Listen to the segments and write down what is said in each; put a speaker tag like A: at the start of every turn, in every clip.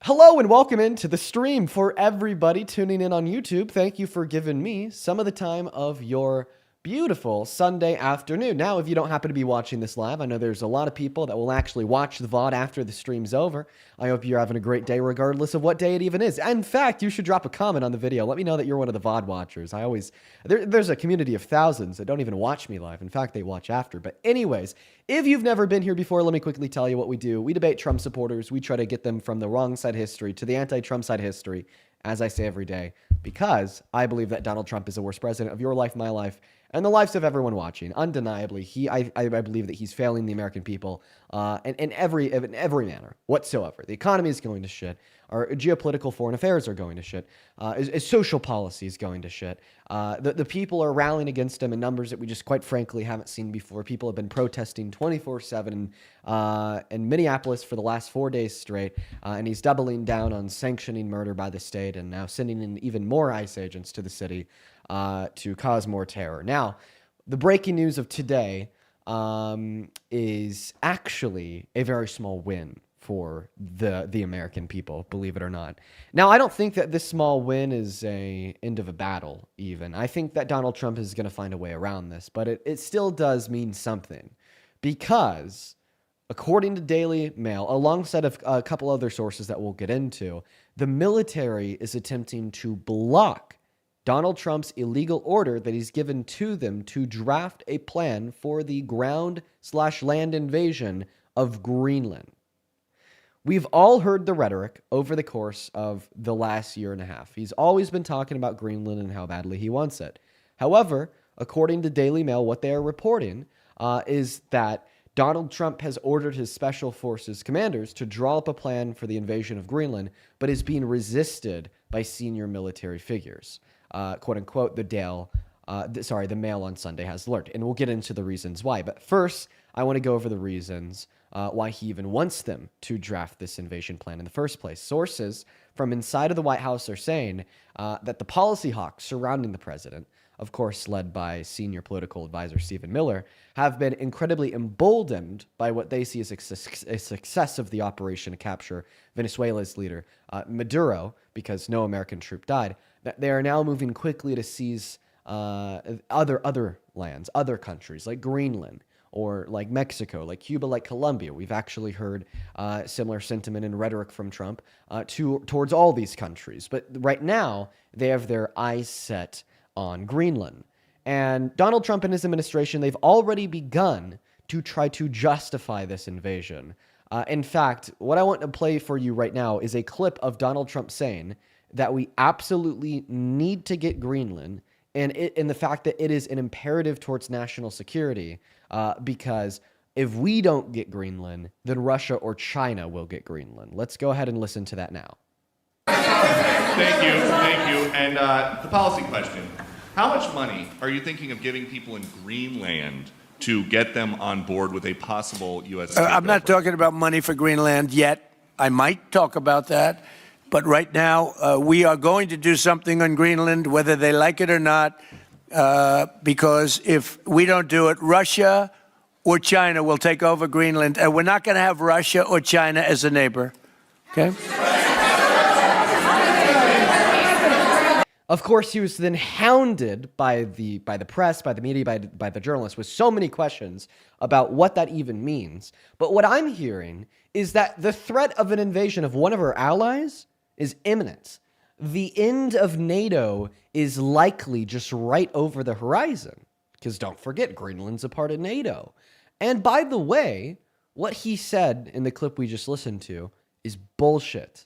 A: Hello and welcome into the stream. For everybody tuning in on YouTube, thank you for giving me some of the time of your beautiful Sunday afternoon. Now, if you don't happen to be watching this live, I know there's a lot of people that will actually watch the VOD after the stream's over. I hope you're having a great day regardless of what day it even is. In fact, you should drop a comment on the video. Let me know that you're one of the VOD watchers. There's a community of thousands that don't even watch me live. In fact, they watch after. But anyways, if you've never been here before, let me quickly tell you what we do. We debate Trump supporters. We try to get them from the wrong side of history to the anti-Trump side of history, as I say every day, because I believe that Donald Trump is the worst president of your life, my life, and the lives of everyone watching. Undeniably, I believe that he's failing the American people in every manner whatsoever. The economy is going to shit. Our geopolitical foreign affairs are going to shit. His social policy is going to shit. The people are rallying against him in numbers that we just quite frankly haven't seen before. People have been protesting 24/7 in Minneapolis for the last 4 days straight, and he's doubling down on sanctioning murder by the state and now sending in even more ICE agents to the city to cause more terror. Now, the breaking news of today is actually a very small win for the American people, believe it or not. Now, I don't think that this small win is a end of a battle, even. I think that Donald Trump is going to find a way around this, but it still does mean something. Because, according to Daily Mail, alongside of a couple other sources that we'll get into, the military is attempting to block Donald Trump's illegal order that he's given to them to draft a plan for the ground/land invasion of Greenland. We've all heard the rhetoric over the course of the last year and a half. He's always been talking about Greenland and how badly he wants it. However, according to Daily Mail, what they are reporting is that Donald Trump has ordered his special forces commanders to draw up a plan for the invasion of Greenland, but is being resisted by senior military figures. Quote unquote, the Mail on Sunday has learned. And we'll get into the reasons why. But first, I want to go over the reasons why he even wants them to draft this invasion plan in the first place. Sources from inside of the White House are saying that the policy hawks surrounding the president, of course led by senior political advisor Stephen Miller, have been incredibly emboldened by what they see as a success of the operation to capture Venezuela's leader, Maduro, because no American troop died. That they are now moving quickly to seize other lands, other countries like Greenland, or like Mexico, like Cuba, like Colombia. We've actually heard similar sentiment and rhetoric from Trump towards all these countries. But right now, they have their eyes set on Greenland. And Donald Trump and his administration, they've already begun to try to justify this invasion. In fact, what I want to play for you right now is a clip of Donald Trump saying that we absolutely need to get Greenland, and the fact that it is an imperative towards national security, because if we don't get Greenland, then Russia or China will get Greenland. Let's go ahead and listen to that now.
B: Thank you. And the policy question. How much money are you thinking of giving people in Greenland to get them on board with a possible U.S.
C: I'm not talking about money for Greenland yet. I might talk about that. But right now, we are going to do something on Greenland, whether they like it or not, because if we don't do it, Russia or China will take over Greenland, and we're not going to have Russia or China as a neighbor. Okay?
A: Of course, he was then hounded by the press, by the media, by the journalists with so many questions about what that even means. But what I'm hearing is that the threat of an invasion of one of our allies is imminent. The end of NATO is likely just right over the horizon. Because don't forget, Greenland's a part of NATO. And by the way, what he said in the clip we just listened to is bullshit.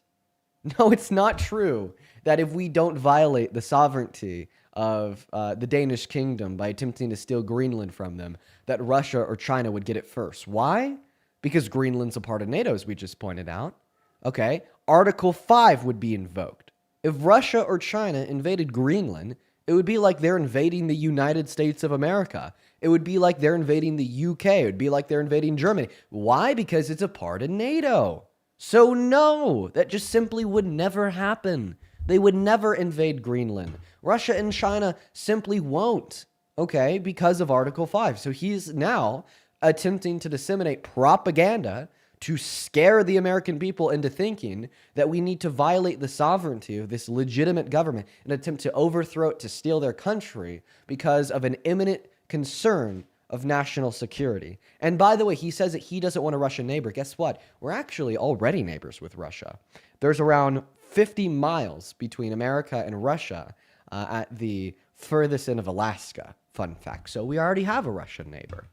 A: No, it's not true that if we don't violate the sovereignty of the Danish kingdom by attempting to steal Greenland from them, that Russia or China would get it first. Why? Because Greenland's a part of NATO, as we just pointed out. Okay, Article 5 would be invoked. If Russia or China invaded Greenland, it would be like they're invading the United States of America. It would be like they're invading the UK. It would be like they're invading Germany. Why? Because it's a part of NATO. So no, that just simply would never happen. They would never invade Greenland. Russia and China simply won't, okay, because of Article 5. So he's now attempting to disseminate propaganda to scare the American people into thinking that we need to violate the sovereignty of this legitimate government and attempt to overthrow it, to steal their country because of an imminent concern of national security. And by the way, he says that he doesn't want a Russian neighbor. Guess what? We're actually already neighbors with Russia. There's around 50 miles between America and Russia at the furthest end of Alaska. Fun fact. So we already have a Russian neighbor.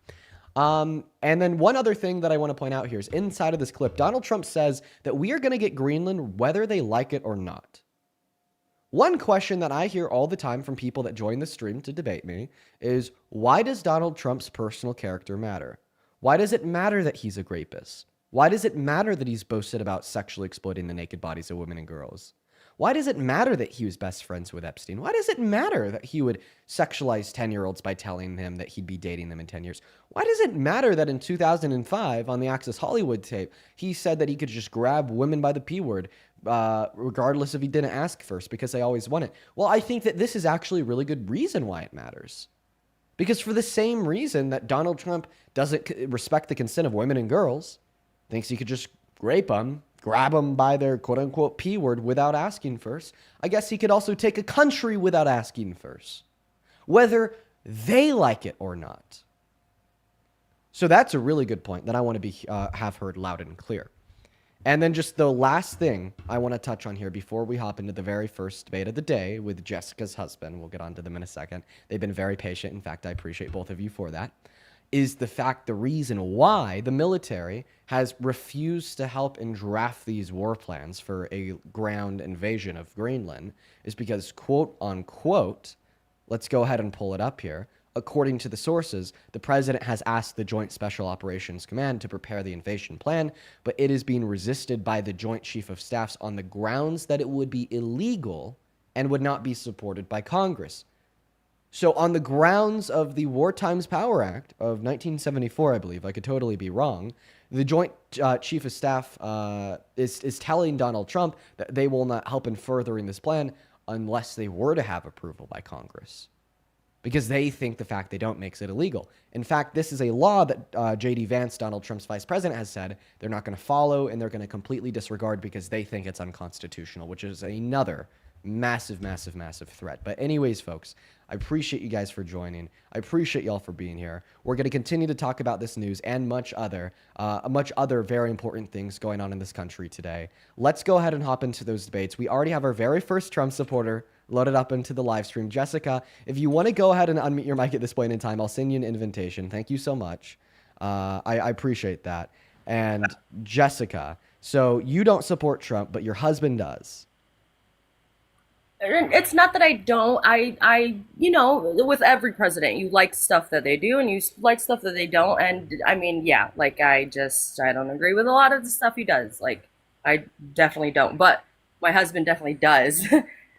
A: And then one other thing that I want to point out here is inside of this clip, Donald Trump says that we are going to get Greenland whether they like it or not. One question that I hear all the time from people that join the stream to debate me is, why does Donald Trump's personal character matter? Why does it matter that he's a rapist? Why does it matter that he's boasted about sexually exploiting the naked bodies of women and girls? Why does it matter that he was best friends with Epstein? Why does it matter that he would sexualize 10-year-olds by telling them that he'd be dating them in 10 years? Why does it matter that in 2005 on the Access Hollywood tape, he said that he could just grab women by the P word, regardless if he didn't ask first, because they always want it? Well, I think that this is actually a really good reason why it matters. Because for the same reason that Donald Trump doesn't respect the consent of women and girls, thinks he could just rape them, grab them by their quote-unquote P word without asking first, I guess he could also take a country without asking first, whether they like it or not. So that's a really good point that I want to have heard loud and clear. And then just the last thing I want to touch on here before we hop into the very first debate of the day with Jessica's husband, we'll get on to them in a second. They've been very patient. In fact, I appreciate both of you for that. Is the reason why the military has refused to help and draft these war plans for a ground invasion of Greenland is because, quote unquote, let's go ahead and pull it up here. According to the sources, the president has asked the Joint Special Operations Command to prepare the invasion plan, but it is being resisted by the Joint Chief of Staffs on the grounds that it would be illegal and would not be supported by Congress. So on the grounds of the War Times Power Act of 1974, I believe, I could totally be wrong, the Joint Chief of Staff is telling Donald Trump that they will not help in furthering this plan unless they were to have approval by Congress, because they think the fact they don't makes it illegal. In fact, this is a law that J.D. Vance, Donald Trump's vice president, has said they're not going to follow and they're going to completely disregard because they think it's unconstitutional, which is another massive, massive, massive threat. But anyways, folks, I appreciate you guys for joining. I appreciate y'all for being here. We're going to continue to talk about this news and much other very important things going on in this country today. Let's go ahead and hop into those debates. We already have our very first Trump supporter loaded up into the live stream. Jessica, if you want to go ahead and unmute your mic at this point in time, I'll send you an invitation. Thank you so much. I appreciate that. And Jessica, so you don't support Trump, but your husband does.
D: It's not that I don't. You know, with every president, you like stuff that they do and you like stuff that they don't. And I mean, yeah, like I don't agree with a lot of the stuff he does. Like, I definitely don't. But my husband definitely does.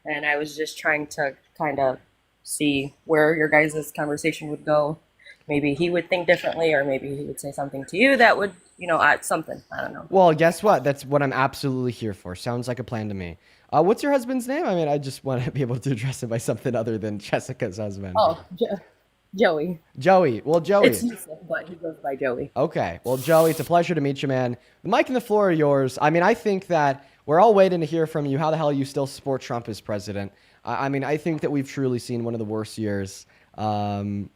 D: And I was just trying to kind of see where your guys' conversation would go. Maybe he would think differently, or maybe he would say something to you that would, add something. I don't know.
A: Well, guess what? That's what I'm absolutely here for. Sounds like a plan to me. What's your husband's name? I mean, I just want to be able to address him by something other than Jessica's husband.
D: Oh, Joey.
A: Joey. Well, Joey.
D: It's Yusuf, but he goes by Joey.
A: Okay. Well, Joey, it's a pleasure to meet you, man. The mic and the floor are yours. I mean, I think that we're all waiting to hear from you. How the hell you still support Trump as president? I mean, I think that we've truly seen one of the worst years, and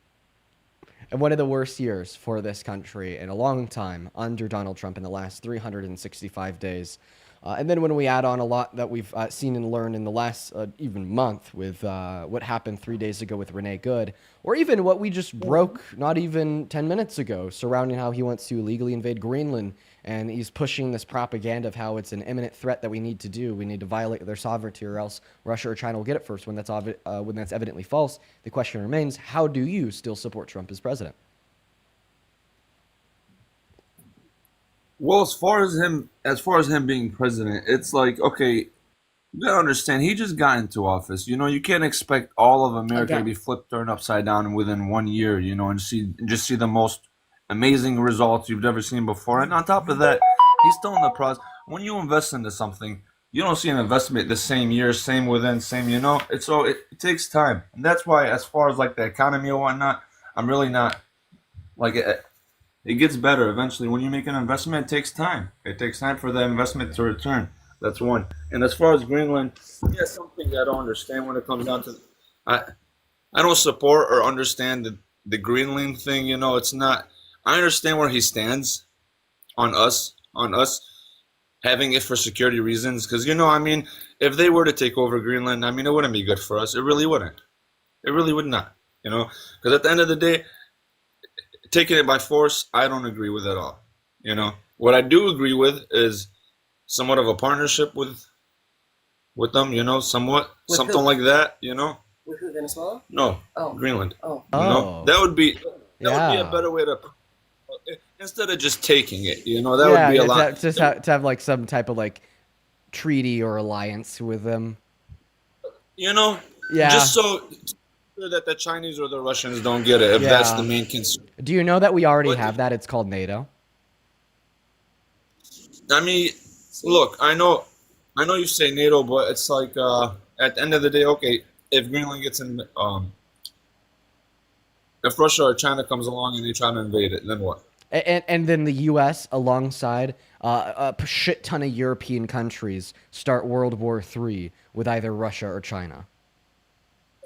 A: one of the worst years for this country in a long time under Donald Trump in the last 365 days. And then when we add on a lot that we've seen and learned in the last even month with what happened 3 days ago with Renee Good, or even what we just broke not even 10 minutes ago surrounding how he wants to illegally invade Greenland, and he's pushing this propaganda of how it's an imminent threat that we need to do. We need to violate their sovereignty or else Russia or China will get it first when that's evidently false. The question remains, how do you still support Trump as president?
E: Well, as far as him being president, it's like, okay, you gotta understand, he just got into office. You can't expect all of America to be flipped turned upside down within 1 year, and see the most amazing results you've ever seen before. And on top of that, he's still in the process. When you invest into something, you don't see an investment the same year, same within, same, it takes time. And that's why, as far as like the economy or whatnot, I'm really not like It gets better eventually. When you make an investment, it takes time. It takes time for the investment to return. That's one. And as far as Greenland, yeah, something I don't understand when it comes down to. I I don't support or understand the Greenland thing. You know, it's not. I understand where he stands on us having it for security reasons. Because I mean, if they were to take over Greenland, I mean, it wouldn't be good for us. It really wouldn't. It really would not. Because at the end of the day, taking it by force, I don't agree with at all. What I do agree with is somewhat of a partnership with them. Somewhat
D: With
E: something
D: who?
E: like that.
D: With who, Venezuela?
E: No,
D: Oh.
E: Greenland.
D: Oh.
A: Oh.
E: That would be
A: Yeah.
E: a better way to instead of just taking it. That would be a lot.
A: To have like some type of like treaty or alliance with them. Yeah.
E: Just so that the Chinese or the Russians don't get it, if that's
A: Yeah.
E: the main concern.
A: Do you know that we already
E: But-
A: have that? It's called NATO.
E: I mean, look, I know you say NATO, but it's like at the end of the day, okay, if Greenland gets in, if Russia or China comes along and they try to invade it, then what?
A: And then the U.S. alongside a shit ton of European countries start World War III with either Russia or China.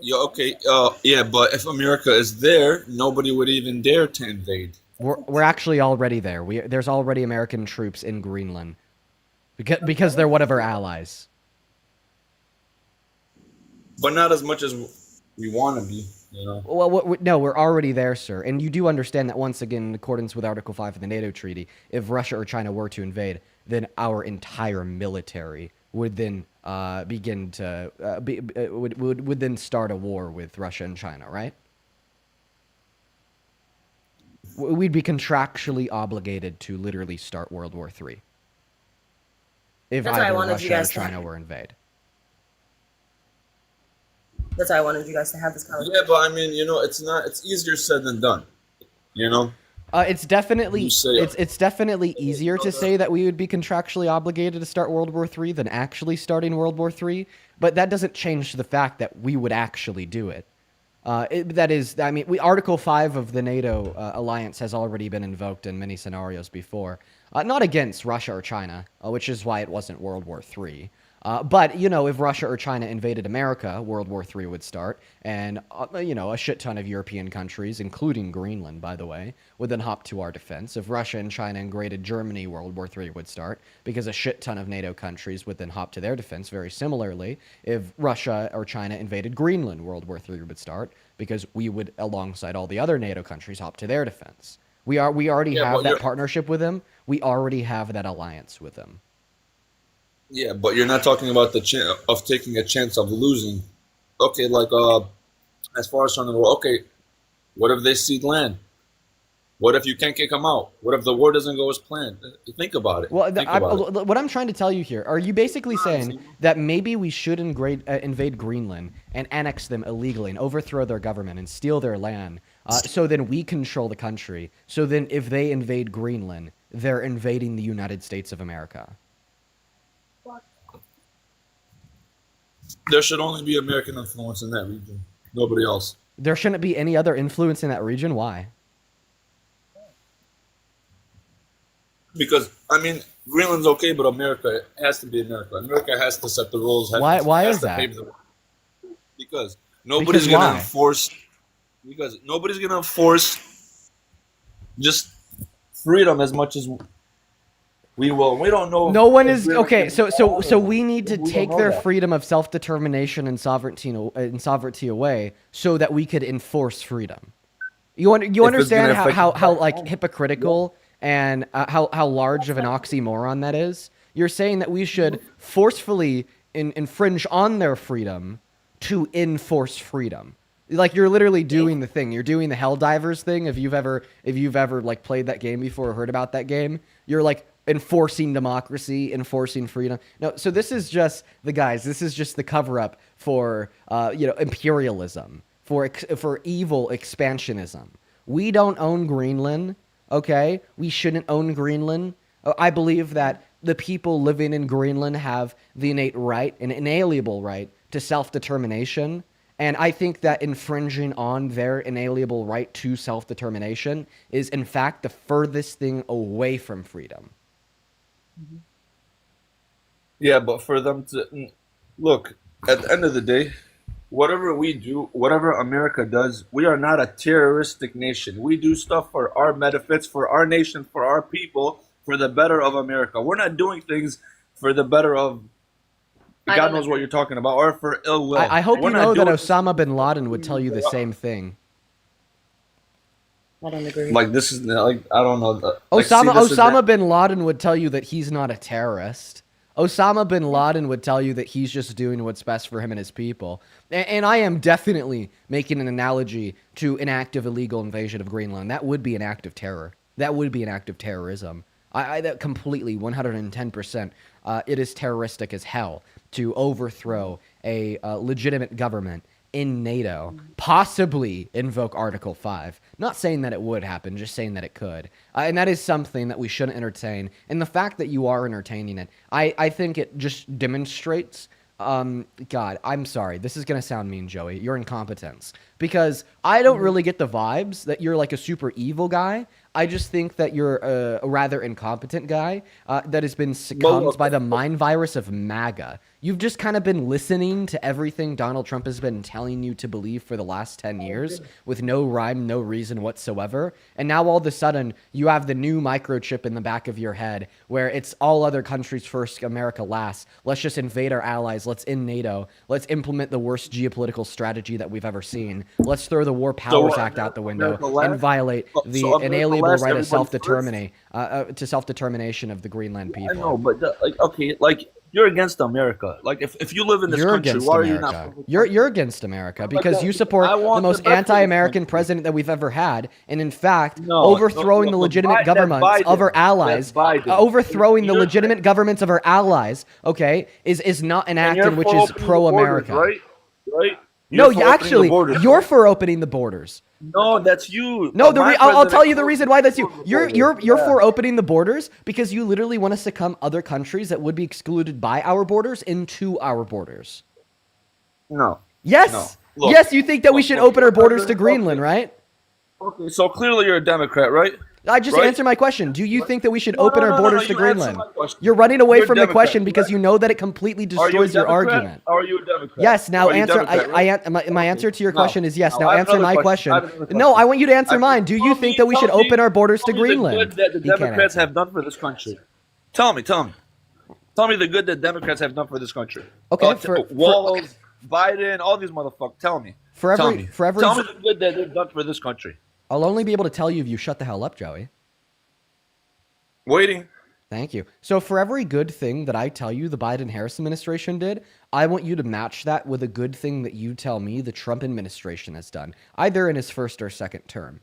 E: Yeah, okay, yeah, but if America is there, nobody would even dare to invade.
A: We're actually already there. There's already American troops in Greenland because they're one of our allies.
E: But not as much as we want to be.
A: Well, no, we're already there, sir. And you do understand that once again, in accordance with Article 5 of the NATO Treaty, if Russia or China were to invade, then our entire military would then begin to would then start a war with Russia and China, right? We'd be contractually obligated to literally start World War III if
D: That's why I
A: either
D: wanted you
A: Russia or
D: guys to-
A: China were invade.
D: That's why I wanted you guys to have this conversation.
E: Yeah, but I mean, it's easier said than done.
A: It's definitely
E: You say-
A: it's definitely easier to say that we would be contractually obligated to start World War III than actually starting World War III, but that doesn't change the fact that we would actually do it. That is, I mean, Article 5 of the NATO alliance has already been invoked in many scenarios before. Not against Russia or China, which is why it wasn't World War III. But, if Russia or China invaded America, World War III would start. And, a shit ton of European countries, including Greenland, by the way, would then hop to our defense. If Russia and China invaded Germany, World War III would start, because a shit ton of NATO countries would then hop to their defense. Very similarly, if Russia or China invaded Greenland, World War III would start, because we would, alongside all the other NATO countries, hop to their defense. We already
E: Yeah,
A: have
E: but
A: that
E: you're-
A: partnership with them. We already have that alliance with them.
E: Yeah, but you're not talking about the chance of taking a chance of losing. Okay, like as far as trying to, okay, what if they cede land? What if you can't kick them out? What if the war doesn't go as planned? Think about it.
A: Well,
E: Think about it.
A: what I'm trying to tell you here, are you basically saying that maybe we should invade Greenland and annex them illegally and overthrow their government and steal their land, so then we control the country? So then if they invade Greenland, they're invading the United States of America.
E: There should only be American influence in that region. Nobody else.
A: There shouldn't be any other influence in that region. Why?
E: Because, I mean, Greenland's okay, but America has to be America. America has to set the rules.
A: Why
E: has
A: is
E: to
A: that?
E: pave the way. Because nobody's
A: Because
E: going to
A: why?
E: enforce. Because nobody's going to enforce just freedom as much as we will. We don't know.
A: No one
E: if
A: is
E: Greenland
A: okay.
E: can-
A: So we need to
E: We don't
A: take
E: know
A: their
E: that.
A: freedom of self-determination and sovereignty away, so that we could enforce freedom. You
E: it's
A: understand
E: gonna affect-
A: how like hypocritical and how large of an oxymoron that is? You're saying that we should forcefully infringe on their freedom to enforce freedom. Like, you're literally doing the thing. You're doing the Helldivers thing. If you've ever like played that game before or heard about that game, you're like enforcing democracy, enforcing freedom. No, so this is just this is just the cover up for imperialism, for evil expansionism. We don't own Greenland, okay? We shouldn't own Greenland. I believe that the people living in Greenland have the innate right, an inalienable right to self-determination, And I think that infringing on their inalienable right to self-determination is, in fact, the furthest thing away from freedom.
E: Yeah, but for them to look at the end of the day, whatever we do, whatever America does, we are not a terroristic nation. We do stuff for our benefits, for our nation, for our people, for the better of America. We're not doing things for the better of
D: I
E: God
D: don't
E: knows what
D: agree.
E: you're talking about, or for ill will.
A: I hope
E: We're
A: you
E: not
A: know that
E: doing
A: Osama bin Laden would tell you the same thing.
D: I don't agree.
E: like this is like I don't know. Like, see,
A: Osama
E: this is
A: Osama bin Laden would tell you that he's not a terrorist. Osama bin Laden would tell you that he's just doing what's best for him and his people. And I am definitely making an analogy to an active illegal invasion of Greenland. That would be an act of terror. That would be an act of terrorism. I that completely, 110%. It is terroristic as hell to overthrow a legitimate government in NATO, possibly invoke Article 5. Not saying that it would happen, just saying that it could. And that is something that we shouldn't entertain. And the fact that you are entertaining it, I think it just demonstrates, God, I'm sorry. This is going to sound mean, Joey. Your incompetence. Because I don't really get the vibes that you're like a super evil guy. I just think that you're a rather incompetent guy that has been succumbed by the mind virus of MAGA. You've just kind of been listening to everything Donald Trump has been telling you to believe for the last 10 years with no rhyme, no reason whatsoever. And now all of a sudden you have the new microchip in the back of your head where it's all other countries first, America last. Let's just invade our allies. Let's end NATO. Let's implement the worst geopolitical strategy that we've ever seen. Let's throw the War Powers Act out the window and violate the inalienable right of self-determination of the Greenland people.
E: I know, but like okay, like you're against America. Like if you live in this
A: You're
E: country,
A: against
E: why
A: America.
E: are you not?
A: You're against America because you support
E: I
A: the
E: want
A: most
E: the best for this
A: anti-American
E: country.
A: president that we've ever had, and in fact,
E: No,
A: overthrowing the
E: no,
A: legitimate
E: that
A: governments of our
E: Biden,
A: allies,
E: that Biden.
A: overthrowing the
E: You're-
A: legitimate governments of our allies, okay, is not an act
E: you're
A: in which
E: for
A: is
E: opening the
A: pro-America.
E: borders, right?
A: No,
E: You're for opening the
A: actually,
E: borders,
A: you're
E: right?
A: for opening the borders.
E: No, that's you.
A: No,
E: My
A: I'll tell
E: president
A: you the reason why that's you.
E: closed the
A: You're
E: borders.
A: you're
E: Yeah.
A: for opening the borders because you literally want to succumb other countries that would be excluded by our borders into our borders.
E: No.
A: Yes.
E: No. Look,
A: Yes, you think that we should open our borders to
E: okay.
A: Greenland, right?
E: Okay, so clearly you're a Democrat, right?
A: I just
E: Right?
A: answer my question. Do you think that we should
E: No,
A: open
E: no,
A: our
E: no, no,
A: borders
E: no,
A: to
E: you answer
A: Greenland?
E: my question.
A: You're running away
E: You're
A: from the
E: Democrat,
A: question because
E: right?
A: you know that it completely
E: Are you a
A: destroys your
E: Democrat?
A: argument.
E: Are you a Democrat?
A: Yes. Now
E: Are you
A: answer.
E: Democrat, right?
A: My answer to your
E: No.
A: question is yes.
E: No,
A: Now
E: I have
A: answer
E: another
A: my
E: question. I have
A: question.
E: another
A: No,
E: question.
A: I want you to answer mine. Do you
E: Tell
A: think
E: me-
A: that we should
E: tell me-
A: open our borders to
E: tell me the
A: Greenland?
E: good that the
A: He can't
E: Democrats
A: answer.
E: have done for this country. Tell me. Tell me the good that Democrats have done for this country.
A: Okay,
E: Walls, Biden, all these motherfuckers. Tell me. Tell me the good that they've done for this country.
A: I'll only be able to tell you if you shut the hell up, Joey.
E: Waiting.
A: Thank you. So for every good thing that I tell you the Biden-Harris administration did, I want you to match that with a good thing that you tell me the Trump administration has done, either in his first or second term.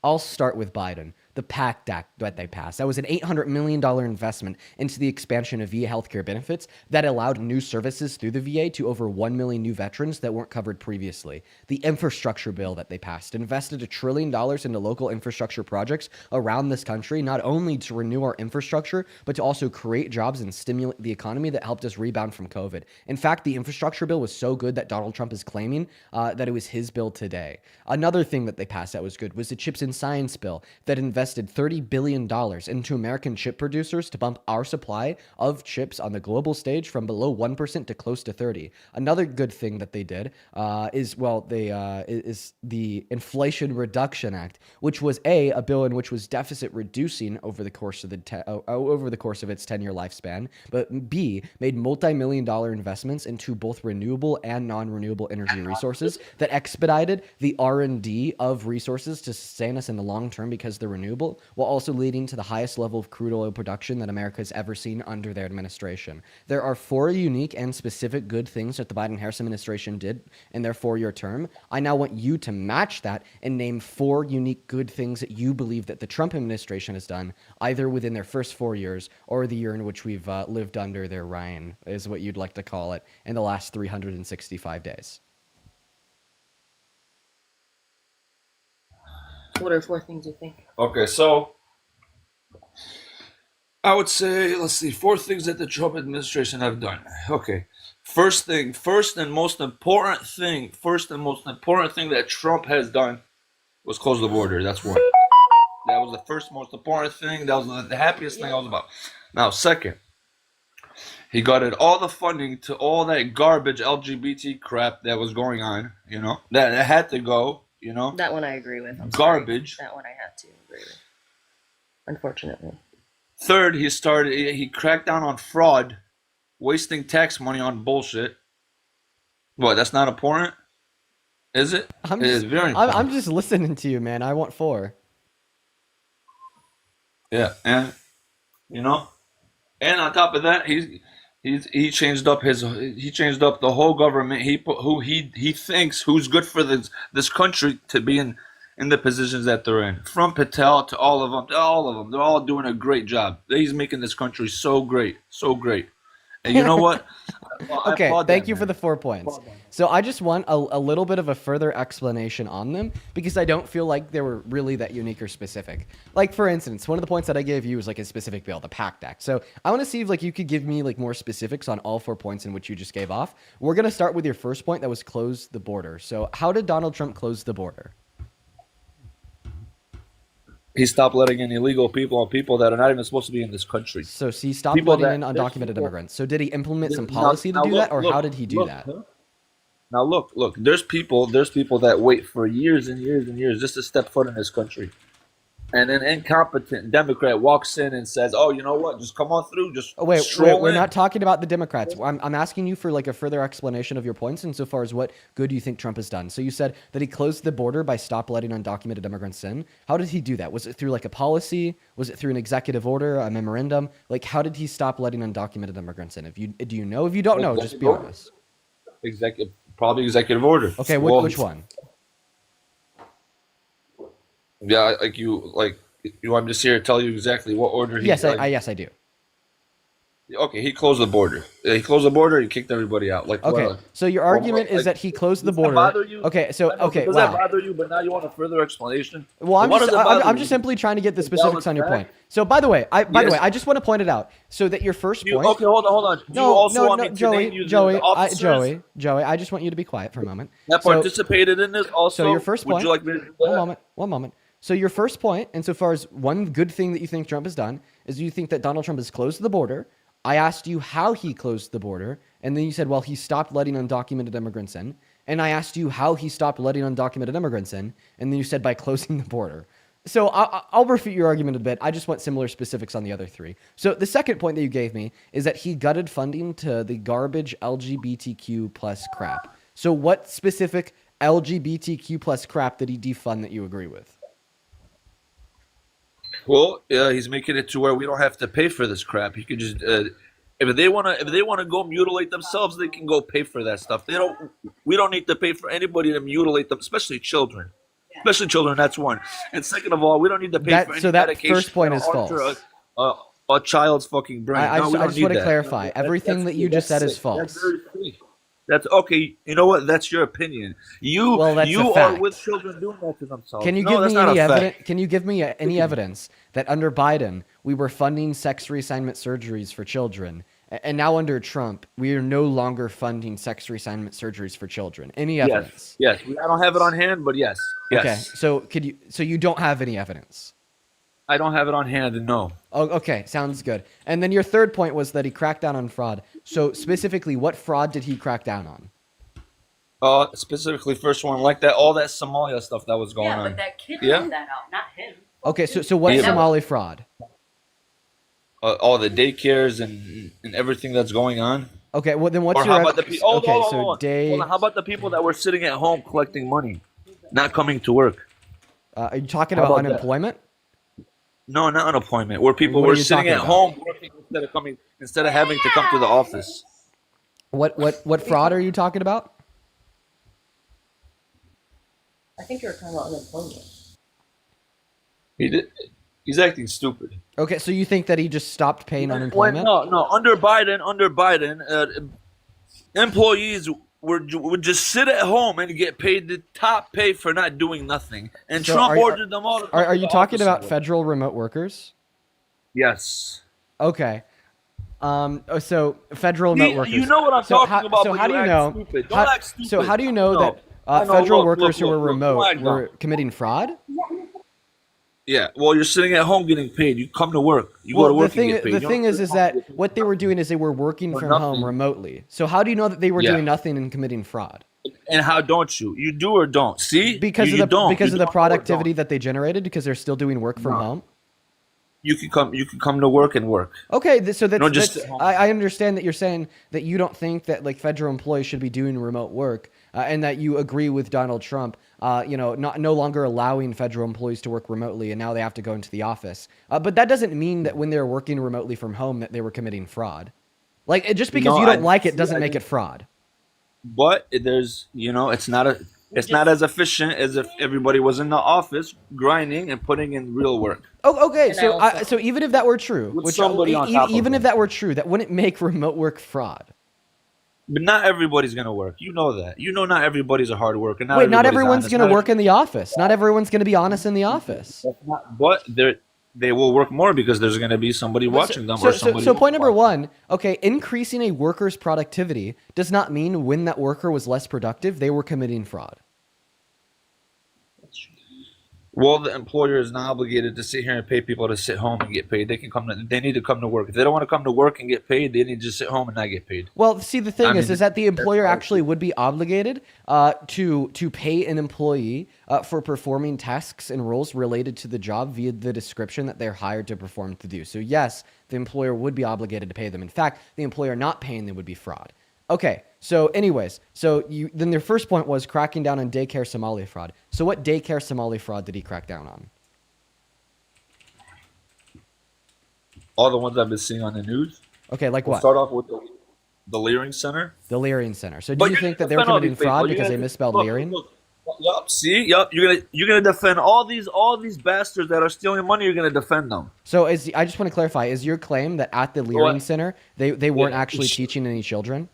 A: I'll start with Biden. The PACT Act that they passed. That was an $800 million investment into the expansion of VA healthcare benefits that allowed new services through the VA to over 1 million new veterans that weren't covered previously. The infrastructure bill that they passed invested $1 trillion into local infrastructure projects around this country, not only to renew our infrastructure, but to also create jobs and stimulate the economy that helped us rebound from COVID. In fact, the infrastructure bill was so good that Donald Trump is claiming that it was his bill today. Another thing that they passed that was good was the Chips and Science bill that invested $30 billion into American chip producers to bump our supply of chips on the global stage from below 1% to close to 30. Another good thing that they did is the Inflation Reduction Act, which was a bill in which was deficit reducing over the course of its 10-year lifespan, but B, made multi-million-dollar investments into both renewable and non-renewable energy resources that expedited the R&D of resources to sustain us in the long term because they're renewable, while also leading to the highest level of crude oil production that America has ever seen under their administration. There are 4 unique and specific good things that the Biden-Harris administration did in their 4-year term. I now want you to match that and name 4 unique good things that you believe that the Trump administration has done, either within their first 4 years or the year in which we've lived under their reign, is what you'd like to call it, in the last 365 days.
D: What are 4 things you think?
E: Okay, so I would say, let's see, four things that the Trump administration have done. Okay. First and most important thing that Trump has done was close the border. That's one. That was the first most important thing. That was the happiest thing I was about. Now, second, he gutted all the funding to all that garbage LGBT crap that was going on, that had to go,
D: That one I agree with. I'm
E: garbage.
D: Sorry. That one I had to agree with. Unfortunately.
E: Third, he cracked down on fraud, wasting tax money on bullshit. What, that's not important? Is it? It is very important.
A: I'm just listening to you, man. I want 4.
E: Yeah, and and on top of that, he changed up the whole government. He put who he thinks who's good for this country to be in the positions that they're in. From Patel to all of them, they're all doing a great job. He's making this country so great, so great. And you know what?
A: Okay, thank you for the 4 points. So I just want a little bit of a further explanation on them because I don't feel like they were really that unique or specific. Like, for instance, one of the points that I gave you was like a specific bill, the PACT Act. So I want to see if you could give me more specifics on all 4 points in which you just gave off. We're going to start with your first point that was close the border. So how did Donald Trump close the border?
E: He stopped letting in illegal people and people that are not even supposed to be in this country.
A: So he stopped letting in undocumented immigrants. So did he implement some policy to do that, or how did he do that?
E: Now look. There's people that wait for years and years and years just to step foot in this country, and an incompetent Democrat walks in and says, "Oh, you know what? Just come on through. Just
A: wait. We're not talking about the Democrats. I'm asking you for a further explanation of your points insofar as what good you think Trump has done. So you said that he closed the border by stop letting undocumented immigrants in. How did he do that? Was it through a policy? Was it through an executive order, a memorandum? How did he stop letting undocumented immigrants in? Do you know? If you don't know, just be honest.
E: Probably executive order.
A: Okay, which one?
E: Yeah, you want me to sit here and tell you exactly what order he...
A: Yes, I do.
E: Okay, he closed the border. He closed the border. He kicked everybody out.
A: Okay, so your argument is that he closed the border.
E: Does that bother you?
A: Okay, so
E: Does that bother you? But now you want a further explanation.
A: Well, I'm just simply trying to get the specifics on your point. So by the way, I just want to point it out so that your first point.
E: Okay, hold on.
A: No, Joey, I just want you to be quiet for a moment.
E: That participated in this also.
A: So your first point.
E: Would you like me to do that?
A: One moment. So your first point, insofar as one good thing that you think Trump has done, is you think that Donald Trump has closed the border. I asked you how he closed the border, and then you said, well, he stopped letting undocumented immigrants in. And I asked you how he stopped letting undocumented immigrants in, and then you said by closing the border. So I'll refute your argument a bit. I just want similar specifics on the other 3. So the second point that you gave me is that he gutted funding to the garbage LGBTQ plus crap. So what specific LGBTQ plus crap did he defund that you agree with?
E: Well, he's making it to where we don't have to pay for this crap. You can just if they wanna go mutilate themselves, they can go pay for that stuff. We don't need to pay for anybody to mutilate them, especially children. Especially children, that's one. And second of all, we don't need to pay for any medication.
A: First point is false.
E: A child's fucking brain.
A: I just want to clarify. Everything that you just said is false.
E: That's very sweet. That's okay. You know what? That's your opinion. You are with children doing that to themselves.
A: Can you give me any evidence? Can you give me any evidence that under Biden we were funding sex reassignment surgeries for children, and now under Trump we are no longer funding sex reassignment surgeries for children? Any evidence?
E: Yes. I don't have it on hand, but yes.
A: Okay. So So you don't have any evidence?
E: I don't have it on hand, no.
A: Oh, okay, sounds good. And then your third point was that he cracked down on fraud. So specifically, what fraud did he crack down on?
E: Specifically, first one, all that Somalia stuff that was going on.
D: Yeah, but that kid found that out, not him.
A: Okay, so what's Somali fraud?
E: All the daycares and everything that's going on.
A: Okay, well then what's
E: how
A: your...
E: about how about the people that were sitting at home collecting money, not coming to work?
A: Are you talking about unemployment?
E: No, not unemployment. Where people were sitting at home working instead of having to come to the office.
A: What fraud are you talking about?
D: I think you were talking about unemployment.
E: He's acting stupid.
A: Okay, so you think that he just stopped paying unemployment?
E: No. Under Biden, employees would just sit at home and get paid the top pay for not doing nothing. And so Trump ordered them all to
A: Are you talking about federal remote workers?
E: Yes.
A: Okay. So federal remote workers.
E: You know what I'm
A: So
E: talking
A: how,
E: about,
A: so
E: but
A: how do
E: you
A: you
E: act
A: know?
E: stupid. Don't act stupid.
A: So how do you know
E: No.
A: that
E: I know,
A: federal
E: look,
A: workers who were
E: look,
A: remote
E: don't act dumb.
A: were committing fraud?
E: Yeah, well, you're sitting at home getting paid. You come to work. You go
A: Well,
E: to work and get paid.
A: the
E: You don't
A: thing
E: sit
A: is
E: at home and
A: that
E: get paid
A: what they were doing is they were working
E: for
A: from home
E: nothing.
A: remotely. So how do you know that they were
E: Yeah.
A: doing nothing and committing fraud?
E: And how don't you? You do or don't? See?
A: Because
E: you
A: of the
E: don't.
A: because
E: You
A: of the
E: don't or don't.
A: productivity that they generated because they're still doing work from
E: No.
A: home.
E: You can come to work and work.
A: Okay, so that's,
E: No, just
A: that's
E: sit home.
A: I understand that you're saying that you don't think that like federal employees should be doing remote work, and that you agree with Donald Trump, no longer allowing federal employees to work remotely, and now they have to go into the office. But that doesn't mean that when they're working remotely from home that they were committing fraud. Like just because
E: No,
A: you don't
E: I-
A: like it
E: see,
A: doesn't
E: I
A: make it
E: didn't-
A: fraud.
E: But there's, it's not as efficient as if everybody was in the office grinding and putting in real work.
A: Oh, okay.
D: And I
A: So,
D: also-
A: so even if that were true,
E: With
A: which
E: somebody on top of
A: even if
E: them.
A: that were true, that wouldn't make remote work fraud.
E: But not everybody's gonna work. You know that. You know not everybody's a hard worker.
A: Wait, not
E: everybody's
A: everyone's
E: honest.
A: going to
E: Not
A: work in the office. Not everyone's going to be honest in the office.
E: But they will work more because there's going to be somebody watching them or somebody.
A: So point number
E: watching.
A: one, okay, increasing a worker's productivity does not mean when that worker was less productive, they were committing fraud.
E: Well, the employer is not obligated to sit here and pay people to sit home and get paid. They can come. They need to come to work. If they don't want to come to work and get paid, they need to just sit home and not get paid.
A: Well, see, the thing
E: I
A: is
E: mean,
A: that the employer
E: that's
A: actually would be obligated to pay an employee for performing tasks and roles related to the job via the description that they're hired to perform to do. So yes, the employer would be obligated to pay them. In fact, the employer not paying them would be fraud. Okay, so anyways, then their first point was cracking down on daycare Somali fraud. So what daycare Somali fraud did he crack down on?
E: All the ones I've been seeing on the news.
A: Okay, like
E: We'll
A: what?
E: start off with the Leering Center.
A: The Leering Center. So do
E: But
A: you
E: you're
A: think
E: gonna
A: that they were
E: defend all
A: committing
E: these people.
A: fraud
E: You're
A: because they
E: gonna-
A: misspelled
E: look,
A: Leering?
E: look. Yup. See. Yup. You're gonna defend all these bastards that are stealing money. You're gonna defend them.
A: So I just want to clarify, is your claim that at the Leering
E: What?
A: Center, they weren't
E: Yeah,
A: actually
E: sh-
A: teaching any children?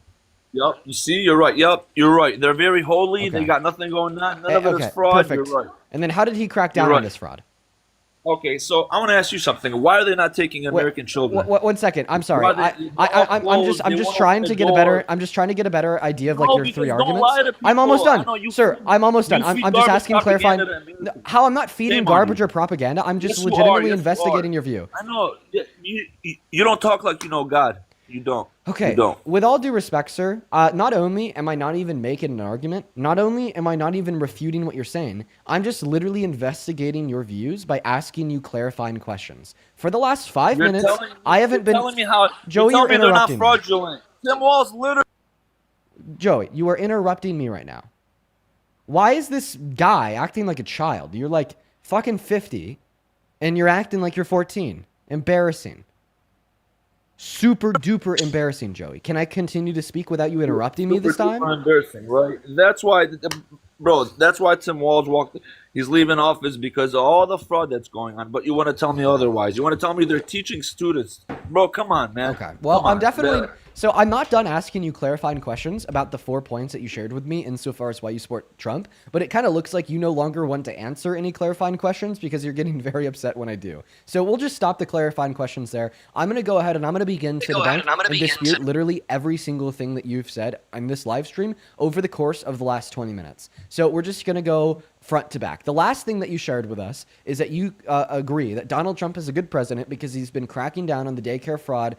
E: Yup. You see. You're right. Yup. You're right. They're very holy. They
A: Okay.
E: got nothing going on. None of it is
A: Okay,
E: fraud.
A: perfect.
E: You're right.
A: And then how did he crack down
E: You're
A: on
E: right.
A: this fraud?
E: Okay, so I want to ask you something. Why are they not taking American children?
A: One second. I'm sorry.
E: Why they-
A: I'm
E: they
A: just
E: want
A: trying
E: to
A: to get a
E: go-
A: better. I'm just trying to get a better idea of like
E: No,
A: your
E: because
A: three
E: don't
A: arguments.
E: lie to
A: I'm almost
E: people. I
A: done,
E: know you
A: sir.
E: feed-
A: I'm almost done.
E: you
A: I'm
E: feed
A: just
E: garbage
A: asking, clarifying.
E: propaganda to me.
A: No, how I'm not feeding
E: Shame on
A: garbage
E: you.
A: or propaganda. I'm just
E: Yes, you are.
A: legitimately
E: Yes, you
A: investigating
E: are.
A: your view.
E: I know. You don't talk like you know God. You don't.
A: Okay.
E: You don't.
A: With all due respect, sir, not only am I not even making an argument, not only am I not even refuting what you're saying, I'm just literally investigating your views by asking you clarifying questions. For the last 5
E: You're
A: minutes,
E: telling-
A: I haven't
E: you're
A: been.
E: telling me how.
A: Joey,
E: you're
A: you're
E: telling me they're not
A: interrupting me.
E: fraudulent. Tim Walz literally.
A: Joey, you are interrupting me right now. Why is this guy acting like a child? You're like fucking 50 and you're acting like you're 14. Embarrassing. Super duper embarrassing, Joey. Can I continue to speak without you interrupting me this time?
E: Super embarrassing, right? That's why, bro. That's why Tim Walz walked. He's leaving office because of all the fraud that's going on. But you want to tell me otherwise? You want to tell me they're teaching students, bro? Come on, man.
A: Okay. Well,
E: Come
A: I'm
E: on.
A: definitely.
E: Yeah.
A: So I'm not done asking you clarifying questions about the 4 points that you shared with me insofar as why you support Trump, but it kind of looks like you no longer want to answer any clarifying questions because you're getting very upset when I do. So we'll just stop the clarifying questions there. I'm going to go ahead and I'm going to begin to debunk and dispute literally every single thing that you've said on this live stream over the course of the last 20 minutes. So we're just going to go front to back. The last thing that you shared with us is that you agree that Donald Trump is a good president because he's been cracking down on the daycare fraud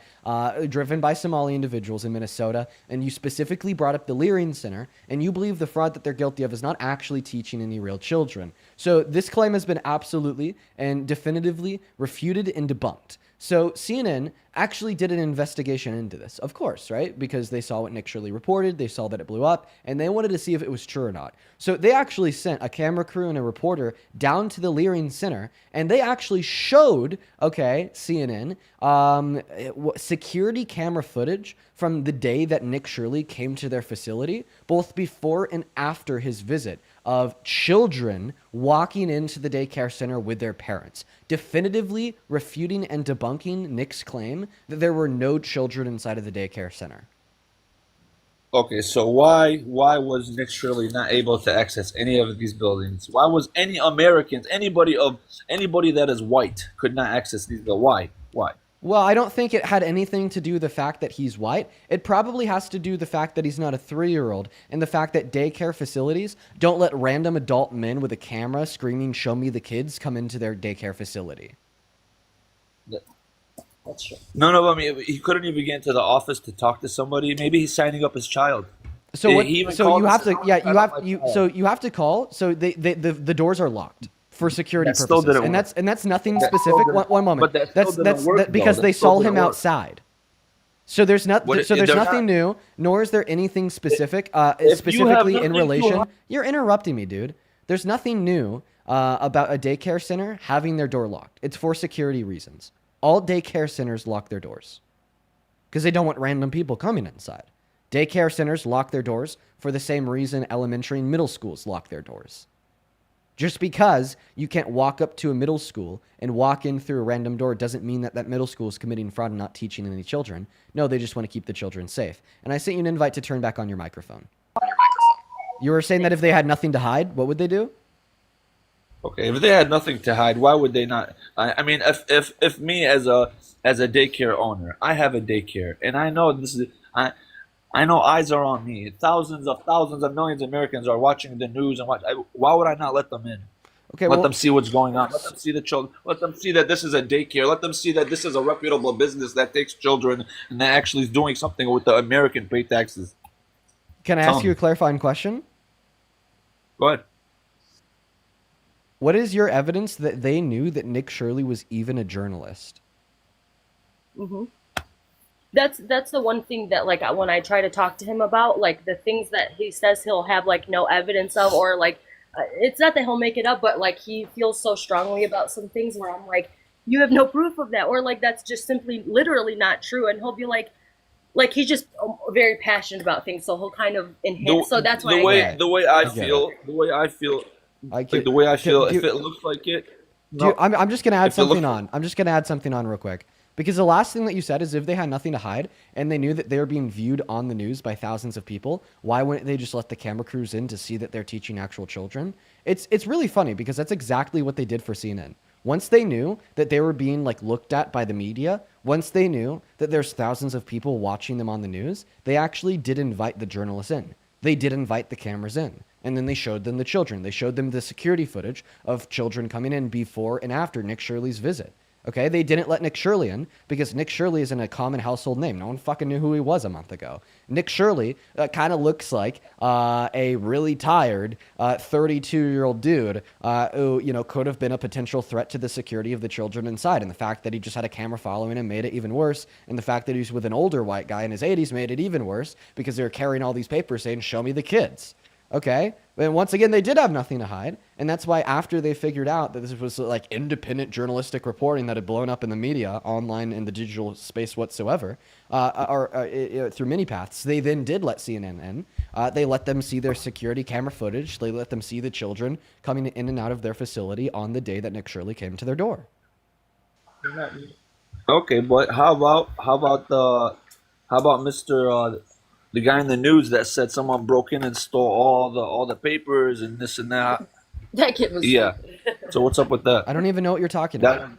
A: driven by Somali individuals in Minnesota, and you specifically brought up the Leering Center, and you believe the fraud that they're guilty of is not actually teaching any real children. So this claim has been absolutely and definitively refuted and debunked. So CNN actually did an investigation into this, of course, right? Because they saw what Nick Shirley reported, they saw that it blew up, and they wanted to see if it was true or not. So they actually sent a camera crew and a reporter down to the Leering Center, and they actually showed, okay, CNN, security camera footage from the day that Nick Shirley came to their facility, both before and after his visit, of children walking into the daycare center with their parents, definitively refuting and debunking Nick's claim that there were no children inside of the daycare center.
E: Okay, so why was Nick Shirley not able to access any of these buildings? Why was any Americans, anybody that is white, could not access these? Why?
A: Well, I don't think it had anything to do with the fact that he's white. It probably has to do with the fact that he's not a 3-year-old and the fact that daycare facilities don't let random adult men with a camera screaming, "Show me the kids," come into their daycare facility.
D: That's true.
E: No. I mean, he couldn't even get into the office to talk to somebody. Maybe he's signing up his child.
A: So
E: He
A: what?
E: even
A: So
E: called
A: you
E: and
A: have
E: said,
A: to,
E: "I'm
A: yeah,
E: gonna
A: you
E: sign
A: have
E: up my
A: you.
E: child."
A: So you have to call. So the doors are locked for security
E: That still
A: purposes,
E: didn't work.
A: and that's nothing
E: That still
A: specific.
E: didn't-
A: One moment.
E: but that still didn't work, though.
A: Because
E: That
A: they
E: still
A: saw
E: didn't
A: him
E: work.
A: outside. So there's not.
E: What-
A: So there's
E: they're
A: nothing
E: not-
A: new, nor is there anything specific,
E: you have
A: specifically in
E: nothing to
A: relation.
E: hide-
A: You're interrupting me, dude. There's nothing new about a daycare center having their door locked. It's for security reasons. All daycare centers lock their doors because they don't want random people coming inside. Daycare centers lock their doors for the same reason elementary and middle schools lock their doors. Just because you can't walk up to a middle school and walk in through a random door doesn't mean that that middle school is committing fraud and not teaching any children. No, they just want to keep the children safe. And I sent you an invite to turn back on your microphone. You were saying that if they had nothing to hide, what would they do?
E: Okay, if they had nothing to hide, why would they not? I mean, if me as a daycare owner, I have a daycare, and I know this is I know eyes are on me. Thousands of millions of Americans are watching the news and why would I not let them in?
A: Okay,
E: Let
A: well,
E: them see what's going on. Let them see the children. Let them see that this is a daycare. Let them see that this is a reputable business that takes children and that actually is doing something with the American pay taxes.
A: can I
E: Tell
A: ask you
E: me.
A: a clarifying question?
E: Go ahead.
A: What is your evidence that they knew that Nick Shirley was even a journalist?
D: That's the one thing that, like, when I try to talk to him about, like, the things that he says he'll have, like, no evidence of, or like it's not that he'll make it up, but like he feels so strongly about some things where I'm like, you have no proof of that, or like that's just simply literally not true, and he'll be like he's just very passionate about things, so he'll kind of enhance. So that's why
E: the way I
A: get
E: feel, the way I feel,
A: I
E: like
A: get-
E: the way I feel,
A: do-
E: if it looks like it,
A: Dude, I'm just gonna add
E: If it looks-
A: something on. I'm just gonna add something on real quick. Because the last thing that you said is if they had nothing to hide and they knew that they were being viewed on the news by thousands of people, why wouldn't they just let the camera crews in to see that they're teaching actual children? It's really funny because that's exactly what they did for CNN. Once they knew that they were being like looked at by the media, once they knew that there's thousands of people watching them on the news, they actually did invite the journalists in. They did invite the cameras in. And then they showed them the children. They showed them the security footage of children coming in before and after Nick Shirley's visit. Okay, they didn't let Nick Shirley in because Nick Shirley isn't a common household name. No one fucking knew who he was a month ago. Nick Shirley kind of looks like a really tired 32-year-old dude who could have been a potential threat to the security of the children inside. And the fact that he just had a camera following him made it even worse. And the fact that he's with an older white guy in his 80s made it even worse because they were carrying all these papers saying, "Show me the kids." Okay, and once again, they did have nothing to hide, and that's why after they figured out that this was like independent journalistic reporting that had blown up in the media, online, in the digital space whatsoever, through many paths, they then did let CNN in. They let them see their security camera footage. They let them see the children coming in and out of their facility on the day that Nick Shirley came to their door.
E: Okay, but how about Mr. The guy in the news that said someone broke in and stole all the papers and this and that?
D: that kid was
E: Yeah. So what's up with that?
A: I don't even know what you're talking
E: That
D: stupid.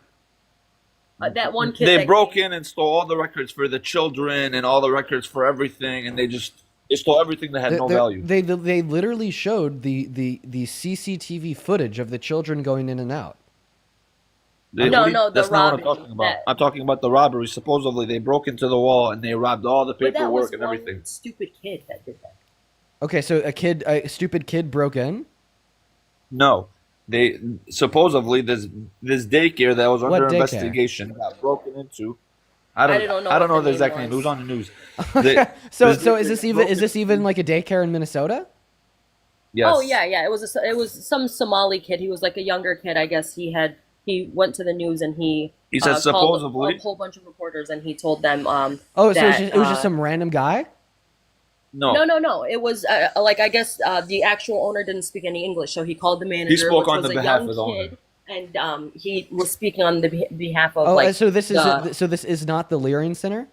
D: That one kid
E: they
D: that
E: broke in and stole all the records for the children and all the records for everything, and they stole everything that had no value.
A: They literally showed the CCTV footage of the children going in and out.
E: They-
D: No, the
E: that's not what I'm
D: robbery,
E: talking about.
D: that-
E: I'm talking about the robbery. Supposedly, they broke into the wall and they robbed all the
D: But that was
E: paperwork and
D: one
E: everything.
D: stupid kid that did that.
A: Okay, so a stupid kid broke in.
E: No, they supposedly this daycare that was
A: What
E: under
A: daycare?
E: investigation got broken into. I
D: don't know
E: don't
D: what
E: know
D: the
E: the exact
D: name
E: name. It was
D: was.
E: on the news. They-
A: So
E: this
A: so
E: daycare
A: is this even like a daycare in Minnesota?
E: Yes.
D: Oh yeah. It was some Somali kid. He was like a younger kid. I guess he went to the news and he
E: said
D: called
E: supposedly.
D: a whole bunch of reporters and he told them
A: Oh, so
D: that,
A: it was just some random guy?
E: No.
D: No. It was like I guess the actual owner didn't speak any English, so he called the manager,
E: spoke
D: which
E: on
D: was
E: the
D: a
E: behalf
D: young
E: of the owner.
D: kid, and he was speaking on the behalf of
A: Oh,
D: like.
A: so this is
D: the-
A: so this is not the Leering Center?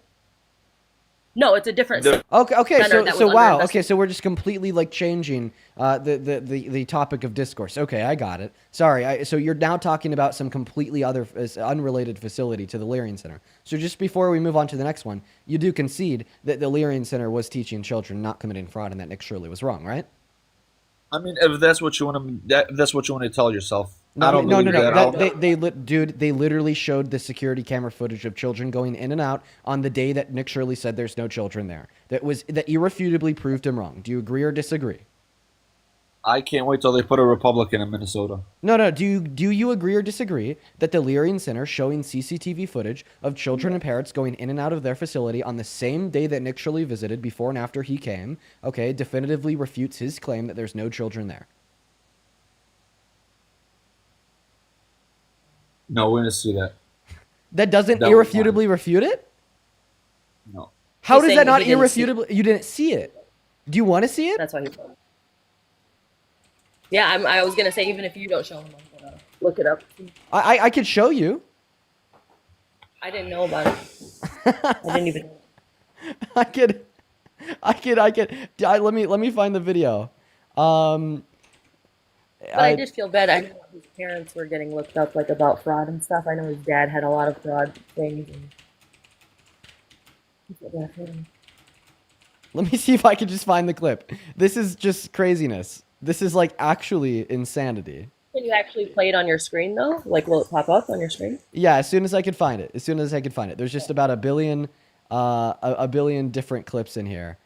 D: No, it's a different.
E: The-
A: Okay,
D: center
A: so
D: that
A: so
D: was
A: wow.
D: under
A: Okay, so we're just completely like changing the topic of discourse. Okay, I got it. Sorry. So you're now talking about some completely other unrelated facility to the Learian Center. So just before we move on to the next one, you do concede that the Learian Center was teaching children not committing fraud and that Nick Shirley was wrong, right?
E: I mean, if that's what you want to, that's what you want to tell yourself.
A: No,
E: I don't
A: no,
E: believe
A: no,
E: that.
A: no. Dude, they literally showed the security camera footage of children going in and out on the day that Nick Shirley said there's no children there. That irrefutably proved him wrong. Do you agree or disagree?
E: I can't wait till they put a Republican in Minnesota.
A: No. Do you agree or disagree that the Learian Center showing CCTV footage of children and parents going in and out of their facility on the same day that Nick Shirley visited, before and after he came, okay, definitively refutes his claim that there's no children there?
E: No, we're gonna see that.
A: That doesn't
E: That was
A: irrefutably refute it?
E: No.
A: How
D: He's
A: does
D: saying
A: that not
D: he didn't see it.
A: irrefutably? You didn't see it. Do you want to see it?
D: That's why he. Yeah, I was gonna say even if you don't show him, I'm gonna look it up.
A: I could show you.
D: I didn't know about it. I didn't even.
A: I could. Let me find the video.
D: But I did feel bad. I know his parents were getting looked up like about fraud and stuff. I know his dad had a lot of fraud things. And I feel bad for him.
A: Let me see if I can just find the clip. This is just craziness. This is like actually insanity.
D: Can you actually play it on your screen though? Like, will it pop up on your screen?
A: Yeah, as soon as I could find it. There's just about a billion different clips in here.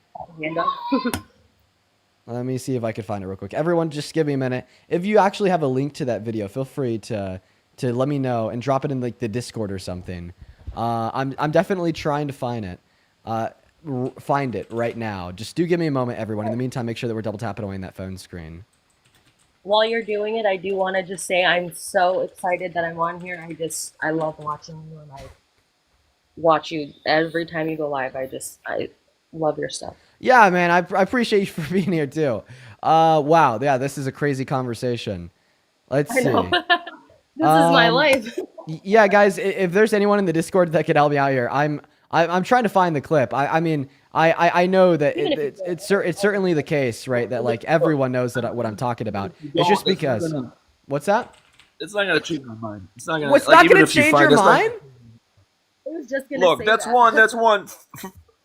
D: Hand up.
A: Let me see if I can find it real quick. Everyone, just give me a minute. If you actually have a link to that video, feel free to let me know and drop it in like the Discord or something. I'm definitely trying to find it. Find it right now. Just do give me a moment, everyone. In the meantime, make sure that we're double tapping away in that phone screen.
D: While you're doing it, I do want to just say I'm so excited that I'm on here. I love watching you, and I watch you every time you go live. I love your stuff.
A: Yeah, man, I appreciate you for being here too. Wow, yeah, this is a crazy conversation. Let's
D: I
A: see.
D: know. This is my life.
A: Yeah, guys, if there's anyone in the Discord that could help me out here, I'm trying to find the clip. I mean, I know that it's certainly the case, right? That like everyone knows that what I'm talking about. It's just because. What's that?
E: It's not gonna change my mind. It's not gonna.
A: What's
E: like,
A: not
E: even
A: going
E: if
A: to
E: you
A: change
E: find
A: your
E: this, like-
A: mind?
D: I was just gonna
E: Look,
D: say
E: that's
D: that.
E: one. That's one.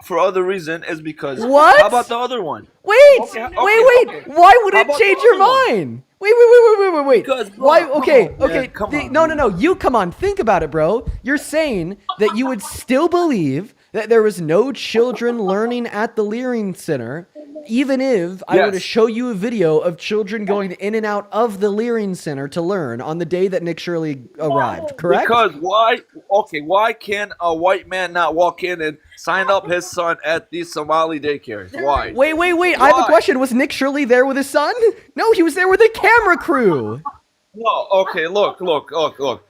E: For other reason is because.
A: What?
E: How about the other one?
A: Wait,
E: Okay,
A: wait.
E: okay.
A: Why would
E: How
A: it
E: about
A: change
E: the
A: your
E: other one?
A: mind? Wait.
E: Because, bro,
A: Why?
E: come
A: Okay,
E: on, man,
A: okay.
E: come on,
A: No.
E: man.
A: You come on. Think about it, bro. You're saying that you would still believe that there was no children learning at the Learian Center, even if I were to
E: Yes.
A: show you a video of children going in and out of the Learian Center to learn on the day that Nick Shirley arrived, correct?
E: Because why? Okay, why can a white man not walk in and sign up his son at these Somali daycares? Why?
A: Wait. I have a
E: Why?
A: question. Was Nick Shirley there with his son? No, he was there with a camera crew.
E: No. Okay. Look.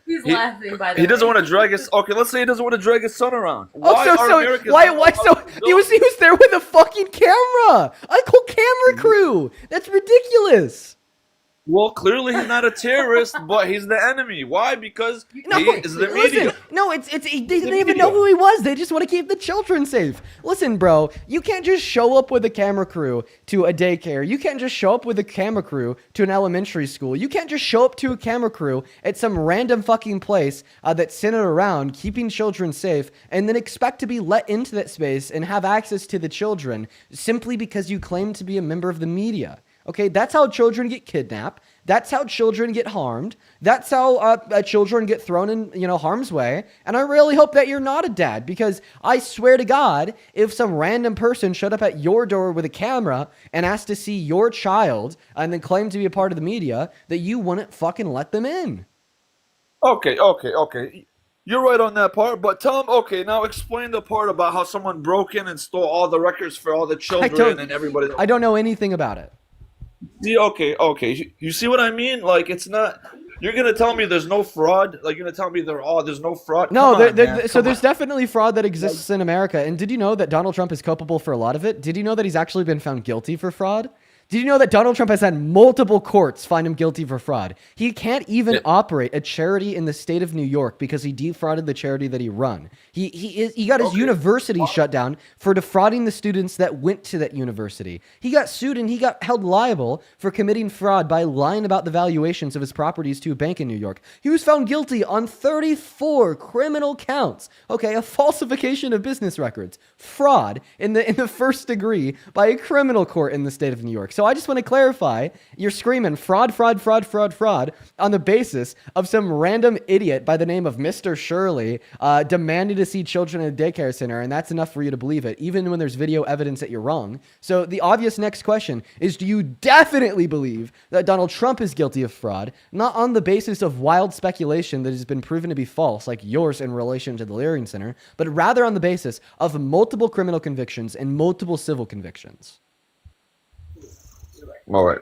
D: He's
E: He-
D: laughing by the
E: He doesn't
D: way.
E: want to drag his. Okay, let's say he doesn't want to drag his son around.
A: Oh,
E: Why are Americans
A: why
E: not
A: so
E: allowed to
A: he was there with a fucking camera, a whole camera crew. That's ridiculous.
E: Well, clearly he's not a terrorist, but he's the enemy. Why? Because
A: No,
E: he is the media.
A: listen, no, they didn't even know who he was. They just want to keep the children safe. Listen, bro, you can't just show up with a camera crew to a daycare. You can't just show up with a camera crew to an elementary school. You can't just show up to a camera crew at some random fucking place that's centered around keeping children safe and then expect to be let into that space and have access to the children simply because you claim to be a member of the media. Okay, that's how children get kidnapped. That's how children get harmed. That's how children get thrown in, harm's way. And I really hope that you're not a dad, because I swear to God, if some random person showed up at your door with a camera and asked to see your child and then claimed to be a part of the media, that you wouldn't fucking let them in.
E: Okay. You're right on that part, but tell him, okay, now explain the part about how someone broke in and stole all the records for all the children and everybody.
A: I don't know anything about it.
E: See, okay. You see what I mean? Like, it's not. You're gonna tell me there's no fraud? Like, you're gonna tell me there's no fraud?
A: No,
E: Come on, man.
A: so
E: Come
A: there's
E: on.
A: definitely fraud that exists in America. And did you know that Donald Trump is culpable for a lot of it? Did you know that he's actually been found guilty for fraud? Did you know that Donald Trump has had multiple courts find him guilty for fraud? He can't even operate a charity in the state of New York because he defrauded the charity that he run. He got his university shut down for defrauding the students that went to that university. He got sued and he got held liable for committing fraud by lying about the valuations of his properties to a bank in New York. He was found guilty on 34 criminal counts. Okay, a falsification of business records, fraud in the first degree by a criminal court in the state of New York. So I just want to clarify, you're screaming fraud, fraud, fraud, fraud, fraud on the basis of some random idiot by the name of Mr. Shirley demanding to see children in a daycare center, and that's enough for you to believe it, even when there's video evidence that you're wrong. So the obvious next question is, do you definitely believe that Donald Trump is guilty of fraud, not on the basis of wild speculation that has been proven to be false, like yours in relation to the Leering Center, but rather on the basis of multiple criminal convictions and multiple civil convictions?
E: All right.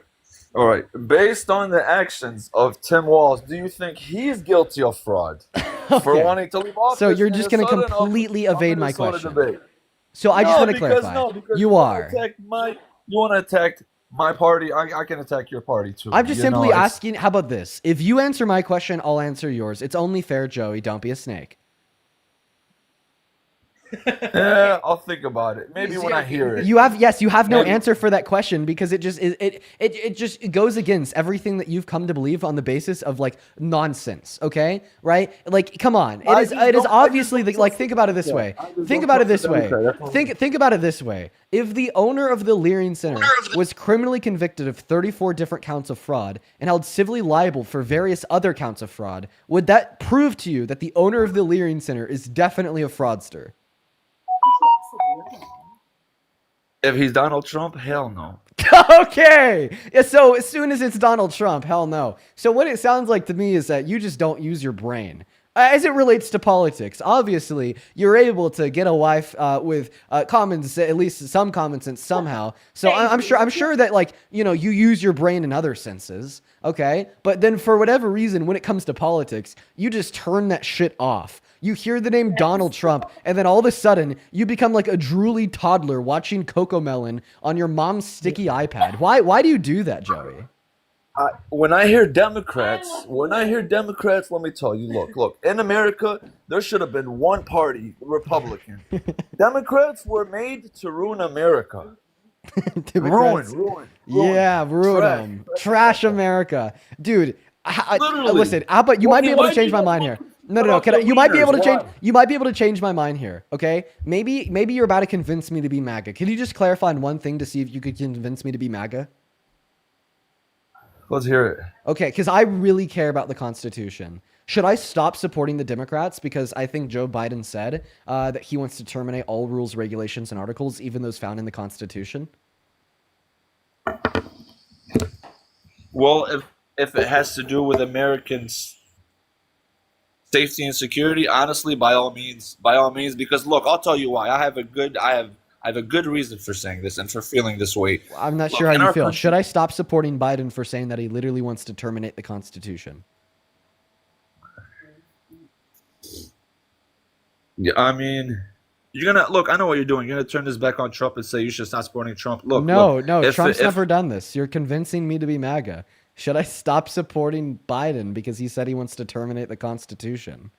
E: All right. Based on the actions of Tim Walz, do you think he's guilty of fraud for wanting to leave office?
A: So you're just going to completely evade my question. So I just want to clarify. You are.
E: You want to attack my party. I can attack your party too.
A: I'm just simply asking, how about this? If you answer my question, I'll answer yours. It's only fair, Joey. Don't be a snake.
E: Yeah, I'll think about it. Maybe when I hear it.
A: You have no answer for that question because it just goes against everything that you've come to believe on the basis of like nonsense. Okay, right? Like, come on. It is obviously like, think about it this way. Think about it this way. Think about it this way. If the owner of the Leering Center was criminally convicted of 34 different counts of fraud and held civilly liable for various other counts of fraud, would that prove to you that the owner of the Leering Center is definitely a fraudster?
E: If he's Donald Trump, hell no.
A: Okay. Yeah, so as soon as it's Donald Trump, hell no. So what it sounds like to me is that you just don't use your brain. As it relates to politics, obviously, you're able to get a wife with at least some common sense somehow. So I'm sure that, like, you use your brain in other senses, okay? But then for whatever reason, when it comes to politics, you just turn that shit off. You hear the name Donald Trump, and then all of a sudden, you become like a drooly toddler watching Cocomelon on your mom's sticky iPad. Why do you do that, Joey?
E: When I hear Democrats, let me tell you, look, in America, there should have been one party, Republican. Democrats were made to ruin America. Ruin.
A: Yeah, ruin them. Trash America. Dude, listen, but you might be able to change my mind here. No. You might be able to change. You might be able to change my mind here. Okay, maybe you're about to convince me to be MAGA. Can you just clarify on one thing to see if you could convince me to be MAGA?
E: Let's hear it.
A: Okay, because I really care about the Constitution. Should I stop supporting the Democrats because I think Joe Biden said that he wants to terminate all rules, regulations, and articles, even those found in the Constitution?
E: Well, if it has to do with Americans' safety and security, honestly, by all means, because look, I'll tell you why. I have a good reason for saying this and for feeling this way.
A: I'm not sure how you feel. Should I stop supporting Biden for saying that he literally wants to terminate the Constitution?
E: Yeah, I mean, you're gonna look. I know what you're doing. You're gonna turn this back on Trump and say you should stop supporting Trump. Look,
A: no. Trump's never done this. You're convincing me to be MAGA. Should I stop supporting Biden because he said he wants to terminate the Constitution?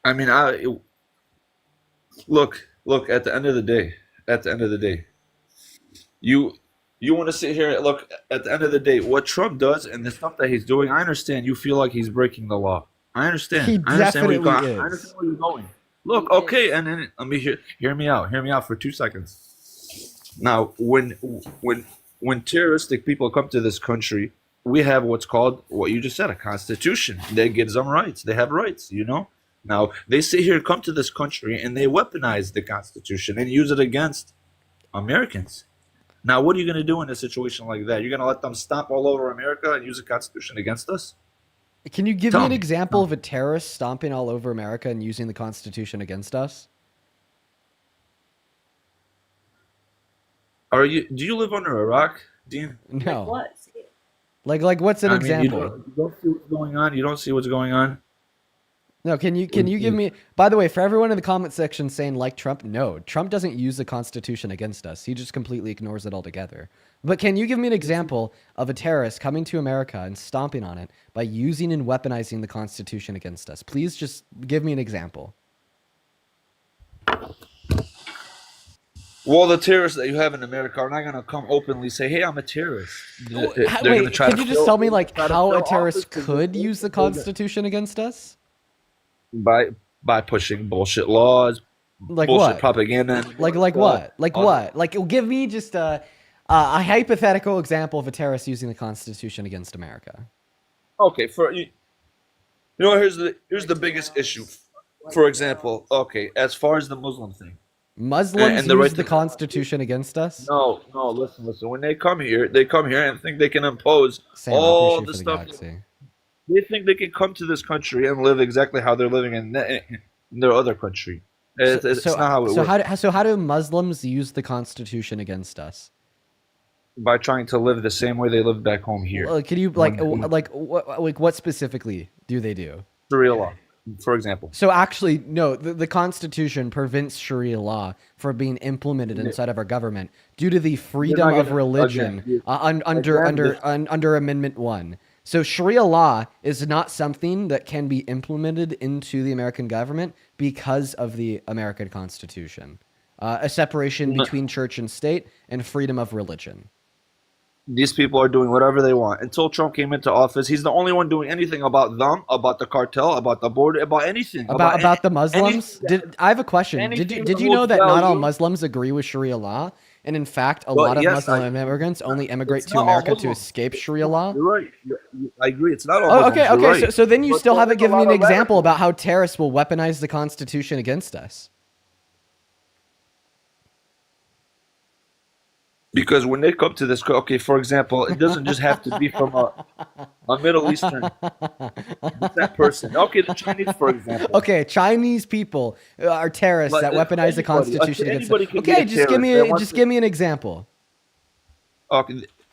E: I mean, look. At the end of the day, you want to sit here. Look, at the end of the day, what Trump does and the stuff that he's doing, I understand. You feel like he's breaking the law. I understand.
A: He definitely is.
E: I understand where you're going. Look, okay, and then let me hear me out. Hear me out for 2 seconds. Now, when terroristic people come to this country, we have what's called, what you just said, a constitution that gives them rights. They have rights, Now, they sit here, come to this country, and they weaponize the Constitution and use it against Americans. Now, what are you going to do in a situation like that? You're going to let them stomp all over America and use the Constitution against us?
A: Can you give me an example of a terrorist stomping all over America and using the Constitution against us?
E: Do you live under a rock, Dean?
A: No.
D: Like what?
A: Like what's an example?
E: You don't see what's going on? You don't see what's going on?
A: No, can you give me, by the way, for everyone in the comment section saying like Trump, no, Trump doesn't use the Constitution against us. He just completely ignores it altogether. But can you give me an example of a terrorist coming to America and stomping on it by using and weaponizing the Constitution against us? Please just give me an example.
E: Well, the terrorists that you have in America are not going to come openly say, "Hey, I'm a terrorist." They're gonna
A: Wait,
E: try
A: can
E: to
A: you just
E: fill-
A: tell me like
E: try to
A: how a
E: fill
A: terrorist
E: offices
A: could use the Constitution against us?
E: by pushing bullshit laws,
A: Like
E: bullshit
A: what?
E: propaganda.
A: Like what? Like what? Like give me just a hypothetical example of a terrorist using the Constitution against America.
E: Okay, here's the biggest issue. For example, okay, as far as the Muslim thing.
A: Muslims
E: And the
A: use
E: right
A: the
E: to-
A: Constitution against us?
E: No, listen. When they come here and think they can impose
A: Sam, I
E: all
A: appreciate
E: the
A: for the
E: stuff.
A: galaxy.
E: They think they can come to this country and live exactly how they're living in their other country. It's not how it works.
A: How do Muslims use the Constitution against us?
E: By trying to live the same way they live back home here.
A: Well, can you what specifically do they do?
E: Sharia law, for example.
A: So actually, no, the Constitution prevents Sharia law from being implemented inside of our government due to the freedom of religion under Amendment 1. So Sharia law is not something that can be implemented into the American government because of the American Constitution. A separation between church and state and freedom of religion.
E: These people are doing whatever they want. Until Trump came into office, he's the only one doing anything about them, about the cartel, about the border, about anything.
A: About the Muslims? I have a question.
E: anything
A: Did you
E: that
A: know
E: will
A: that not
E: tell
A: all
E: you-
A: Muslims agree with Sharia law? And in fact, a
E: Well,
A: lot of
E: yes,
A: Muslim immigrants only immigrate
E: it's
A: to
E: not all
A: America to
E: Muslims.
A: escape Sharia law?
E: You're right. I agree. It's not all
A: Oh,
E: Muslims.
A: okay.
E: You're right.
A: So then you
E: But
A: still
E: there's
A: haven't
E: a
A: given me
E: lot
A: an
E: of
A: example
E: radicals.
A: about how terrorists will weaponize the Constitution against us.
E: Because when they come to this, okay, for example, it doesn't just have to be from a Middle Eastern descent person. Okay, the Chinese, for example.
A: Okay, Chinese people are terrorists
E: Like,
A: that weaponize the
E: anybody-
A: Constitution against us.
E: anybody can be
A: Okay,
E: a
A: just
E: terrorist.
A: give me an example.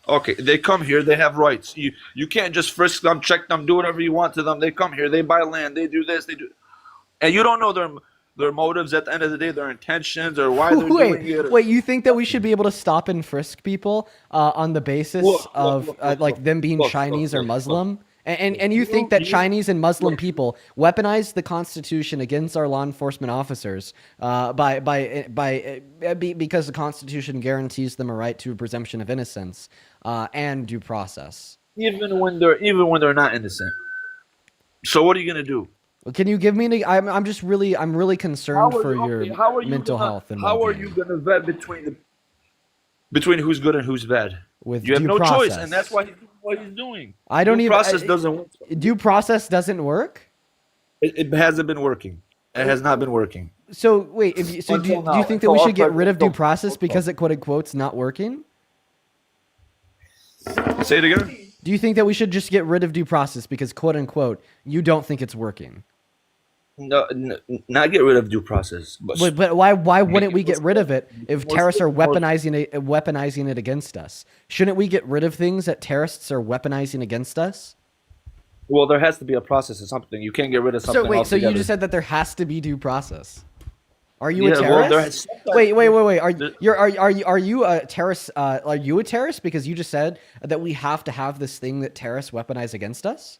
E: Okay, they come here, they have rights. You can't just frisk them, check them, do whatever you want to them. They come here, they buy land, they do this, they do, and you don't know their motives at the end of the day, their intentions, or why they're doing it.
A: Wait, you think that we should be able to stop and frisk people on the basis of like them being Chinese or Muslim? And you think that Chinese and Muslim people weaponize the Constitution against our law enforcement officers because the Constitution guarantees them a right to a presumption of innocence and due process?
E: Even when they're not innocent. So what are you gonna do?
A: Can you give me? I'm really concerned for your mental health and
E: how are
A: well-being.
E: you gonna vet between who's good and who's bad?
A: With
E: You have
A: due
E: no choice,
A: process.
E: and that's why he's doing what he's doing.
A: I don't
E: Due
A: even.
E: process doesn't work.
A: Due process doesn't work.
E: It hasn't been working. It has not been working.
A: So wait, do you think that we should get rid of due process because it quote unquote's not working?
E: Say it again.
A: Do you think that we should just get rid of due process because quote unquote you don't think it's working?
E: No, not get rid of due process.
A: But why wouldn't we get rid of it if terrorists are weaponizing it against us? Shouldn't we get rid of things that terrorists are weaponizing against us?
E: Well, there has to be a process of something. You can't get rid of something.
A: So wait, so you
E: altogether.
A: just said that there has to be due process. Are you
E: Yeah,
A: a
E: well,
A: terrorist? Wait. Are you a terrorist? Are you a terrorist? Because you just said that we have to have this thing that terrorists weaponize against us.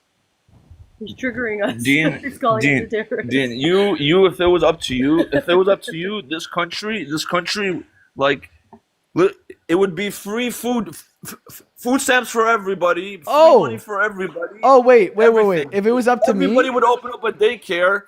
D: He's triggering us.
E: Dean,
D: He's calling us a terrorist.
E: Dean, you, if it was up to you, this country, like, it would be free food, food stamps for everybody, free money for everybody.
A: Oh wait.
E: everything.
A: If it was up to
E: Everybody
A: me,
E: would open up a daycare.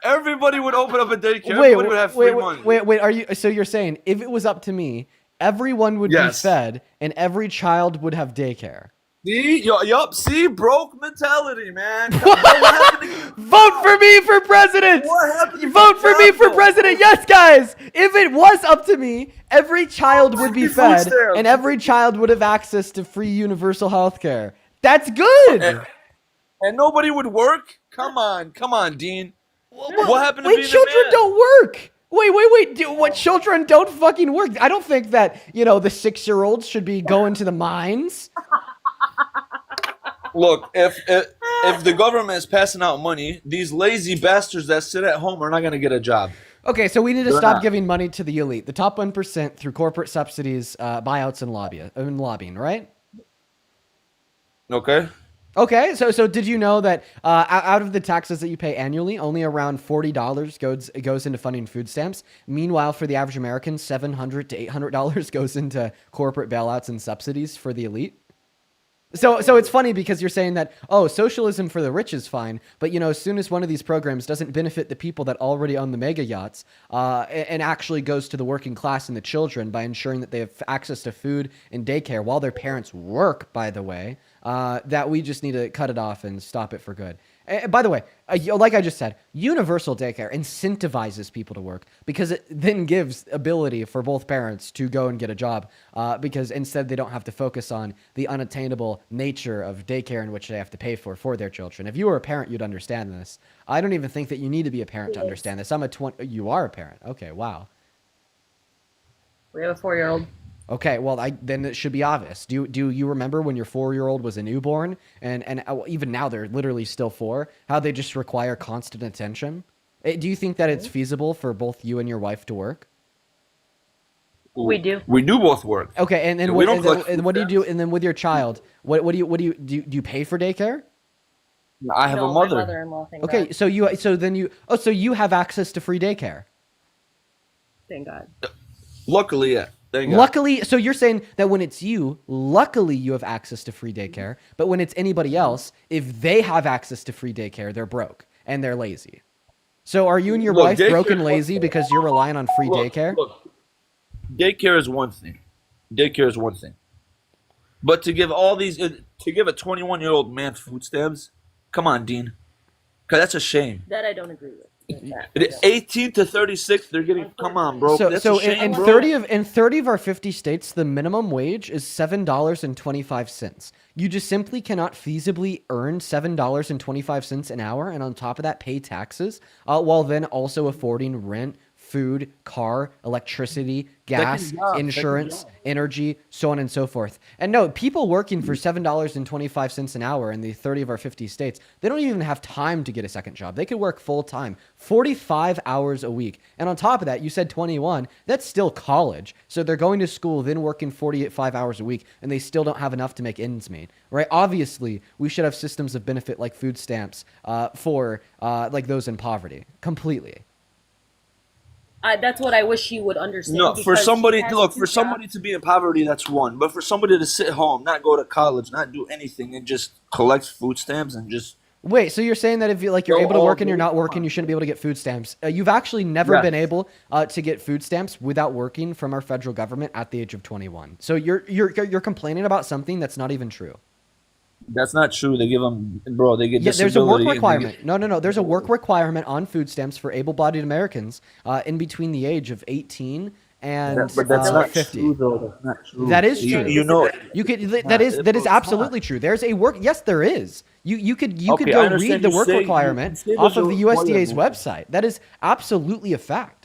E: Everybody would open up a daycare.
A: wait,
E: Everybody would have free money.
A: wait. Are you? So you're saying if it was up to me, everyone would
E: Yes.
A: be fed and every child would have daycare.
E: See, see, broke mentality, man. What happened to-
A: Vote for me for president!
E: What happened to
A: Vote for me for
E: Capital?
A: president! Yes, guys! If it was up to me, every child would be
E: Food
A: fed
E: stamps.
A: and every child would have access to free universal health care. That's good!
E: And nobody would work? Come on, Dean. What happened to
A: Wait,
E: being a
A: children
E: man?
A: don't work! Wait. What children don't fucking work? I don't think that, the 6-year-olds should be going to the mines.
E: Look, if the government is passing out money, these lazy bastards that sit at home are not going to get a job.
A: Okay, so we need to
E: They're
A: stop
E: not.
A: giving money to the elite, the top 1% through corporate subsidies, buyouts, and lobbying, right?
E: Okay.
A: Okay, so did you know that out of the taxes that you pay annually, only around $40 goes into funding food stamps? Meanwhile, for the average American, $700 to $800 goes into corporate bailouts and subsidies for the elite. So it's funny because you're saying that, oh, socialism for the rich is fine, but as soon as one of these programs doesn't benefit the people that already own the mega yachts, and actually goes to the working class and the children by ensuring that they have access to food and daycare while their parents work, by the way, that we just need to cut it off and stop it for good. By the way, like I just said, universal daycare incentivizes people to work because it then gives ability for both parents to go and get a job, because instead they don't have to focus on the unattainable nature of daycare in which they have to pay for their children. If you were a parent, you'd understand this. I don't even think that you need to be a parent to understand this. You are a parent. Okay, wow.
D: We have a 4-year-old.
A: Okay, well, then it should be obvious. Do you remember when your 4-year-old was a newborn, and even now they're literally still 4? How they just require constant attention? Do you think that it's feasible for both you and your wife to work?
D: We do.
E: We do both work.
A: Okay, and then
E: We
A: what?
E: don't collect
A: And what do you do? And then with your child, what do you do you pay for daycare?
E: I have
D: No,
E: a mother.
D: My mother-in-law, thank
A: Okay,
D: God.
A: so you have access to free daycare.
D: Thank God.
E: Luckily, yeah. Thank God.
A: Luckily, so you're saying that when it's you, luckily you have access to free daycare, but when it's anybody else, if they have access to free daycare, they're broke and they're lazy. So are you and your
E: Look,
A: wife
E: daycare-
A: broke and lazy because you're relying on free daycare?
E: Look, daycare is one thing. Daycare is one thing. But to give to give a 21-year-old man food stamps, come on, Dean. Because that's a shame.
D: That I don't agree with.
E: It is 18 to 36, they're getting. Come on, bro.
A: So,
E: That's
A: so
E: a shame,
A: in
E: bro.
A: 30 of our 50 states, the minimum wage is $7.25. You just simply cannot feasibly earn $7.25 an hour, and on top of that, pay taxes, while then also affording rent, food, car, electricity, gas,
E: Second job,
A: insurance,
E: second job.
A: energy, so on and so forth. And no, people working for $7.25 an hour in the 30 of our 50 states, they don't even have time to get a second job. They could work full time, 45 hours a week. And on top of that, you said 21, that's still college. So they're going to school, then working 45 hours a week, and they still don't have enough to make ends meet, right? Obviously, we should have systems of benefit like food stamps for like those in poverty, completely.
D: That's what I wish you would understand.
E: No, for
D: because
E: somebody
D: she has
E: look,
D: two
E: for somebody
D: jobs.
E: to be in poverty, that's one. But for somebody to sit home, not go to college, not do anything, and just collect food stamps and just
A: Wait, so you're saying that if you're
E: Go
A: able to
E: all
A: work and you're
E: day,
A: not
E: come
A: working,
E: on.
A: you shouldn't be able to get food stamps? You've actually never
E: Yes.
A: been able to get food stamps without working from our federal government at the age of 21. So you're complaining about something that's not even true.
E: that's not true. They give them, bro. They get
A: Yeah, there's a work
E: disability and they
A: requirement.
E: get-
A: No. There's a work requirement on food stamps for able-bodied Americans in between the age of 18 and
E: But that's not
A: 50.
E: true, though. That's not true.
A: That is true.
E: You know,
A: You could that
E: not.
A: is
E: It's
A: absolutely
E: not.
A: true. There's a work. Yes, there is. You could
E: Okay, I
A: go
E: understand
A: read the
E: you
A: work
E: say- you
A: requirement
E: say
A: off
E: there's
A: of
E: a
A: the USDA's
E: requirement.
A: website. That is absolutely a fact.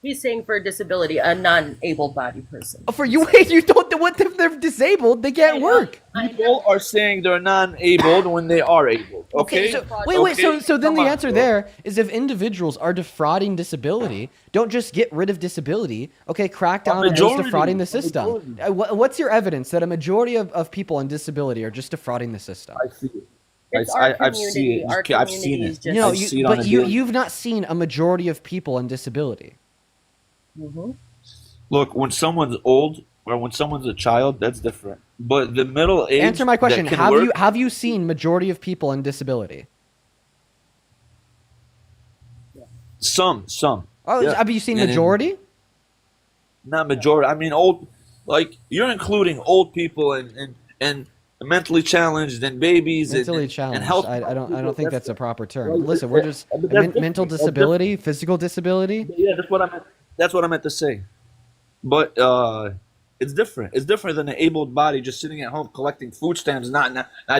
D: He's saying for a disability, a non-able-bodied person.
A: For you, wait, you don't. What if they're disabled? They can't work.
E: people are saying they're non-abled when they are able. Okay.
A: So, wait.
E: Okay,
A: So then
E: come
A: the
E: on,
A: answer
E: bro.
A: there is if individuals are defrauding disability, don't just get rid of disability. Okay, crack down on those
E: majority,
A: defrauding the
E: a
A: system.
E: majority.
A: What's your evidence that a majority of people on disability are just defrauding the system?
E: I see it.
D: It's our
E: I've seen
D: community.
E: it.
D: Our
E: I've seen
D: community
E: it.
D: is just-
A: No,
E: I see it on a
A: but
E: daily-
A: you've not seen a majority of people on disability.
E: Look, when someone's old or when someone's a child, that's different. But the middle age.
A: Answer my question.
E: that can
A: Have
E: work,
A: you seen majority of people on disability?
E: Some.
A: Oh,
E: Yeah.
A: have you seen
E: And-
A: majority?
E: Not majority. I mean, old. Like you're including old people and mentally challenged and babies
A: Mentally
E: and
A: challenged.
E: health.
A: I don't think that's a proper term.
E: Well,
A: Listen, we're just
E: but that's
A: mental
E: different. That's
A: disability, physical disability.
E: Yeah, that's what I meant. That's what I meant to say. But it's different. It's different than an able body just sitting at home collecting food stamps, not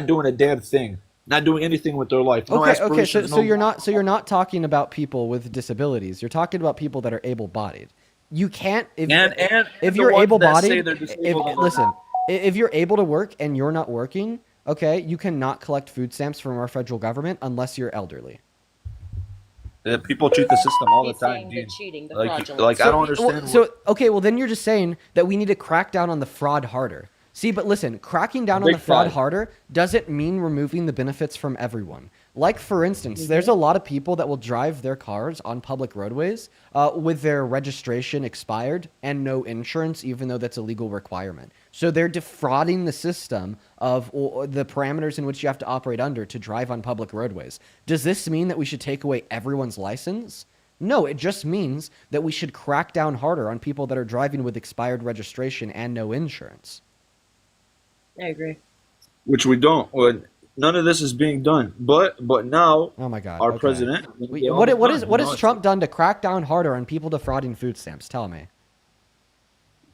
E: doing a damn thing, not doing anything with their life. No
A: Okay.
E: aspirations,
A: So
E: no-
A: you're not talking about people with disabilities. You're talking about people that are able-bodied. You can't if
E: and
A: if
E: the
A: you're
E: ones that
A: able-bodied.
E: say they're disabled and
A: Listen, if you're able to work and you're not working, okay, you cannot collect food stamps from our federal government unless you're elderly.
E: People cheat the system all the
D: He's
E: time,
D: saying the
E: dude.
D: cheating, the
E: Like,
D: fraudulence.
E: I don't understand.
A: Okay, well then you're just saying that we need to crack down on the fraud harder. See, but listen, cracking down on
E: Big
A: the fraud
E: fraud.
A: harder doesn't mean removing the benefits from everyone. Like, for instance, there's a lot of people that will drive their cars on public roadways with their registration expired and no insurance, even though that's a legal requirement. So they're defrauding the system of the parameters in which you have to operate under to drive on public roadways. Does this mean that we should take away everyone's license? No, it just means that we should crack down harder on people that are driving with expired registration and no insurance.
D: I agree.
E: Which we don't. Well, none of this is being done. But now,
A: Oh my God!
E: our
A: okay.
E: president.
A: What has Trump done to crack down harder on people defrauding food stamps? Tell me.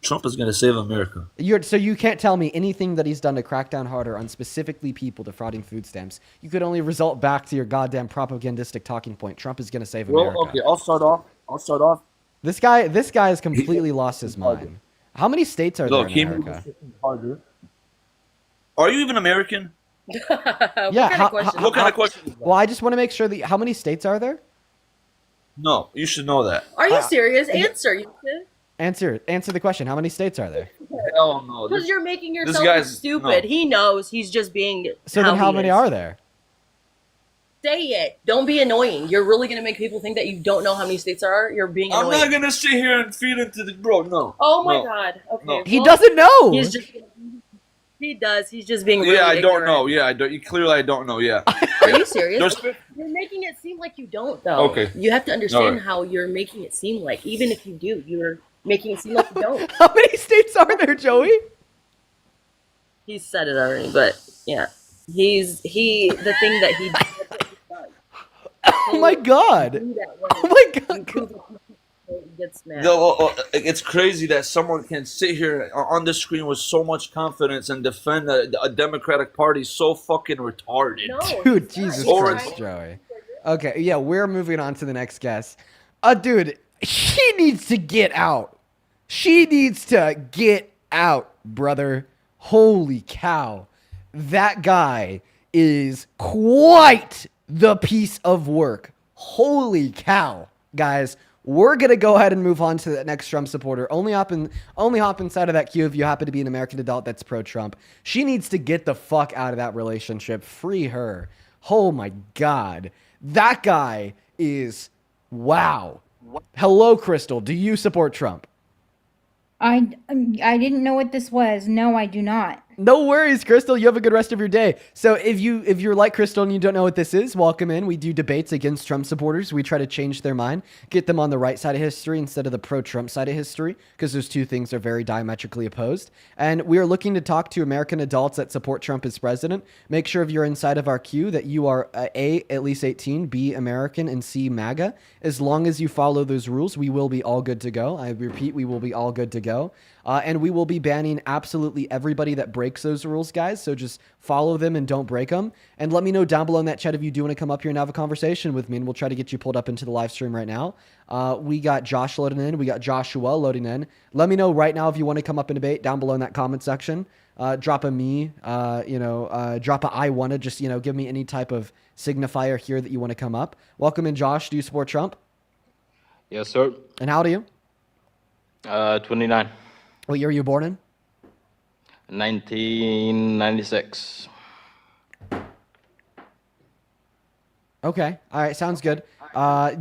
E: Trump is going to save America.
A: So you can't tell me anything that he's done to crack down harder on specifically people defrauding food stamps. You could only result back to your goddamn propagandistic talking point. Trump is going to save America.
E: Well, okay, I'll start off.
A: This guy has completely lost his mind. How many states are there in America?
E: Harder. Are you even American?
A: Yeah.
E: What kind of question is that?
A: Well, I just want to make sure that how many states are there?
E: No, you should know that.
D: Are you serious? Answer. You kid?
A: Answer the question. How many states are there?
E: Hell no.
D: Because you're making yourself
E: guy's-
D: look stupid.
E: no.
D: He knows. He's just being.
A: So then how many
D: he is.
A: are there?
D: Say it. Don't be annoying. You're really gonna make people think that you don't know how many states there are. You're being
E: I'm
D: annoying.
E: not going to sit here and feed into the bro. No.
D: Oh my
E: No.
D: God. Okay.
E: No.
A: He
D: well,
A: doesn't know.
D: He's just. He does. He's just being. Really
E: Yeah, I don't
D: ignorant.
E: know. Yeah, I don't. Clearly, I don't know. Yeah.
D: Are you serious?
E: There's-
D: You're making it seem like you don't, though.
E: Okay.
D: You have to understand
E: Alright.
D: how you're making it seem like, even if you do, you're making it seem like you don't.
A: How many states are there, Joey?
D: He said it already, but yeah, the thing that he does.
A: Oh my God.
D: Do that when
A: Oh my God.
D: he gets mad.
E: It's crazy that someone can sit here on the screen with so much confidence and defend a Democratic Party so fucking retarded.
D: No,
A: Dude,
D: he's not.
A: Jesus
E: Or-
A: Christ, Joey. Okay, yeah, we're moving on to the next guest. Dude, she needs to get out. She needs to get out, brother. Holy cow. That guy is quite the piece of work. Holy cow. Guys, we're going to go ahead and move on to the next Trump supporter. Only hop inside of that queue if you happen to be an American adult that's pro-Trump. She needs to get the fuck out of that relationship. Free her. Oh my God. That guy is wow. Hello, Crystal. Do you support Trump?
F: I didn't know what this was. No, I do not.
A: No worries, Crystal. You have a good rest of your day. So if you're like Crystal and you don't know what this is, welcome in. We do debates against Trump supporters. We try to change their mind, get them on the right side of history instead of the pro-Trump side of history, because those two things are very diametrically opposed. And we are looking to talk to American adults that support Trump as president. Make sure if you're inside of our queue that you are A, at least 18, B, American, and C, MAGA. As long as you follow those rules, we will be all good to go. I repeat, we will be all good to go. And we will be banning absolutely everybody that breaks those rules, guys. So just follow them and don't break them. And let me know down below in that chat if you do want to come up here and have a conversation with me, and we'll try to get you pulled up into the live stream right now. We got Josh loading in. We got Joshua loading in. Let me know right now if you want to come up and debate down below in that comment section. Drop a me, drop a I wanna, just, give me any type of signifier here that you want to come up. Welcome in, Josh. Do you support Trump?
G: Yes, sir.
A: And how old are you?
G: 29.
A: What year were you born in?
G: 1996.
A: Okay. All right. Sounds good.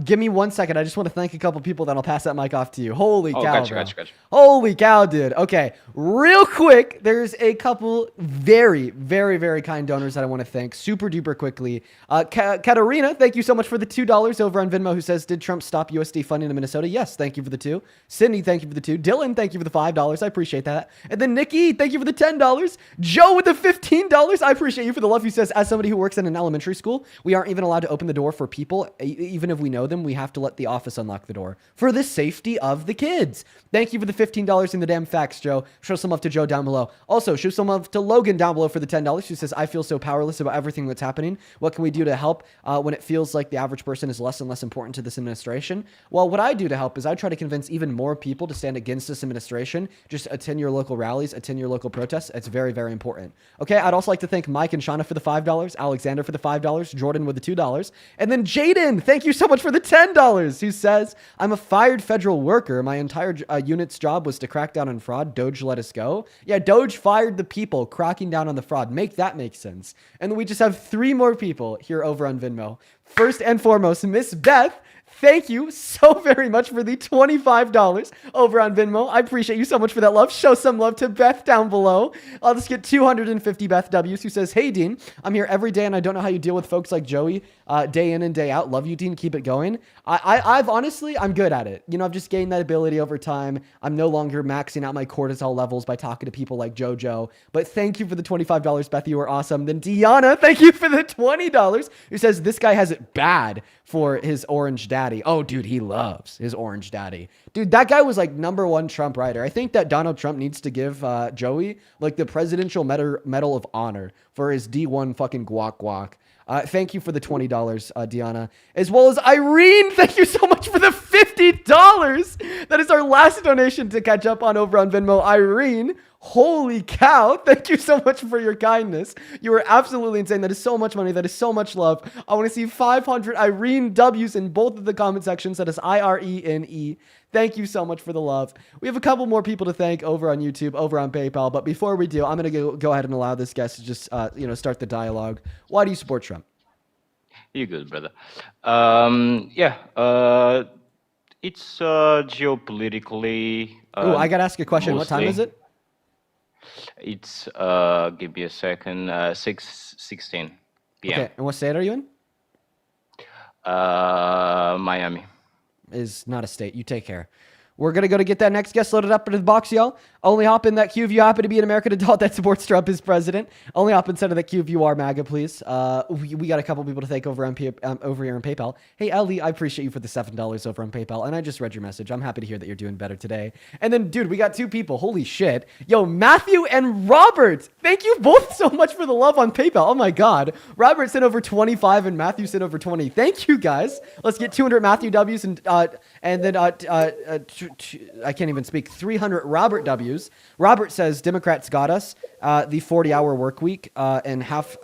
A: Give me 1 second. I just want to thank a couple people, then I'll pass that mic off to you. Holy cow,
G: Gotcha,
A: bro.
G: gotcha.
A: Holy cow, dude. Okay. Real quick, there's a couple very, very, very kind donors that I want to thank super duper quickly. Katarina, thank you so much for the $2 over on Venmo, who says, did Trump stop USD funding to Minnesota? Yes. Thank you for the 2. Sydney, thank you for the 2. Dylan, thank you for the $5. I appreciate that. And then Nikki, thank you for the $10. Joe with the $15. I appreciate you for the love. He says, as somebody who works in an elementary school, we aren't even allowed to open the door for people, even even if we know them, we have to let the office unlock the door for the safety of the kids. Thank you for the $15 in the damn facts, Joe. Show some love to Joe down below. Also, show some love to Logan down below for the $10, who says, I feel so powerless about everything that's happening. What can we do to help when it feels like the average person is less and less important to this administration? Well, what I do to help is I try to convince even more people to stand against this administration. Just attend your local rallies, attend your local protests. It's very, very important. Okay, I'd also like to thank Mike and Shauna for the $5, Alexander for the $5, Jordan with the $2, and then Jaden, thank you so much for the $10, who says, I'm a fired federal worker. My entire unit's job was to crack down on fraud. Doge let us go. Yeah, Doge fired the people cracking down on the fraud. Make that make sense. And then we just have 3 more people here over on Venmo. First and foremost, Miss Beth. Thank you so very much for the $25 over on Venmo. I appreciate you so much for that love. Show some love to Beth down below. Let's get 250 Beth W's, who says, hey, Dean, I'm here every day and I don't know how you deal with folks like Joey day in and day out. Love you, Dean. Keep it going. I've honestly, I'm good at it. You know, I've just gained that ability over time. I'm no longer maxing out my cortisol levels by talking to people like JoJo. But thank you for the $25, Beth. You are awesome. Then Deanna, thank you for the $20, who says this guy has it bad for his orange daddy. Oh, dude, he loves his orange daddy. Dude, that guy was like #1 Trump writer. I think that Donald Trump needs to give Joey like the Presidential Medal of Honor for his D1 fucking guac guac. Thank you for the $20, Deanna. As well as Irene, thank you so much for the $50. That is our last donation to catch up on over on Venmo. Irene, holy cow. Thank you so much for your kindness. You are absolutely insane. That is so much money. That is so much love. I want to see 500 Irene W's in both of the comment sections. That is IRENE. Thank you so much for the love. We have a couple more people to thank over on YouTube, over on PayPal. But before we do, I'm going to go ahead and allow this guest to just, start the dialogue. Why do you support Trump?
G: You good, brother. It's geopolitically.
A: Oh, I got to ask a question. What time is it?
G: It's, give me a second, 6:16 p.m.
A: Okay, and what state are you in?
G: Miami.
A: Is not a state. You take care. We're going to go to get that next guest loaded up into the box, y'all. Only hop in that queue if you happen to be an American adult that supports Trump as president. Only hop inside of that queue if you are MAGA, please. We got a couple people to thank over on over here on PayPal. Hey, Ellie, I appreciate you for the $7 over on PayPal, and I just read your message. I'm happy to hear that you're doing better today. And then, dude, we got 2 people. Holy shit. Yo, Matthew and Robert. Thank you both so much for the love on PayPal. Oh, my God. Robert sent over 25, and Matthew sent over 20. Thank you, guys. Let's get 200 Matthew W's and then I can't even speak. 300 Robert W's. Robert says Democrats got us the 40-hour work week and half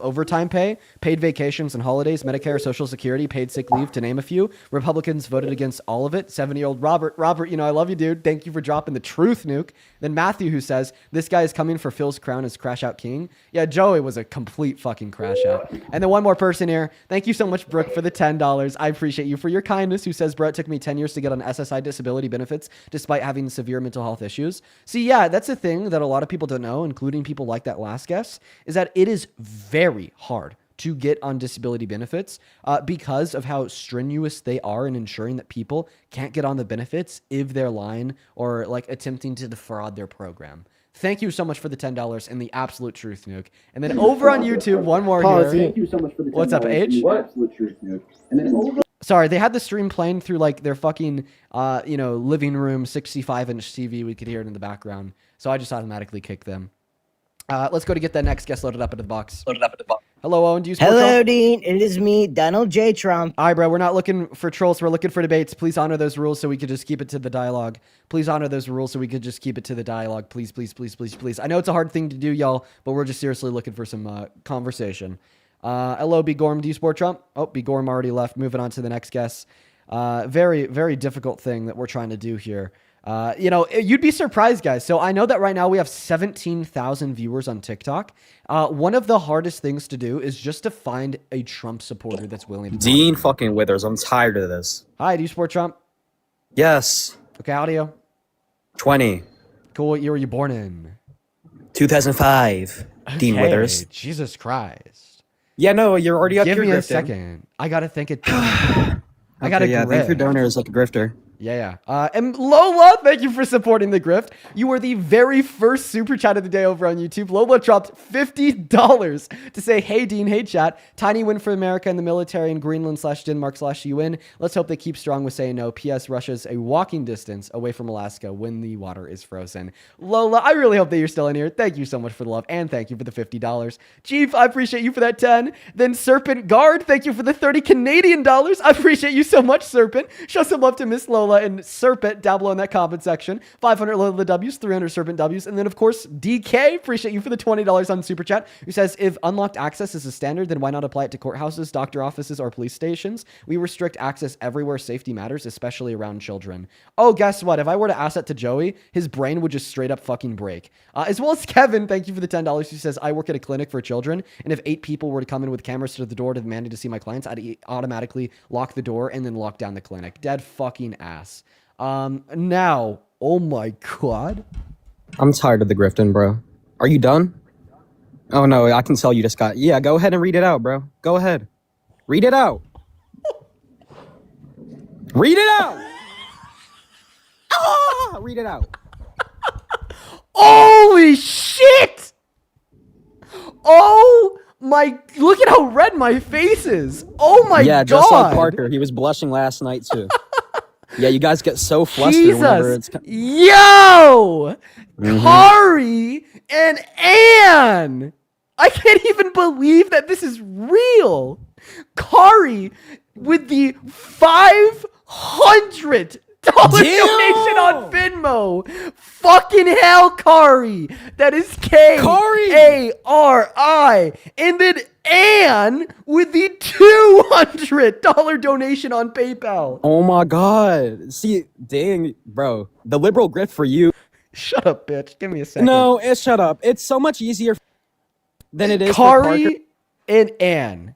A: overtime pay, paid vacations and holidays, Medicare, Social Security, paid sick leave, to name a few. Republicans voted against all of it. 70-year-old Robert, I love you, dude. Thank you for dropping the truth nuke. Then Matthew, who says, this guy is coming for Phil's crown as Crash Out King. Yeah, Joey was a complete fucking crash out. And then one more person here. Thank you so much, Brooke, for the $10. I appreciate you for your kindness, who says, bro, it took me 10 years to get on SSI disability benefits despite having severe mental health issues. See, yeah, that's a thing that a lot of people don't know, including people like that last guest, is that it is very hard to get on disability benefits because of how strenuous they are in ensuring that people can't get on the benefits if they're lying or like attempting to defraud their program. Thank you so much for the $10 and the absolute truth nuke. And then over on YouTube, one more here. Thank you so much for the $10. What's up, H? Absolute truth nuke. And then over. Sorry, they had the stream playing through like their fucking, living room 65-inch TV. We could hear it in the background, so I just automatically kicked them. Let's go to get that next guest loaded up into the box. Hello, Owen. Do you support
H: Hello,
A: Trump?
H: Dean. It is me, Donald J. Trump.
A: All right, bro. We're not looking for trolls. We're looking for debates. Please honor those rules so we could just keep it to the dialogue. Please honor those rules so we could just keep it to the dialogue. Please, please, please, please, please. I know it's a hard thing to do, y'all, but we're just seriously looking for some conversation. Hello, B. Gorm. Do you support Trump? Oh, B. Gorm already left. Moving on to the next guest. Very, very difficult thing that we're trying to do here. You'd be surprised, guys. So I know that right now we have 17,000 viewers on TikTok. One of the hardest things to do is just to find a Trump supporter that's willing to
I: Dean fucking Withers. I'm tired of this.
A: Hi, do you support Trump?
I: Yes.
A: Okay, audio.
I: 20.
A: Cool. What year were you born in?
I: 2005.
A: Okay,
I: Dean Withers.
A: Jesus Christ.
I: Yeah, no, you're already up
A: Give
I: here
A: me a
I: grifting.
A: second. I gotta think it. I gotta.
I: Yeah, thank your donors like a grifter.
A: Yeah. And Lola, thank you for supporting the grift. You were the very first super chat of the day over on YouTube. Lola dropped $50 to say, hey, Dean, hey, chat. Tiny win for America and the military in Greenland/Denmark/UN. Let's hope they keep strong with saying no. P.S. Russia's a walking distance away from Alaska when the water is frozen. Lola, I really hope that you're still in here. Thank you so much for the love, and thank you for the $50. Chief, I appreciate you for that 10. Then Serpent Guard, thank you for the 30 Canadian dollars. I appreciate you so much, Serpent. Show some love to Miss Lola and Serpent down below in that comment section. 500 Lola W's, 300 Serpent W's. And then, of course, DK, appreciate you for the $20 on Super Chat, who says, if unlocked access is a standard, then why not apply it to courthouses, doctor offices, or police stations? We restrict access everywhere safety matters, especially around children. Oh, guess what? If I were to ask that to Joey, his brain would just straight up fucking break. As well as Kevin, thank you for the $10, who says, I work at a clinic for children, and if 8 people were to come in with cameras to the door demanding to see my clients, I'd automatically lock the door and then lock down the clinic. Dead fucking ass. Now, oh my god.
I: I'm tired of the grifting, bro. Are you done? Oh no, I can tell you just got. Yeah, go ahead and read it out, bro. Go ahead. Read it out. Read it out. Read it out.
A: Holy shit! Oh my, look at how red my face is. Oh my god.
I: Yeah, just like Parker. He was blushing last night too. Yeah, you guys get so flustered whenever it's...
A: Yo! Kari and Anne! I can't even believe that this is real. Kari with the $500 donation on Venmo. Fucking hell, Kari. That is K-A-R-I. And then Anne with the $200 donation on PayPal.
I: Oh my god. See, dang, bro. The liberal grift for you.
A: Shut up, bitch. Give me a second.
I: No, shut up. It's so much easier than it is
A: Kari
I: for Parker.
A: and Anne.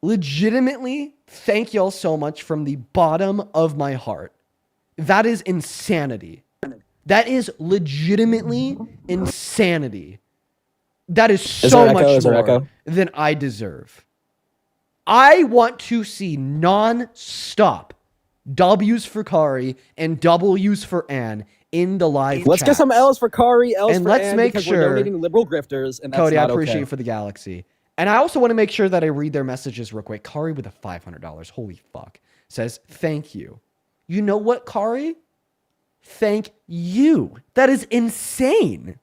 A: Legitimately, thank y'all so much from the bottom of my heart. That is insanity. That is legitimately insanity. That is so much more than I deserve. I want to see non-stop W's for Kari and W's for Anne in the live
I: Let's
A: chat.
I: get some L's for Kari, L's
A: and
I: for
A: let's
I: Anne,
A: make
I: because
A: sure
I: we're donating liberal grifters, and that's
A: Cody,
I: not
A: I appreciate
I: okay.
A: you for the galaxy. And I also want to make sure that I read their messages real quick. Kari with a $500. Holy fuck. Says, thank you. You know what, Kari? Thank you. That is insane.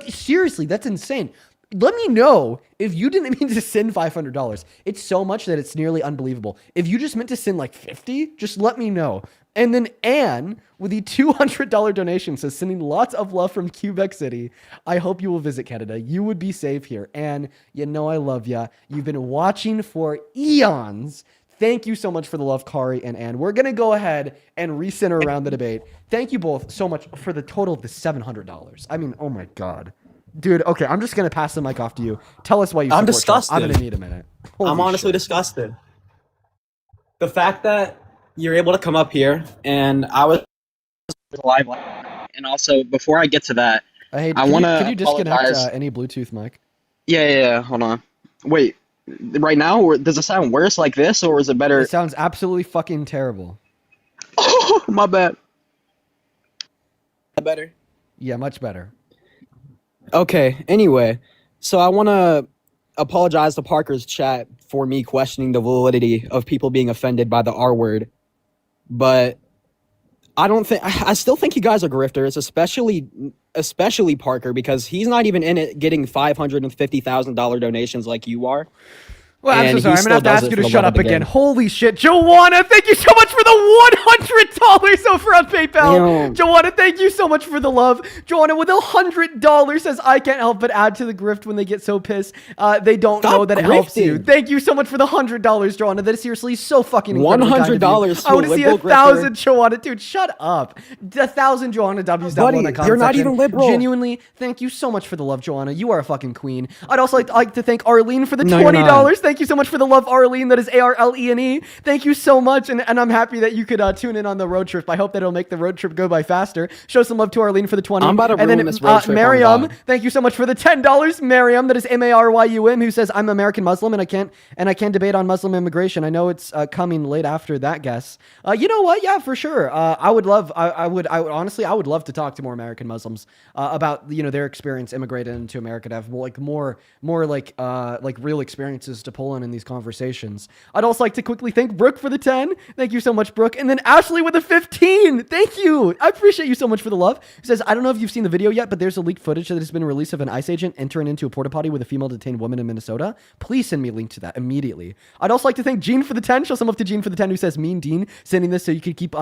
A: Seriously, that's insane. Let me know if you didn't mean to send $500. It's so much that it's nearly unbelievable. If you just meant to send like 50, just let me know. And then Anne with the $200 donation says, sending lots of love from Quebec City. I hope you will visit Canada. You would be safe here. Anne, you know I love ya. You've been watching for eons. Thank you so much for the love, Kari and Anne. We're going to go ahead and recenter around the debate. Thank you both so much for the total of the $700. I mean, oh my God. Dude, okay, I'm just going to pass the mic off to you. Tell us why you support
I: I'm disgusted.
A: Trump. I'm going to need a minute.
I: I'm honestly disgusted. The fact that you're able to come up here, and I was live, and also, before I get to that,
A: Hey,
I: I want to
A: Could you disconnect any Bluetooth mic?
I: Yeah, hold on. Wait, right now, or does it sound worse like this, or is it better?
A: It sounds absolutely fucking terrible.
I: Oh, my bad. Better?
A: Yeah, much better.
I: Okay, anyway, so I want to apologize to Parker's chat for me questioning the validity of people being offended by the R word, but I still think you guys are grifters, especially Parker, because he's not even in it getting $550,000 donations like you are.
A: Well, I'm so sorry. I'm going to have to ask you to shut up again.
I: Game.
A: Holy shit. Joanna, thank you so much for the $100 over on PayPal. Joanna, thank you so much for the love. Joanna with $100 says, I can't help but add to the grift when they get so pissed. They don't know that it helps you. Thank you so much for the $100, Joanna. That is seriously so fucking incredibly kind of you. I want to see 1,000, Joanna. Dude, shut up. 1,000 Joanna W's down below in the comment
I: you're not
A: section.
I: even liberal.
A: Genuinely, thank you so much for the love, Joanna. You are a fucking queen. I'd also like to thank Arlene for the $20. Thank Thank you so much for the love, Arlene. That is Arlene. Thank you so much. And I'm happy that you could tune in on the road trip. I hope that it'll make the road trip go by faster. Show some love to Arlene for the 20.
I: I'm about to
A: and
I: ruin
A: then
I: this road trip on
A: Mariam,
I: God.
A: thank you so much for the $10. Mariam, that is Maryum, who says, I'm American Muslim and I can't debate on Muslim immigration. I know it's coming late after that guess. You know what? Yeah, for sure. I would honestly love to talk to more American Muslims about their experience immigrating into America, to have more real experiences to pull in these conversations. I'd also like to quickly thank Brooke for the 10. Thank you so much, Brooke. And then Ashley with a 15. Thank you. I appreciate you so much for the love. He says, I don't know if you've seen the video yet, but there's a leaked footage that has been released of an ICE agent entering into a porta potty with a female detained woman in Minnesota. Please send me a link to that immediately. I'd also like to thank Gene for the 10. Show some love to Gene for the 10, who says, Mean Dean, sending this so you could keep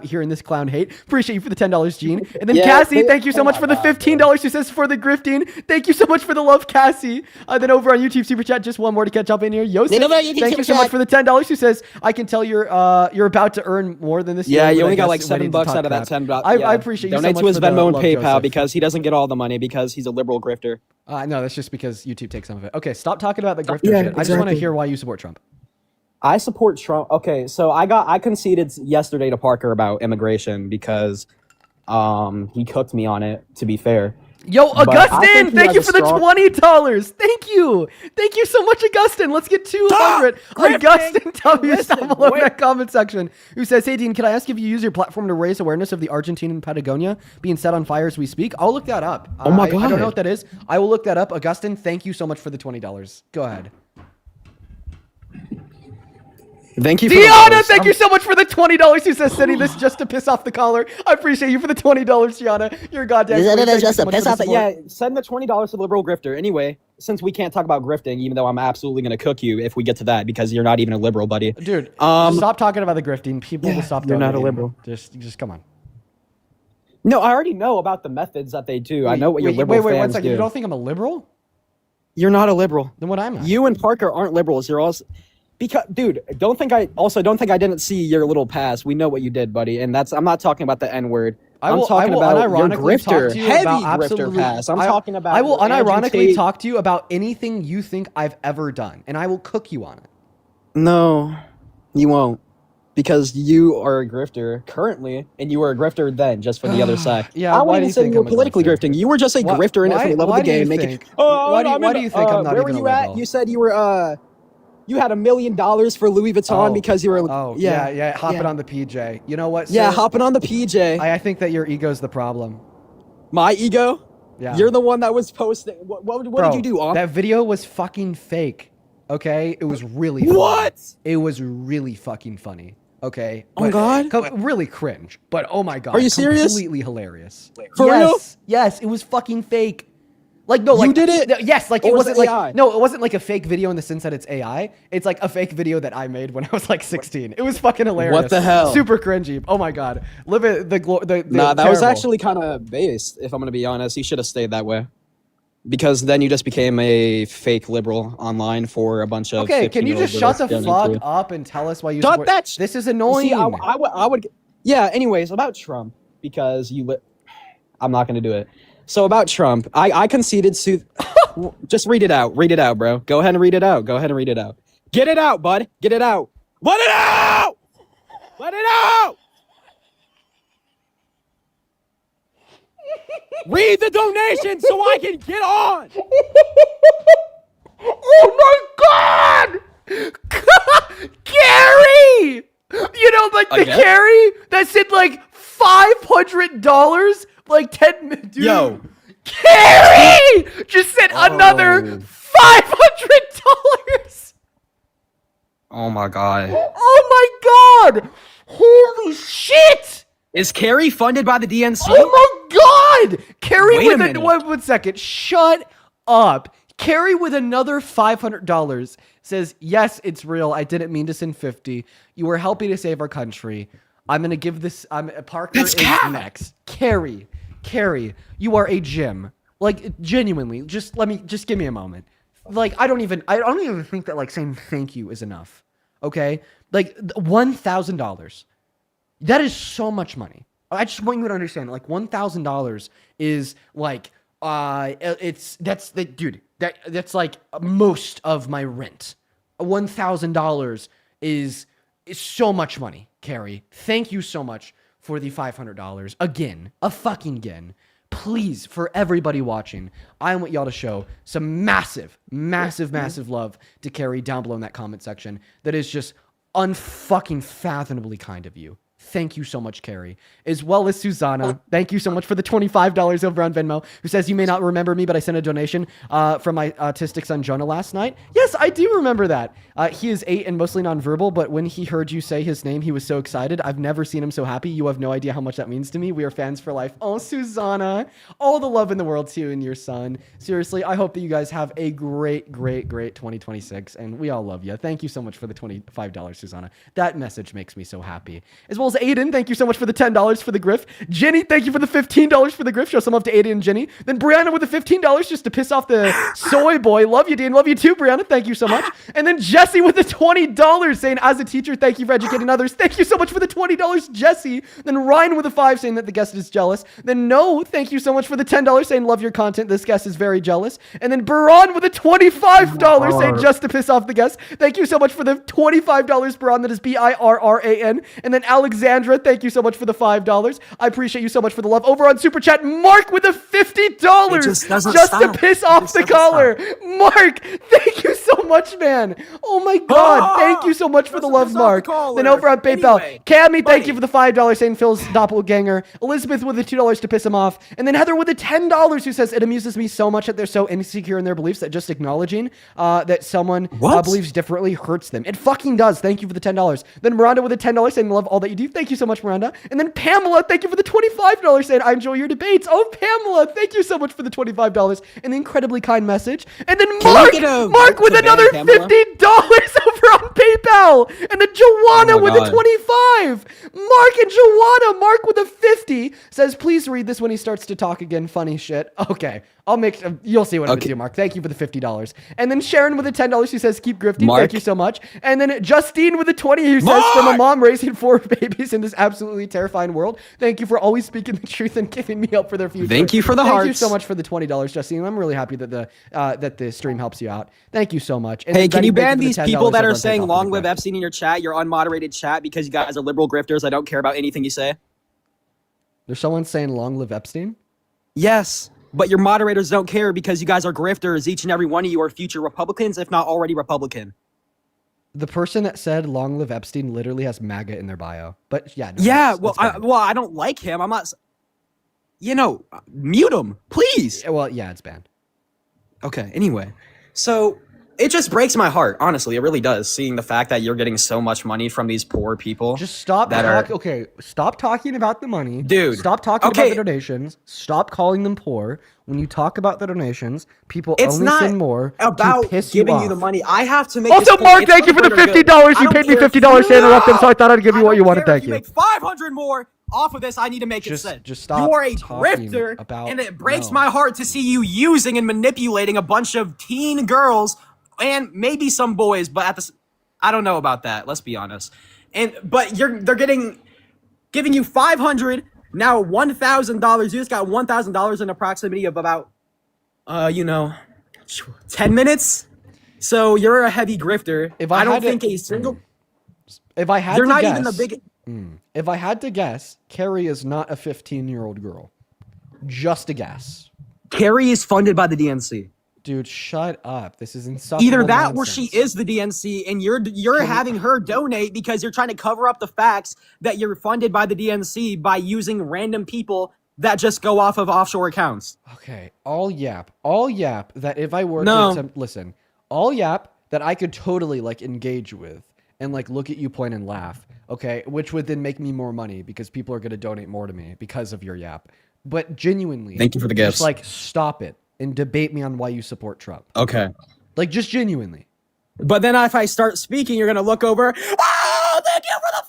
A: hearing this clown hate. Appreciate you for the $10, Gene. And then Cassie, thank you so much for the $15, who says, for the grifting. Thank you so much for the love, Cassie. Then over on YouTube Super Chat, just one more to catch up in here. Yosef, thank you so much for the $10, who says, I can tell you're about to earn more than this.
I: Yeah,
A: year,
I: you
A: but
I: only
A: I
I: got
A: guess
I: like
A: waiting
I: $7
A: to talk
I: out of that
A: crap.
I: $10.
A: I appreciate you so
I: Donate
A: much
I: to his
A: for the
I: Venmo and
A: love,
I: PayPal
A: Joseph.
I: because he doesn't get all the money because he's a liberal grifter.
A: No, that's just because YouTube takes some of it. Okay, stop talking about the grifter
I: Yeah,
A: shit. I just want to
I: exactly.
A: hear why you support Trump.
I: I support Trump. Okay, so I conceded yesterday to Parker about immigration because he cooked me on it, to be fair.
A: Yo,
I: But I
A: Augustin,
I: think he
A: thank
I: has
A: you
I: a
A: for the
I: strong-
A: $20. Thank you. Thank you so much, Augustin. Let's get 200. Augustin W.
I: Listen,
A: Stop below
I: boy.
A: that comment section, who says, hey, Dean, can I ask if you use your platform to raise awareness of the Argentinian Patagonia being set on fire as we speak? I'll look that up.
I: Oh my
A: I don't
I: God.
A: know what that is. I will look that up. Augustin, thank you so much for the $20. Go ahead.
I: Thank you for the
A: Deanna,
I: rose.
A: thank you so much for the $20. Who says sending this just to piss off the caller? I appreciate you for the $20, Deanna. You're a goddamn.
H: Is it
A: queen. Thank you
H: just
A: so
H: to
A: much for
H: piss
A: the
H: off the-
A: support.
I: Yeah, send the $20 to the liberal grifter. Anyway, since we can't talk about grifting, even though I'm absolutely gonna cook you if we get to that because you're not even a liberal, buddy.
A: Dude, stop talking about the grifting. People will stop.
I: you're not a
A: donating.
I: liberal.
A: Just come on.
I: No, I already know about the methods that they do. I know what your liberal
A: wait, 1
I: fans
A: second.
I: do.
A: You don't think I'm a liberal?
I: You're not a liberal.
A: Then what am I?
I: You and Parker aren't liberals. You're also because, dude. Don't think I didn't see your little past. We know what you did, buddy. And I'm not talking about the N word. I'm talking about your
A: unironically talk
I: grifter,
A: to you
I: heavy
A: about
I: grifter
A: absolutely.
I: pass. I'm talking about.
A: I will
I: your Andrew
A: unironically
I: Tate-
A: talk to you about anything you think I've ever done, and I will cook you on it.
I: No, you won't, because you are a grifter currently, and you were a grifter then, just for the other side.
A: Yeah,
I: I
A: why
I: wouldn't
A: do
I: even
A: you
I: say
A: think
I: you were
A: I'm a
I: politically
A: grifter?
I: grifting. You were just a grifter in it for the love of the game.
A: Why do you think I'm not
I: where
A: even
I: were
A: a
I: you at?
A: liberal?
I: You said you were you had $1 million for Louis Vuitton because you were.
A: Oh, yeah, hopping on the PJ. You know what?
I: Yeah,
A: sir?
I: hopping on the PJ.
A: I think that your ego's the problem.
I: My ego.
A: Yeah.
I: You're the one that was posting. What
A: Bro,
I: did you do?
A: That video was fucking fake. Okay, it was really funny.
I: What?
A: It was really fucking funny. Okay.
I: Oh, God?
A: Really cringe. But oh my God.
I: Are you serious?
A: Completely hilarious.
I: For real?
A: Yes, it was fucking fake. Like no, like
I: You did it?
A: Yes, like
I: Or
A: it
I: was
A: wasn't
I: it
A: like
I: AI?
A: no, it wasn't like a fake video in the sense that it's AI. It's like a fake video that I made when I was like 16. It was fucking hilarious.
I: What the hell?
A: Super cringy. Oh my God. Live it.
I: Nah, that was
A: terrible.
I: actually kind of based. If I'm gonna be honest, you should have stayed that way, because then you just became a fake liberal online for a bunch of.
A: Okay, can you just
I: 15-year-old
A: shut the
I: girls
A: fuck
I: getting into-
A: up and tell us why you
I: Shut
A: support-
I: that sh-
A: This is annoying.
I: See, I would. Yeah. Anyways, about Trump, because I'm not gonna do it. So about Trump, I conceded to. Just read it out. Read it out, bro. Go ahead and read it out. Go ahead and read it out. Get it out, bud. Get it out. Let it out. Let it out. Read the donation so I can get on.
A: Oh my God! Gary! You know, like the
I: Again?
A: Gary that said like $500, like 10 dude.
I: Yo.
A: Gary just said another
I: Oh.
A: $500.
I: Oh my god.
A: Oh my God! Holy shit!
I: Is Carrie funded by the DNC?
A: Oh my God! Carrie
I: Wait a
A: with
I: minute.
A: one second. Shut up. Carrie with another $500 says, yes, it's real. I didn't mean to send 50. You were helping to save our country. I'm going to give this, Parker
I: That's
A: is
I: cap.
A: next. Carrie, you are a gem. Like, genuinely, just give me a moment. Like, I don't even think that like saying thank you is enough. Okay? Like, $1,000. That is so much money. I just want you to understand, like $1,000 is like, that's like most of my rent. $1,000 is so much money, Carrie. Thank you so much for the $500. Again, again. Please, for everybody watching, I want y'all to show some massive love to Carrie down below in that comment section. That is just unfucking fathomably kind of you. Thank you so much, Carrie. As well as Susanna. Thank you so much for the $25 over on Venmo, who says, you may not remember me, but I sent a donation from my autistic son, Jonah, last night. Yes, I do remember that. He is 8 and mostly nonverbal, but when he heard you say his name, he was so excited. I've never seen him so happy. You have no idea how much that means to me. We are fans for life. Oh, Susanna. All the love in the world to you and your son. Seriously, I hope that you guys have a great 2026, and we all love you. Thank you so much for the $25, Susanna. That message makes me so happy. As well as Aiden, thank you so much for the $10 for the grift. Jenny, thank you for the $15 for the grift. Show some love to Aiden and Jenny. Then Brianna with the $15 just to piss off the soy boy. Love you, Dean. Love you too, Brianna. Thank you so much. And then Jesse with the $20 saying, as a teacher, thank you for educating others. Thank you so much for the $20, Jesse. Then Ryan with a 5 saying that the guest is jealous. Then No, thank you so much for the $10 saying, love your content. This guest is very jealous. And then Baran with a $25 saying, just to piss off the guest. Thank you so much for the $25, Baran. That is BIRRAN. And then Alexandra, thank you so much for the $5. I appreciate you so much for the love. Over on Super Chat, Mark with the $50 just to piss off the caller. Mark, thank you so much, man. Oh my God. Thank you so much for the love, Mark. Then over on PayPal, Cammy, thank you for the $5 saying Phil's doppelganger. Elizabeth with the $2 to piss him off. And then Heather with the $10 who says, it amuses me so much that they're so insecure in their beliefs that just acknowledging that someone believes differently hurts them. It fucking does. Thank you for the $10. Then Miranda with the $10 saying, love all that you do. Thank you so much, Miranda. And then Pamela, thank you for the $25 saying, I enjoy your debates. Oh, Pamela, thank you so much for the $25 and the incredibly kind message. And then Mark with another $50 over on PayPal. And then Joanna with the 25. Mark and Joanna, Mark with a 50 says, please read this when he starts to talk again. Funny shit. Okay. I'll make, you'll see what I'm gonna do, Mark. Thank you for the $50. And then Sharon with the $10 who says, keep grifting. Thank you so much. And then Justine with the 20 who says, from a mom raising 4 babies in this absolutely terrifying world, thank you for always speaking the truth and giving me hope for their future.
I: Thank you for the hearts.
A: Thank you so much for the $20, Justine. I'm really happy that the stream helps you out. Thank you so much. And
I: hey, can you ban
A: the
I: these people that are saying long live Epstein in your chat, your unmoderated chat, because you guys are liberal grifters? I don't care about anything you say.
A: There's someone saying long live Epstein?
I: Yes. But your moderators don't care because you guys are grifters. Each and every one of you are future Republicans, if not already Republican.
A: The person that said long live Epstein literally has MAGA in their bio. But yeah. No,
I: yeah, I don't like him. I'm not... mute him, please.
A: Well, yeah, it's banned.
I: Okay, anyway. So, it just breaks my heart, honestly. It really does, seeing the fact that you're getting so much money from these poor people.
A: Just stop talking. Okay, stop talking about the money.
I: Dude.
A: Stop talking about the donations. Stop calling them poor. When you talk about the donations, people only send more
I: about
A: piss
I: giving
A: you
I: you the money. I have to make
A: also, Mark, thank you for the $50. You paid me $50 to interrupt them, so I thought I'd give you what you wanted. Thank you.
I: Make 500 more off of this. I need to make it sense.
A: Just stop.
I: You are a grifter, and it breaks my heart to see you using and manipulating a bunch of teen girls and maybe some boys, but I don't know about that. Let's be honest. But they're giving you 500. Now $1,000. You just got $1,000 in approximity of about 10 minutes. So you're a heavy grifter. If I had
A: to guess, Carrie is not a 15-year-old girl. Just a guess.
I: Carrie is funded by the DNC.
A: Dude, shut up. This is insufferable.
I: Either that
A: nonsense.
I: or she is the DNC and you're having her donate because you're trying to cover up the facts that you're funded by the DNC by using random people that just go off of offshore accounts.
A: Okay, all yap that if I were to attempt, listen, all yap that I could totally engage with and look at you point and laugh, okay, which would then make me more money because people are going to donate more to me because of your yap. But genuinely,
I: thank you for the gifts.
A: Just stop it and debate me on why you support Trump.
I: Okay.
A: Just genuinely.
I: But then if I start speaking, you're going to look over, oh, thank you for the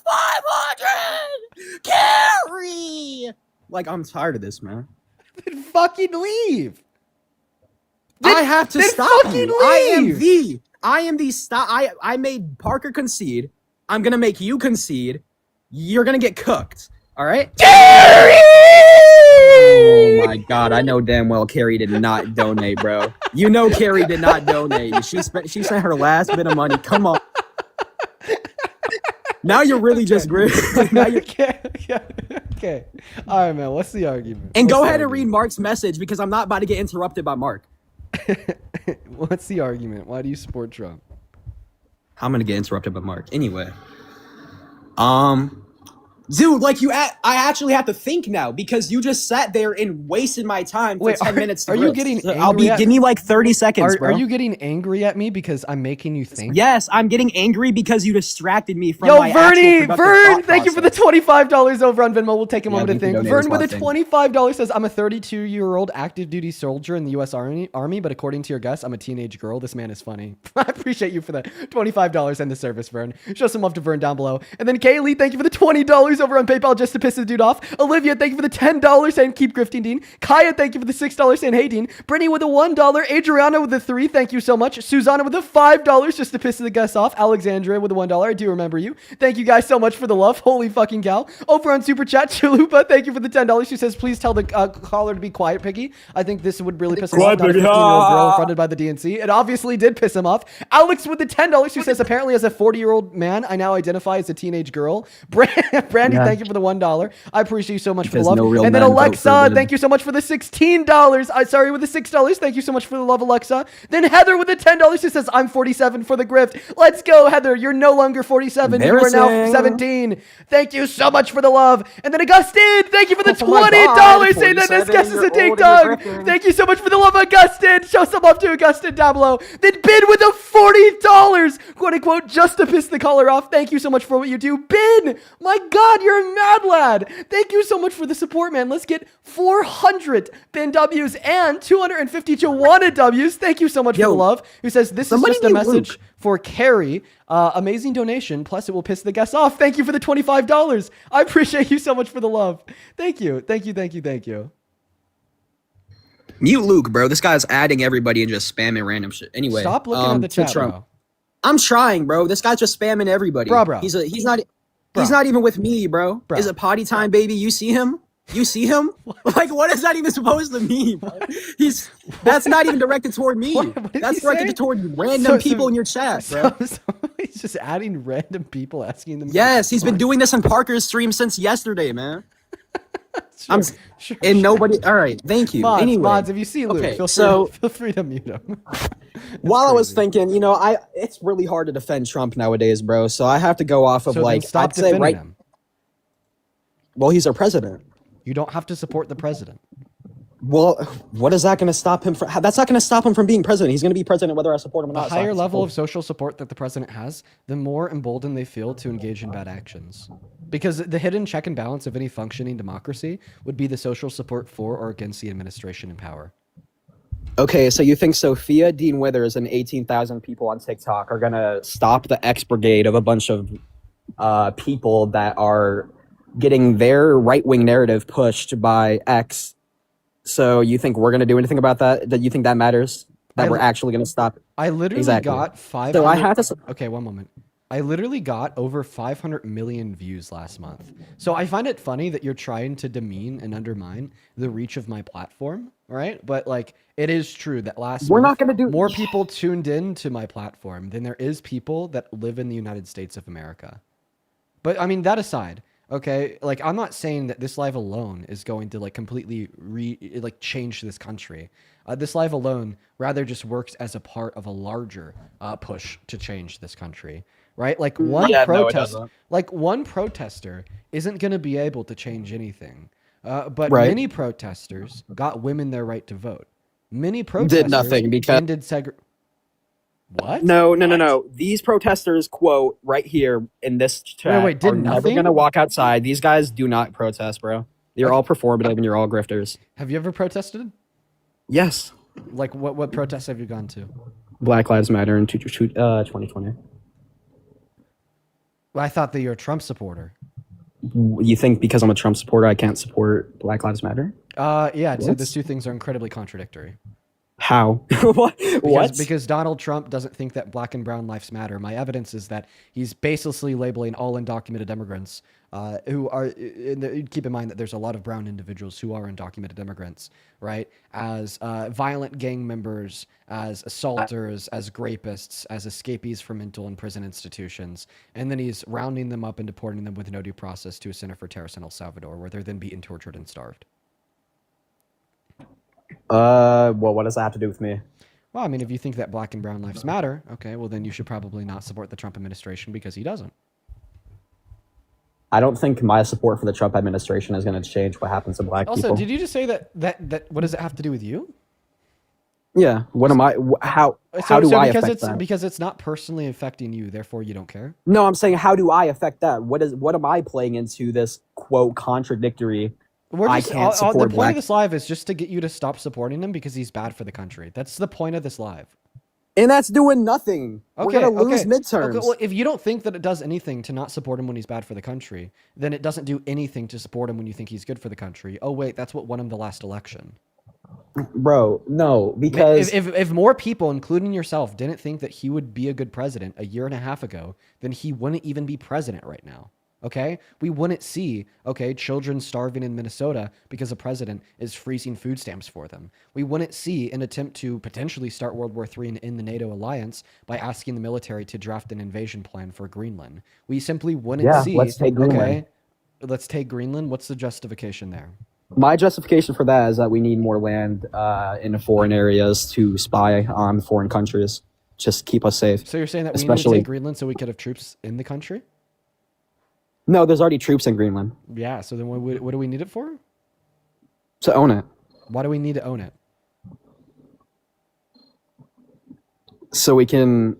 I: 500! Carrie! I'm tired of this, man.
A: Then fucking leave.
I: I have to stop you.
A: Leave.
I: I am the stop. I made Parker concede. I'm going to make you concede. You're going to get cooked. All right. Oh my God! I know damn well Carrie did not donate, bro. You know Carrie did not donate. She sent her last bit of money. Come on. Now you're really just great. Now you're.
A: Okay. All right, man. What's the argument?
I: And
A: What's
I: go
A: the
I: ahead and read
A: argument?
I: Mark's message because I'm not about to get interrupted by Mark.
A: What's the argument? Why do you support Trump?
I: I'm gonna get interrupted by Mark anyway. Dude, like I actually have to think now because you just sat there and wasted my time for
A: Wait,
I: 10 minutes. To
A: are you
I: grill.
A: getting
I: So
A: angry
I: give me like 30 seconds,
A: Are
I: bro.
A: you getting angry at me because I'm making you think?
I: Yes, I'm getting angry because you distracted me from
A: Yo,
I: my
A: Vernie,
I: actual
A: Vern, thank you for the $25 over on Venmo. We'll take a moment to
I: thank you,
A: think.
I: donate
A: Vern
I: as
A: with
I: well,
A: a
I: thank
A: $25 says, I'm a 32-year-old active duty soldier in the U.S. Army, but according to your guess, I'm a teenage girl. This man is funny. I appreciate you for the $25 and the service, Vern. Show some love to Vern down below. And then Kaylee, thank you for the $20 over on PayPal just to piss the dude off. Olivia, thank you for the $10 saying keep grifting, Dean. Kaya, thank you for the $6 saying hey, Dean. Brittany with a $1. Adriana with a $3, thank you so much. Susanna with a $5 just to piss the guests off. Alexandria with a $1, I do remember you. Thank you guys so much for the love. Holy fucking cow. Over on Super Chat, Chalupa, thank you for the $10. She says, please tell the caller to be quiet, Piggy. I think this would really piss him off. Not a 15-year-old girl fronted by the DNC. It obviously did piss him off. Alex with the $10, who says, apparently as a 40-year-old man, I now identify as a teenage girl. Brandy, thank you for the $1. I appreciate you so much for the
I: Because
A: love.
I: no real
A: And then
I: men vote for
A: Alexa,
I: women.
A: thank you so much for the $16. Sorry, with the $6. Thank you so much for the love, Alexa. Then Heather with the $10 who says, I'm 47 for the grift. Let's go, Heather. You're no longer 47. You are now
I: Embarrassing.
A: 17. Thank you so much for the love. And then Augustin, thank you for the
I: Oh my
A: $20
I: God,
A: saying that this
I: 47,
A: guest is a
I: you're
A: ding
I: old and you're
A: dong.
I: grifting.
A: Thank you so much for the love, Augustin. Show some love to Augustin down below. Then Ben with a $40, quote unquote, just to piss the caller off. Thank you so much for what you do. Ben, my God, you're a mad lad. Thank you so much for the support, man. Let's get 400 Ben W's and 250 Joanna W's. Thank you so much for
I: Yo,
A: the love. Who says, this is
I: somebody
A: just a
I: mute
A: message
I: Luke.
A: for Carrie. Amazing donation. Plus, it will piss the guests off. Thank you for the $25. I appreciate you so much for the love. Thank you. Thank you. Thank you. Thank you.
I: Mute Luke, bro. This guy's adding everybody and just spamming random shit. Anyway,
A: Stop looking at the
I: to
A: chat,
I: Trump.
A: bro.
I: I'm trying, bro. This guy's just spamming everybody.
A: Bro.
I: He's not
A: Bro.
I: he's not even with me, bro.
A: Bro.
I: Is it potty time, baby? You see him? You see him? Like, what is that even supposed to mean, bro? That's not even directed toward me.
A: What did
I: That's
A: he say?
I: directed toward random people in your chat, bro.
A: So he's just adding random people, asking them.
I: Yes, he's been doing this on Parker's stream since yesterday, man.
A: Sure.
I: And nobody. All right, thank you. Anyway,
A: Mods, if you see Luke,
I: okay,
A: feel free to mute him.
I: while I was thinking, it's really hard to defend Trump nowadays, bro. So I have to go off of
A: So then
I: like
A: stop
I: I'd say
A: defending
I: right.
A: him.
I: Well, he's our president.
A: You don't have to support the president.
I: Well, what is that going to stop him from? That's not going to stop him from being president. He's going to be president whether I support him or
A: The
I: not. so I
A: higher
I: have to
A: level
I: support
A: of social support that the president has, the more emboldened they feel to engage in bad actions. Because the hidden check and balance of any functioning democracy would be the social support for or against the administration in power.
I: Okay, so you think Sophia Dean Withers and 18,000 people on TikTok are gonna stop the X brigade of a bunch of people that are getting their right-wing narrative pushed by X? So you think we're gonna do anything about that? That you think that matters? That we're actually gonna stop?
A: I literally
I: Exactly.
A: got 500.
I: So I had to.
A: Okay, one moment. I literally got over 500 million views last month. So I find it funny that you're trying to demean and undermine the reach of my platform, right? But like, it is true that last
I: We're
A: month,
I: not gonna do
A: more people tuned in to my platform than there is people that live in the United States of America. But I mean, that aside, okay, like I'm not saying that this live alone is going to like completely change this country. This live alone rather just works as a part of a larger push to change this country. Right? Like one one protester isn't going to be able to change anything. But many protesters got women their right to vote. Many protesters
I: Did nothing because
A: ended What?
I: No. These protesters, quote right here in this chat,
A: Wait, did
I: are never
A: nothing?
I: gonna walk outside. These guys do not protest, bro. You're all performative and you're all grifters.
A: Have you ever protested?
I: Yes.
A: Like what protests have you gone to?
I: Black Lives Matter in 2020.
A: Well, I thought that you're a Trump supporter.
I: You think because I'm a Trump supporter, I can't support Black Lives Matter?
A: Yeah,
I: What?
A: the two things are incredibly contradictory.
I: How? What?
A: Because Donald Trump doesn't think that black and brown lives matter. My evidence is that he's basically labeling all undocumented immigrants who are, keep in mind that there's a lot of brown individuals who are undocumented immigrants, right? As violent gang members, as assaulters, as rapists, as escapees from mental and prison institutions. And then he's rounding them up and deporting them with no due process to a center for terrorists in El Salvador, where they're then beaten, tortured, and starved.
I: Well, what does that have to do with me?
A: Well, I mean, if you think that black and brown lives matter, okay, well, then you should probably not support the Trump administration because he doesn't.
I: I don't think my support for the Trump administration is going to change what happens to black
A: Also,
I: people.
A: did you just say that what does it have to do with you?
I: Yeah. What am I? How do I affect that?
A: Because it's not personally affecting you, therefore you don't care.
I: No, I'm saying how do I affect that? What am I playing into this quote contradictory? I can't support
A: the point
I: black.
A: of this live is just to get you to stop supporting him because he's bad for the country. That's the point of this live.
I: And that's doing nothing.
A: Okay,
I: We're gonna lose
A: okay.
I: midterms.
A: Okay, well, if you don't think that it does anything to not support him when he's bad for the country, then it doesn't do anything to support him when you think he's good for the country. Oh wait, that's what won him the last election.
I: Bro, no, because
A: if more people, including yourself, didn't think that he would be a good president a year and a half ago, then he wouldn't even be president right now. Okay? We wouldn't see, children starving in Minnesota because the president is freezing food stamps for them. We wouldn't see an attempt to potentially start World War III in the NATO alliance by asking the military to draft an invasion plan for Greenland. We simply wouldn't see.
I: let's take Greenland.
A: Okay, let's take Greenland. What's the justification there?
I: my justification for that is that we need more land in foreign areas to spy on foreign countries. Just keep us safe.
A: So you're saying that we need to
I: Especially-
A: take Greenland so we could have troops in the country?
I: No, there's already troops in Greenland
A: Yeah, so then what do we need it for?
I: to own it.
A: Why do we need to own it?
I: So we can,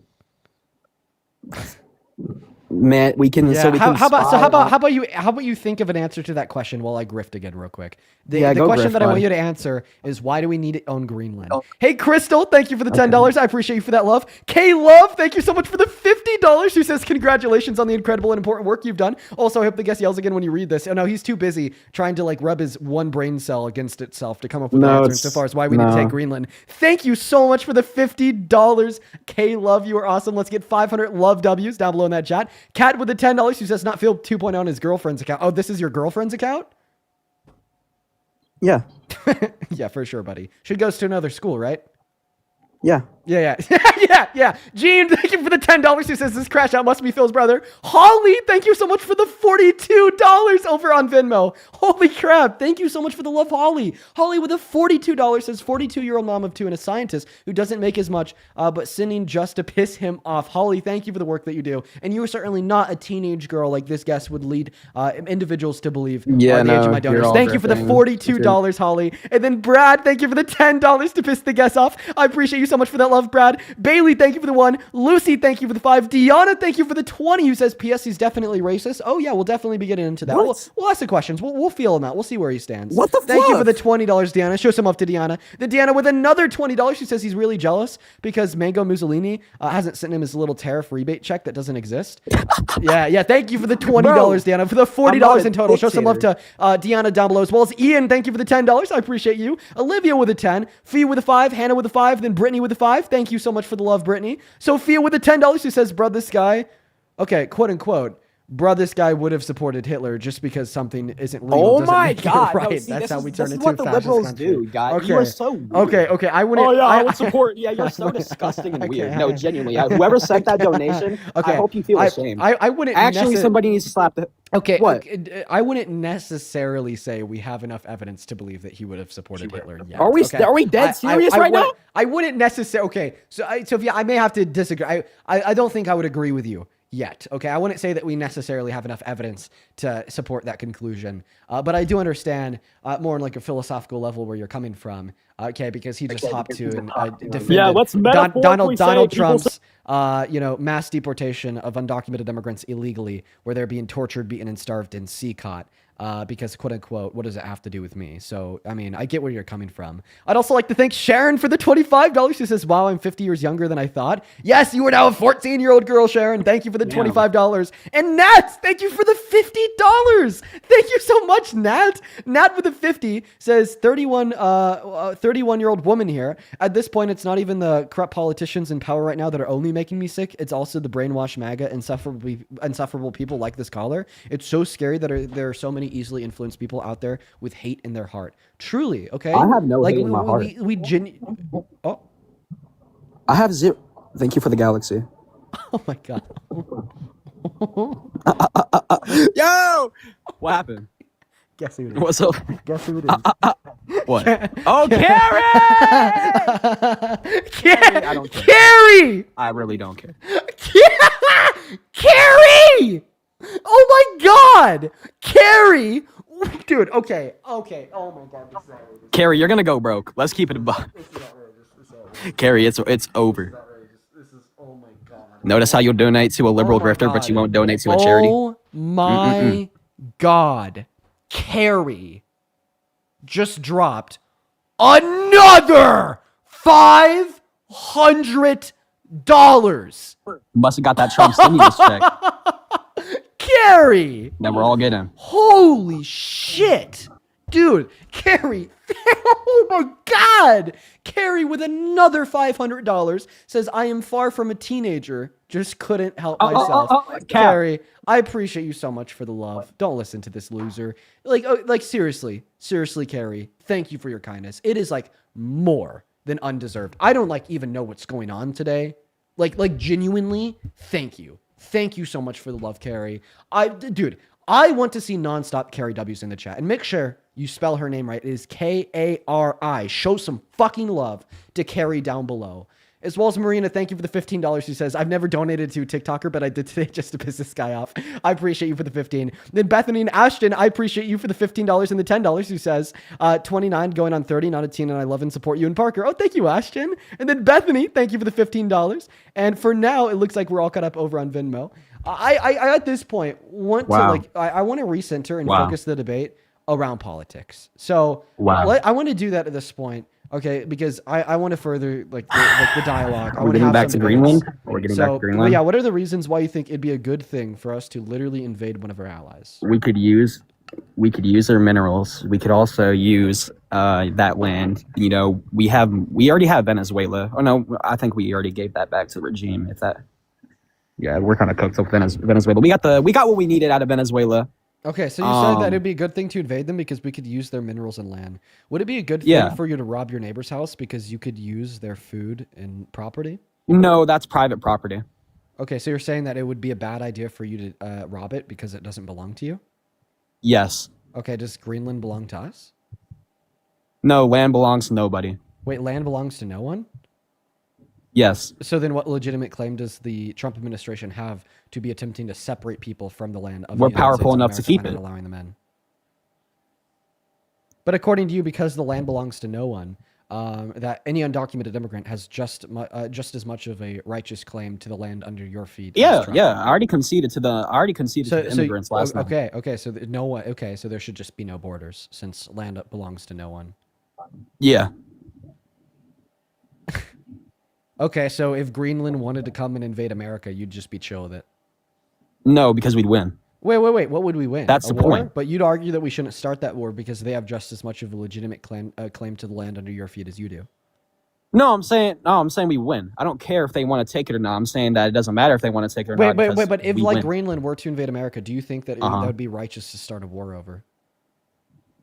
I: man, we can.
A: Yeah.
I: So we can.
A: How
I: spy on-
A: about you think of an answer to that question while I grift again real quick. The
I: Yeah, go
A: question
I: grift,
A: that I want
I: bud.
A: you to answer is why do we need to own Greenland? Hey Crystal, thank you for the $10. I appreciate you for that love. K Love, thank you so much for the $50. Who says congratulations on the incredible and important work you've done. Also, I hope the guest yells again when you read this. Oh no, he's too busy trying to rub his one brain cell against itself to come up with an
I: No,
A: answer
I: it's-
A: insofar as why we need to take
I: no.
A: Greenland. Thank you so much for the $50. K Love, you are awesome. Let's get 500 love W's down below in that chat. Cat with the $10 who says not Phil 2.0 on his girlfriend's account. Oh, this is your girlfriend's account?
I: Yeah,
A: Yeah, for sure, buddy. She goes to another school, right?
I: yeah.
A: Yeah. yeah. Gene, thank you for the $10 who says this crash out must be Phil's brother. Holly, thank you so much for the $42 over on Venmo. Holy crap. Thank you so much for the love, Holly. Holly with a $42 says 42-year-old mom of two and a scientist who doesn't make as much, but sending just to piss him off. Holly, thank you for the work that you do. And you are certainly not a teenage girl like this guest would lead individuals to believe
I: Yeah,
A: are the age of
I: no,
A: my donors.
I: you're all
A: Thank you for the
I: grifting.
A: $42, Holly. And then Brad, thank you for the $10 to piss the guests off. I appreciate you so much for that love, Brad. Bailey, thank you for the 1. Lucy, thank you for the 5. Deanna, thank you for the 20, who says, P.S. he's definitely racist. Oh, yeah, we'll definitely be getting into that.
I: What?
A: We'll ask the questions. We'll feel him out. We'll see where he stands.
I: What the
A: Thank you for
I: fluff?
A: the $20, Deanna. Show some love to Deanna. Then Deanna with another $20. She says he's really jealous because Mango Mussolini hasn't sent him his little tariff rebate check that doesn't exist. yeah. Thank you for the $20, Deanna. For the $40 in total. Show some love to Deanna down below, as well as Ian. Thank you for the $10. I appreciate you. Olivia with a 10. Fee with a 5. Hannah with a 5. Then Brittany with a 5. Thank you so much for the love, Brittany. Sophia with a $10 who says, bro, this guy, okay, quote unquote, bro, this guy would have supported Hitler just because something isn't legal.
I: Oh
A: doesn't
I: my
A: make it
I: God!
A: right.
I: No, see,
A: That's
I: this
A: how
I: is-
A: we turn
I: this is
A: into
I: what
A: a
I: the
A: fascist
I: liberals
A: country.
I: do, guys.
A: Okay.
I: You are so weird.
A: Okay. I wouldn't.
I: Oh yeah, I would support. Yeah, you're so disgusting and
A: Okay.
I: weird. No, genuinely, whoever sent that donation,
A: Okay.
I: I hope you feel ashamed.
A: I wouldn't
I: Actually, somebody needs to slap the.
A: Okay,
I: What?
A: I wouldn't necessarily say we have enough evidence to believe that he would have supported Hitler yet.
I: Are we-
A: okay?
I: are we dead serious right now?
A: I wouldn't necessarily. Okay, so Sophia, I may have to disagree. I don't think I would agree with you yet. Okay, I wouldn't say that we necessarily have enough evidence to support that conclusion. But I do understand more on a philosophical level where you're coming from. Okay, because he just hopped to and defended
I: Yeah, let's metaphorically say
A: Donald
I: people
A: Trump's mass deportation of undocumented immigrants illegally, where they're being tortured, beaten, and starved in CCOT. because quote unquote, what does it have to do with me? So, I mean, I get where you're coming from. I'd also like to thank Sharon for the $25. She says, wow, I'm 50 years younger than I thought. Yes, you are now a 14-year-old girl, Sharon. Thank you for the $25. And Nat, thank you for the $50. Thank you so much, Nat. Nat with the 50 says 31-year-old woman here. At this point, it's not even the corrupt politicians in power right now that are only making me sick. It's also the brainwashed MAGA insufferable people like this caller. It's so scary that there are so many easily influenced people out there with hate in their heart. Truly, okay?
I: I have no hate in my heart.
A: Oh.
I: I have zero. Thank you for the galaxy.
A: Oh my god.
I: Yo! What happened?
A: Guess who it is?
I: What's up?
A: Guess who it is?
I: What? Oh, Carrie! I don't care.
A: Carrie!
I: I really don't care.
A: Carrie! Oh my god! Carrie! Dude, okay. Oh my god, this is outrageous.
I: Carrie, you're gonna go broke. Let's keep it a buck.
A: This is outrageous.
I: Carrie, it's over.
A: This is, oh my god.
I: Notice how you'll donate to a liberal
A: Oh my
I: grifter, but
A: God.
I: you won't donate to a charity.
A: Oh my god. Carrie just dropped another $500.
I: Must have got that Trump stimulus check
A: Carrie!
I: that we're all getting.
A: Holy shit! Dude, Carrie, oh my god! Carrie with another $500 says, I am far from a teenager, just couldn't help myself. Carrie, I appreciate you so much for the love. Don't listen to this loser. Like seriously, Carrie, thank you for your kindness. It is like more than undeserved. I don't like even know what's going on today. Like genuinely, thank you. Thank you so much for the love, Carrie. Dude, I want to see nonstop Carrie W's in the chat. And make sure you spell her name right. It is Kari. Show some fucking love to Carrie down below. As well as Marina, thank you for the $15. She says, I've never donated to TikToker, but I did today just to piss this guy off. I appreciate you for the 15. Then Bethany and Ashton, I appreciate you for the $15 and the $10. Who says, 29 going on 30, not a teen, and I love and support you and Parker. Oh, thank you, Ashton. And then Bethany, thank you for the $15. And for now, it looks like we're all caught up over on Venmo. I at this point want to I want to recenter and focus the debate around politics. So I want to do that at this point. Okay, because I want to further the dialogue.
I: Are we getting back to Greenland? We're getting back to Greenland.
A: Yeah, what are the reasons why you think it'd be a good thing for us to literally invade one of our allies?
I: We could use their minerals. We could also use that land. You know, we already have Venezuela. Oh no, I think we already gave that back to the regime. Yeah, we're kind of cooked up Venezuela. We got what we needed out of Venezuela.
A: Okay, so you said that it'd be a good thing to invade them because we could use their minerals and land. Would it be a good thing for you to rob your neighbor's house because you could use their food and property?
I: No, that's private property.
A: Okay, so you're saying that it would be a bad idea for you to rob it because it doesn't belong to you?
I: Yes.
A: Okay, does Greenland belong to us?
I: No, land belongs to nobody.
A: Wait, land belongs to no one?
I: Yes.
A: So then what legitimate claim does the Trump administration have to be attempting to separate people from the land of
I: We're
A: the United
I: powerful
A: States of
I: enough to
A: America
I: keep
A: by not
I: it.
A: allowing them in? But according to you, because the land belongs to no one, that any undocumented immigrant has just as much of a righteous claim to the land under your feet.
I: Yeah. I already conceded to the immigrants last night.
A: Okay, so no one. Okay, so there should just be no borders since land belongs to no one.
I: Yeah.
A: Okay, so if Greenland wanted to come and invade America, you'd just be chill with it.
I: No, because we'd win.
A: Wait. What would we win?
I: That's the
A: war?
I: point.
A: But you'd argue that we shouldn't start that war because they have just as much of a legitimate claim to the land under your feet as you do.
I: No, I'm saying we win. I don't care if they want to take it or not. I'm saying that it doesn't matter if they want to take it or not.
A: Wait, but if
I: win.
A: Greenland were to invade America, do you think that that would be righteous to start a war over?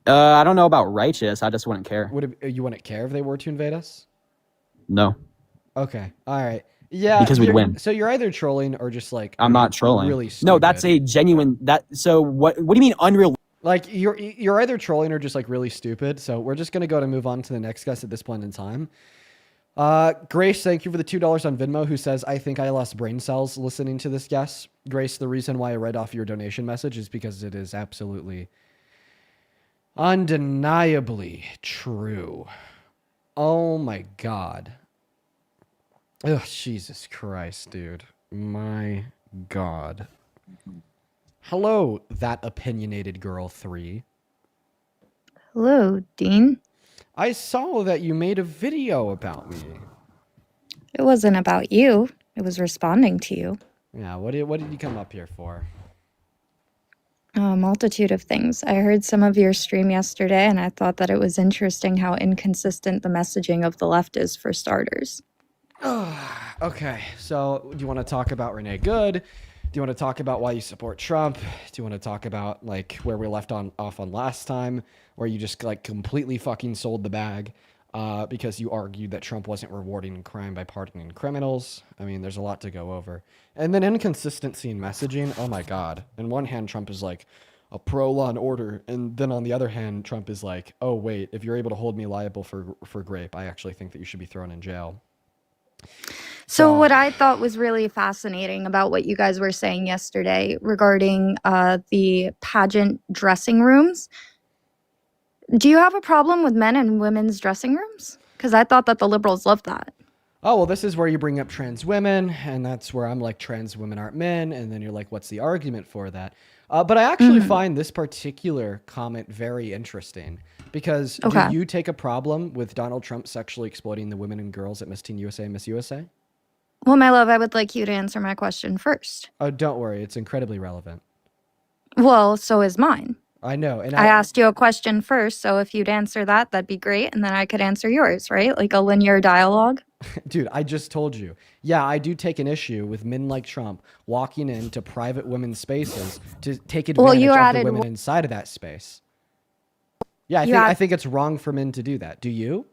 I: I don't know about righteous. I just wouldn't care.
A: You wouldn't care if they were to invade us?
I: No.
A: Okay. All right. Yeah.
I: Because we'd win.
A: So you're either trolling or just like
I: I'm not trolling.
A: Really stupid.
I: No, that's a genuine so what do you mean unreal?
A: Like you're either trolling or just like really stupid. So we're just gonna go to move on to the next guest at this point in time. Grace, thank you for the $2 on Venmo, who says, I think I lost brain cells listening to this guest. Grace, the reason why I read off your donation message is because it is absolutely undeniably true. Oh my God. Oh, Jesus Christ, dude. My God. Hello, that opinionated girl 3.
J: Hello, Dean.
A: I saw that you made a video about me.
J: It wasn't about you. It was responding to you.
A: Yeah, what did you come up here for?
J: A multitude of things. I heard some of your stream yesterday, and I thought that it was interesting how inconsistent the messaging of the left is, for starters.
A: Okay, so do you want to talk about Renee Good? Do you want to talk about why you support Trump? Do you want to talk about like where we left off on last time, where you just like completely fucking sold the bag because you argued that Trump wasn't rewarding crime by pardoning criminals? I mean, there's a lot to go over. And then inconsistency in messaging. Oh my God. On one hand, Trump is like a pro law and order, and then on the other hand, Trump is like, oh wait, if you're able to hold me liable for grape, I actually think that you should be thrown in jail.
J: So what I thought was really fascinating about what you guys were saying yesterday regarding the pageant dressing rooms, do you have a problem with men and women's dressing rooms? Because I thought that the liberals loved that.
A: Oh, well, this is where you bring up trans women, and that's where I'm like, trans women aren't men, and then you're like, what's the argument for that? But I actually find this particular comment very interesting, because do you take a problem with Donald Trump sexually exploiting the women and girls at Miss Teen USA and Miss USA?
J: Well, my love, I would like you to answer my question first.
A: Oh, don't worry. It's incredibly relevant.
J: Well, so is mine.
A: I know. And
J: I asked you a question first, so if you'd answer that, that'd be great, and then I could answer yours, right? Like a linear dialogue.
A: Dude, I just told you. Yeah, I do take an issue with men like Trump walking into private women's spaces to take advantage of the women inside of that space. Yeah, I think it's wrong for men to do that. Do you?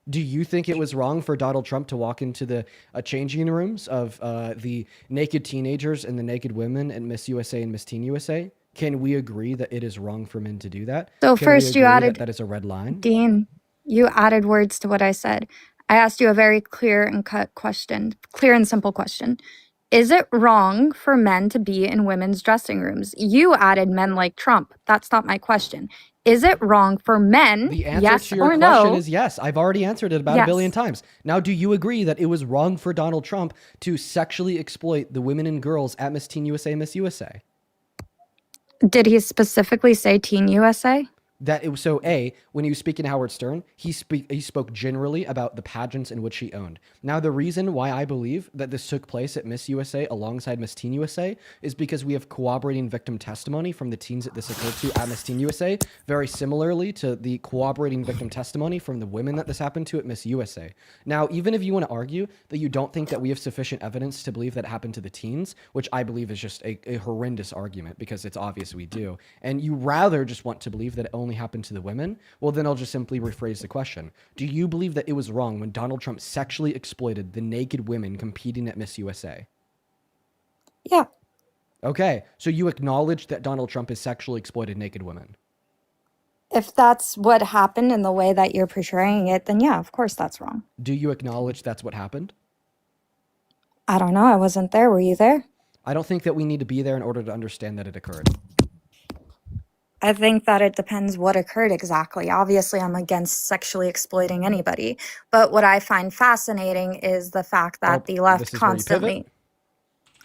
A: Do you think it was wrong for Donald Trump to walk into the changing rooms of the naked teenagers and the naked women at Miss USA and Miss Teen USA? Can we agree that it is wrong for men to do that?
J: So first you added
A: that is a red line.
J: Dean, you added words to what I said. I asked you a very clear and simple question. Is it wrong for men to be in women's dressing rooms? You added men like Trump. That's not my question. Is it wrong for men?
A: The answer
J: yes
A: to your
J: or
A: question
J: no?
A: is yes. I've already answered it about a billion times. Now, do you agree that it was wrong for Donald Trump to sexually exploit the women and girls at Miss Teen USA and Miss USA?
J: Did he specifically say Teen USA?
A: So A, when he was speaking to Howard Stern, he spoke generally about the pageants in which he owned. Now, the reason why I believe that this took place at Miss USA alongside Miss Teen USA is because we have corroborating victim testimony from the teens that this occurred to at Miss Teen USA, very similarly to the corroborating victim testimony from the women that this happened to at Miss USA. Now, even if you want to argue that you don't think that we have sufficient evidence to believe that it happened to the teens, which I believe is just a horrendous argument because it's obvious we do, and you rather just want to believe that it only happened to the women, well, then I'll just simply rephrase the question. Do you believe that it was wrong when Donald Trump sexually exploited the naked women competing at Miss USA?
J: Yeah.
A: Okay, so you acknowledge that Donald Trump has sexually exploited naked women?
J: If that's what happened in the way that you're portraying it, then yeah, of course that's wrong.
A: Do you acknowledge that's what happened?
J: I don't know. I wasn't there. Were you there?
A: I don't think that we need to be there in order to understand that it occurred.
J: I think that it depends what occurred exactly. Obviously, I'm against sexually exploiting anybody. But what I find fascinating is the fact that the left constantly...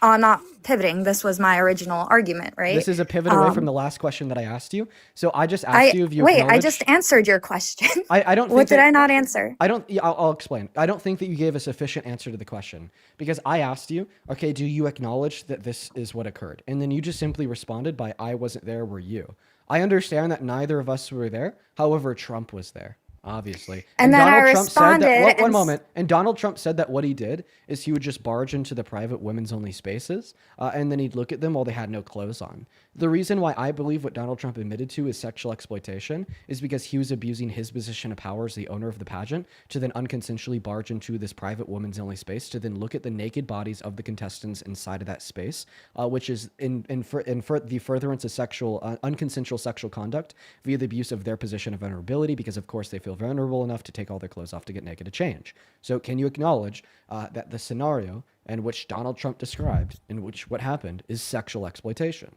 J: not pivoting. This was my original argument, right?
A: This is a pivot away from the last question that I asked you. So I just asked you if you
J: Wait, I just answered your question.
A: I don't think
J: what did I not answer?
A: I'll explain. I don't think that you gave a sufficient answer to the question because I asked you, okay, do you acknowledge that this is what occurred? And then you just simply responded by, I wasn't there, were you? I understand that neither of us were there. However, Trump was there. Obviously.
J: And then
A: Donald
J: I
A: Trump
J: responded.
A: Said that, one moment. And Donald Trump said that what he did is he would just barge into the private women's only spaces and then he'd look at them while they had no clothes on. The reason why I believe what Donald Trump admitted to is sexual exploitation is because he was abusing his position of power as the owner of the pageant to then unconsensually barge into this private women's only space to then look at the naked bodies of the contestants inside of that space, which is in the furtherance of sexual unconsensual sexual conduct via the abuse of their position of vulnerability because of course they feel vulnerable enough to take all their clothes off to get naked to change. So can you acknowledge that the scenario in which Donald Trump described, in which what happened, is sexual exploitation?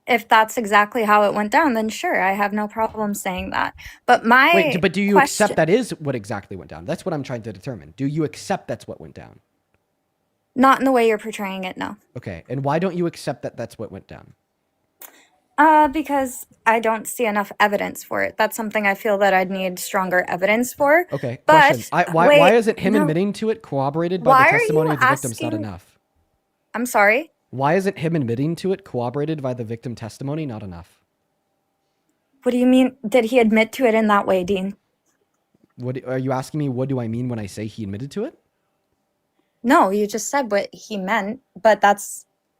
J: If that's exactly how it went down, then sure, I have no problem saying that. But
A: but do you accept that is what exactly went down? That's what I'm trying to determine. Do you accept that's what went down?
J: Not in the way you're portraying it, no.
A: Okay, and why don't you accept that that's what went down?
J: Because I don't see enough evidence for it. That's something I feel that I'd need stronger evidence for.
A: Okay,
J: But
A: question. Why
J: wait,
A: isn't him
J: no.
A: admitting to it corroborated by
J: Why
A: the
J: are
A: testimony
J: you
A: of the victims not
J: asking?
A: enough?
J: I'm sorry.
A: Why isn't him admitting to it corroborated by the victim testimony not enough?
J: What do you mean? Did he admit to it in that way, Dean?
A: What are you asking me? What do I mean when I say he admitted to it?
J: No, you just said what he meant, but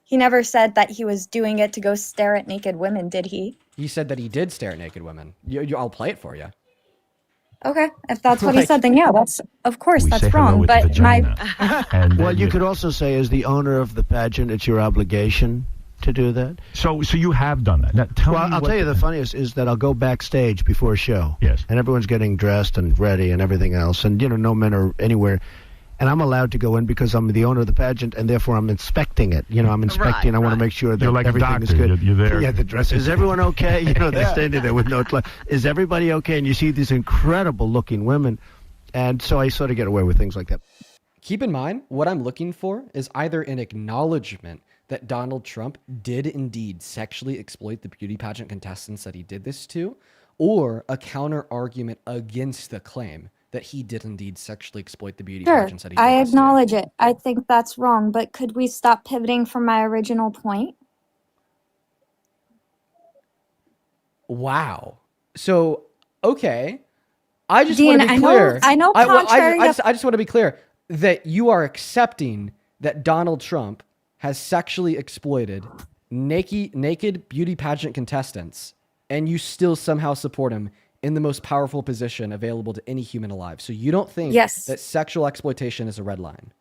J: he never said that he was doing it to go stare at naked women, did he?
A: He said that he did stare at naked women. I'll play it for you.
J: Okay, if that's what he
A: Like-
J: said, then yeah, of course
K: We
J: that's
K: say
J: wrong.
K: hello with
J: But
K: vagina. And
C: Well, you could also say, as the owner of the pageant, it's your obligation to do that.
K: so you have done that. Now, tell
C: Well,
K: me
C: I'll
K: what
C: tell you the funniest is that I'll go backstage before a show.
K: Yes.
C: And everyone's getting dressed and ready and everything else. And, no men are anywhere. And I'm allowed to go in because I'm the owner of the pageant, and therefore I'm inspecting it. I'm inspecting. I want to make sure that
K: You're like a
C: everything is
K: doctor.
C: good.
K: You're there.
C: Yeah, the dress. Is everyone okay? They're standing there with no clothes. Is everybody okay? And you see these incredible-looking women. And so I sort of get away with things like that.
A: Keep in mind, what I'm looking for is either an acknowledgement that Donald Trump did indeed sexually exploit the beauty pageant contestants that he did this to, or a counter argument against the claim that he did indeed sexually exploit the beauty
J: sure,
A: pageants that he did
J: I
A: this to.
J: acknowledge it. I think that's wrong, but could we stop pivoting from my original point?
A: Wow. So, okay. I just
J: Dean,
A: want to be clear.
J: I know contrary
A: I just want to be clear that you are accepting that Donald Trump has sexually exploited naked beauty pageant contestants, and you still somehow support him in the most powerful position available to any human alive. So you don't think
J: Yes.
A: that sexual exploitation is a red line?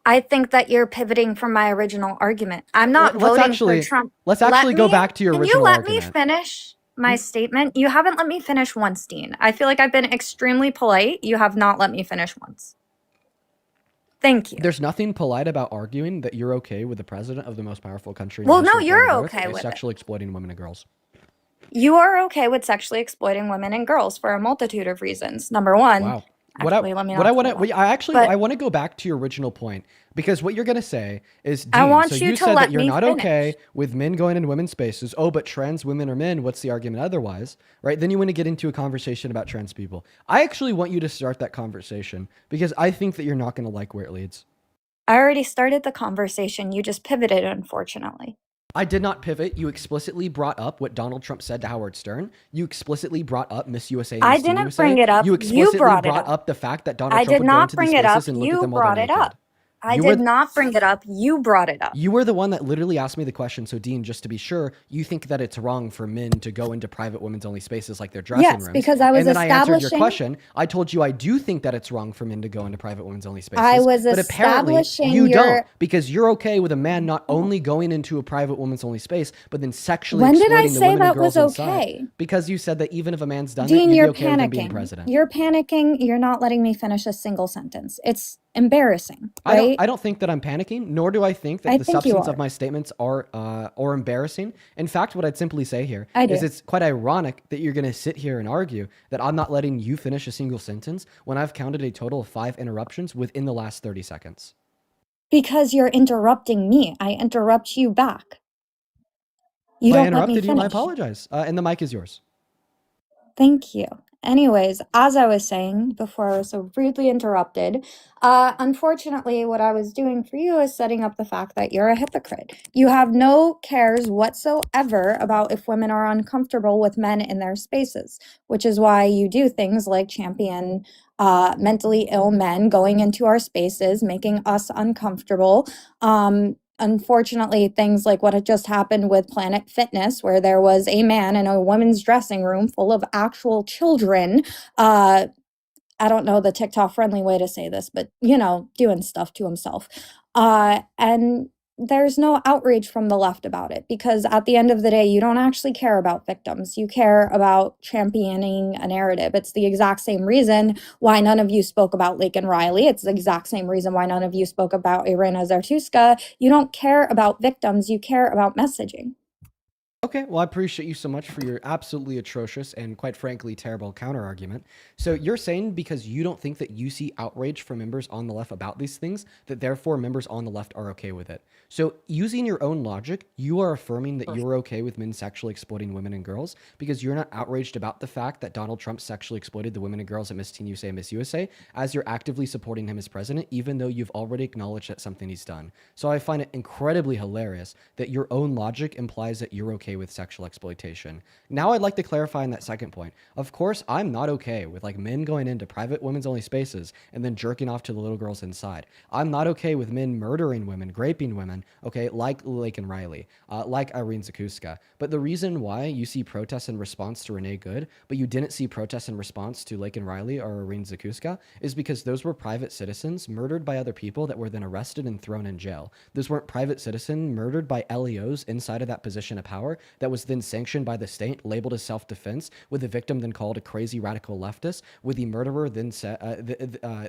J: I think that you're pivoting from my original argument. I'm not
A: Let's
J: voting
A: actually-
J: for Trump.
A: let's actually go back to your original
J: Can you let
A: argument.
J: me finish my statement? You haven't let me finish once, Dean. I feel like I've been extremely polite. You have not let me finish once. Thank you.
A: There's nothing polite about arguing that you're okay with the president of the most powerful country. in
J: Well,
A: the
J: no,
A: history of
J: you're
A: planet Earth
J: okay with it.
A: sexually exploiting women and girls.
J: You are okay with sexually exploiting women and girls for a multitude of reasons. Number one,
A: Wow.
J: actually, let me
A: what
J: not
A: I want
J: say
A: to,
J: but-
A: I want to go back to your original point, because what you're going to say is,
J: I
A: Dean,
J: want
A: so
J: you
A: you
J: to
A: said
J: let
A: that you're
J: me
A: not
J: finish.
A: okay with men going into women's spaces. Oh, but trans women are men. What's the argument otherwise? Right? Then you want to get into a conversation about trans people. I actually want you to start that conversation because I think that you're not going to like where it leads.
J: I already started the conversation. You just pivoted, unfortunately.
A: I did not pivot. You explicitly brought up what Donald Trump said to Howard Stern. You explicitly brought up Miss USA. And
J: I
A: Miss Teen
J: didn't
A: USA.
J: bring it up.
A: You
J: You
A: explicitly
J: brought it
A: brought
J: up.
A: up the fact that Donald
J: I
A: Trump
J: did
A: would go
J: not
A: into these
J: bring it up.
A: spaces and look at
J: You
A: them while they're
J: brought it
A: naked.
J: up. I
A: You
J: did
A: were-
J: not bring it up. You brought it up.
A: You were the one that literally asked me the question. So, Dean, just to be sure, you think that it's wrong for men to go into private women's only spaces like their dressing
J: Yes,
A: rooms?
J: because I was
A: and then I answered your
J: establishing-
A: question. I told you I do think that it's wrong for men to go into private women's only spaces.
J: I was
A: but apparently
J: establishing
A: you
J: your-
A: don't, because you're okay with a man not only going into a private women's only space, but then sexually
J: When did I
A: exploiting the
J: say
A: women and
J: that was
A: girls inside.
J: okay?
A: Because you said that even if a man's done
J: Dean,
A: it, you'd
J: you're
A: be okay with him being
J: panicking.
A: president.
J: You're panicking. You're not letting me finish a single sentence. It's embarrassing, right?
A: I don't think that I'm panicking, nor do I think that
J: I
A: the
J: think you
A: substance
J: are.
A: of my statements are or embarrassing. In fact, what I'd simply say here
J: I
A: is
J: do.
A: it's quite ironic that you're going to sit here and argue that I'm not letting you finish a single sentence when I've counted a total of 5 interruptions within the last 30 seconds.
J: Because you're interrupting me. I interrupt you back. You
A: If I
J: don't let me
A: interrupted
J: finish.
A: you, I apologize. And the mic is yours.
J: Thank you. Anyways, as I was saying before I was so rudely interrupted, unfortunately, what I was doing for you is setting up the fact that you're a hypocrite. You have no cares whatsoever about if women are uncomfortable with men in their spaces, which is why you do things like champion mentally ill men going into our spaces, making us uncomfortable. Unfortunately, things like what had just happened with Planet Fitness, where there was a man in a women's dressing room full of actual children. I don't know the TikTok friendly way to say this, but doing stuff to himself. And there's no outrage from the left about it, because at the end of the day, you don't actually care about victims. You care about championing a narrative. It's the exact same reason why none of you spoke about Laken Riley. It's the exact same reason why none of you spoke about Irina Zartuska. You don't care about victims. You care about messaging.
A: Okay, well, I appreciate you so much for your absolutely atrocious and quite frankly terrible counter argument. So you're saying because you don't think that you see outrage from members on the left about these things, that therefore members on the left are okay with it. So using your own logic, you are affirming that you're okay with men sexually exploiting women and girls because you're not outraged about the fact that Donald Trump sexually exploited the women and girls at Miss Teen USA and Miss USA, as you're actively supporting him as president, even though you've already acknowledged that's something he's done. So I find it incredibly hilarious that your own logic implies that you're okay with sexual exploitation. Now I'd like to clarify on that second point. Of course, I'm not okay with like men going into private women's only spaces and then jerking off to the little girls inside. I'm not okay with men murdering women, raping women, okay, like Laken Riley, like Irene Zakuska. But the reason why you see protests in response to Renee Good, but you didn't see protests in response to Laken Riley or Irene Zakuska is because those were private citizens murdered by other people that were then arrested and thrown in jail. Those weren't private citizens murdered by LEOs inside of that position of power that was then sanctioned by the state, labeled as self-defense, with the victim then called a crazy radical leftist, with the murderer then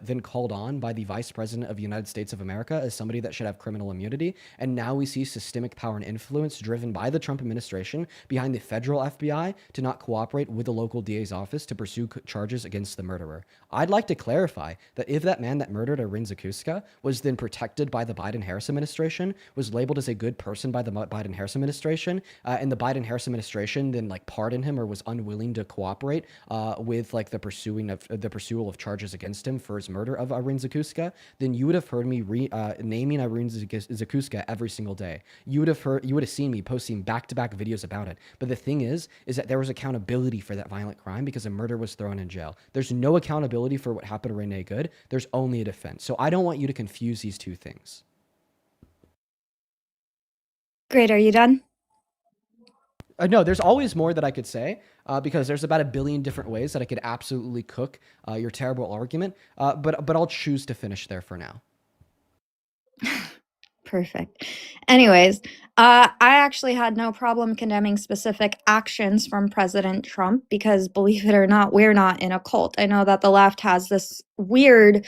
A: then called on by the vice president of the United States of America as somebody that should have criminal immunity. And now we see systemic power and influence driven by the Trump administration behind the federal FBI to not cooperate with the local DA's office to pursue charges against the murderer. I'd like to clarify that if that man that murdered Irene Zakuska was then protected by the Biden-Harris administration, was labeled as a good person by the Biden-Harris administration, and the Biden-Harris administration then like pardoned him or was unwilling to cooperate with like the pursual of charges against him for his murder of Irene Zakuska, then you would have heard me naming Irene Zakuska every single day. You would have seen me posting back-to-back videos about it. But the thing is that there was accountability for that violent crime because a murder was thrown in jail. There's no accountability for what happened to Renee Good. There's only a defense. So I don't want you to confuse these two things.
J: Great. Are you done?
A: No, there's always more that I could say because there's about a billion different ways that I could absolutely cook your terrible argument. But I'll choose to finish there for now.
J: Perfect. Anyways, I actually had no problem condemning specific actions from President Trump because, believe it or not, we're not in a cult. I know that the left has this weird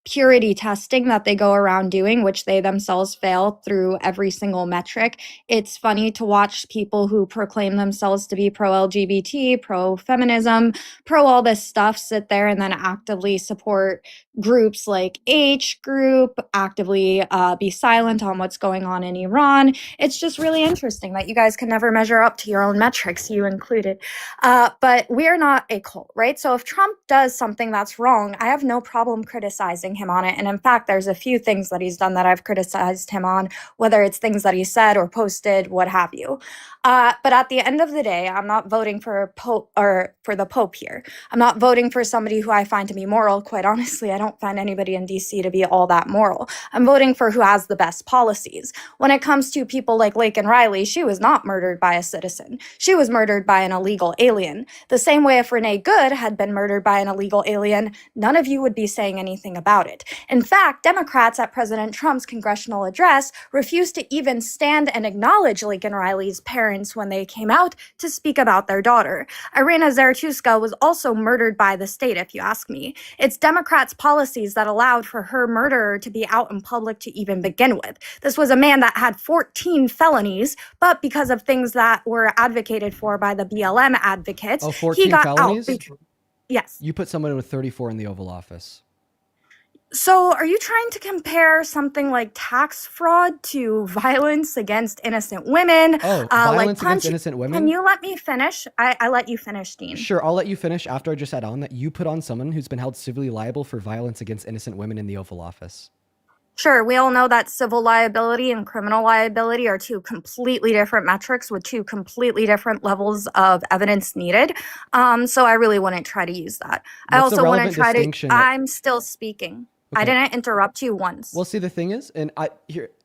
J: purity testing that they go around doing, which they themselves fail through every single metric. It's funny to watch people who proclaim themselves to be pro-LGBT, pro-feminism, pro all this stuff sit there and then actively support groups like H group, actively be silent on what's going on in Iran. It's just really interesting that you guys can never measure up to your own metrics, you included. But we're not a cult, right? So if Trump does something that's wrong, I have no problem criticizing him on it. And in fact, there's a few things that he's done that I've criticized him on, whether it's things that he said or posted, what have you. But at the end of the day, I'm not voting for Pope or for the Pope here. I'm not voting for somebody who I find to be moral. Quite honestly, I don't find anybody in DC to be all that moral. I'm voting for who has the best policies. When it comes to people like Laken Riley, she was not murdered by a citizen. She was murdered by an illegal alien. The same way if Renee Good had been murdered by an illegal alien, none of you would be saying anything about it. In fact, Democrats at President Trump's congressional address refused to even stand and acknowledge Laken Riley's parents when they came out to speak about their daughter. Irina Zarutuska was also murdered by the state, if you ask me. It's Democrats' policies that allowed for her murderer to be out in public to even begin with. This was a man that had 14 felonies, but because of things that were advocated for by the BLM advocates,
A: 14
J: he got
A: felonies?
J: out. Yes.
A: You put someone with 34 in the Oval Office.
J: So are you trying to compare something like tax fraud to violence against innocent women?
A: Violence against innocent women?
J: Can you let me finish? I let you finish, Dean.
A: Sure, I'll let you finish after I just add on that you put on someone who's been held civilly liable for violence against innocent women in the Oval Office.
J: Sure, we all know that civil liability and criminal liability are two completely different metrics with two completely different levels of evidence needed. So I really wouldn't try to use that. I
A: What's the
J: also wouldn't
A: relevant
J: try to.
A: distinction that-
J: I'm still speaking. I
A: Okay.
J: didn't interrupt you once.
A: Well, see, the thing is, and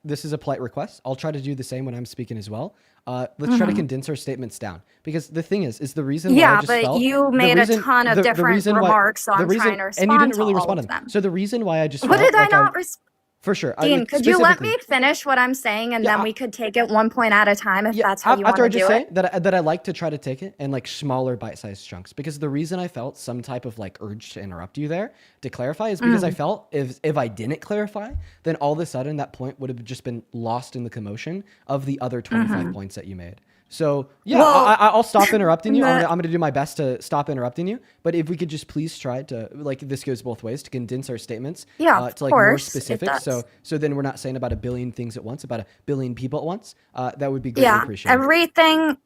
A: this is a polite request. I'll try to do the same when I'm speaking as well. Let's try to condense our statements down because the thing is the reason why I just felt
J: you made a ton of different remarks, so I'm trying to respond
A: and you didn't really
J: to
A: respond
J: all
A: to
J: of
A: them.
J: them.
A: So the reason why I just
J: What
A: felt
J: did I
A: like
J: not respond?
A: For sure.
J: Dean, could you let me finish what I'm saying and then we could take it one point at a time if that's how you want to do it?
A: After I just say that I like to try to take it in like smaller bite-sized chunks because the reason I felt some type of like urge to interrupt you there to clarify is because I felt if I didn't clarify, then all of a sudden that point would have just been lost in the commotion of the other 25 points that you made. So yeah,
J: Well,
A: I'll stop interrupting you.
J: the-
A: I'm gonna do my best to stop interrupting you. But if we could just please try to, like, this goes both ways, to condense our statements
J: Yeah, of
A: to like more
J: course, it
A: specific.
J: does.
A: So then we're not saying about a billion things at once, about a billion people at once. That would be greatly
J: Yeah,
A: appreciated.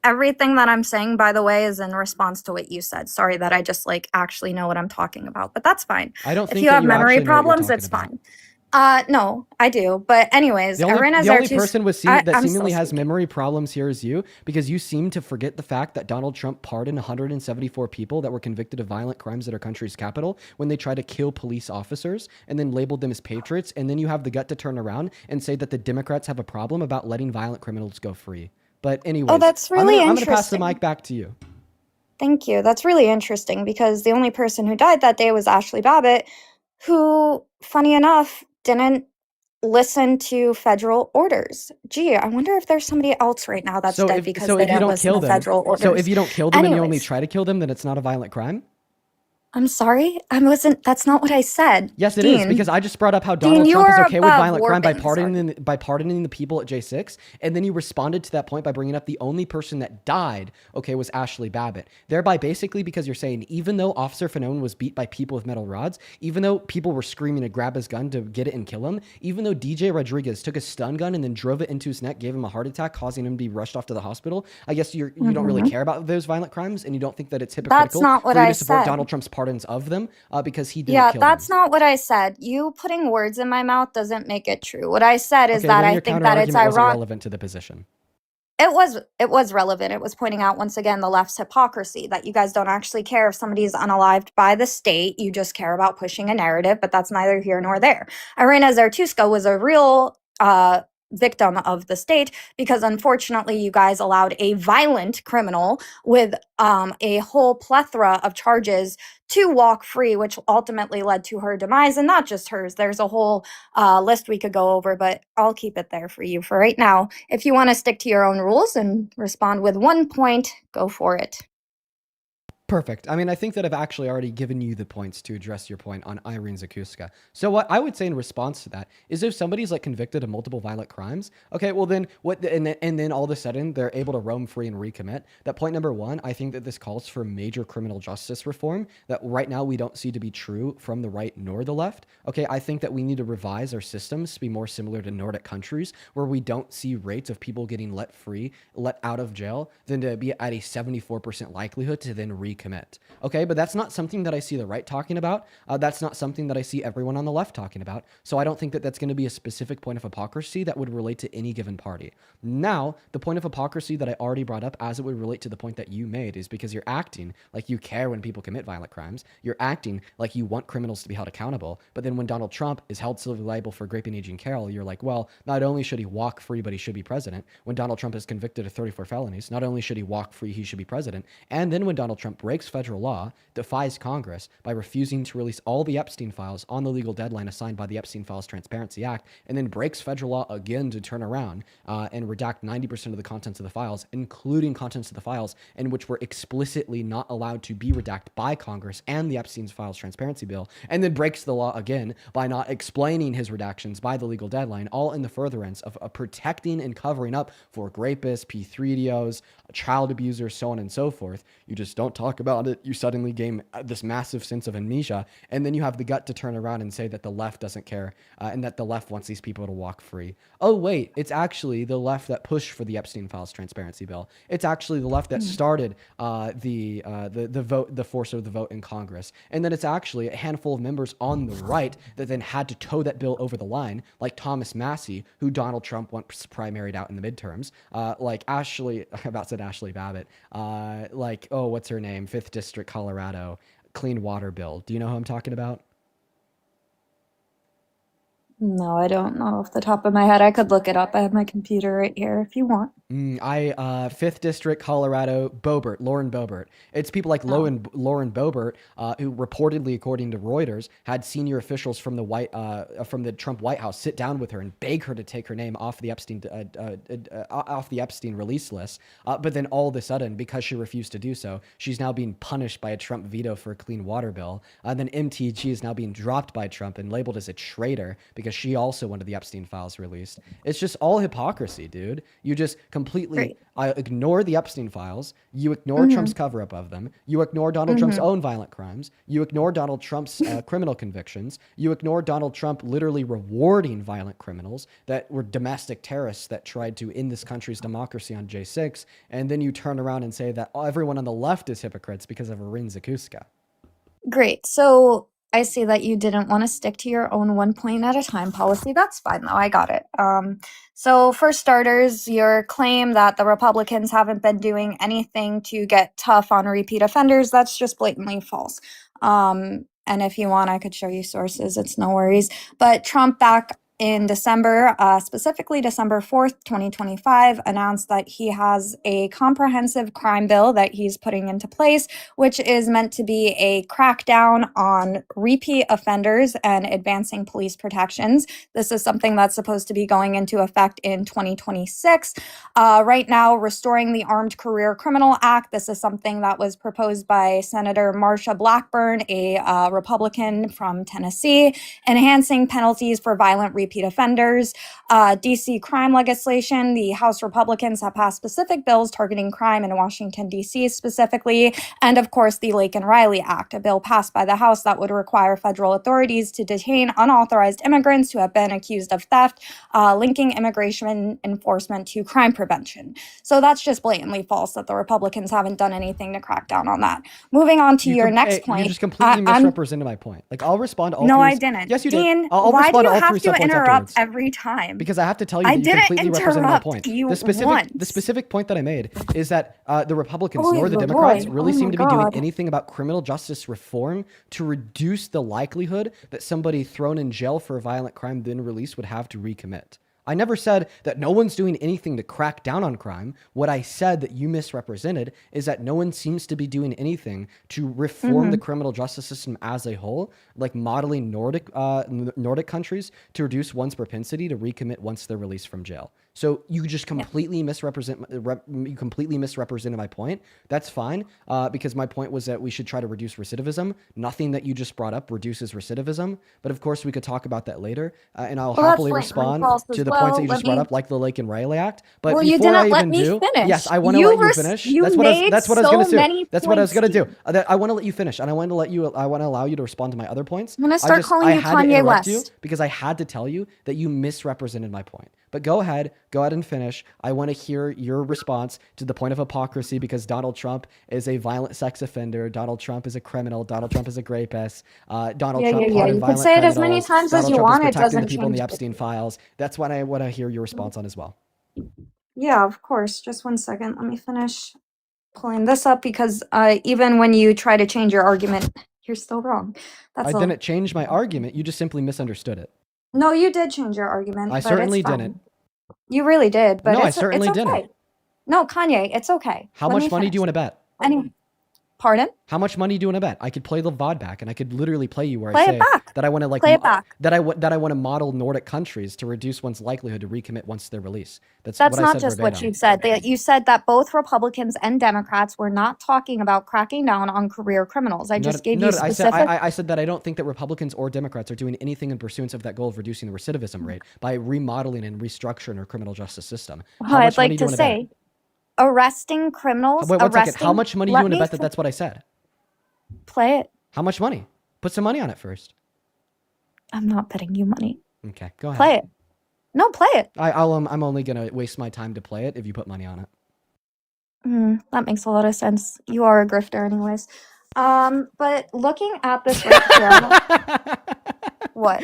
J: everything that I'm saying, by the way, is in response to what you said. Sorry that I just like actually know what I'm talking about, but that's fine.
A: I don't
J: If
A: think
J: you
A: that
J: have
A: you
J: memory
A: actually know what you're
J: problems,
A: talking
J: it's
A: about.
J: fine. No, I do. But anyways, Irina
A: The only
J: Zarathustra.
A: person that
J: I'm
A: seemingly
J: still
A: has
J: speaking.
A: memory problems here is you, because you seem to forget the fact that Donald Trump pardoned 174 people that were convicted of violent crimes at our country's capital when they tried to kill police officers, and then labeled them as patriots. And then you have the gut to turn around and say that the Democrats have a problem about letting violent criminals go free. But anyways,
J: Oh, that's really
A: I'm gonna pass the
J: interesting.
A: mic back to you.
J: Thank you. That's really interesting because the only person who died that day was Ashley Babbitt, who, funny enough, didn't listen to federal orders. Gee, I wonder if there's somebody else right now that's dead because they
A: If you
J: didn't
A: don't
J: listen
A: kill
J: to
A: them,
J: federal orders.
A: so if you don't kill them and you only
J: Anyways,
A: try to kill them, then it's not a violent crime.
J: I'm sorry. I wasn't. That's not what I said.
A: Yes, it is,
J: Dean,
A: because I just brought up how
J: Dean,
A: Donald
J: you
A: Trump is
J: are
A: okay with
J: above
A: violent crime
J: warping.
A: by pardoning the people at J6, and then you responded to that point by bringing up the only person that died, okay, was Ashley Babbitt. Thereby, basically, because you're saying even though Officer Fanone was beat by people with metal rods, even though people were screaming to grab his gun to get it and kill him, even though DJ Rodriguez took a stun gun and then drove it into his neck, gave him a heart attack, causing him to be rushed off to the hospital, I guess you don't really care about those violent crimes, and you don't think that it's hypocritical
J: That's not what
A: for you
J: I
A: to support
J: said.
A: Donald Trump's pardons of them because he didn't
J: Yeah,
A: kill
J: that's
A: them.
J: not what I said. You putting words in my mouth doesn't make it true. What I said is
A: Okay,
J: that
A: then
J: I
A: your
J: think
A: counter
J: that it's
A: argument wasn't
J: ironic.
A: relevant to the position.
J: It was relevant. It was pointing out once again the left's hypocrisy that you guys don't actually care if somebody's unalived by the state. You just care about pushing a narrative, but that's neither here nor there. Irina Zaratustra was a real victim of the state because unfortunately you guys allowed a violent criminal with a whole plethora of charges to walk free, which ultimately led to her demise, and not just hers. There's a whole list we could go over, but I'll keep it there for you for right now. If you want to stick to your own rules and respond with one point, go for it.
A: Perfect. I mean, I think that I've actually already given you the points to address your point on Irene Zakuska. So what I would say in response to that is if somebody's like convicted of multiple violent crimes, okay, well then what, and then all of a sudden they're able to roam free and recommit. That point number one, I think that this calls for major criminal justice reform that right now we don't see to be true from the right nor the left. Okay, I think that we need to revise our systems to be more similar to Nordic countries where we don't see rates of people getting let free, let out of jail, than to be at a 74% likelihood to then recommit. Okay, but that's not something that I see the right talking about. That's not something that I see everyone on the left talking about. So I don't think that that's going to be a specific point of hypocrisy that would relate to any given party. Now, the point of hypocrisy that I already brought up as it would relate to the point that you made is because you're acting like you care when people commit violent crimes. You're acting like you want criminals to be held accountable. But then when Donald Trump is held civilly liable for raping Agent Carroll, you're like, well, not only should he walk free, but he should be president. When Donald Trump is convicted of 34 felonies, not only should he walk free, he should be president. And then when Donald Trump breaks federal law, defies Congress by refusing to release all the Epstein files on the legal deadline assigned by the Epstein Files Transparency Act, and then breaks federal law again to turn around and redact 90% of the contents of the files, including contents of the files in which were explicitly not allowed to be redacted by Congress and the Epstein Files Transparency Bill, and then breaks the law again by not explaining his redactions by the legal deadline, all in the furtherance of protecting and covering up for rapists, P3DOs, child abusers, so on and so forth. You just don't talk about it. You suddenly gain this massive sense of amnesia, and then you have the gut to turn around and say that the left doesn't care and that the left wants these people to walk free. Oh wait, it's actually the left that pushed for the Epstein Files Transparency Bill. It's actually the left that started the vote, the force of the vote in Congress, and then it's actually a handful of members on the right that then had to toe that bill over the line, like Thomas Massey, who Donald Trump once primaried out in the midterms, like Ashley, I about said Ashley Babbitt, like, oh, what's her name? 5th District, Colorado, clean water bill. Do you know who I'm talking about?
J: No, I don't know off the top of my head. I could look it up. I have my computer right here if you want.
A: 5th District, Colorado, Boebert, Lauren Boebert. It's people like Lauren Boebert, who reportedly, according to Reuters, had senior officials from the Trump White House sit down with her and beg her to take her name off the Epstein release list. But then all of a sudden, because she refused to do so, she's now being punished by a Trump veto for a clean water bill. Then MTG is now being dropped by Trump and labeled as a traitor because because she also wanted the Epstein files released. It's just all hypocrisy, dude. You just completely ignore the Epstein files. You ignore Trump's cover up of them. You ignore Donald Trump's own violent crimes. You ignore Donald Trump's criminal convictions. You ignore Donald Trump literally rewarding violent criminals that were domestic terrorists that tried to end this country's democracy on J6. And then you turn around and say that everyone on the left is hypocrites because of Arin Zakuska.
J: Great. So I see that you didn't want to stick to your own one point at a time policy. That's fine, though. I got it. So for starters, your claim that the Republicans haven't been doing anything to get tough on repeat offenders, that's just blatantly false. And if you want, I could show you sources. It's no worries. But Trump back in December, specifically December 4th, 2025, announced that he has a comprehensive crime bill that he's putting into place, which is meant to be a crackdown on repeat offenders and advancing police protections. This is something that's supposed to be going into effect in 2026. Right now, restoring the Armed Career Criminal Act. This is something that was proposed by Senator Marsha Blackburn, a Republican from Tennessee, enhancing penalties for violent repeat offenders. DC crime legislation. The House Republicans have passed specific bills targeting crime in Washington, D.C. specifically. And of course, the Lake and Riley Act, a bill passed by the House that would require federal authorities to detain unauthorized immigrants who have been accused of theft, linking immigration enforcement to crime prevention. So that's just blatantly false that the Republicans haven't done anything to crack down on that. Moving on to your next point.
A: You just completely misrepresented my point. Like, I'll respond to all
J: No,
A: three.
J: I didn't.
A: Yes, you
J: Dean,
A: did. I'll
J: why do
A: respond
J: you
A: to all
J: have
A: three
J: to
A: subpoints
J: interrupt
A: afterwards.
J: every time?
A: Because I have to tell you
J: I
A: that you
J: didn't
A: completely represented my
J: interrupt
A: point.
J: you
A: The
J: once.
A: specific point that I made is that the Republicans
J: Oy
A: nor the
J: vey
A: Democrats
J: vey.
A: really
J: Oh
A: seem
J: my
A: to be doing
J: God.
A: anything about criminal justice reform to reduce the likelihood that somebody thrown in jail for a violent crime then released would have to recommit. I never said that no one's doing anything to crack down on crime. What I said that you misrepresented is that no one seems to be doing anything to reform the criminal justice system as a whole, like modeling Nordic countries to reduce one's propensity to recommit once they're released from jail. So you just completely misrepresented my point. That's fine, because my point was that we should try to reduce recidivism. Nothing that you just brought up reduces recidivism, but of course we could talk about that later, and I'll happily respond to the points that you just brought up, like the Lake and Riley Act. But
J: Well,
A: before
J: you didn't
A: I
J: let
A: even
J: me
A: do,
J: finish.
A: yes, I want to
J: You
A: let you
J: were-
A: finish.
J: you
A: That's what I was
J: made
A: going to
J: so many
A: do. That's what I was going to
J: points,
A: do. I want to let you finish, and I want to allow you to respond to my other points.
J: I'm gonna start calling you
A: had to
J: Kanye
A: interrupt you
J: West.
A: because I had to tell you that you misrepresented my point. But go ahead and finish. I want to hear your response to the point of hypocrisy, because Donald Trump is a violent sex offender. Donald Trump is a criminal. Donald Trump is a rapist. Donald
J: Yeah,
A: Trump
J: yeah, yeah.
A: pardoned
J: You can
A: violent
J: say it as many
A: criminals.
J: times as
A: Donald
J: you
A: Trump is
J: want. It
A: protecting
J: doesn't
A: the people in the
J: change
A: Epstein files. That's what I want to hear your response on as well.
J: Yeah, of course. Just one second. Let me finish pulling this up, because even when you try to change your argument, you're still wrong.
A: I didn't change my argument. You just simply misunderstood it.
J: No, you did change your argument.
A: I
J: but
A: certainly
J: it's fine.
A: didn't.
J: You really did, but
A: No, I
J: it's
A: certainly
J: okay.
A: didn't.
J: No, Kanye, it's okay.
A: How much money do you want to bet?
J: Pardon?
A: How much money do you want to bet? I could play the VOD back, and I could literally play you where
J: Play
A: I
J: it
A: say
J: back.
A: that I want to
J: Play it back.
A: that I want to model Nordic countries to reduce one's likelihood to recommit once they're released. That's
J: That's
A: what I
J: not
A: said
J: just what
A: verbatim.
J: you said. You said that both Republicans and Democrats were not talking about cracking down on career criminals. I just gave you specific.
A: I said that I don't think that Republicans or Democrats are doing anything in pursuance of that goal of reducing the recidivism rate by remodeling and restructuring our criminal justice system.
J: Well,
A: How much
J: I'd
A: money
J: like
A: do you
J: to
A: want to bet?
J: say, arresting criminals.
A: Wait, one second.
J: arresting,
A: How much money do you want to bet that that's what I said?
J: Play it.
A: How much money? Put some money on it first.
J: I'm not betting you money.
A: Okay, go ahead.
J: Play it. No, play it.
A: I'm only gonna waste my time to play it if you put money on it.
J: That makes a lot of sense. You are a grifter, anyways. But looking at this right here, what?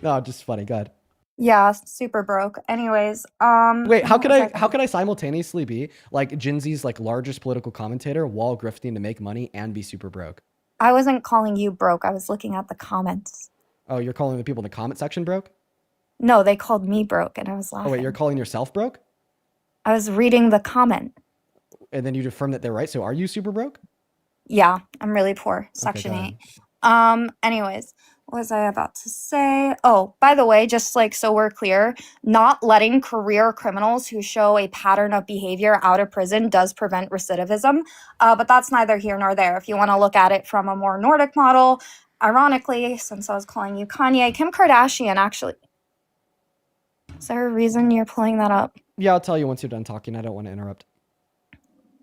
A: No, just funny. Go ahead.
J: Yeah, super broke. Anyways,
A: Wait, how
J: what
A: could
J: was
A: I simultaneously be like Gen Z's like largest political commentator while grifting to make money and be super broke?
J: I wasn't calling you broke. I was looking at the comments.
A: Oh, you're calling the people in the comment section broke?
J: No, they called me broke, and I was laughing.
A: Oh wait, you're calling yourself broke?
J: I was reading the comment.
A: And then you affirm that they're right. So are you super broke?
J: Yeah, I'm really poor. Section
A: go
J: 8.
A: ahead.
J: Anyways, what was I about to say? Oh, by the way, just like so we're clear, not letting career criminals who show a pattern of behavior out of prison does prevent recidivism. But that's neither here nor there. If you want to look at it from a more Nordic model, ironically, since I was calling you Kanye, Kim Kardashian actually. Is there a reason you're pulling that up?
A: Yeah, I'll tell you once you're done talking. I don't want to interrupt.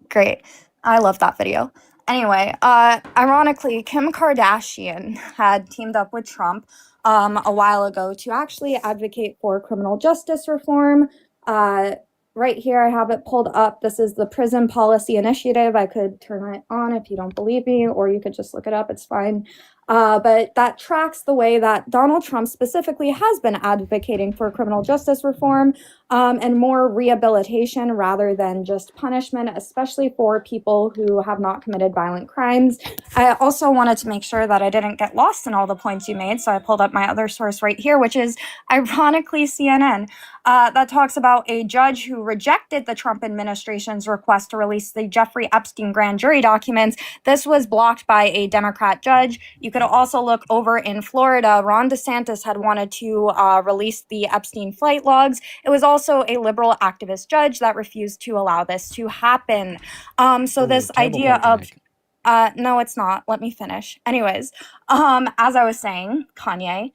J: Great. I love that video. Anyway, ironically, Kim Kardashian had teamed up with Trump a while ago to actually advocate for criminal justice reform. Right here, I have it pulled up. This is the Prison Policy Initiative. I could turn it on if you don't believe me, or you could just look it up. It's fine. But that tracks the way that Donald Trump specifically has been advocating for criminal justice reform and more rehabilitation rather than just punishment, especially for people who have not committed violent crimes. I also wanted to make sure that I didn't get lost in all the points you made, so I pulled up my other source right here, which is ironically CNN. That talks about a judge who rejected the Trump administration's request to release the Jeffrey Epstein grand jury documents. This was blocked by a Democrat judge. You could also look over in Florida. Ron DeSantis had wanted to release the Epstein flight logs. It was also a liberal activist judge that refused to allow this to happen. So
A: Ooh,
J: this
A: terrible
J: idea
A: point to
J: of
A: make.
J: no, it's not. Let me finish. Anyways, as I was saying, Kanye.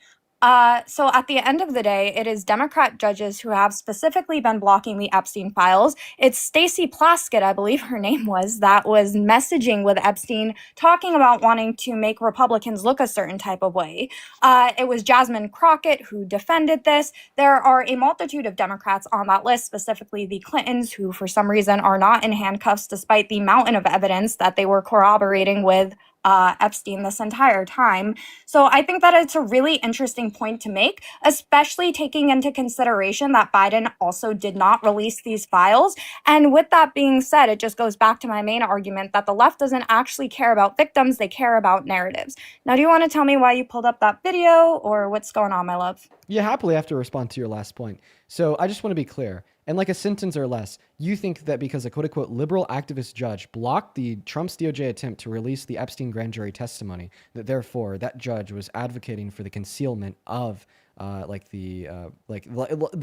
J: So at the end of the day, it is Democrat judges who have specifically been blocking the Epstein files. It's Stacey Plaskett, I believe her name was, that was messaging with Epstein, talking about wanting to make Republicans look a certain type of way. It was Jasmine Crockett who defended this. There are a multitude of Democrats on that list, specifically the Clintons, who for some reason are not in handcuffs despite the mountain of evidence that they were corroborating with Epstein this entire time. So I think that it's a really interesting point to make, especially taking into consideration that Biden also did not release these files. And with that being said, it just goes back to my main argument that the left doesn't actually care about victims, they care about narratives. Now, do you want to tell me why you pulled up that video or what's going on, my love?
A: Yeah, happily have to respond to your last point. So I just want to be clear. In like a sentence or less, you think that because a quote-unquote liberal activist judge blocked the Trump's DOJ attempt to release the Epstein grand jury testimony, that therefore that judge was advocating for the concealment of the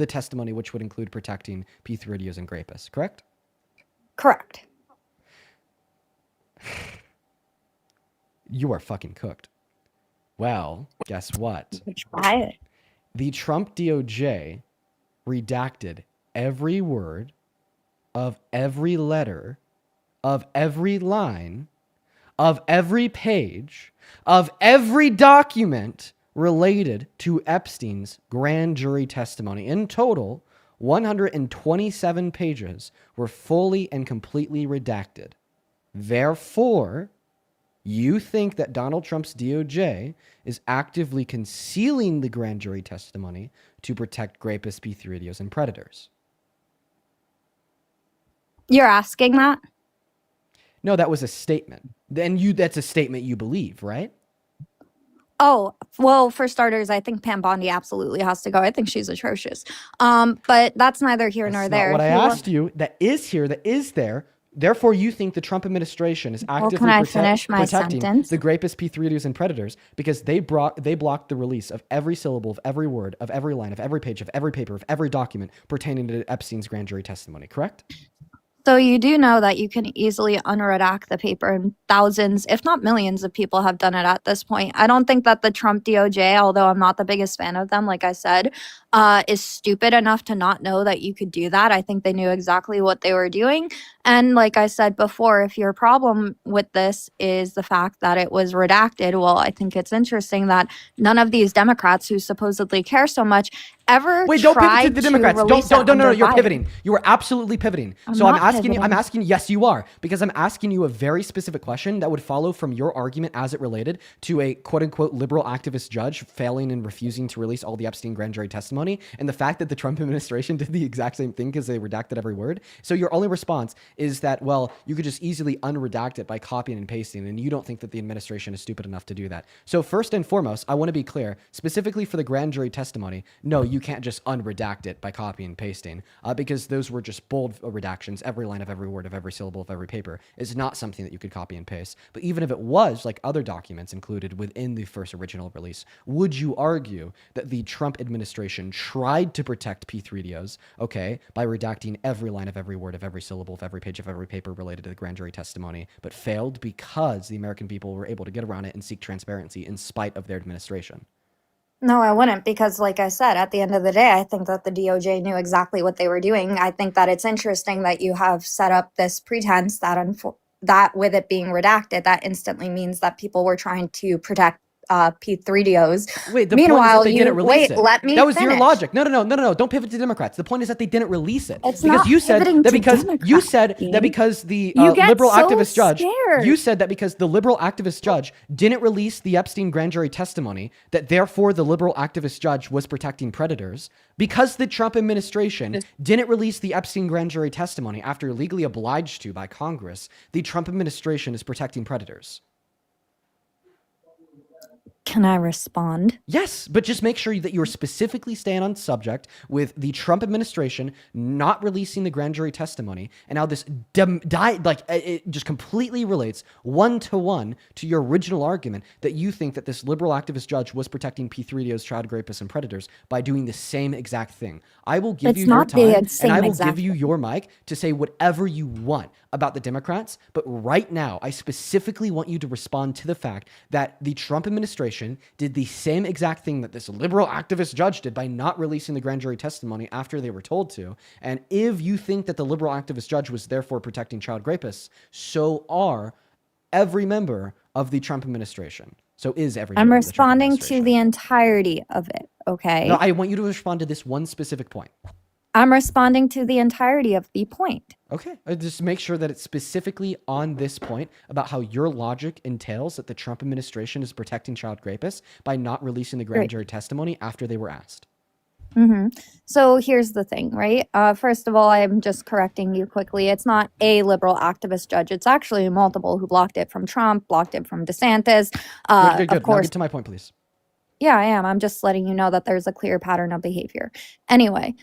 A: testimony, which would include protecting P3 and rapists, correct?
J: Correct.
A: You are fucking cooked. Well, guess what?
J: Try it.
A: The Trump DOJ redacted every word of every letter, of every line, of every page, of every document related to Epstein's grand jury testimony. In total, 127 pages were fully and completely redacted. Therefore, you think that Donald Trump's DOJ is actively concealing the grand jury testimony to protect rapists, P3 and predators.
J: You're asking that?
A: No, that was a statement. That's a statement you believe, right?
J: Oh, well, for starters, I think Pam Bondi absolutely has to go. I think she's atrocious. But that's neither here nor
A: That's
J: there.
A: not what I
J: If you look-
A: asked you. That is here, that is there. Therefore, you think the Trump administration is actively
J: can I finish my
A: protecting
J: sentence?
A: the rapists, P3 and predators because they blocked the release of every syllable, of every word, of every line, of every page, of every paper, of every document pertaining to Epstein's grand jury testimony, correct?
J: So you do know that you can easily unredact the paper, and thousands, if not millions of people have done it at this point. I don't think that the Trump DOJ, although I'm not the biggest fan of them, like I said, is stupid enough to not know that you could do that. I think they knew exactly what they were doing. And like I said before, if your problem with this is the fact that it was redacted, well, I think it's interesting that none of these Democrats who supposedly care so much ever
A: Wait, don't pivot to
J: tried
A: the Democrats.
J: release it
A: No,
J: under
A: you're
J: Biden.
A: pivoting. You are absolutely pivoting.
J: I'm
A: So I'm
J: not
A: asking
J: pivoting.
A: you, yes, you are, because I'm asking you a very specific question that would follow from your argument as it related to a quote unquote liberal activist judge failing and refusing to release all the Epstein grand jury testimony, and the fact that the Trump administration did the exact same thing because they redacted every word. So your only response is that, well, you could just easily unredact it by copying and pasting, and you don't think that the administration is stupid enough to do that. So first and foremost, I want to be clear, specifically for the grand jury testimony, no, you can't just unredact it by copying and pasting, because those were just bold redactions. Every line of every word of every syllable of every paper is not something that you could copy and paste. But even if it was, like other documents included within the first original release, would you argue that the Trump administration tried to protect P3DOs, okay, by redacting every line of every word of every syllable of every page of every paper related to the grand jury testimony, but failed because the American people were able to get around it and seek transparency in spite of their administration.
J: No, I wouldn't, because like I said, at the end of the day, I think that the DOJ knew exactly what they were doing. I think that it's interesting that you have set up this pretense that that with it being redacted, that instantly means that people were trying to protect P3DOs.
A: Wait, the
J: Meanwhile,
A: point is that they didn't release it.
J: let me
A: That was your
J: finish.
A: logic. No. Don't pivot to Democrats. The point is that they didn't release it.
J: It's
A: because
J: not
A: you said
J: pivoting
A: that
J: to
A: because you
J: Democrats,
A: said
J: Dean.
A: that because the
J: You get
A: liberal
J: so
A: activist judge,
J: scared.
A: you said that because the liberal activist judge didn't release the Epstein grand jury testimony, that therefore the liberal activist judge was protecting predators. Because the Trump administration didn't release the Epstein grand jury testimony after legally obliged to by Congress, the Trump administration is protecting predators.
J: Can I respond?
A: Yes, but just make sure that you're specifically staying on subject with the Trump administration not releasing the grand jury testimony, and how this it just completely relates one-to-one to your original argument that you think that this liberal activist judge was protecting P3DOs, child rapists, and predators by doing the same exact thing. I will give
J: It's
A: you your
J: not the
A: time,
J: same
A: and I will
J: exact
A: give you your mic to say whatever you want about the Democrats, but right now, I specifically want you to respond to the fact that the Trump administration did the same exact thing that this liberal activist judge did by not releasing the grand jury testimony after they were told to. And if you think that the liberal activist judge was therefore protecting child rapists, so are every member of the Trump administration. So is every
J: I'm
A: member of the Trump
J: responding to
A: administration.
J: the entirety of it, okay?
A: No, I want you to respond to this one specific point.
J: I'm responding to the entirety of the point.
A: Okay, just make sure that it's specifically on this point about how your logic entails that the Trump administration is protecting child rapists by not releasing the grand
J: Great.
A: jury testimony after they were asked.
J: So here's the thing, right? First of all, I'm just correcting you quickly. It's not a liberal activist judge. It's actually multiple who blocked it from Trump, blocked it from DeSantis.
A: Good.
J: Of
A: Now
J: course,
A: get to my point, please.
J: yeah, I am. I'm just letting you know that there's a clear pattern of behavior. Anyway,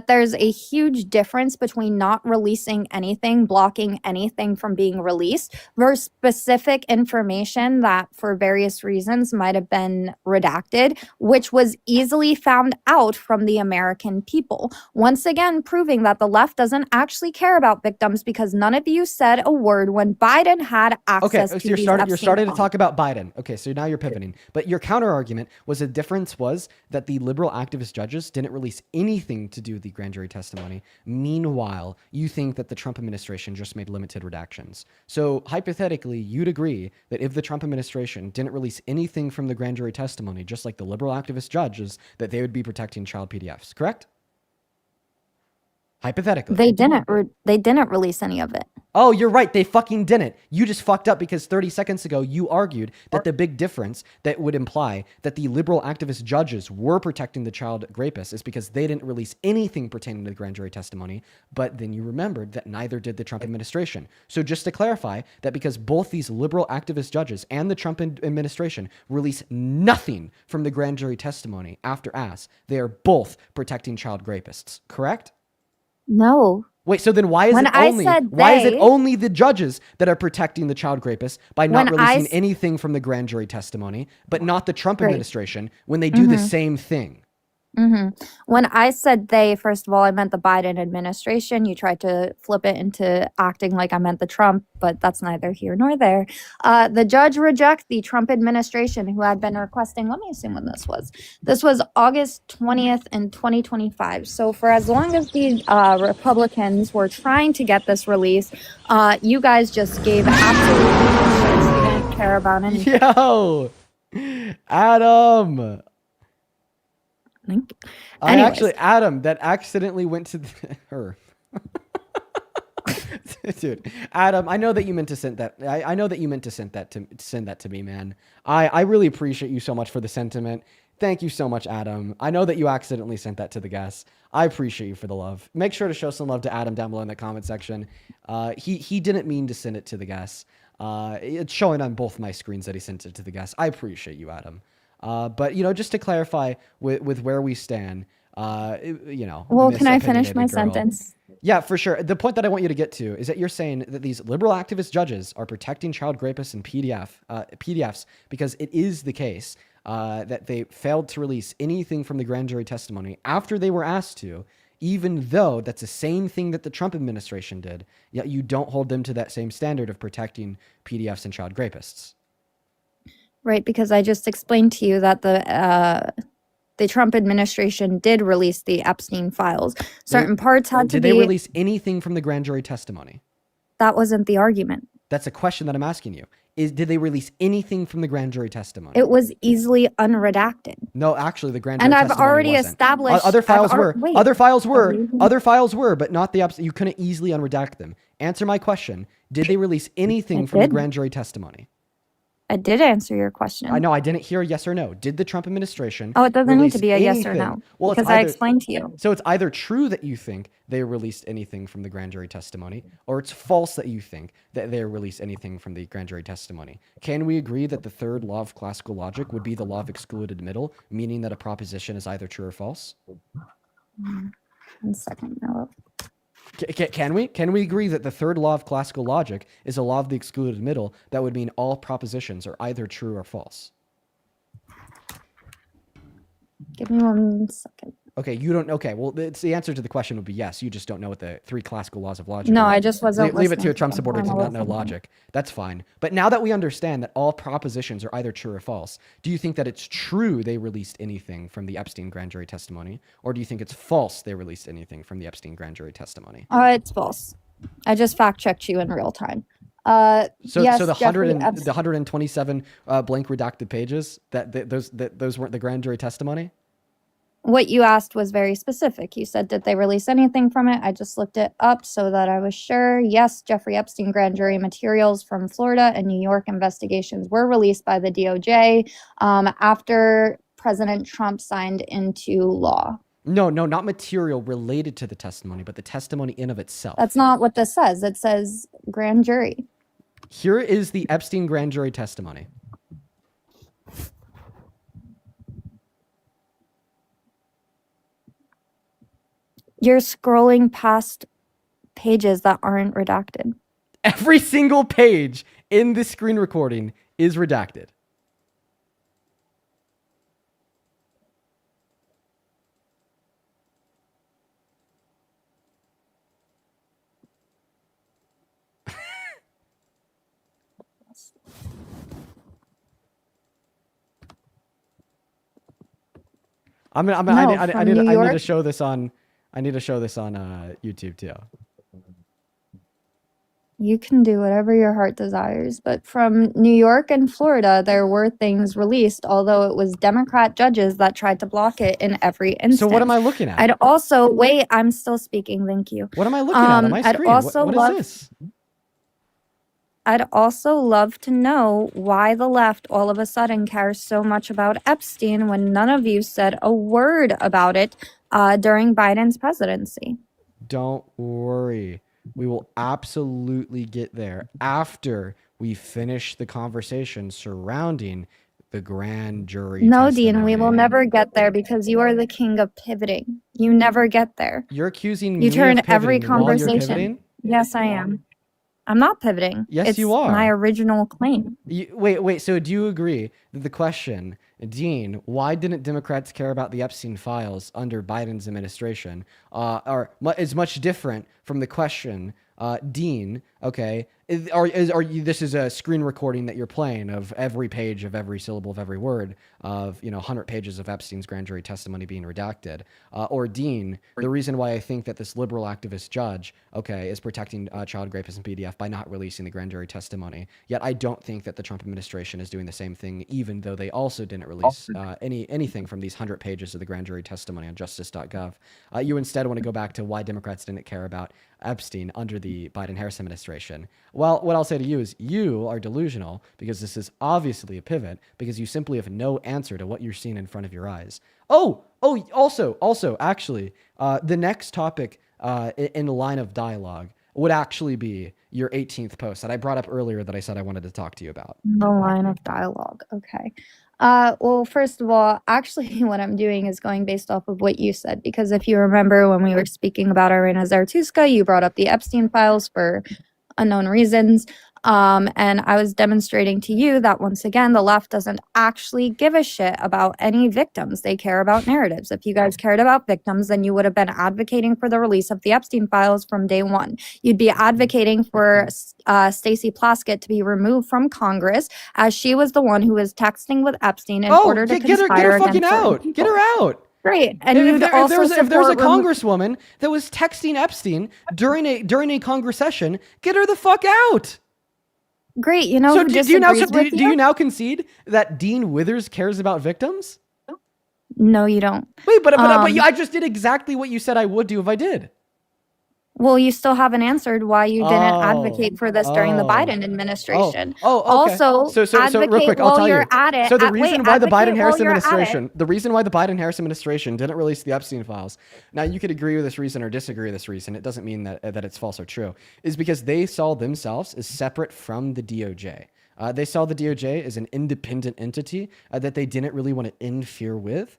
J: there's a huge difference between not releasing anything, blocking anything from being released, versus specific information that for various reasons might have been redacted, which was easily found out from the American people. Once again, proving that the left doesn't actually care about victims because none of you said a word when Biden had
A: Okay,
J: access
A: so
J: to
A: you're
J: these
A: starting
J: Epstein
A: to
J: files.
A: talk about Biden. Okay, so now you're pivoting. But your counter argument was the difference was that the liberal activist judges didn't release anything to do with the grand jury testimony. Meanwhile, you think that the Trump administration just made limited redactions. So hypothetically, you'd agree that if the Trump administration didn't release anything from the grand jury testimony, just like the liberal activist judges, that they would be protecting child PDFs, correct? Hypothetically.
J: They didn't release any of it.
A: Oh, you're right. They fucking didn't. You just fucked up because 30 seconds ago you argued that the big difference that would imply that the liberal activist judges were protecting the child rapists is because they didn't release anything pertaining to the grand jury testimony, but then you remembered that neither did the Trump administration. So just to clarify that because both these liberal activist judges and the Trump administration release nothing from the grand jury testimony after asked, they are both protecting child rapists, correct?
J: No.
A: Wait, so then why is
J: When
A: it
J: I
A: only
J: said
A: why is it
J: they-
A: only the judges that are protecting the child rapists by not
J: When I
A: releasing
J: s-
A: anything from the grand jury testimony, but not the Trump
J: Great.
A: administration when they do the same thing?
J: When I said they, first of all, I meant the Biden administration. You tried to flip it into acting like I meant the Trump, but that's neither here nor there. The judge rejected the Trump administration who had been requesting, let me assume when this was. This was August 20th in 2025. So for as long as the Republicans were trying to get this release, you guys just gave absolutely no shits. You didn't care about anything.
A: Yo, Adam.
J: Anyways.
A: Adam, that accidentally went to her. Dude, Adam, I know that you meant to send that. I know that you meant to send that to me, man. I really appreciate you so much for the sentiment. Thank you so much, Adam. I know that you accidentally sent that to the guests. I appreciate you for the love. Make sure to show some love to Adam down below in the comment section. He didn't mean to send it to the guests. It's showing on both my screens that he sent it to the guests. I appreciate you, Adam. But, just to clarify with where we stand,
J: Well, can I finish my
A: misopinionated girl.
J: sentence?
A: Yeah, for sure. The point that I want you to get to is that you're saying that these liberal activist judges are protecting child rapists and PDFs because it is the case that they failed to release anything from the grand jury testimony after they were asked to, even though that's the same thing that the Trump administration did, yet you don't hold them to that same standard of protecting PDFs and child rapists.
J: Right, because I just explained to you that the Trump administration did release the Epstein files. Certain parts had to
A: Did
J: be.
A: they release anything from the grand jury testimony?
J: That wasn't the argument.
A: That's a question that I'm asking you. Did they release anything from the grand jury testimony?
J: It was easily unredacted.
A: No, actually, the grand jury
J: And I've
A: testimony
J: already
A: wasn't.
J: established.
A: Other files were.
J: Wait.
A: Other files were.
J: Are you-
A: Other files were, but not the you couldn't easily unredact them. Answer my question. Did they release anything from the
J: did.
A: grand jury testimony?
J: I did answer your question.
A: I know I didn't hear a yes or no. Did the Trump administration?
J: Oh, it doesn't need
A: release
J: to be a yes or
A: anything?
J: no.
A: Well, it's
J: because I
A: either-
J: explained to you.
A: So it's either true that you think they released anything from the grand jury testimony, or it's false that you think that they released anything from the grand jury testimony. Can we agree that the third law of classical logic would be the law of excluded middle, meaning that a proposition is either true or false?
J: 1 second, Noah.
A: Can we? Can we agree that the third law of classical logic is a law of the excluded middle that would mean all propositions are either true or false?
J: Give me 1 second.
A: Okay, you don't. Okay, well, it's the answer to the question would be yes. You just don't know what the three classical laws of logic
J: No,
A: are.
J: I just wasn't.
A: Leave it to
J: listening
A: your Trump
J: you.
A: supporters
J: I'm
A: to not know
J: listening.
A: logic. That's fine. But now that we understand that all propositions are either true or false, do you think that it's true they released anything from the Epstein grand jury testimony, or do you think it's false they released anything from the Epstein grand jury testimony?
J: It's false. I just fact checked you in real time.
A: So,
J: Yes,
A: so the
J: Jeffrey
A: 127 blank redacted pages those weren't the grand jury testimony.
J: What you asked was very specific. You said, did they release anything from it? I just looked it up so that I was sure. Yes, Jeffrey Epstein grand jury materials from Florida and New York investigations were released by the DOJ after President Trump signed into law.
A: No, not material related to the testimony, but the testimony in of itself.
J: That's not what this says. It says grand jury.
A: Here is the Epstein grand jury testimony.
J: You're scrolling past pages that aren't redacted.
A: Every single page in this screen recording is redacted. I need to show this on. I need to show this on YouTube too.
J: You can do whatever your heart desires, but from New York and Florida, there were things released, although it was Democrat judges that tried to block it in every instance.
A: So what am I looking at?
J: I'd also wait. I'm still speaking. Thank you.
A: What am I looking at on my
J: I'd
A: screen?
J: also
A: What
J: love-
A: is this?
J: I'd also love to know why the left all of a sudden cares so much about Epstein when none of you said a word about it during Biden's presidency.
A: Don't worry. We will absolutely get there after we finish the conversation surrounding the grand jury.
J: No, Dean, we
A: testimony.
J: will never get there because you are the king of pivoting. You never get there.
A: You're accusing me
J: You turn
A: of
J: every
A: pivoting while you're
J: conversation.
A: pivoting?
J: Yes, I am. I'm not pivoting.
A: Yes,
J: It's
A: you are.
J: my original claim.
A: Wait. So do you agree that the question, Dean, why didn't Democrats care about the Epstein files under Biden's administration, is much different from the question, Dean? Okay, this is a screen recording that you're playing of every page of every syllable of every word of 100 pages of Epstein's grand jury testimony being redacted, or Dean, the reason why I think that this liberal activist judge, okay, is protecting child rapists and PDF by not releasing the grand jury testimony. Yet I don't think that the Trump administration is doing the same thing, even though they also didn't release anything from these 100 pages of the grand jury testimony on justice.gov. You instead want to go back to why Democrats didn't care about Epstein under the Biden-Harris administration. Well, what I'll say to you is you are delusional because this is obviously a pivot because you simply have no answer to what you're seeing in front of your eyes. Also, actually, the next topic in the line of dialogue would actually be your 18th post that I brought up earlier that I said I wanted to talk to you about.
J: The line of dialogue. Okay. Well, first of all, actually, what I'm doing is going based off of what you said, because if you remember when we were speaking about Irina Zartuska, you brought up the Epstein files for unknown reasons. And I was demonstrating to you that once again, the left doesn't actually give a shit about any victims. They care about narratives. If you guys cared about victims, then you would have been advocating for the release of the Epstein files from day one. You'd be advocating for Stacey Plaskett to be removed from Congress, as she was the one who was texting with Epstein in order to
A: get her
J: conspire
A: fucking
J: against certain
A: out.
J: people.
A: Get her out.
J: Great. And
A: If
J: you'd
A: there's
J: also
A: a
J: support
A: congresswoman that was texting Epstein during a Congress session, get her the fuck out.
J: Great. You know
A: So
J: who
A: do you now
J: disagrees with
A: do you now concede that Dean Withers cares about victims?
J: No, you don't.
A: Wait, but I just did exactly what you said I would do if I did.
J: Well, you still haven't answered why you didn't advocate for this during the Biden administration.
A: Okay.
J: Also,
A: so real
J: advocate
A: quick, I'll
J: while
A: tell
J: you're
A: you.
J: at it.
A: So the reason why the Biden-Harris
J: administration,
A: administration didn't release the Epstein files. Now you could agree with this reason or disagree with this reason. It doesn't mean that it's false or true. Is because they saw themselves as separate from the DOJ. They saw the DOJ as an independent entity that they didn't really want to interfere with.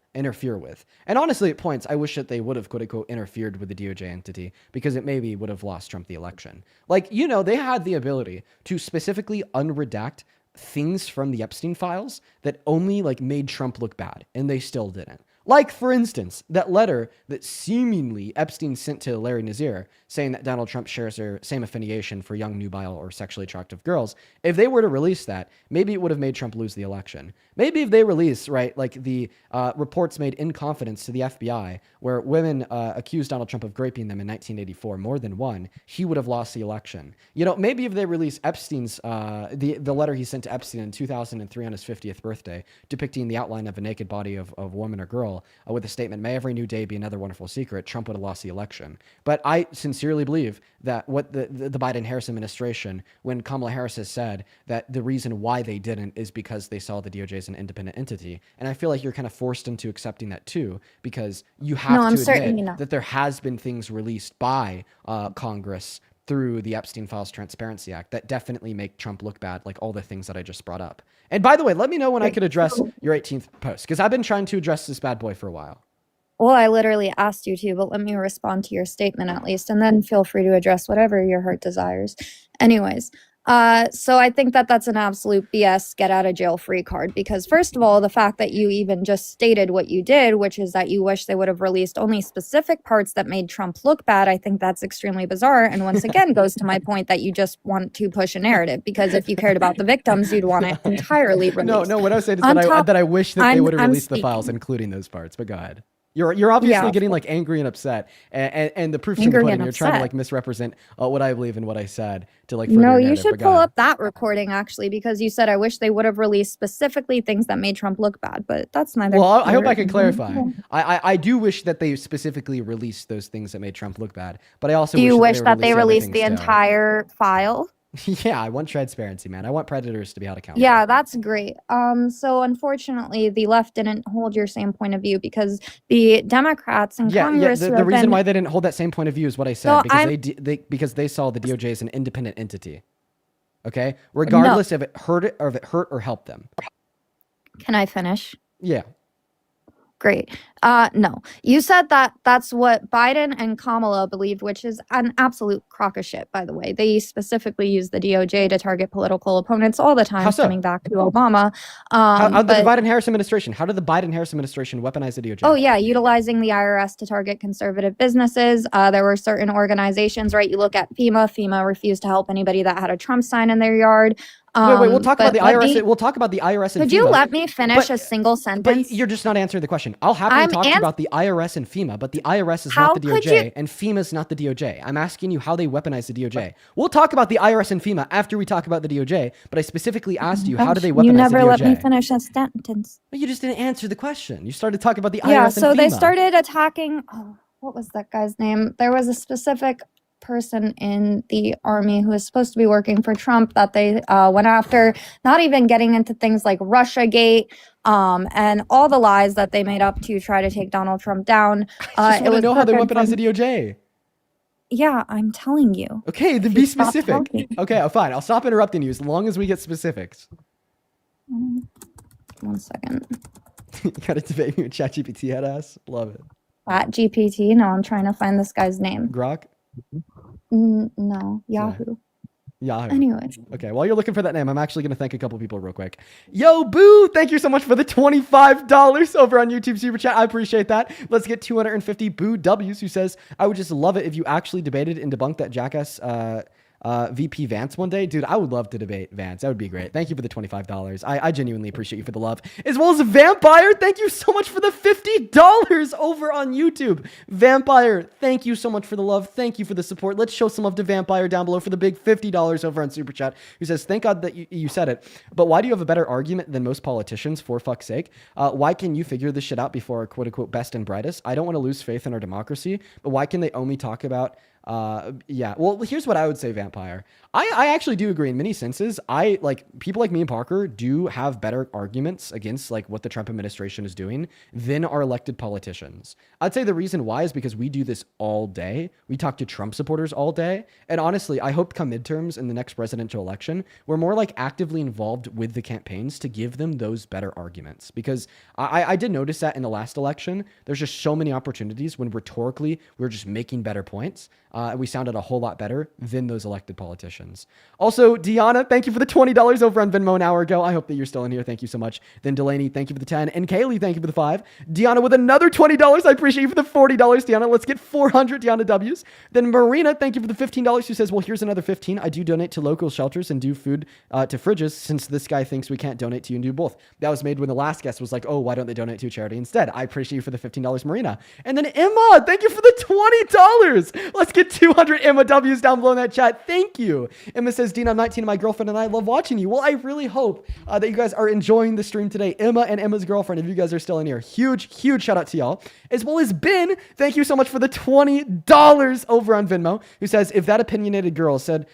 A: And honestly, at points, I wish that they would have, quote unquote, interfered with the DOJ entity because it maybe would have lost Trump the election. Like, they had the ability to specifically unredact things from the Epstein files that only made Trump look bad, and they still didn't. Like, for instance, that letter that seemingly Epstein sent to Larry Nassar saying that Donald Trump shares their same affiliation for young, nubile, or sexually attractive girls. If they were to release that, maybe it would have made Trump lose the election. Maybe if they release, the reports made in confidence to the FBI where women accused Donald Trump of raping them in 1984, more than one, he would have lost the election. Maybe if they release Epstein's, the letter he sent to Epstein in 2003 on his 50th birthday, depicting the outline of a naked body of a woman or girl, with a statement, "May every new day be another wonderful secret," Trump would have lost the election. But I sincerely believe that what the Biden-Harris administration, when Kamala Harris has said that the reason why they didn't is because they saw the DOJ as an independent entity. And I feel like you're kind of forced into accepting that too, because you have to admit that there has been things released by Congress through the Epstein Files Transparency Act that definitely make Trump look bad, like all the things that I just brought up. And by the way, let me know when I could address your 18th post, because I've been trying to address this bad boy for a while.
J: Well, I literally asked you to, but let me respond to your statement at least, and then feel free to address whatever your heart desires. Anyways, so I think that that's an absolute BS get out of jail free card, because first of all, the fact that you even just stated what you did, which is that you wish they would have released only specific parts that made Trump look bad, I think that's extremely bizarre. And once again, goes to my point that you just want to push a narrative, because if you cared about the victims, you'd want it entirely released.
A: No, what I was saying is that I wish that they would have released the files, including those parts, but go ahead. You're obviously getting angry and upset, and the proof's in the pudding. You're trying to misrepresent what I believe and what I said to further
J: No, you
A: narrative,
J: should pull up that recording actually, because you said I wish they would have released specifically things that made Trump look bad, but that's neither.
A: Well, I hope I can clarify. I do wish that they specifically released those things that made Trump look bad, but I also
J: wish that they released the entire file.
A: Yeah, I want transparency, man. I want predators to be held accountable.
J: Yeah, that's great. So unfortunately, the left didn't hold your same point of view, because the Democrats in Congress.
A: The reason why they didn't hold that same point of view is what I said, because they saw the DOJ as an independent entity. Okay, regardless if it hurt or helped them.
J: Can I finish?
A: Yeah.
J: Great. No, you said that that's what Biden and Kamala believed, which is an absolute crock of shit, by the way. They specifically use the DOJ to target political opponents all the time, coming back to Obama.
A: How did the Biden-Harris administration weaponize the DOJ?
J: Oh, yeah, utilizing the IRS to target conservative businesses. There were certain organizations, right? You look at FEMA refused to help anybody that had a Trump sign in their yard.
A: Wait, we'll talk about the IRS. We'll talk about the IRS and FEMA.
J: Could you let me finish a single sentence?
A: But you're just not answering the question. I'll happily talk about the IRS and FEMA, but the IRS is not the DOJ, and FEMA is not the DOJ. I'm asking you how they weaponize the DOJ. We'll talk about the IRS and FEMA after we talk about the DOJ, but I specifically asked you, how do they weaponize the DOJ?
J: You never let me finish a sentence.
A: But you just didn't answer the question. You started talking about the IRS and FEMA.
J: Yeah, so they started attacking, what was that guy's name? There was a specific person in the army who is supposed to be working for Trump that they went after, not even getting into things like Russiagate and all the lies that they made up to try to take Donald Trump down.
A: I just want to know how they weaponize the DOJ.
J: Yeah, I'm telling you.
A: Okay, then be specific. Okay, fine. I'll stop interrupting you as long as we get specifics.
J: 1 second.
A: You got to debate me with ChatGPT head ass. Love it.
J: GPT? No, I'm trying to find this guy's name.
A: Grok?
J: No, Yahoo.
A: Yahoo.
J: Anyways.
A: Okay, while you're looking for that name, I'm actually going to thank a couple people real quick. Yo, Boo, thank you so much for the $25 over on YouTube Super Chat. I appreciate that. Let's get 250 Boo W's, who says, I would just love it if you actually debated and debunked that jackass VP Vance one day. Dude, I would love to debate Vance. That would be great. Thank you for the $25. I genuinely appreciate you for the love. As well as Vampire, thank you so much for the $50 over on YouTube. Vampire, thank you so much for the love. Thank you for the support. Let's show some love to Vampire down below for the big $50 over on Super Chat, who says, thank God that you said it, but why do you have a better argument than most politicians, for fuck's sake? Why can you figure this shit out before our quote-unquote best and brightest? I don't want to lose faith in our democracy, but why can they only talk about yeah, well, here's what I would say, Vampire. I actually do agree in many senses. I like people like me and Parker do have better arguments against like what the Trump administration is doing than our elected politicians. I'd say the reason why is because we do this all day. We talk to Trump supporters all day. And honestly, I hope come midterms in the next presidential election, we're more like actively involved with the campaigns to give them those better arguments. Because I did notice that in the last election, there's just so many opportunities when rhetorically we're just making better points. We sounded a whole lot better than those elected politicians. Also, Deanna, thank you for the $20 over on Venmo an hour ago. I hope that you're still in here. Thank you so much. Then Delaney, thank you for the 10. And Kaylee, thank you for the 5. Deanna with another $20. I appreciate you for the $40, Deanna. Let's get 400 Deanna W's. Then Marina, thank you for the $15, who says, well, here's another 15. I do donate to local shelters and do food to fridges, since this guy thinks we can't donate to you and do both. That was made when the last guest was like, oh, why don't they donate to a charity instead? I appreciate you for the $15, Marina. And then Emma, thank you for the $20. Let's get 200 Emma W's down below in that chat. Thank you. Emma says, Dean, I'm 19 and my girlfriend and I love watching you. Well, I really hope that you guys are enjoying the stream today. Emma and Emma's girlfriend, if you guys are still in here, huge shout out to y'all. As well as Ben, thank you so much for the $20 over on Venmo, who says, if that opinionated girl said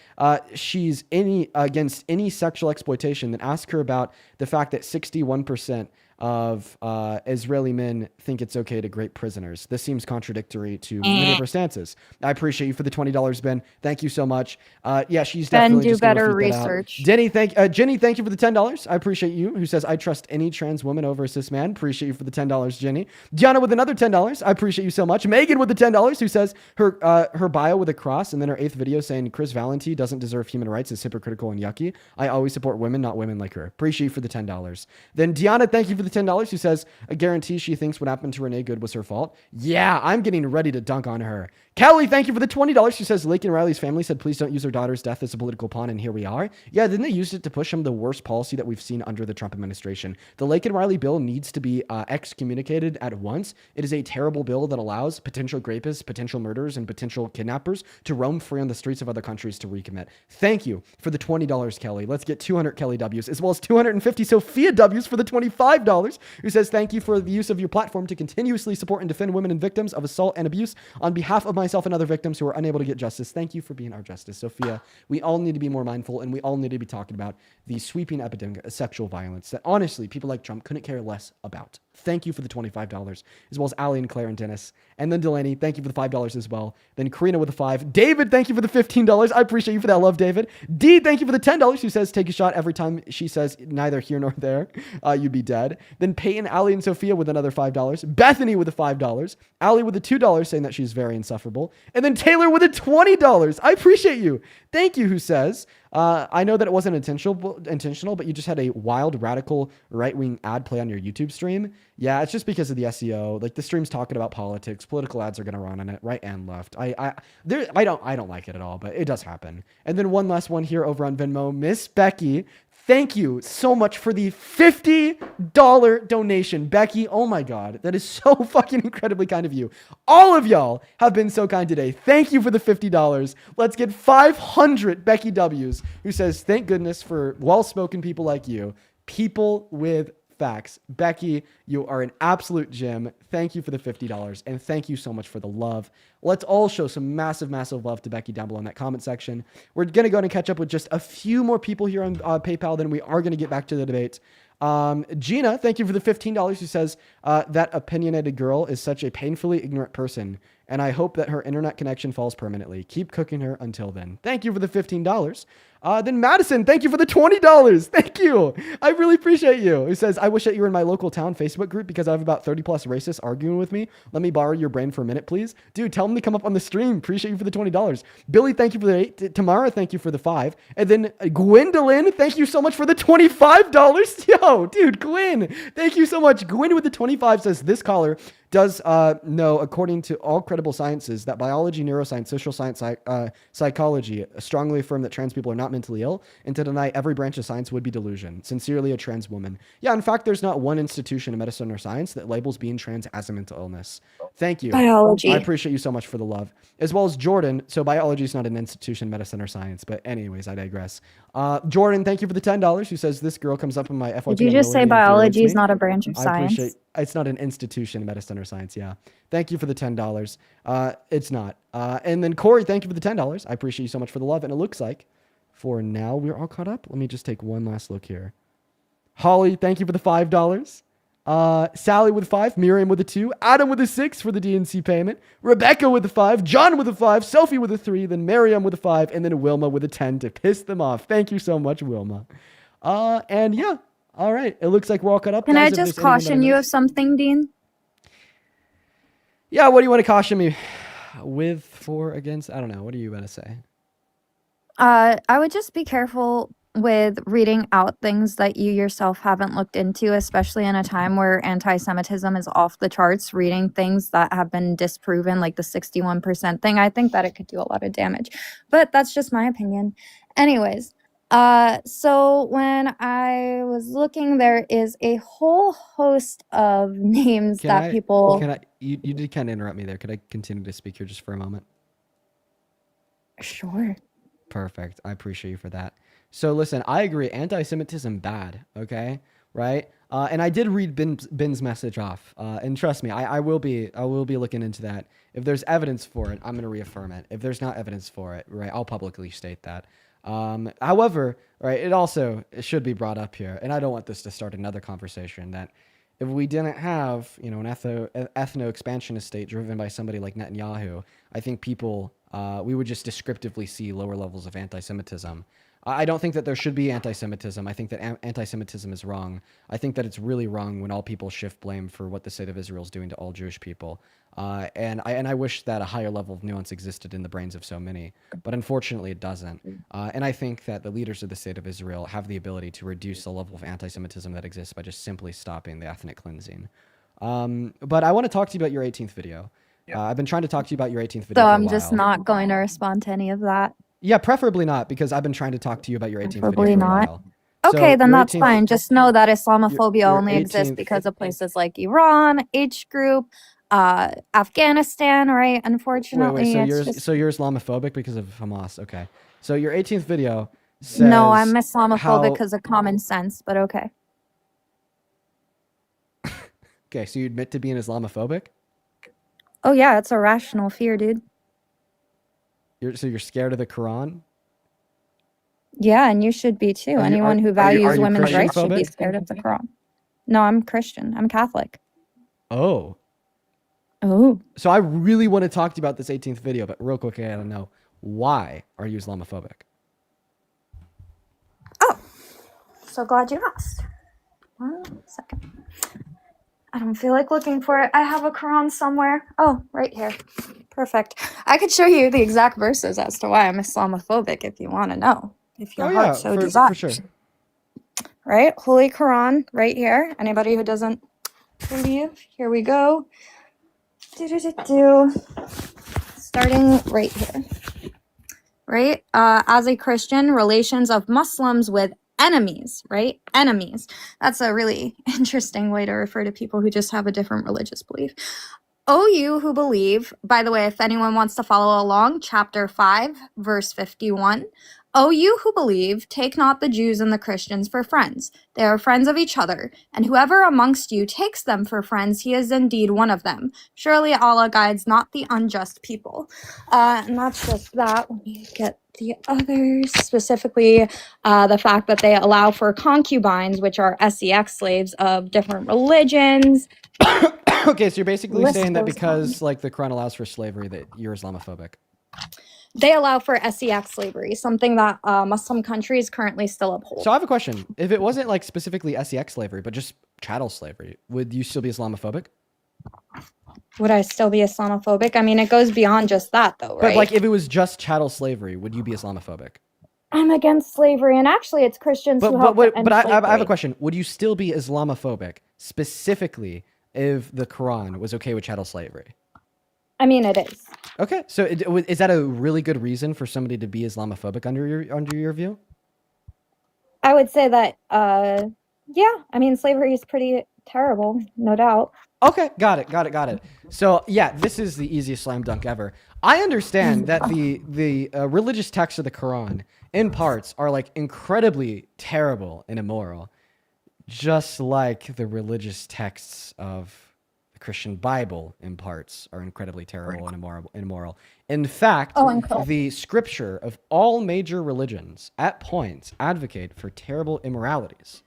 A: she's against any sexual exploitation, then ask her about the fact that 61% of Israeli men think it's okay to rape prisoners. This seems contradictory to many of her stances. I appreciate you for the $20, Ben. Thank you so much. Yeah, she's definitely
J: Ben, do
A: just gonna
J: better
A: refute that out.
J: research.
A: Jenny, thank you for the $10. I appreciate you. Who says, I trust any trans woman over a cis man. Appreciate you for the $10, Jenny. Gianna with another $10. I appreciate you so much. Megan with the $10, who says her bio with a cross and then her 8th video saying Chris Valenti doesn't deserve human rights is hypocritical and yucky. I always support women, not women like her. Appreciate you for the $10. Then Deanna, thank you for the $10, who says, I guarantee she thinks what happened to Renee Good was her fault. Yeah, I'm getting ready to dunk on her. Kelly, thank you for the $20. She says, Lake and Riley's family said, please don't use their daughter's death as a political pawn, and here we are. Yeah, then they used it to push some of the worst policy that we've seen under the Trump administration. The Lake and Riley bill needs to be excommunicated at once. It is a terrible bill that allows potential rapists, potential murderers, and potential kidnappers to roam free on the streets of other countries to recommit. Thank you for the $20, Kelly. Let's get 200 Kelly W's, as well as 250 Sophia W's for the $25, who says, thank you for the use of your platform to continuously support and defend women and victims of assault and abuse on behalf of myself and other victims who are unable to get justice. Thank you for being our justice, Sophia. We all need to be more mindful, and we all need to be talking about the sweeping epidemic of sexual violence that honestly people like Trump couldn't care less about. Thank you for the $25, as well as Allie and Claire and Dennis. And then Delaney, thank you for the $5 as well. Then Karina with the 5. David, thank you for the $15. I appreciate you for that love, David. Dee, thank you for the $10, who says, take a shot every time she says neither here nor there. You'd be dead. Then Peyton, Allie, and Sophia with another $5. Bethany with the $5. Allie with the $2 saying that she's very insufferable. And then Taylor with the $20. I appreciate you. Thank you, who says, I know that it wasn't intentional, but you just had a wild, radical, right-wing ad play on your YouTube stream. Yeah, it's just because of the SEO. Like the stream's talking about politics, political ads are going to run on it, right and left. I don't like it at all, but it does happen. And then one last one here over on Venmo, Miss Becky. Thank you so much for the $50 donation. Becky, oh my God, that is so fucking incredibly kind of you. All of y'all have been so kind today. Thank you for the $50. Let's get 500 Becky W's, who says, thank goodness for well-spoken people like you. People with facts. Becky, you are an absolute gem. Thank you for the $50, and thank you so much for the love. Let's all show some massive love to Becky down below in that comment section. We're going to go and catch up with just a few more people here on PayPal, then we are going to get back to the debate. Gina, thank you for the $15, who says that opinionated girl is such a painfully ignorant person and I hope that her internet connection falls permanently. Keep cooking her until then. Thank you for the $15. Then Madison, thank you for the $20. Thank you. I really appreciate you. He says, I wish that you were in my local town Facebook group because I have about 30 plus racists arguing with me. Let me borrow your brain for a minute, please. Dude, tell them to come up on the stream. Appreciate you for the $20. Billy, thank you for the 8. Tamara, thank you for the 5. And then Gwendolyn, thank you so much for the $25. Yo, dude, Gwyn, thank you so much. Gwyn with the 25 says, this caller does know, according to all credible sciences, that biology, neuroscience, social science, psychology strongly affirm that trans people are not mentally ill, and to deny every branch of science would be delusion. Sincerely, a trans woman. Yeah, in fact, there's not one institution in medicine or science that labels being trans as a mental illness. Thank you.
J: Biology.
A: I appreciate you so much for the love. As well as Jordan. So biology is not an institution, medicine or science. But anyways, I digress. Jordan, thank you for the $10. Who says this girl comes up in my FYP.
J: Did you just say biology is not a branch of science?
A: It's not an institution, medicine or science. Yeah. Thank you for the $10. It's not. And then Corey, thank you for the $10. I appreciate you so much for the love. And it looks like for now we're all caught up. Let me just take one last look here. Holly, thank you for the $5. Sally with 5, Miriam with a 2, Adam with a 6 for the DNC payment, Rebecca with a 5, John with a 5, Sophie with a 3, then Miriam with a 5, and then Wilma with a 10 to piss them off. Thank you so much, Wilma. And yeah, all right. It looks like we're all caught up.
J: Can
A: guys,
J: I
A: if
J: just
A: there's anyone that I
J: caution you of
A: missed.
J: something, Dean?
A: Yeah, what do you want to caution me with, for, against? I don't know. What are you going to say?
J: I would just be careful with reading out things that you yourself haven't looked into, especially in a time where anti-Semitism is off the charts. Reading things that have been disproven, like the 61% thing, I think that it could do a lot of damage. But that's just my opinion. Anyways, so when I was looking, there is a whole host of names people.
A: You did kind of interrupt me there. Could I continue to speak here just for a moment?
J: Sure.
A: Perfect. I appreciate you for that. So listen, I agree. Anti-Semitism bad. Okay, right? And I did read Ben's message off. And trust me, I will be looking into that. If there's evidence for it, I'm going to reaffirm it. If there's not evidence for it, right, I'll publicly state that. However, right, it should be brought up here, and I don't want this to start another conversation that if we didn't have, an ethno-expansionist state driven by somebody like Netanyahu, I think people, we would just descriptively see lower levels of anti-Semitism. I don't think that there should be anti-Semitism. I think that anti-Semitism is wrong. I think that it's really wrong when all people shift blame for what the state of Israel is doing to all Jewish people. And I wish that a higher level of nuance existed in the brains of so many, but unfortunately it doesn't. And I think that the leaders of the state of Israel have the ability to reduce the level of anti-Semitism that exists by just simply stopping the ethnic cleansing. But I want to talk to you about your 18th video. I've been trying to talk to you about your 18th video.
J: So
A: for a
J: I'm just
A: while.
J: not going to respond to any of that.
A: Yeah, preferably not, because I've been trying to talk to you about your 18th
J: Preferably
A: video for a
J: not.
A: while.
J: Okay,
A: So
J: then
A: your
J: that's
A: 18th
J: fine. Just know that Islamophobia
A: your
J: only exists
A: 18th
J: because of places like Iran, H group, Afghanistan, right? Unfortunately,
A: Wait,
J: it's just...
A: so you're Islamophobic because of Hamas. Okay. So your 18th video says
J: No, I'm Islamophobic
A: how-
J: because of common sense, but okay.
A: Okay, so you admit to being Islamophobic?
J: Oh yeah, it's a rational fear, dude.
A: You're scared of the Quran?
J: Yeah, and you should be too.
A: Are you-
J: Anyone
A: are-
J: who
A: are
J: values
A: you
J: women's rights should be
A: Christian-phobic?
J: scared of the Quran. No, I'm Christian. I'm Catholic.
A: Oh.
J: Oh.
A: So I really want to talk to you about this 18th video, but real quick, I gotta know, why are you Islamophobic?
J: So glad you asked. 1 second. I don't feel like looking for it. I have a Quran somewhere. Oh, right here. Perfect. I could show you the exact verses as to why I'm Islamophobic if you want to know. If your heart so desires.
A: for sure.
J: Right? Holy Quran right here. Anybody who doesn't believe, here we go. Starting right here. Right? As a Christian, relations of Muslims with enemies, right? Enemies. That's a really interesting way to refer to people who just have a different religious belief. O you who believe, by the way, if anyone wants to follow along, chapter 5, verse 51. O you who believe, take not the Jews and the Christians for friends. They are friends of each other, and whoever amongst you takes them for friends, he is indeed one of them. Surely Allah guides not the unjust people. And that's just that. Let me get the others, specifically the fact that they allow for concubines, which are sex slaves of different religions.
A: Okay, so you're basically
J: List
A: saying that
J: goes
A: because like the Quran allows for slavery that you're Islamophobic.
J: They allow for sex slavery, something that Muslim countries currently still uphold.
A: So I have a question. If it wasn't like specifically sex slavery, but just chattel slavery, would you still be Islamophobic?
J: Would I still be Islamophobic? I mean, it goes beyond just that, though, right?
A: But like if it was just chattel slavery, would you be Islamophobic?
J: I'm against slavery, and actually, it's Christians who help to end
A: I have a
J: slavery.
A: question. Would you still be Islamophobic specifically if the Quran was okay with chattel slavery?
J: I mean, it is.
A: Okay, so is that a really good reason for somebody to be Islamophobic under your view?
J: I would say that, yeah, I mean, slavery is pretty terrible, no doubt.
A: Okay, got it. So yeah, this is the easiest slam dunk ever. I understand that the religious texts of the Quran, in parts, are like incredibly terrible and immoral, just like the religious texts of the Christian Bible, in parts, are incredibly terrible and immoral. In fact, the scripture of all major religions, at points, advocate for terrible immoralities.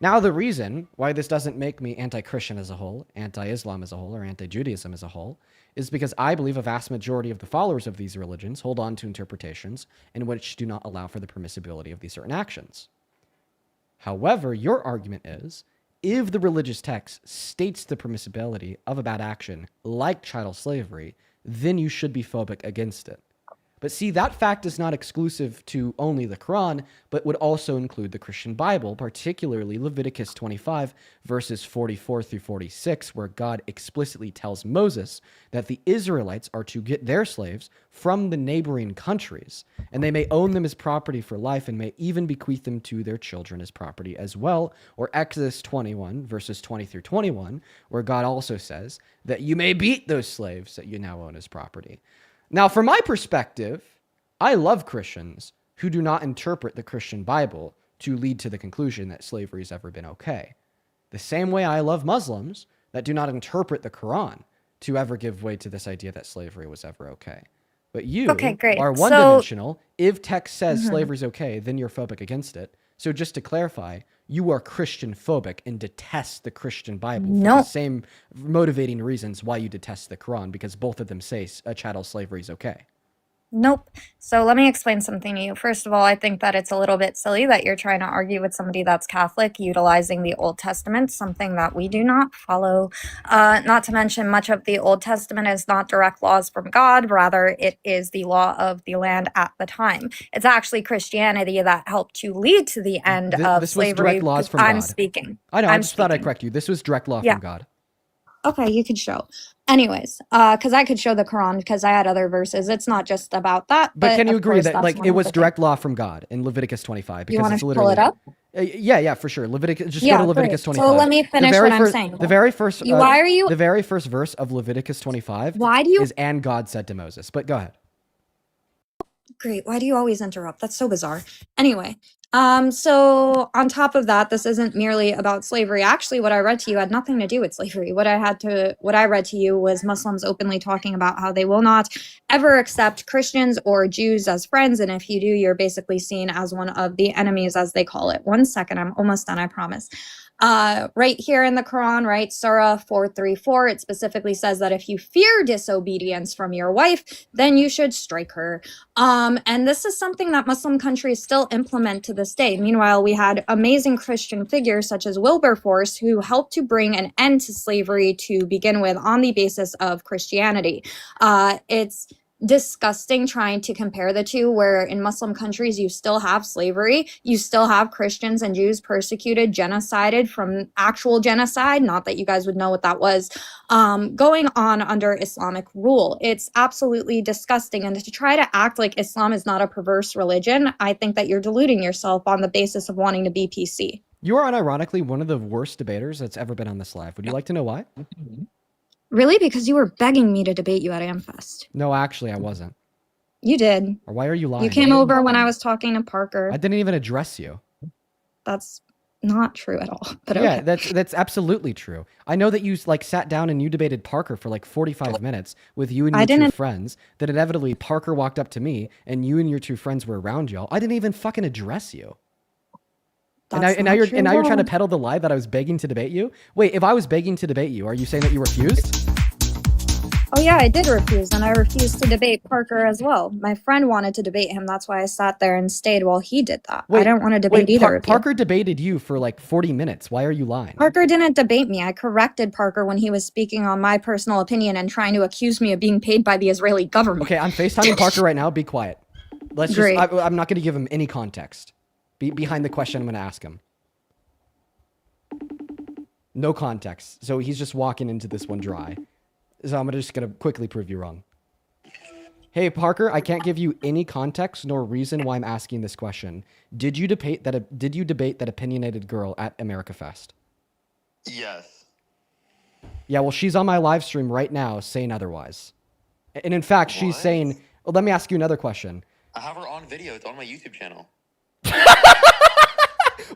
A: Now, the reason why this doesn't make me anti-Christian as a whole, anti-Islam as a whole, or anti-Judaism as a whole, is because I believe a vast majority of the followers of these religions hold on to interpretations in which do not allow for the permissibility of these certain actions. However, your argument is, if the religious text states the permissibility of a bad action, like chattel slavery, then you should be phobic against it. But see, that fact is not exclusive to only the Quran, but would also include the Christian Bible, particularly Leviticus 25, verses 44 through 46, where God explicitly tells Moses that the Israelites are to get their slaves from the neighboring countries, and they may own them as property for life and may even bequeath them to their children as property as well. Or Exodus 21, verses 20 through 21, where God also says that you may beat those slaves that you now own as property. Now, from my perspective, I love Christians who do not interpret the Christian Bible to lead to the conclusion that slavery has ever been okay. The same way I love Muslims that do not interpret the Quran to ever give way to this idea that slavery was ever okay. But you are one-dimensional. If text says slavery is okay, then you're phobic against it. So just to clarify, you are Christian phobic and detest the Christian Bible for the same motivating reasons why you detest the Quran, because both of them say chattel slavery is okay.
J: Nope. So let me explain something to you. First of all, I think that it's a little bit silly that you're trying to argue with somebody that's Catholic utilizing the Old Testament, something that we do not follow. Not to mention, much of the Old Testament is not direct laws from God. Rather, it is the law of the land at the time. It's actually Christianity that helped to lead to the end of
A: this
J: slavery.
A: Was direct laws from
J: I'm
A: God.
J: speaking.
A: I know, I just thought I'd correct you. This was direct law from God.
J: Okay, you could show. Anyways, because I could show the Quran because I had other verses. It's not just about that.
A: But can you agree that like it was direct law from God in Leviticus 25? Because
J: you want
A: it's
J: to
A: literally,
J: pull it up?
A: Yeah, for sure. Leviticus. Just go to Leviticus 25.
J: So let me finish what I'm saying.
A: The very first.
J: Why are you?
A: The very first verse of Leviticus 25.
J: Why do you?
A: Is and God said to Moses. But go ahead.
J: Great. Why do you always interrupt? That's so bizarre. Anyway, so on top of that, this isn't merely about slavery. Actually, what I read to you had nothing to do with slavery. What I read to you was Muslims openly talking about how they will not ever accept Christians or Jews as friends. And if you do, you're basically seen as one of the enemies, as they call it. 1 second, I'm almost done, I promise. Right here in the Quran, right, Surah 434, it specifically says that if you fear disobedience from your wife, then you should strike her. And this is something that Muslim countries still implement to this day. Meanwhile, we had amazing Christian figures such as Wilberforce who helped to bring an end to slavery to begin with on the basis of Christianity. It's disgusting trying to compare the two, where in Muslim countries you still have slavery, you still have Christians and Jews persecuted, genocided from actual genocide, not that you guys would know what that was, going on under Islamic rule. It's absolutely disgusting. And to try to act like Islam is not a perverse religion, I think that you're deluding yourself on the basis of wanting to be PC.
A: You are unironically one of the worst debaters that's ever been on this live. Would you like to know why?
J: Really? Because you were begging me to debate you at Amfest.
A: No, actually, I wasn't.
J: You did.
A: Or why are you lying?
J: You came over when I was talking to Parker.
A: I didn't even address you.
J: That's not true at all. But
A: yeah,
J: okay.
A: that's absolutely true. I know that you like sat down and you debated Parker for like 45 minutes with you and your two friends. Then inevitably Parker walked up to me and you and your two friends were around y'all. I didn't even fucking address you.
J: That's
A: and now
J: not
A: you're
J: true
A: and now
J: at
A: you're trying to
J: all.
A: peddle the lie that I was begging to debate you. Wait, if I was begging to debate you, are you saying that you refused?
J: Oh yeah, I did refuse, and I refused to debate Parker as well. My friend wanted to debate him. That's why I sat there and stayed while he did that. I don't want to debate either of you.
A: Parker debated you for like 40 minutes. Why are you lying?
J: Parker didn't debate me. I corrected Parker when he was speaking on my personal opinion and trying to accuse me of being paid by the Israeli government.
A: Okay, I'm FaceTiming Parker right now. Be quiet. Let's just.
J: Great.
A: I'm not going to give him any context. Behind the question I'm going to ask him. No context. So he's just walking into this one dry. So I'm just going to quickly prove you wrong. Hey, Parker, I can't give you any context nor reason why I'm asking this question. Did you debate that opinionated girl at America Fest?
L: Yes.
A: Yeah, well, she's on my live stream right now saying otherwise. And in fact, she's saying, well, let me ask you another question.
L: I have her on video. It's on my YouTube channel.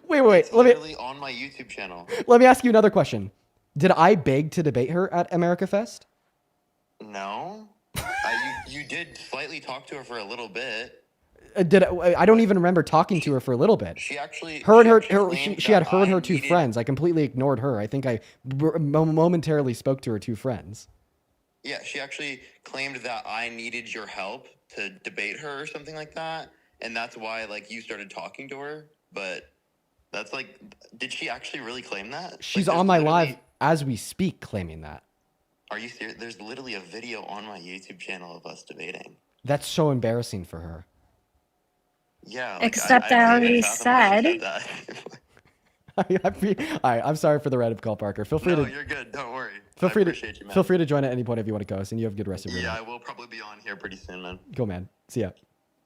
A: Wait.
L: It's literally on my YouTube channel.
A: Let me ask you another question. Did I beg to debate her at America Fest?
L: No. You did slightly talk to her for a little bit.
A: I don't even remember talking to her for a little bit.
L: She actually
A: She had her and her two
L: needed-
A: friends. I completely ignored her. I think I momentarily spoke to her two friends.
L: Yeah, she actually claimed that I needed your help to debate her or something like that, and that's why like you started talking to her. But that's like, did she actually really claim that?
A: She's
L: Like,
A: on my
L: there's
A: live as we speak, claiming that.
L: Are you serious? There's literally a video on my YouTube channel of us debating.
A: That's so embarrassing for her.
L: Yeah.
J: Except I already said.
L: That.
A: All right, I'm sorry for the red call, Parker. Feel free
L: No,
A: to.
L: you're good. Don't worry.
A: Feel free
L: appreciate you, man.
A: Feel free to join at any point if you want to go. And you have a good rest of your
L: Yeah,
A: night.
L: I will probably be on here pretty soon, man.
A: Go, man. See ya.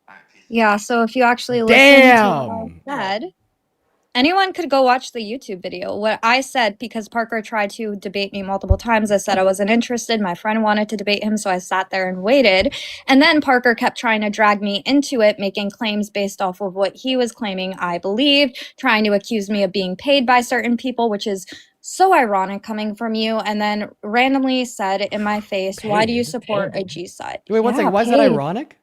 L: All right, peace.
J: Yeah, so if you actually listen to what I said, anyone could go watch the YouTube video. What I said, because Parker tried to debate me multiple times, I said I wasn't interested. My friend wanted to debate him, so I sat there and waited. And then Parker kept trying to drag me into it, making claims based off of what he was claiming I believed, trying to accuse me of being paid by certain people, which is so ironic coming from you, and then randomly said in my face, why do you support a G side?
A: Wait, one second. Why is that ironic?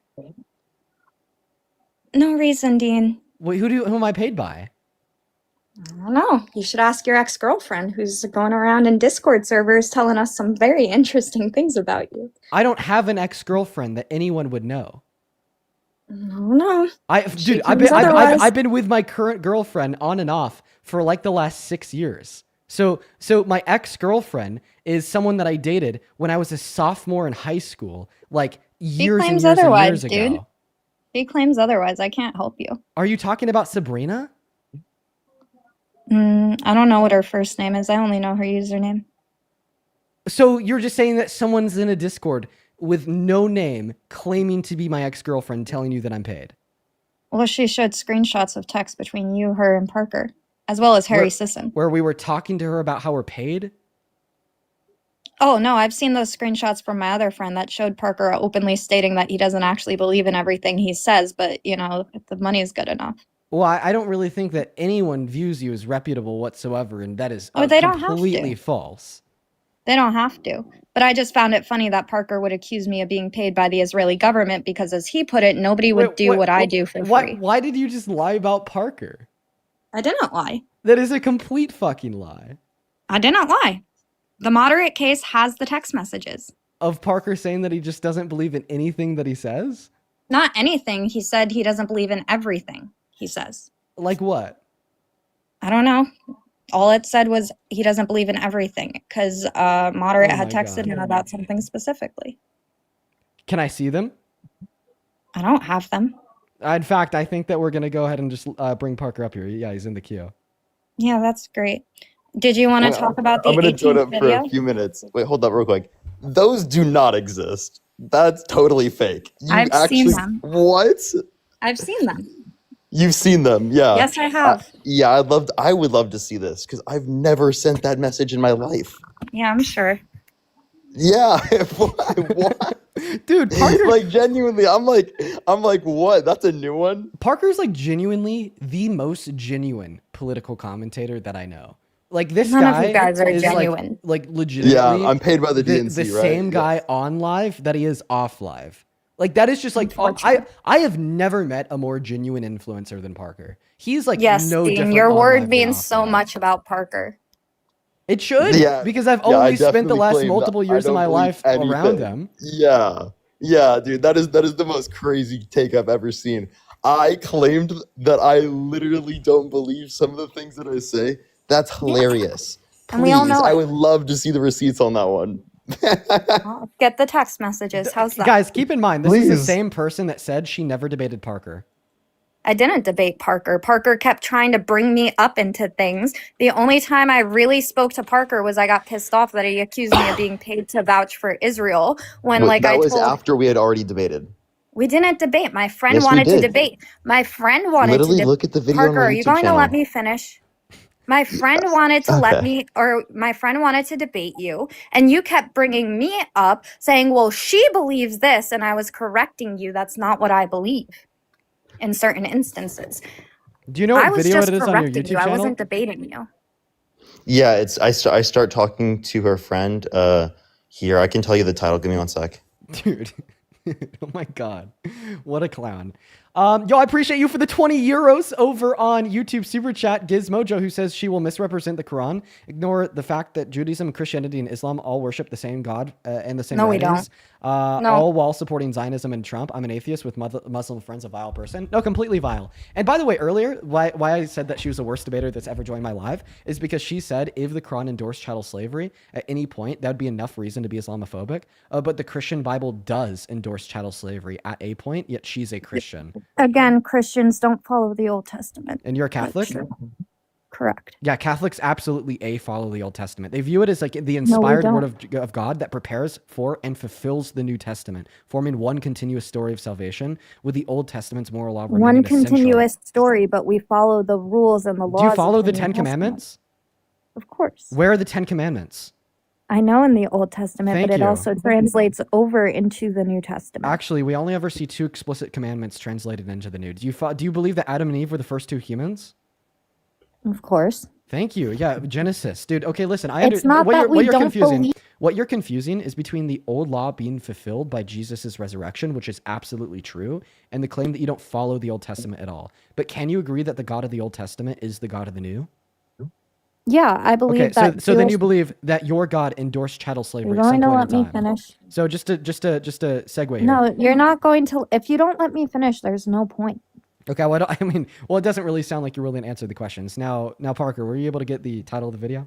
J: No reason, Dean.
A: Wait, who am I paid by?
J: I don't know. You should ask your ex-girlfriend who's going around in Discord servers telling us some very interesting things about you.
A: I don't have an ex-girlfriend that anyone would know.
J: No.
A: Dude,
J: claims otherwise.
A: I've been with my current girlfriend on and off for like the last 6 years. So my ex-girlfriend is someone that I dated when I was a sophomore in high school, like years and years and years ago.
J: Dude. He claims otherwise. I can't help you.
A: Are you talking about Sabrina?
J: I don't know what her first name is. I only know her username.
A: So you're just saying that someone's in a Discord with no name claiming to be my ex-girlfriend telling you that I'm paid?
J: Well, she showed screenshots of text between you, her, and Parker, as well as Harry Sisson.
A: Where we were talking to her about how we're paid?
J: Oh, no, I've seen those screenshots from my other friend that showed Parker openly stating that he doesn't actually believe in everything he says, but, you know, if the money is good enough.
A: Well, I don't really think that anyone views you as reputable whatsoever, and that is
J: they don't have
A: completely
J: to.
A: false.
J: They don't have to. But I just found it funny that Parker would accuse me of being paid by the Israeli government because, as he put it, nobody would do what I do for free.
A: Why did you just lie about Parker?
J: I didn't lie.
A: That is a complete fucking lie.
J: I didn't lie. The moderate case has the text messages.
A: Of Parker saying that he just doesn't believe in anything that he says?
J: Not anything. He said he doesn't believe in everything, he says.
A: Like what?
J: I don't know. All it said was he doesn't believe in everything because moderate had texted him about something specifically.
A: Can I see them?
J: I don't have them.
A: In fact, I think that we're going to go ahead and just bring Parker up here. Yeah, he's in the queue.
J: Yeah, that's great. Did you want to talk about the
M: I'm going to join up
J: video?
M: for a few minutes. Wait, hold up real quick. Those do not exist. That's totally fake.
J: I've seen them.
M: What?
J: I've seen them.
M: You've seen them, yeah.
J: Yes, I have.
M: Yeah, I would love to see this because I've never sent that message in my life.
J: Yeah, I'm sure.
M: Yeah, what?
A: Dude, Parker,
M: like genuinely, I'm like, what? That's a new one.
A: Parker's like genuinely the most genuine political commentator that I know. Like this
J: None
A: guy
J: of you guys are
A: is
J: genuine.
A: like legitimately.
M: Yeah, I'm paid by the DNC,
A: the
M: right?
A: same guy
M: Yes.
A: on live that he is off live. Like that is just like I have never met a more genuine influencer than Parker. He's like
J: Yes,
A: no
J: Dean,
A: different.
J: your
A: on
J: word
A: live than
J: means
A: off
J: so
A: live.
J: much about Parker.
A: It should,
M: Yeah,
A: because I've
M: yeah, I
A: only spent the
M: definitely
A: last
M: claim that
A: multiple
M: I
A: years of
M: don't
A: my
M: believe
A: life around
M: anything.
A: them.
M: Yeah, yeah, dude, that is the most crazy take I've ever seen. I claimed that I literally don't believe some of the things that I say. That's hilarious.
J: And we all
M: Please,
J: know
M: I
J: it.
M: would love to see the receipts on that one.
J: I'll get the text messages. How's that?
A: Guys, keep in mind, this is the
M: Please.
A: same person that said she never debated Parker.
J: I didn't debate Parker. Parker kept trying to bring me up into things. The only time I really spoke to Parker was I got pissed off that he accused me of being paid to vouch for Israel when, like,
M: That
J: I
M: was
J: told.
M: after we had already debated.
J: We didn't debate. My friend
M: Yes, we
J: wanted to
M: did.
J: debate. My friend wanted
M: Literally
J: to
M: look at the video
J: Parker,
M: on
J: are
M: my
J: you
M: YouTube
J: going
M: channel.
J: to let me finish? My friend wanted to
M: Okay.
J: my friend wanted to debate you, and you kept bringing me up saying, well, she believes this, and I was correcting you. That's not what I believe in certain instances.
A: Do you know
J: I
A: what
J: was
A: video
J: just
A: it is on your
J: correcting
A: YouTube
J: you. I
A: channel?
J: wasn't debating you.
M: Yeah, it's I start talking to her friend here. I can tell you the title. Give me 1 sec.
A: Dude. Oh my god. What a clown. Yo, I appreciate you for the 20 euros over on YouTube Super Chat. Gizmojo, who says she will misrepresent the Quran. Ignore the fact that Judaism, Christianity, and Islam all worship the same God and the same
J: No, we
A: writings.
J: No.
A: All while supporting Zionism and Trump. I'm an atheist with Muslim friends, a vile person. No, completely vile. And by the way, earlier, why I said that she was the worst debater that's ever joined my live is because she said if the Quran endorsed chattel slavery at any point, that would be enough reason to be Islamophobic. But the Christian Bible does endorse chattel slavery at a point, yet she's a Christian.
J: Again, Christians don't follow the Old Testament.
A: And you're a Catholic?
J: Correct.
A: Yeah, Catholics absolutely follow the Old Testament. They view it as like the inspired word of God that prepares for and fulfills the New Testament, forming one continuous story of salvation with the Old Testament's moral law remaining
J: One
A: essential.
J: continuous story, but we follow the rules and the laws.
A: Do you follow
J: of
A: the
J: New
A: Ten
J: Testament.
A: Commandments?
J: Of course.
A: Where are the Ten Commandments?
J: I know in the Old Testament,
A: Thank
J: but it
A: you.
J: also translates over into the New Testament.
A: Actually, we only ever see 2 explicit commandments translated into the New. Do you believe that Adam and Eve were the first 2 humans?
J: Of course.
A: Thank you. Yeah, Genesis, dude. Okay, listen.
J: It's not that we don't believe.
A: What you're confusing is between the old law being fulfilled by Jesus' resurrection, which is absolutely true, and the claim that you don't follow the Old Testament at all. But can you agree that the God of the Old Testament is the God of the New?
J: Yeah, I believe
A: Okay,
J: that.
A: so then you believe that your God endorsed chattel slavery
J: You're
A: at some
J: going to
A: point
J: let
A: in
J: me
A: time.
J: finish.
A: So just to segue here.
J: No, you're not going to. If you don't let me finish, there's no point.
A: Okay, well, it doesn't really sound like you're willing to answer the questions. Now, Parker, were you able to get the title of the video?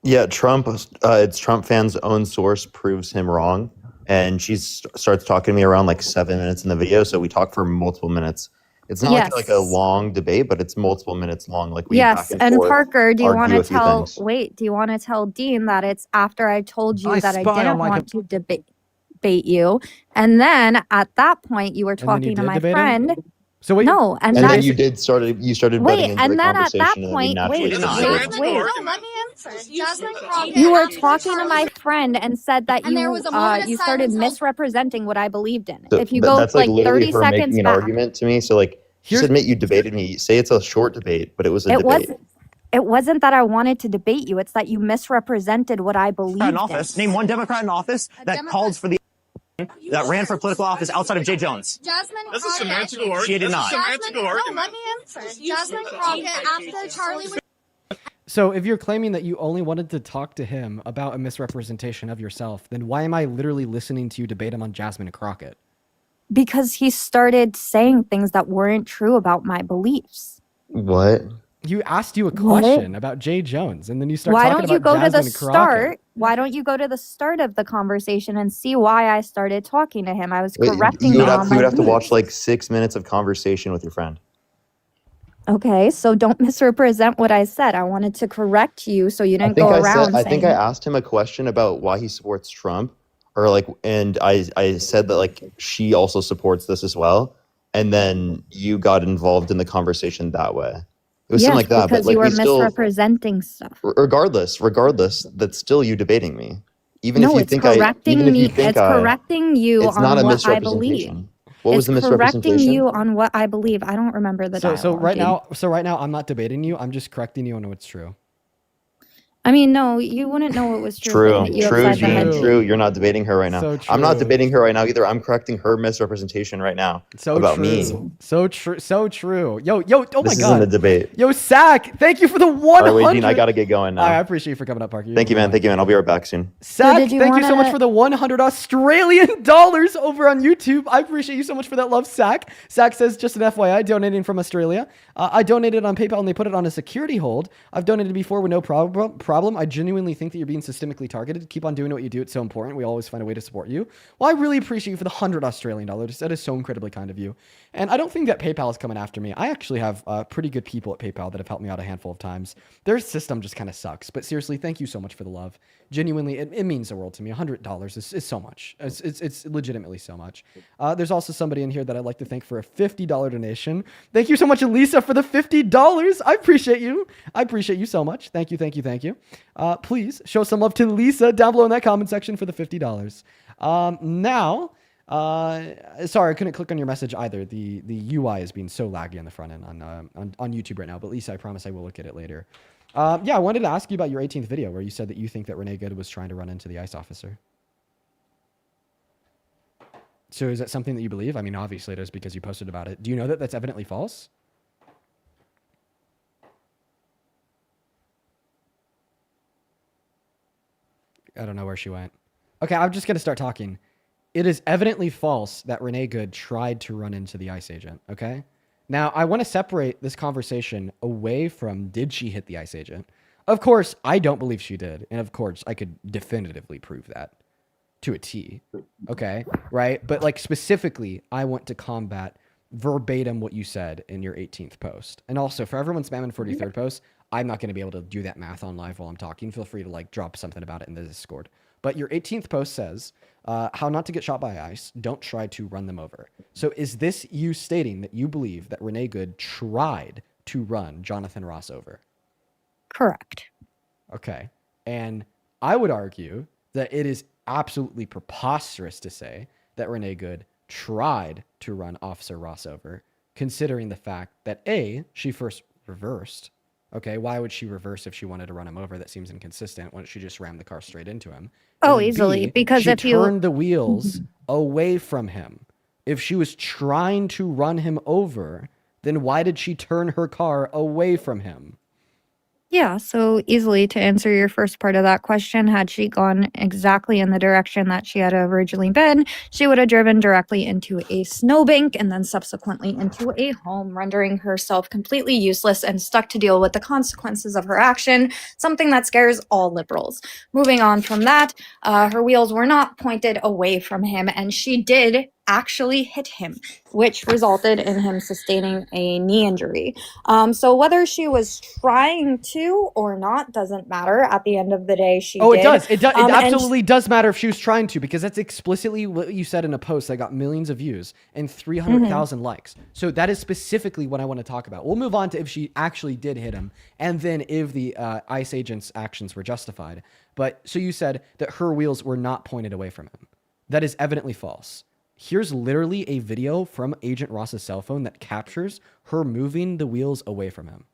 M: Yeah, Trump. It's Trump fans' own source proves him wrong, and she starts talking to me around like 7 minutes in the video. So we talk for multiple minutes. It's not like a long debate, but it's multiple minutes long. Like we
J: Yes,
M: back
J: and
M: forth,
J: Parker, do you want
M: argue
J: to
M: a few
J: tell?
M: things.
J: Wait, do you want to tell Dean that it's after I told you
K: I
J: that I
K: spy on
J: didn't
K: my
J: want to debate you, and then at that point you were
A: And then you
J: talking to
A: did
J: my
A: debate him?
J: friend.
A: So wait,
J: No, and
M: And then
J: that's
M: you started
J: wait,
M: butting into
J: and
M: the
J: then at that
M: conversation, and then we
J: point,
M: naturally
J: wait,
M: started
J: wait,
M: going.
J: wait.
N: No, let me answer. Jasmine Crockett
J: You were
N: after
J: talking to
N: Charlie
J: my friend and said that
N: And there
J: you
N: was a moment of
J: you started
N: silence held-
J: misrepresenting what I believed in.
M: So
J: If you go
M: that's like
J: like
M: literally
J: 30
M: her
J: seconds
M: making an
J: back,
M: argument to me. So like, just admit you debated me. Say it's a short debate, but it was a
J: it
M: debate.
J: wasn't that I wanted to debate you. It's that you misrepresented what I believed
O: in office. Name one Democrat in office that called for the that ran for political office outside of Jay Jones.
N: Jasmine
B: That's a
N: Crockett.
B: semantical argument.
O: She did not.
B: Semantical
N: No,
B: argument.
N: let me answer. Jasmine Crockett after Charlie was
A: So if you're claiming that you only wanted to talk to him about a misrepresentation of yourself, then why am I literally listening to you debate him on Jasmine Crockett?
J: because he started saying things that weren't true about my beliefs.
M: What?
A: You asked you a question about Jay Jones, and then you start
J: Why
A: talking
J: don't you
A: about
J: go to the
A: Jasmine Crockett.
J: start? Why don't you go to the start of the conversation and see why I started talking to him? I was
M: Wait,
J: correcting
M: you
J: him
M: would
J: on
M: have,
J: my
M: you would have to watch
J: beliefs.
M: like 6 minutes of conversation with your friend.
J: Okay, so don't misrepresent what I said. I wanted to correct you so you didn't go
M: I
J: around
M: I
J: saying.
M: think I asked him a question about why he supports Trump, or like, and I said that like she also supports this as well, and then you got involved in the conversation that way. It was
J: Yes,
M: something like that, but
J: because
M: like
J: you were
M: we still,
J: misrepresenting stuff.
M: regardless, that's still you debating me. Even
J: No,
M: if you
J: it's
M: think
J: correcting
M: even if
J: me.
M: you think
J: It's correcting you
M: it's not
J: on
M: a
J: what I believe.
M: misrepresentation. What was
J: It's
M: the
J: correcting
M: misrepresentation?
J: you on what I believe. I don't remember the
A: So
J: dialogue.
A: right
J: dude.
A: now, I'm not debating you. I'm just correcting you on what's true.
J: I mean, no, you wouldn't know it was true if I
M: True,
J: hit you
M: true,
J: upside the head.
M: Gene, true. You're not debating her right now.
A: So
M: I'm not
A: true.
M: debating her right now either. I'm correcting her misrepresentation right now
A: So
M: about
A: true.
M: me.
A: So true. So true. Yo, oh
M: This
A: my
M: isn't
A: God.
M: a debate.
A: Yo, Sack, thank you for the 100.
M: All right, wait, Gene, I gotta get going now.
A: I appreciate you for coming up, Parker.
M: Thank you, man. Thank you, man. I'll be right back soon.
A: Sack,
J: did you
A: thank you so much
J: wanna-
A: for the 100 Australian dollars over on YouTube. I appreciate you so much for that love, Sack. Sack says, just an FYI, donating from Australia. I donated on PayPal and they put it on a security hold. I've donated before with no problem. I genuinely think that you're being systemically targeted. Keep on doing what you do. It's so important. We always find a way to support you. Well, I really appreciate you for the 100 Australian dollars. That is so incredibly kind of you. And I don't think that PayPal is coming after me. I actually have pretty good people at PayPal that have helped me out a handful of times. Their system just kind of sucks. But seriously, thank you so much for the love. Genuinely, it means the world to me. $100 is so much. It's legitimately so much. There's also somebody in here that I'd like to thank for a $50 donation. Thank you so much, Elisa, for the $50. I appreciate you. I appreciate you so much. Thank you, thank you, thank you. Please show some love to Lisa down below in that comment section for the $50. Now, sorry, I couldn't click on your message either. The UI is being so laggy on the front end on YouTube right now. But Lisa, I promise I will look at it later. Yeah, I wanted to ask you about your 18th video where you said that you think that Renee Good was trying to run into the ICE officer. So is that something that you believe? I mean, obviously it is because you posted about it. Do you know that that's evidently false? I don't know where she went. Okay, I'm just going to start talking. It is evidently false that Renee Good tried to run into the ICE agent, okay? Now, I want to separate this conversation away from did she hit the ICE agent? Of course, I don't believe she did. And of course, I could definitively prove that to a T, okay? Right? But like specifically, I want to combat verbatim what you said in your 18th post. And also, for everyone spamming 43rd post, I'm not going to be able to do that math on live while I'm talking. Feel free to like drop something about it in the Discord. But your 18th post says, how not to get shot by ICE. Don't try to run them over. So is this you stating that you believe that Renee Good tried to run Jonathan Ross over?
J: Correct.
A: Okay. And I would argue that it is absolutely preposterous to say that Renee Good tried to run Officer Ross over, considering the fact that A, she first reversed. Okay, why would she reverse if she wanted to run him over? That seems inconsistent. Why don't she just ram the car straight into him?
J: Oh,
A: And
J: easily,
A: B,
J: because
A: she
J: if you-
A: turned the wheels away from him. If she was trying to run him over, then why did she turn her car away from him?
J: Yeah, so easily to answer your first part of that question, had she gone exactly in the direction that she had originally been, she would have driven directly into a snowbank and then subsequently into a home, rendering herself completely useless and stuck to deal with the consequences of her action, something that scares all liberals. Moving on from that, her wheels were not pointed away from him, and she did actually hit him, which resulted in him sustaining a knee injury. So whether she was trying to or not doesn't matter. At the end of the day, she
A: Oh,
J: did.
A: it does. It does. It
J: And
A: absolutely does matter if she was trying to, because that's explicitly what you said in a post that got millions of views and 300,000 likes. So that is specifically what I want to talk about. We'll move on to if she actually did hit him, and then if the ICE agent's actions were justified. But so you said that her wheels were not pointed away from him. That is evidently false. Here's literally a video from Agent Ross's cell phone that captures her moving the wheels away from him.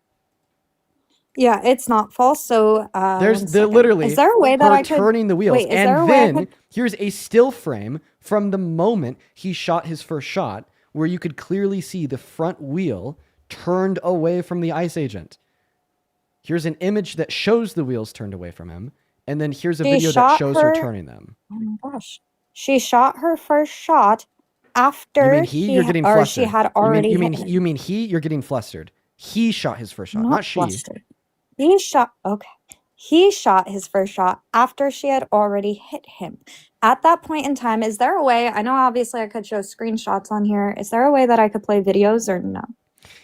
J: yeah, it's not false. So
A: There's
J: one
A: the
J: second.
A: literally
J: Is there a way that
A: her
J: I could
A: turning the wheels,
J: Wait, is there a
A: and
J: way I
A: then
J: could?
A: here's a still frame from the moment he shot his first shot, where you could clearly see the front wheel turned away from the ICE agent. Here's an image that shows the wheels turned away from him, and then here's a
J: She
A: video that
J: shot
A: shows her
J: her-
A: turning them.
J: Oh my gosh, she shot her first shot after
A: You mean he? You're getting
J: or
A: flustered.
J: she had already.
A: You mean
J: hit him.
A: you mean he? You're getting flustered. He shot his first shot,
J: Not
A: not she.
J: flustered. He shot. Okay. He shot his first shot after she had already hit him. At that point in time, is there a way? I know obviously I could show screenshots on here. Is there a way that I could play videos or no?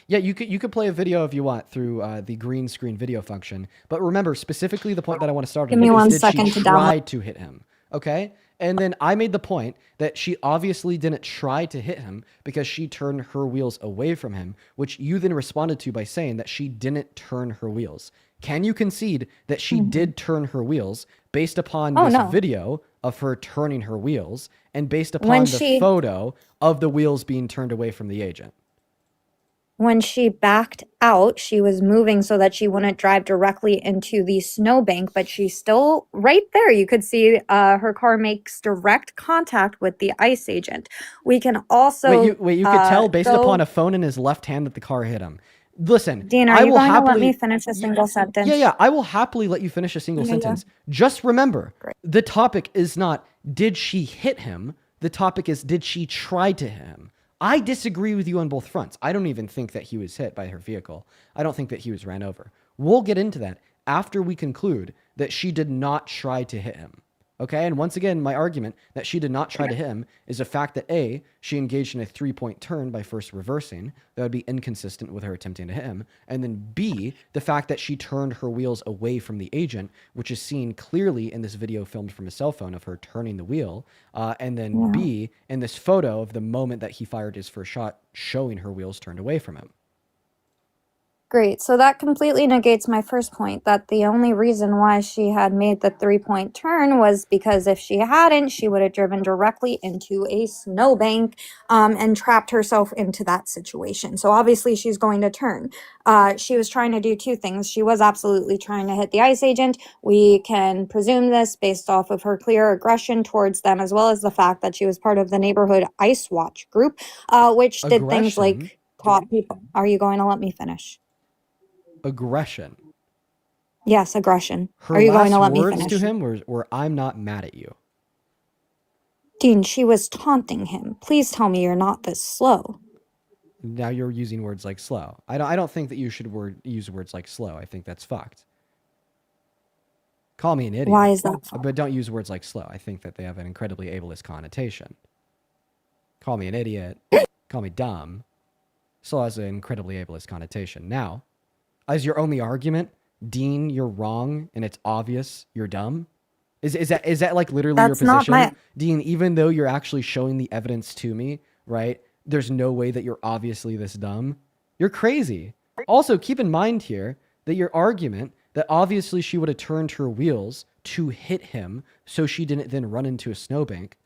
A: Yeah, you could play a video if you want through the green screen video function. But remember, specifically the point that I want to start
J: Give
A: on
J: me
A: is
J: one
A: did
J: second
A: she
J: to download.
A: try to hit him? Okay? And then I made the point that she obviously didn't try to hit him because she turned her wheels away from him, which you then responded to by saying that she didn't turn her wheels. Can you concede that she did turn her wheels based upon
J: Oh,
A: this
J: no.
A: video of her turning her wheels and based upon
J: When
A: the
J: she-
A: photo of the wheels being turned away from the agent?
J: when she backed out, she was moving so that she wouldn't drive directly into the snowbank, but she's still right there. You could see her car makes direct contact with the ICE agent. We can also
A: Wait, you could tell based upon
J: go.
A: a phone in his left hand that the car hit him. Listen,
J: Dean, are
A: I
J: you
A: will
J: going to let me
A: happily.
J: finish a single sentence?
A: Yeah, I will happily let you finish a single
J: Yeah, yeah.
A: sentence. Just remember,
J: Great.
A: the topic is not did she hit him? The topic is did she try to hit him? I disagree with you on both fronts. I don't even think that he was hit by her vehicle. I don't think that he was ran over. We'll get into that after we conclude that she did not try to hit him. Okay, and once again, my argument that she did not try to hit him is the fact that A, she engaged in a 3-point turn by first reversing. That would be inconsistent with her attempting to hit him. And then B, the fact that she turned her wheels away from the agent, which is seen clearly in this video filmed from a cell phone of her turning the wheel. And then B, in this photo of the moment that he fired his first shot, showing her wheels turned away from him.
J: Great. So that completely negates my first point that the only reason why she had made the 3-point turn was because if she hadn't, she would have driven directly into a snowbank and trapped herself into that situation. So obviously she's going to turn. She was trying to do two things. She was absolutely trying to hit the ICE agent. We can presume this based off of her clear aggression towards them, as well as the fact that she was part of the neighborhood ICE Watch group, which did things
A: Aggression?
J: like taught people. Are you going to let me finish?
A: Aggression.
J: Yes, aggression.
A: Her
J: Are you going
A: last
J: to let me
A: words
J: finish?
A: to him were I'm not mad at you.
J: Dean, she was taunting him. Please tell me you're not this slow.
A: Now you're using words like slow. I don't think that you should use words like slow. I think that's fucked. Call me an idiot.
J: Why is that fucked?
A: But don't use words like slow. I think that they have an incredibly ableist connotation. Call me an idiot. Call me dumb. Slow has an incredibly ableist connotation. Now, as your only argument, Dean, you're wrong and it's obvious you're dumb? Is that like literally
J: That's
A: your
J: not
A: position?
J: my-
A: Dean, even though you're actually showing the evidence to me, right? There's no way that you're obviously this dumb. You're crazy. Also, keep in mind here that your argument that obviously she would have turned her wheels to hit him so she didn't then run into a snowbank.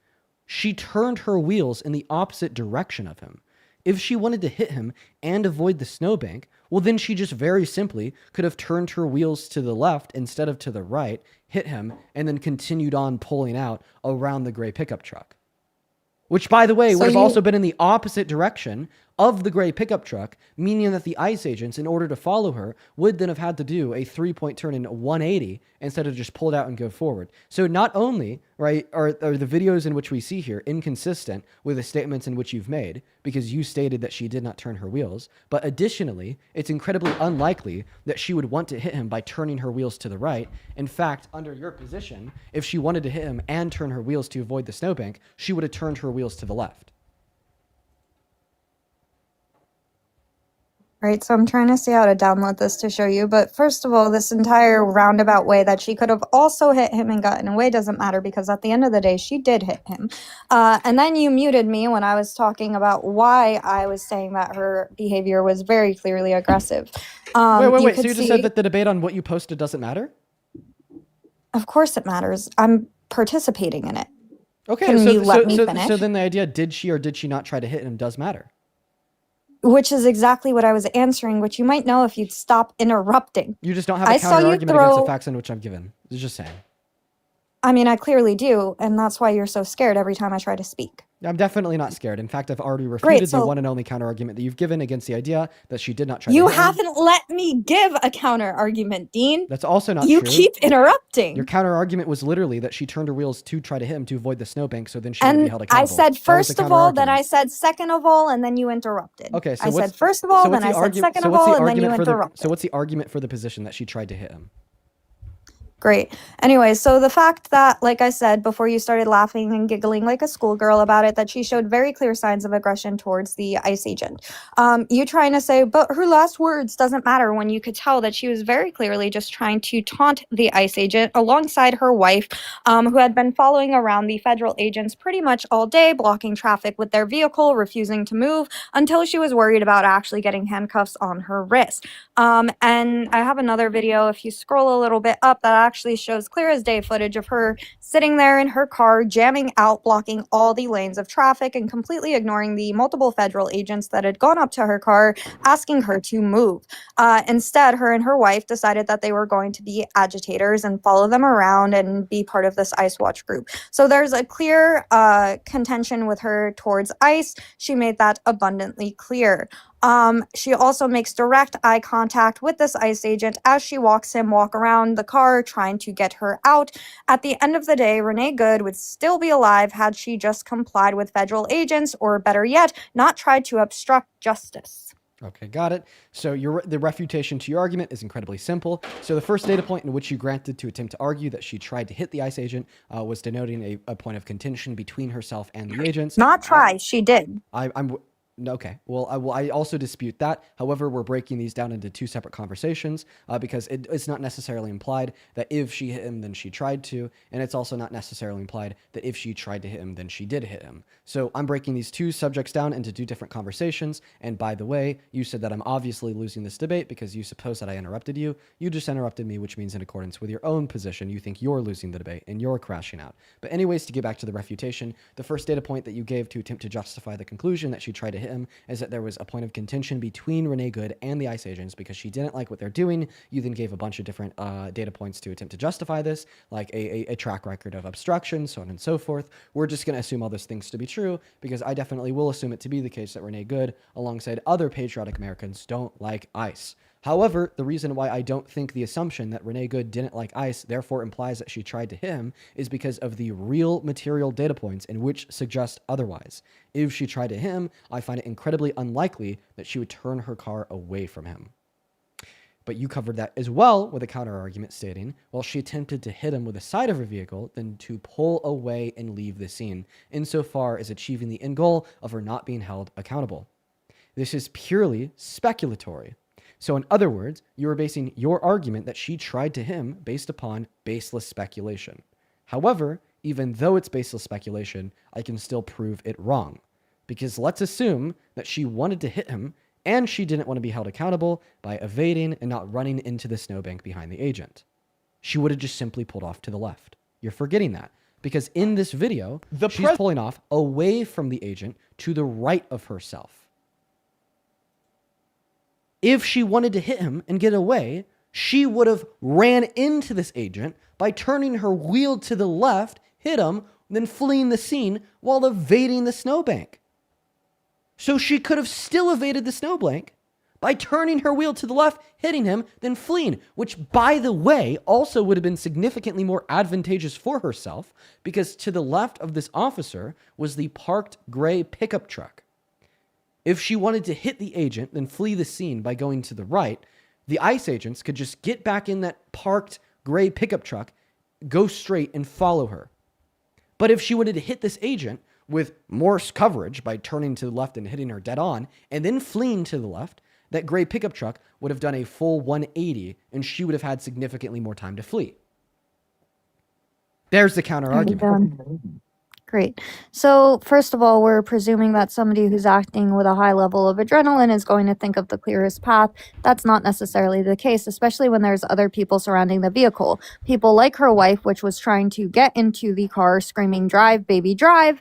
A: She turned her wheels in the opposite direction of him. If she wanted to hit him and avoid the snowbank, well, then she just very simply could have turned her wheels to the left instead of to the right, hit him, and then continued on pulling out around the gray pickup truck. Which, by the way,
J: So
A: would have
J: you-
A: also been in the opposite direction of the gray pickup truck, meaning that the ICE agents, in order to follow her, would then have had to do a 3-point turn in 180 instead of just pull it out and go forward. So not only, right, are the videos in which we see here inconsistent with the statements in which you've made, because you stated that she did not turn her wheels, but additionally, it's incredibly unlikely that she would want to hit him by turning her wheels to the right. In fact, under your position, if she wanted to hit him and turn her wheels to avoid the snowbank, she would have turned her wheels to the left.
J: Right, so I'm trying to see how to download this to show you. But first of all, this entire roundabout way that she could have also hit him and gotten away doesn't matter because at the end of the day, she did hit him. And then you muted me when I was talking about why I was saying that her behavior was very clearly aggressive.
A: Wait. So
J: could
A: you just
J: see-
A: said that the debate on what you posted doesn't matter?
J: Of course it matters. I'm participating in it.
A: Okay,
J: Can
A: so,
J: you let me
A: so
J: finish?
A: then the idea, did she or did she not try to hit him, does matter.
J: Which is exactly what I was answering, which you might know if you'd stop interrupting.
A: You just don't have a
J: I saw
A: counter
J: you
A: argument against the
J: throw-
A: facts in which I'm given. It's just saying.
J: I mean, I clearly do, and that's why you're so scared every time I try to speak.
A: I'm definitely not scared. In fact, I've already refuted the
J: so-
A: one and only counter argument that you've given against the idea that she did not try
J: You
A: to hit him.
J: haven't let me give a counter argument, Dean.
A: That's also not
J: You
A: true.
J: keep interrupting.
A: Your counter argument was literally that she turned her wheels to try to hit him to avoid the snowbank, so then she would be
J: And
A: held accountable.
J: I said
A: That was the
J: first of all, then I
A: counter-argument.
J: said second of all, and then you interrupted.
A: Okay, so
J: I
A: what's,
J: said first of all,
A: so what's
J: then
A: the
J: I said
A: argu-
J: second
A: so
J: of
A: what's the
J: all, and then you
A: argument for the-
J: interrupted.
A: So what's the argument for the position that she tried to hit him?
J: Great. Anyway, so the fact that, like I said, before you started laughing and giggling like a schoolgirl about it, that she showed very clear signs of aggression towards the ICE agent. You trying to say, but her last words doesn't matter when you could tell that she was very clearly just trying to taunt the ICE agent alongside her wife, who had been following around the federal agents pretty much all day, blocking traffic with their vehicle, refusing to move until she was worried about actually getting handcuffs on her wrist. And I have another video, if you scroll a little bit up, that actually shows clear as day footage of her sitting there in her car, jamming out, blocking all the lanes of traffic, and completely ignoring the multiple federal agents that had gone up to her car asking her to move. Instead, her and her wife decided that they were going to be agitators and follow them around and be part of this ICE Watch group. So there's a clear contention with her towards ICE. She made that abundantly clear. She also makes direct eye contact with this ICE agent as she walks him walk around the car trying to get her out. At the end of the day, Renee Good would still be alive had she just complied with federal agents, or better yet, not tried to obstruct justice.
A: Okay, got it. So the refutation to your argument is incredibly simple. So the first data point in which you granted to attempt to argue that she tried to hit the ICE agent was denoting a point of contention between herself and the agents.
J: Not try, she did.
A: Okay. Well, I also dispute that. However, we're breaking these down into two separate conversations because it's not necessarily implied that if she hit him, then she tried to. And it's also not necessarily implied that if she tried to hit him, then she did hit him. So I'm breaking these two subjects down into two different conversations. And by the way, you said that I'm obviously losing this debate because you suppose that I interrupted you. You just interrupted me, which means in accordance with your own position, you think you're losing the debate and you're crashing out. But anyways, to get back to the refutation, the first data point that you gave to attempt to justify the conclusion that she tried to hit him is that there was a point of contention between Renee Good and the ICE agents because she didn't like what they're doing. You then gave a bunch of different data points to attempt to justify this, like a track record of obstruction, so on and so forth. We're just going to assume all those things to be true because I definitely will assume it to be the case that Renee Good, alongside other patriotic Americans, don't like ICE. However, the reason why I don't think the assumption that Renee Good didn't like ICE therefore implies that she tried to hit him is because of the real material data points in which suggest otherwise. If she tried to hit him, I find it incredibly unlikely that she would turn her car away from him. But you covered that as well with a counter-argument stating, well, she attempted to hit him with the side of her vehicle, then to pull away and leave the scene, insofar as achieving the end goal of her not being held accountable. This is purely speculatory. So in other words, you are basing your argument that she tried to him based upon baseless speculation. However, even though it's baseless speculation, I can still prove it wrong. Because let's assume that she wanted to hit him and she didn't want to be held accountable by evading and not running into the snowbank behind the agent. She would have just simply pulled off to the left. You're forgetting that. Because in this video, she's pulling off away from the agent to the right of herself. If she wanted to hit him and get away, she would have ran into this agent by turning her wheel to the left, hit him, then fleeing the scene while evading the snowbank. So she could have still evaded the snowbank by turning her wheel to the left, hitting him, then fleeing, which, by the way, also would have been significantly more advantageous for herself because to the left of this officer was the parked gray pickup truck. If she wanted to hit the agent, then flee the scene by going to the right, the ICE agents could just get back in that parked gray pickup truck, go straight, and follow her. But if she wanted to hit this agent with more coverage by turning to the left and hitting her dead on, and then fleeing to the left, that gray pickup truck would have done a full 180, and she would have had significantly more time to flee. There's the counter argument.
J: Great. So, first of all, we're presuming that somebody who's acting with a high level of adrenaline is going to think of the clearest path. That's not necessarily the case, especially when there's other people surrounding the vehicle. People like her wife, which was trying to get into the car, screaming, "Drive, baby, drive,"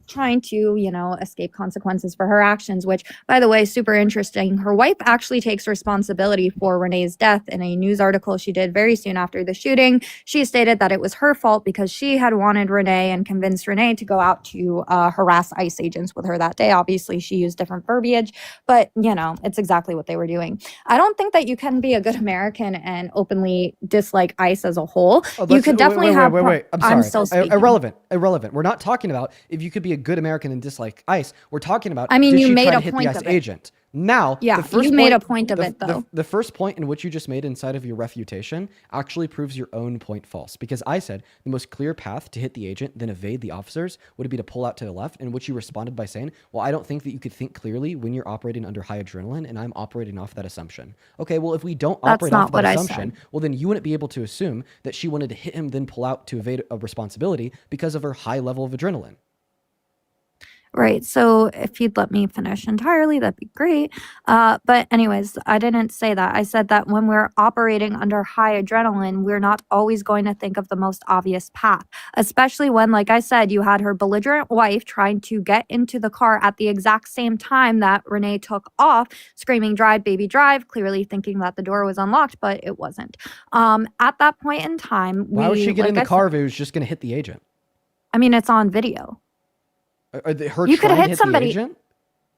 J: trying to, escape consequences for her actions, which, by the way, super interesting. Her wife actually takes responsibility for Renee's death. In a news article she did very soon after the shooting, she stated that it was her fault because she had wanted Renee and convinced Renee to go out to harass ICE agents with her that day. Obviously, she used different verbiage, but, it's exactly what they were doing. I don't think that you can be a good American and openly dislike ICE as a whole. You could definitely have...
A: Wait. I'm sorry.
J: still speaking.
A: Irrelevant. We're not talking about if you could be a good American and dislike ICE. We're talking about
J: did
A: she
J: you made
A: try to
J: a
A: hit
J: point
A: the ICE
J: of it.
A: agent. Now,
J: Yeah,
A: the first
J: you made a point of it, though.
A: The first point in which you just made inside of your refutation actually proves your own point false. Because I said the most clear path to hit the agent, then evade the officers, would be to pull out to the left, in which you responded by saying, well, I don't think that you could think clearly when you're operating under high adrenaline, and I'm operating off that assumption. Okay, well, if we don't operate off that assumption, well, then you wouldn't be able to assume that she wanted to hit him, then pull out to evade a responsibility because of her high level of adrenaline.
J: Right. So if you'd let me finish entirely, that'd be great. But anyways, I didn't say that. I said that when we're operating under high adrenaline, we're not always going to think of the most obvious path, especially when, like I said, you had her belligerent wife trying to get into the car at the exact same time that Renee took off, screaming, "Drive, baby, drive," clearly thinking that the door was unlocked, but it wasn't. At that point in time,
A: Why would she get in the
J: like I
A: car
J: said,
A: if it was just going to hit the agent?
J: I mean, it's on video.
A: Her
J: You could
A: trying to
J: hit
A: hit the
J: somebody.
A: agent?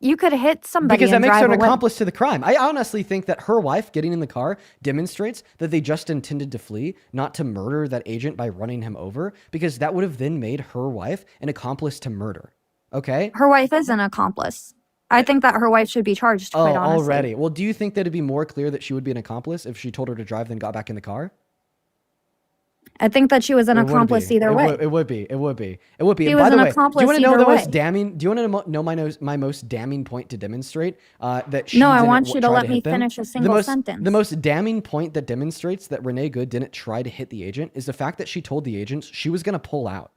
J: You could hit somebody
A: Because that
J: and
A: makes her
J: drive
A: an
J: away.
A: accomplice to the crime. I honestly think that her wife getting in the car demonstrates that they just intended to flee, not to murder that agent by running him over, because that would have then made her wife an accomplice to murder. Okay?
J: Her wife is an accomplice. I think that her wife should be charged,
A: Oh,
J: quite honestly.
A: already. Well, do you think that it'd be more clear that she would be an accomplice if she told her to drive, then got back in the car?
J: I think that she was an
A: It would
J: accomplice
A: be.
J: either way.
A: It would be.
J: She
A: And
J: was
A: by the
J: an
A: way, do you
J: accomplice
A: want to know
J: either
A: the most
J: way.
A: damning? Do you want to know my most damning point to demonstrate that she
J: No, I
A: didn't
J: want you to
A: try
J: let
A: to
J: me
A: hit them?
J: finish a single sentence.
A: The most damning point that demonstrates that Renee Good didn't try to hit the agent is the fact that she told the agents she was going to pull out.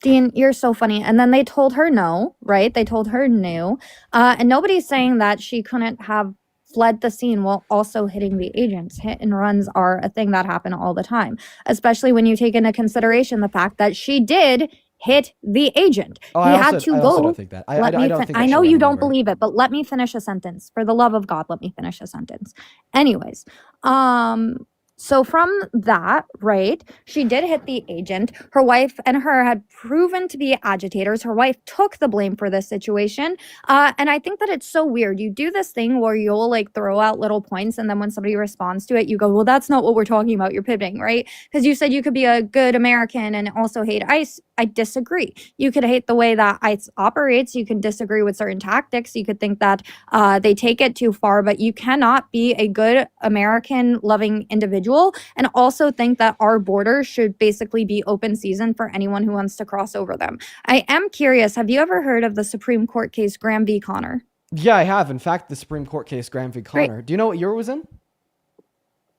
J: Dean, you're so funny. And then they told her no, right? They told her no. And nobody's saying that she couldn't have fled the scene while also hitting the agents. Hit and runs are a thing that happen all the time, especially when you take into consideration the fact that she did hit the agent.
A: Oh,
J: He
A: I
J: had
A: also
J: to
A: don't
J: go.
A: think that.
J: Let
A: I
J: me
A: don't
J: fin-
A: think
J: I
A: that she
J: know
A: ran
J: you
A: him
J: don't
A: over.
J: believe it, but let me finish a sentence. For the love of God, let me finish a sentence. Anyways, so from that, right, she did hit the agent. Her wife and her had proven to be agitators. Her wife took the blame for this situation. And I think that it's so weird. You do this thing where you'll like throw out little points, and then when somebody responds to it, you go, well, that's not what we're talking about. You're pivoting, right? Because you said you could be a good American and also hate ICE. I disagree. You could hate the way that ICE operates. You can disagree with certain tactics. You could think that they take it too far, but you cannot be a good American loving individual and also think that our borders should basically be open season for anyone who wants to cross over them. I am curious, have you ever heard of the Supreme Court case Graham v. Connor?
A: Yeah, I have. In fact, the Supreme Court case Graham v.
J: Great.
A: Connor. Do you know what year it was in?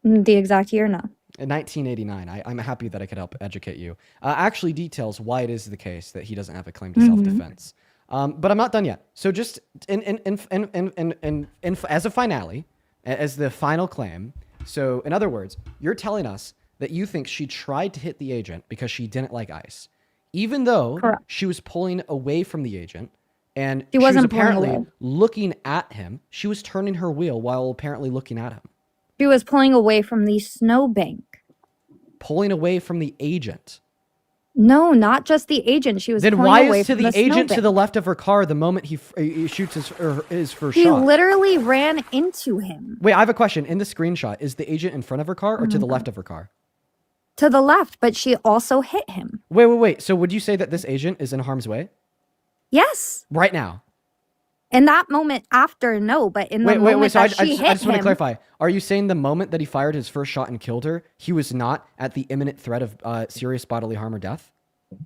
J: The exact year, no.
A: In 1989. I'm happy that I could help educate you. Actually details why it is the case that he doesn't have a claim to self-defense. But I'm not done yet. So just as a finale, as the final claim. So in other words, you're telling us that you think she tried to hit the agent because she didn't like ICE, even though
J: Correct.
A: she was pulling away from the agent and
J: She
A: she was
J: wasn't pulling
A: apparently
J: away.
A: looking at him. She was turning her wheel while apparently looking at him.
J: She was pulling away from the snowbank.
A: Pulling away from the agent.
J: No, not just the agent. She was
A: Then
J: pulling
A: why
J: away
A: is to
J: from
A: the agent to
J: snowbank.
A: the left of her car the moment he shoots his first
J: He
A: shot?
J: literally ran into him.
A: Wait, I have a question. In the screenshot, is the agent in front of her car or to the left of her car?
J: To the left, but she also hit him.
A: Wait. So would you say that this agent is in harm's way
J: Yes.
A: right now?
J: In that moment after, no, but in the moment
A: So
J: that
A: I
J: she
A: just
J: hit
A: want to
J: him,
A: clarify. Are you saying the moment that he fired his first shot and killed her, he was not at the imminent threat of serious bodily harm or death?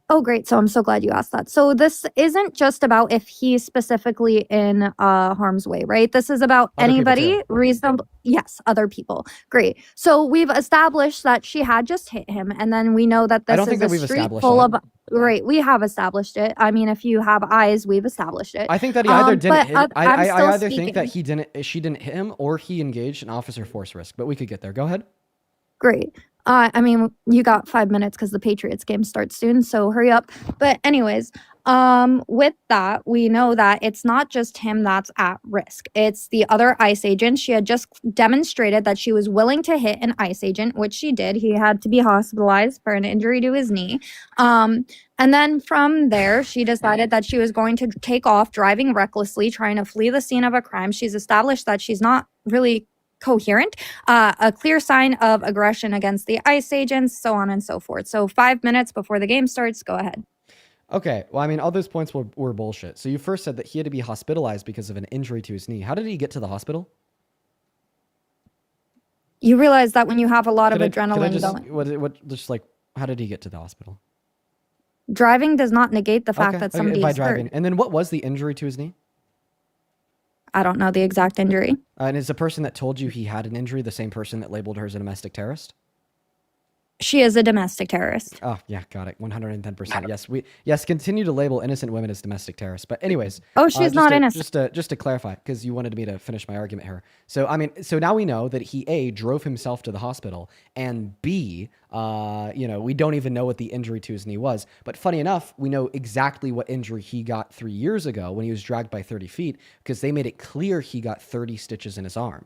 J: oh, great. So I'm so glad you asked that. So this isn't just about if he's specifically in harm's way, right? This is about
A: Other people
J: anybody
A: too.
J: reasonable. Yes, other people. Great. So we've established that she had just hit him, and then we know that
A: I
J: this
A: don't think
J: is
A: that
J: a
A: we've
J: street
A: established
J: full
A: that.
J: of. Right, we have established it. I mean, if you have eyes, we've established it.
A: I think that he either didn't
J: but
A: hit.
J: I'm
A: I
J: still
A: either think that
J: speaking.
A: she didn't hit him, or he engaged in officer force risk. But we could get there. Go ahead.
J: Great. I mean, you got 5 minutes because the Patriots game starts soon, so hurry up. But anyways, with that, we know that it's not just him that's at risk. It's the other ICE agent. She had just demonstrated that she was willing to hit an ICE agent, which she did. He had to be hospitalized for an injury to his knee. And then from there, she decided that she was going to take off driving recklessly, trying to flee the scene of a crime. She's established that she's not really coherent, a clear sign of aggression against the ICE agents, so on and so forth. So 5 minutes before the game starts, go ahead.
A: Okay. Well, I mean, all those points were bullshit. So you first said that he had to be hospitalized because of an injury to his knee. How did he get to the hospital?
J: You realize that when you have a lot of
A: Could I
J: adrenaline
A: just
J: going,
A: how did he get to the hospital?
J: driving does not negate the fact that somebody
A: by
J: is
A: driving.
J: hurt.
A: And then what was the injury to his knee?
J: I don't know the exact injury.
A: And is the person that told you he had an injury the same person that labeled her as a domestic terrorist?
J: She is a domestic terrorist.
A: Oh yeah, got it. 110%. Yes, continue to label innocent women as domestic terrorists. But anyways,
J: Oh, she's not innocent.
A: Just to clarify, because you wanted me to finish my argument here. So I mean, so now we know that he A, drove himself to the hospital, and B, we don't even know what the injury to his knee was. But funny enough, we know exactly what injury he got 3 years ago when he was dragged by 30 feet, because they made it clear he got 30 stitches in his arm.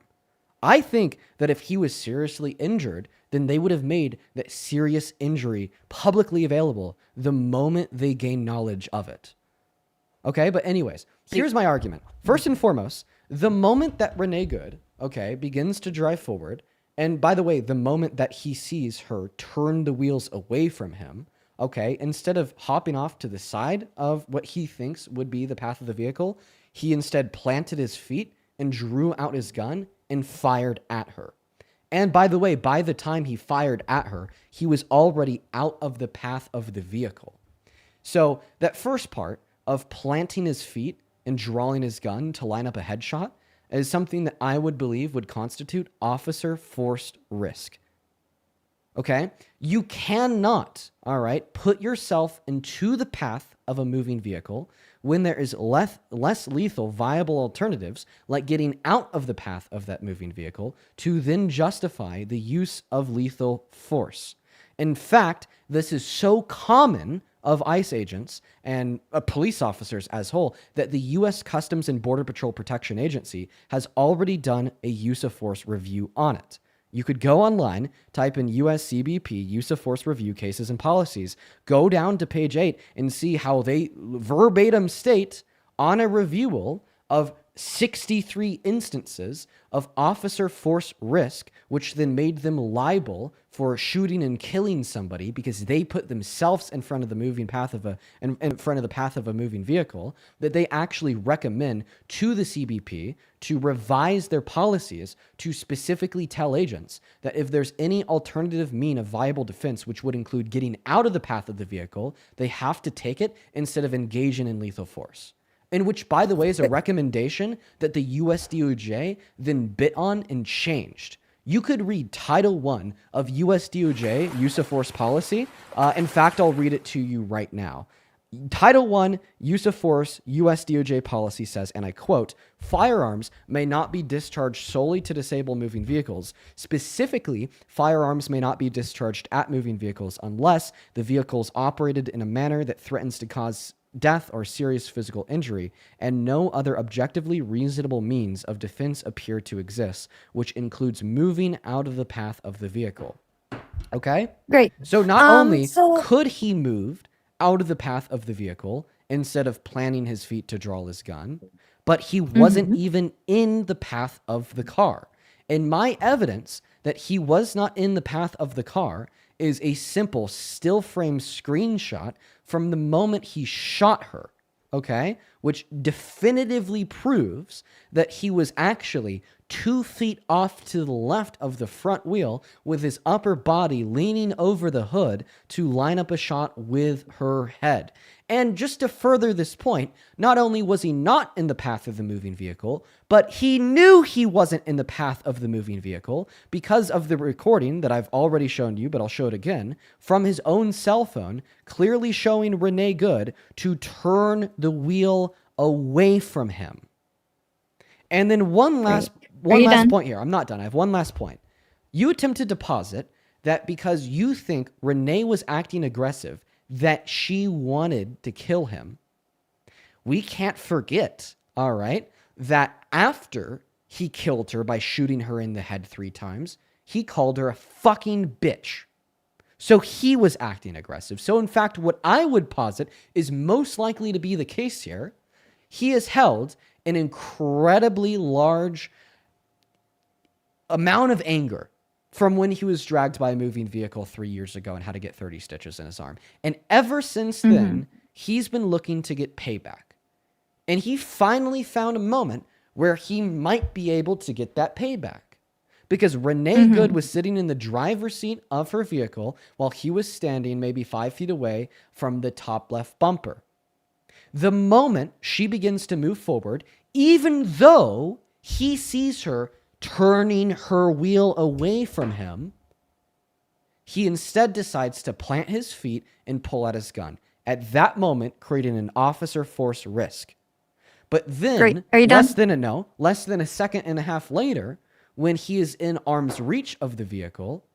A: I think that if he was seriously injured, then they would have made that serious injury publicly available the moment they gain knowledge of it. Okay, but anyways, here's my argument. First and foremost, the moment that Renee Good, begins to drive forward, and by the way, the moment that he sees her turn the wheels away from him, instead of hopping off to the side of what he thinks would be the path of the vehicle, he instead planted his feet and drew out his gun and fired at her. And by the way, by the time he fired at her, he was already out of the path of the vehicle. So that first part of planting his feet and drawing his gun to line up a headshot is something that I would believe would constitute officer forced risk. Okay? You cannot, put yourself into the path of a moving vehicle when there is less lethal viable alternatives, like getting out of the path of that moving vehicle, to then justify the use of lethal force. In fact, this is so common of ICE agents and police officers as whole that the U.S. Customs and Border Patrol Protection Agency has already done a use of force review on it. You could go online, type in US CBP, use of force review cases and policies, go down to page 8 and see how they verbatim state on a reviewal of 63 instances of officer force risk, which then made them liable for shooting and killing somebody because they put themselves in front of the moving path of in front of the path of a moving vehicle, that they actually recommend to the CBP to revise their policies to specifically tell agents that if there's any alternative mean of viable defense, which would include getting out of the path of the vehicle, they have to take it instead of engaging in lethal force. And which, by the way, is a recommendation that the US DOJ then bit on and changed. You could read Title I of US DOJ use of force policy. In fact, I'll read it to you right now. Title I, use of force, US DOJ policy says, and I quote, firearms may not be discharged solely to disable moving vehicles. Specifically, firearms may not be discharged at moving vehicles unless the vehicle is operated in a manner that threatens to cause death or serious physical injury, and no other objectively reasonable means of defense appear to exist, which includes moving out of the path of the vehicle. Okay?
J: Great.
A: So not only could he move out of the path of the vehicle instead of planting his feet to draw his gun, but he wasn't even in the path of the car. And my evidence that he was not in the path of the car is a simple still frame screenshot from the moment he shot her, which definitively proves that he was actually 2 feet off to the left of the front wheel with his upper body leaning over the hood to line up a shot with her head. And just to further this point, not only was he not in the path of the moving vehicle, but he knew he wasn't in the path of the moving vehicle because of the recording that I've already shown you, but I'll show it again, from his own cell phone, clearly showing Renee Good to turn the wheel away from him. And then one last point here. I'm not done. I have one last point. You attempted to posit that because you think Renee was acting aggressive, that she wanted to kill him. We can't forget, that after he killed her by shooting her in the head 3 times, he called her a fucking bitch. So he was acting aggressive. So in fact, what I would posit is most likely to be the case here. He has held an incredibly large amount of anger from when he was dragged by a moving vehicle 3 years ago and had to get 30 stitches in his arm. And ever since then, he's been looking to get payback. And he finally found a moment where he might be able to get that payback. Because Renee Good was sitting in the driver's seat of her vehicle while he was standing maybe 5 feet away from the top left bumper. The moment she begins to move forward, even though he sees her turning her wheel away from him, He instead decides to plant his feet and pull out his gun. At that moment, creating an officer force risk. But then,
J: Great. Are you done?
A: less than a second and a half later, when he is in arm's reach of the vehicle,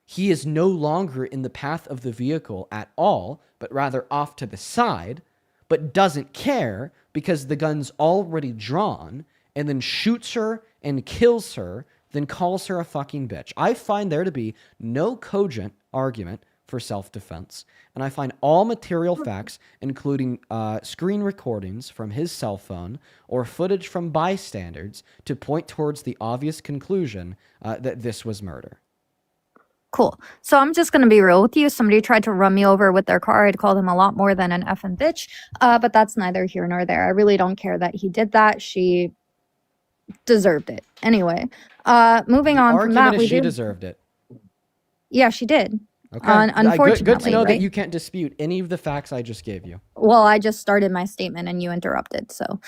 A: he is no longer in the path of the vehicle at all, but rather off to the side, but doesn't care because the gun's already drawn, and then shoots her and kills her, then calls her a fucking bitch. I find there to be no cogent argument for self-defense, and I find all material facts, including screen recordings from his cell phone or footage from bystanders, to point towards the obvious conclusion that this was murder.
J: Cool. So I'm just going to be real with you. Somebody tried to run me over with their car. I'd call them a lot more than an effing bitch, but that's neither here nor there. I really don't care that he did that. She deserved it. Anyway, moving on from that,
A: she deserved it.
J: Yeah, she did.
A: Okay.
J: Unfortunately,
A: good to know
J: right?
A: that you can't dispute any of the facts I just gave you.
J: Well, I just started my statement and you interrupted. So,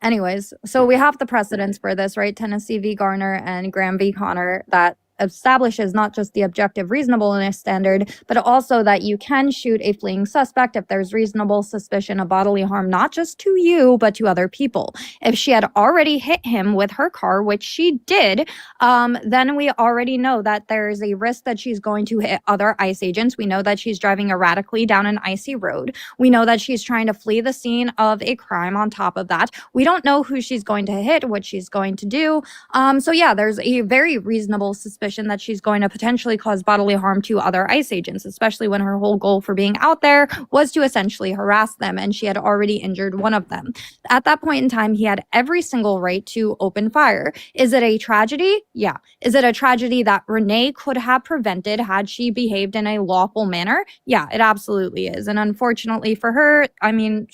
J: anyways, so we have the precedents for this, right? Tennessee v. Garner and Graham v. Connor that establishes not just the objective reasonableness standard, but also that you can shoot a fleeing suspect if there's reasonable suspicion of bodily harm, not just to you, but to other people. If she had already hit him with her car, which she did, then we already know that there is a risk that she's going to hit other ICE agents. We know that she's driving erratically down an icy road. We know that she's trying to flee the scene of a crime on top of that. We don't know who she's going to hit, what she's going to do. So yeah, there's a very reasonable suspicion that she's going to potentially cause bodily harm to other ICE agents, especially when her whole goal for being out there was to essentially harass them, and she had already injured one of them. At that point in time, he had every single right to open fire. Is it a tragedy? Yeah. Is it a tragedy that Renee could have prevented had she behaved in a lawful manner? Yeah, it absolutely is. And unfortunately for her, I mean,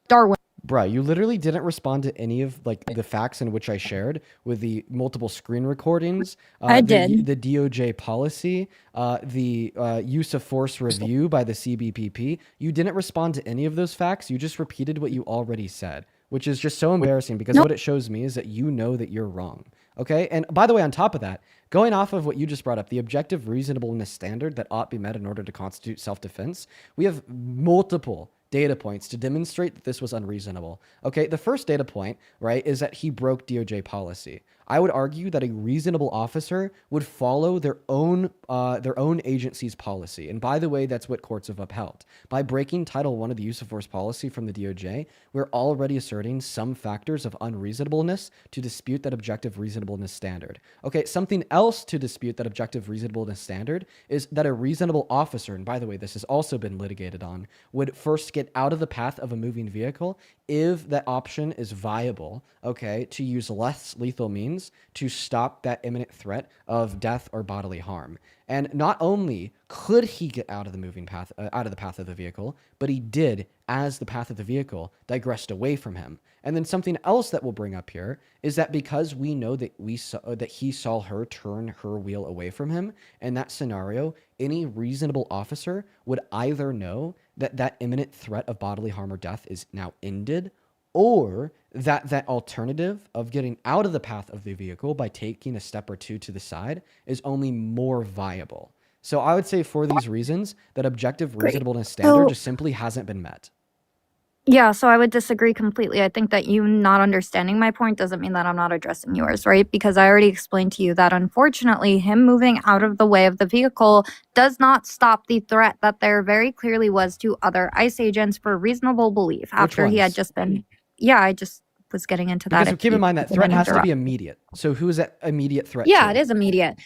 J: Darwin.
A: Bruh, you literally didn't respond to any of the facts in which I shared with the multiple screen recordings.
J: I did.
A: The DOJ policy, the use of force review by the CBPP. You didn't respond to any of those facts. You just repeated what you already said, which is just so embarrassing because what it shows me is that you know that you're wrong. Okay? And by the way, on top of that, going off of what you just brought up, the objective reasonableness standard that ought be met in order to constitute self-defense, we have multiple data points to demonstrate that this was unreasonable. Okay, the first data point, right, is that he broke DOJ policy. I would argue that a reasonable officer would follow their own agency's policy. And by the way, that's what courts have upheld. By breaking Title I of the use of force policy from the DOJ, we're already asserting some factors of unreasonableness to dispute that objective reasonableness standard. Okay, something else to dispute that objective reasonableness standard is that a reasonable officer, and by the way, this has also been litigated on, would first get out of the path of a moving vehicle if that option is viable, okay, to use less lethal means to stop that imminent threat of death or bodily harm. And not only could he get out of the moving path, out of the path of the vehicle, but he did as the path of the vehicle digressed away from him. And then something else that we'll bring up here is that because we know that he saw her turn her wheel away from him, in that scenario, any reasonable officer would either know that that imminent threat of bodily harm or death is now ended, or that alternative of getting out of the path of the vehicle by taking a step or two to the side is only more viable. So I would say for these reasons, that objective reasonableness standard just simply hasn't been met.
J: Yeah, so I would disagree completely. I think that you not understanding my point doesn't mean that I'm not addressing yours, right? Because I already explained to you that unfortunately, him moving out of the way of the vehicle does not stop the threat that there very clearly was to other ICE agents for reasonable belief after he had just been. Yeah, I just was getting into that.
A: Because keep in mind that threat has to be immediate. So who is that immediate threat
J: Yeah,
A: to?
J: it is immediate.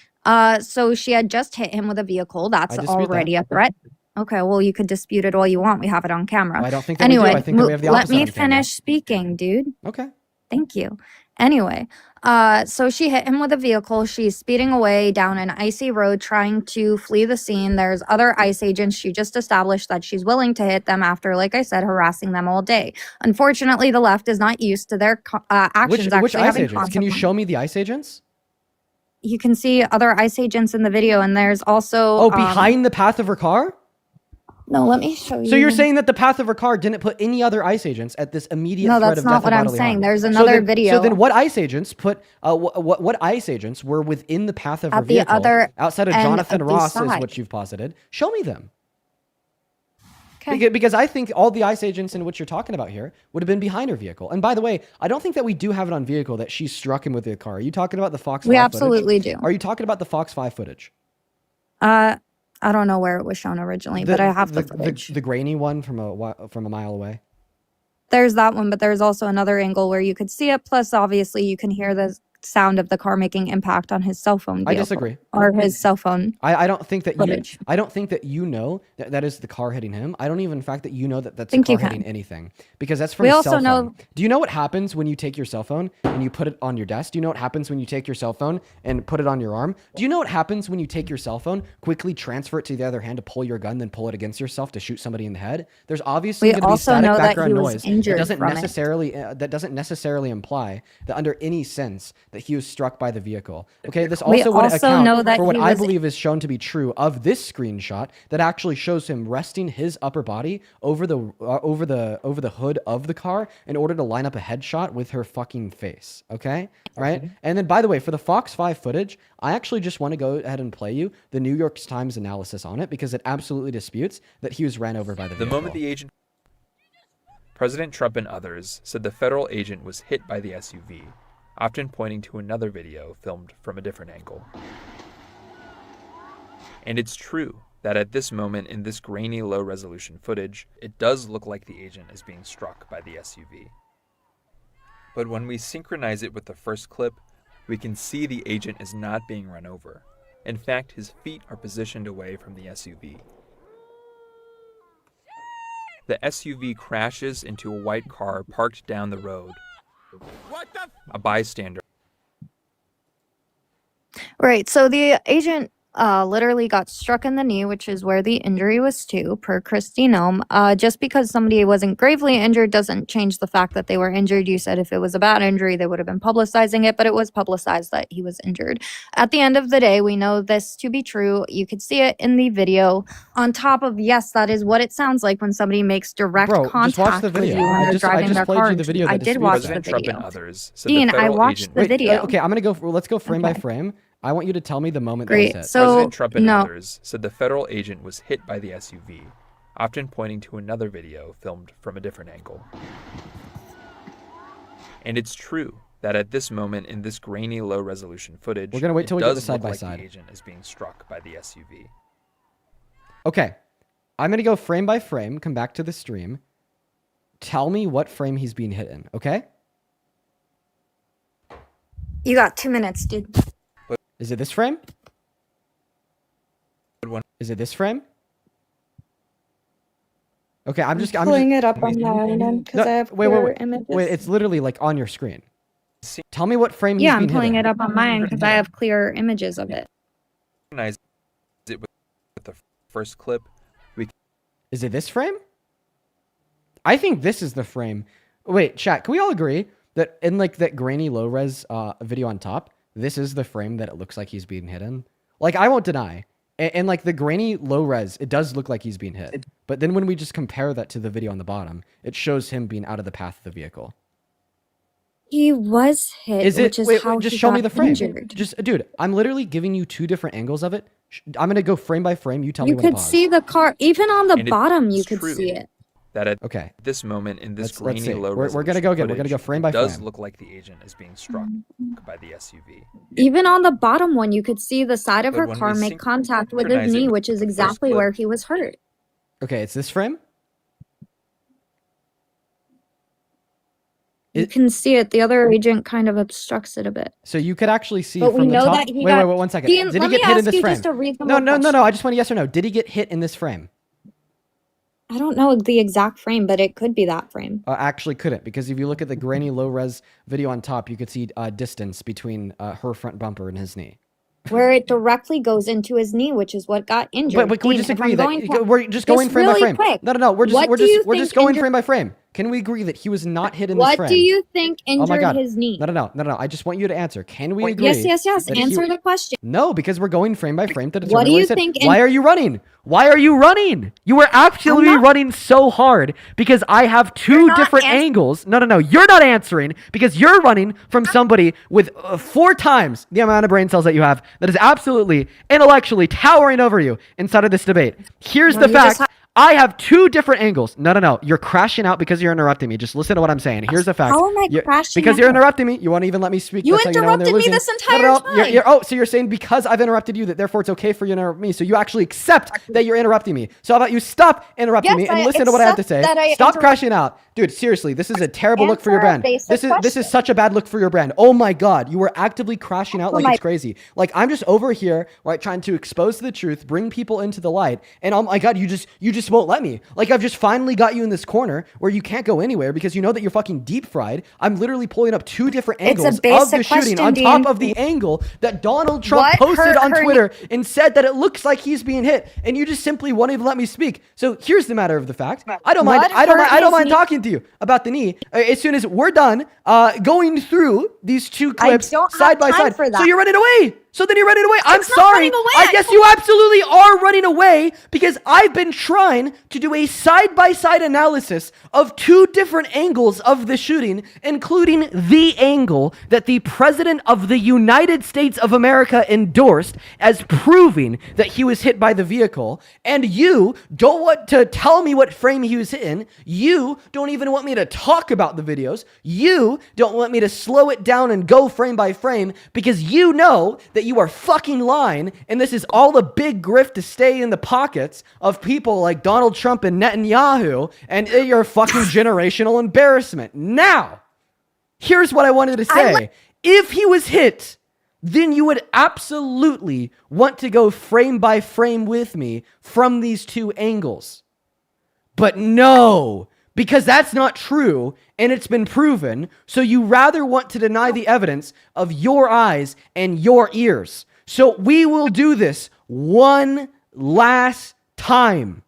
J: So she had just hit him with a vehicle. That's already a threat. Okay, well, you could dispute it all you want. We have it on camera.
A: Well, I don't think that we do. I think that we have the
J: let
A: opposite
J: me
A: on camera.
J: finish speaking, dude.
A: Okay.
J: Thank you. Anyway, so she hit him with a vehicle. She's speeding away down an icy road trying to flee the scene. There's other ICE agents. She just established that she's willing to hit them after, like I said, harassing them all day. Unfortunately, the left is not used to their actions
A: Which
J: actually
A: ICE
J: having
A: agents? Can you show me the ICE agents?
J: You can see other ICE agents in the video, and there's also...
A: Oh, behind the path of her car?
J: No, let me show you.
A: So you're saying that the path of her car didn't put any other ICE agents at this immediate
J: No,
A: threat
J: that's
A: of
J: not
A: death
J: what
A: or
J: I'm
A: bodily
J: saying.
A: harm?
J: There's
A: So
J: another
A: then-
J: video.
A: So then what ICE agents put, what ICE agents were within the path of her
J: At the
A: vehicle
J: other
A: outside of
J: end
A: Jonathan
J: of the
A: Ross is
J: side.
A: what you've posited? Show me them.
J: Okay.
A: Because I think all the ICE agents in which you're talking about here would have been behind her vehicle. And by the way, I don't think that we do have it on vehicle that she struck him with the car. Are you talking about the Fox 5
J: We
A: footage?
J: absolutely do.
A: Are you talking about the Fox 5 footage?
J: I don't know where it was shown originally, but I have the footage.
A: The grainy one from a mile away.
J: There's that one, but there's also another angle where you could see it. Plus, obviously, you can hear the sound of the car making impact on his cell phone vehicle.
A: I disagree.
J: Or his cell phone.
A: I don't think that
J: footage.
A: I don't think that you know that that is the car hitting him. I don't even fact that you know that that's the
J: Think
A: car
J: you can.
A: hitting anything because that's from
J: We
A: a
J: also
A: cell
J: know-
A: phone. Do you know what happens when you take your cell phone and you put it on your desk? Do you know what happens when you take your cell phone and put it on your arm? Do you know what happens when you take your cell phone, quickly transfer it to the other hand to pull your gun, then pull it against yourself to shoot somebody in the head? There's obviously
J: We
A: going to be
J: also
A: static
J: know that
A: background
J: he was
A: noise
J: injured
A: that
J: from it.
A: doesn't necessarily imply that under any sense that he was struck by the vehicle. Okay, this
J: We
A: also would
J: also
A: account
J: know that
A: for what
J: he
A: I
J: was-
A: believe is shown to be true of this screenshot that actually shows him resting his upper body over the hood of the car in order to line up a headshot with her fucking face. Okay, right? And then, by the way, for the Fox 5 footage, I actually just want to go ahead and play you the New York Times analysis on it because it absolutely disputes that he was ran over by the vehicle.
P: The moment the agent, President Trump and others said the federal agent was hit by the SUV, often pointing to another video filmed from a different angle. And it's true that at this moment in this grainy low-resolution footage, it does look like the agent is being struck by the SUV. But when we synchronize it with the first clip, we can see the agent is not being run over. In fact, his feet are positioned away from the SUV. The SUV crashes into a white car parked down the road. A bystander.
J: Right. So the agent literally got struck in the knee, which is where the injury was to, per Christine Ohm. Just because somebody wasn't gravely injured doesn't change the fact that they were injured. You said if it was a bad injury, they would have been publicizing it, but it was publicized that he was injured. At the end of the day, we know this to be true. You could see it in the video. On top of, yes, that is what it sounds like when somebody makes direct
A: Bro,
J: contact
A: just watch the
J: with
A: video.
J: you when
A: I
J: they're
A: just
J: driving their
A: played
J: car.
A: you the video
J: I
A: that
J: did
A: disputes
J: watch
A: that.
J: the
P: President Trump and
J: video.
P: others said
J: Dean,
P: the
J: I
P: federal
J: watched
P: agent
J: the video.
A: Okay, I'm gonna go. Let's go frame by
J: Okay.
A: frame. I want you to tell me the moment
J: Great.
A: that was hit.
J: So,
P: President Trump and
J: no.
P: others said the federal agent was hit by the SUV, often pointing to another video filmed from a different angle. And it's true that at this moment in this grainy low-resolution footage,
A: We're gonna wait
P: it
A: till we get
P: does
A: the side
P: look
A: by
P: like
A: side.
P: the agent is being struck by the SUV.
A: Okay, I'm gonna go frame by frame. Come back to the stream. Tell me what frame he's being hit in. Okay?
J: You got 2 minutes, dude.
A: Is it this frame?
P: Good one.
A: Is it this frame? Okay, I'm just
J: pulling it up on my end because I have clear images.
A: Wait, it's literally like on your screen. Tell me what frame
J: Yeah,
A: he's
J: I'm
A: being
J: pulling
A: hit in.
J: it up on my end because I have clear images of it.
P: Synchronize it with the first clip.
A: Is it this frame? I think this is the frame. Wait, chat, can we all agree that in like that grainy low res video on top, this is the frame that it looks like he's being hit in? Like, I won't deny. And like the grainy low res, it does look like he's being hit. But then when we just compare that to the video on the bottom, it shows him being out of the path of the vehicle.
J: He was hit,
A: Is it?
J: which is
A: Wait,
J: how
A: just
J: he
A: show me
J: got
A: the frame.
J: injured.
A: Just, dude, I'm literally giving you two different angles of it. I'm gonna go frame by frame. You tell me
J: You
A: when to
J: could
A: pause.
J: see the car, even on the
P: And
J: bottom, you
P: it's
J: could
P: true
J: see it.
P: That at
A: Okay.
P: this moment in this
A: Let's
P: grainy
A: see.
P: low
A: We're gonna go again. We're gonna go
P: footage,
A: frame by
P: it does
A: frame.
P: look like the agent is being struck by the SUV.
J: Even on the bottom one, you could see the side of
P: But
J: her
P: when
J: car
P: we
J: make contact with his
P: synchronize it
J: knee,
P: with
J: which is
P: the first
J: exactly
P: clip-
J: where he was hurt.
A: Okay, it's this frame.
J: You can see it. The other agent kind of obstructs it a bit.
A: So you could actually see
J: But
A: from
J: we
A: the
J: know
A: top.
J: that he
A: wait,
J: got-
A: wait, 1 second.
J: Dean,
A: Did he
J: let
A: get
J: me
A: hit in
J: ask
A: this
J: you
A: frame?
J: just a reasonable
A: No.
J: question.
A: I just want a yes or no. Did he get hit in this frame?
J: I don't know the exact frame, but it could be that frame.
A: Actually, couldn't because if you look at the grainy low res video on top, you could see distance between her front bumper and his knee.
J: Where it directly goes into his knee, which is what got injured.
A: But can we
J: Dean,
A: just
J: if
A: agree
J: I'm going
A: that we're just going frame by
J: really
A: frame?
J: quick,
A: No. We're
J: what
A: just
J: do you
A: we're just
J: think
A: going
J: injured-
A: frame by frame. Can we agree that he was not hit in this
J: What
A: frame?
J: do you think
A: Oh my
J: injured
A: God.
J: his knee?
A: No. I just want you to answer. Can we agree?
J: Yes.
A: that he-
J: Answer the question.
A: No, because we're going frame by frame to determine
J: What do
A: where
J: you
A: he's hit.
J: think
A: Why are you running? Why are you running? You were actually running so hard because I have two different angles. No. You're not answering because you're running from somebody with 4 times the amount of brain cells that you have that is absolutely intellectually towering over you inside of this debate. Here's the fact. I have 2 different angles. No. You're crashing out because you're interrupting me. Just listen to what I'm saying. Here's the fact.
J: How am I crashing
A: Because
J: out?
A: you're interrupting me. You won't even let me speak.
J: You
A: That's how know when they're
J: interrupted me
A: losing.
J: this entire time.
A: So you're saying because I've interrupted you that therefore it's okay for you to interrupt me. So you actually accept that you're interrupting me. So how about you stop interrupting me and listen to what I have to say. Stop crashing out. Dude, seriously, this is a terrible look for your brand. This is such a bad look for your brand. Oh my God, you were actively crashing out like it's crazy. Like I'm just over here, right, trying to expose the truth, bring people into the light, and oh my God, you just won't let me. Like I've just finally got you in this corner where you can't go anywhere because you know that you're fucking deep fried. I'm literally pulling up 2 different angles of the shooting on top of the angle that Donald Trump posted on Twitter and said that it looks like he's being hit, and you just simply won't even let me speak. So here's the matter of the fact. I don't mind talking to you about the knee as soon as we're done going through these 2 clips side by side. So you're running away. So then you're running away. I'm sorry. I guess you absolutely are running away because I've been trying to do a side-by-side analysis of 2 different angles of the shooting, including the angle that the President of the United States of America endorsed as proving that he was hit by the vehicle. And you don't want to tell me what frame he was hit in. You don't even want me to talk about the videos. You don't want me to slow it down and go frame by frame because you know that you are fucking lying, and this is all a big grift to stay in the pockets of people like Donald Trump and Netanyahu, and you're a fucking generational embarrassment. Now, here's what I wanted to say. If he was hit, then you would absolutely want to go frame by frame with me from these 2 angles. But no, because that's not true, and it's been proven, so you rather want to deny the evidence of your eyes and your ears. So we will do this one last time.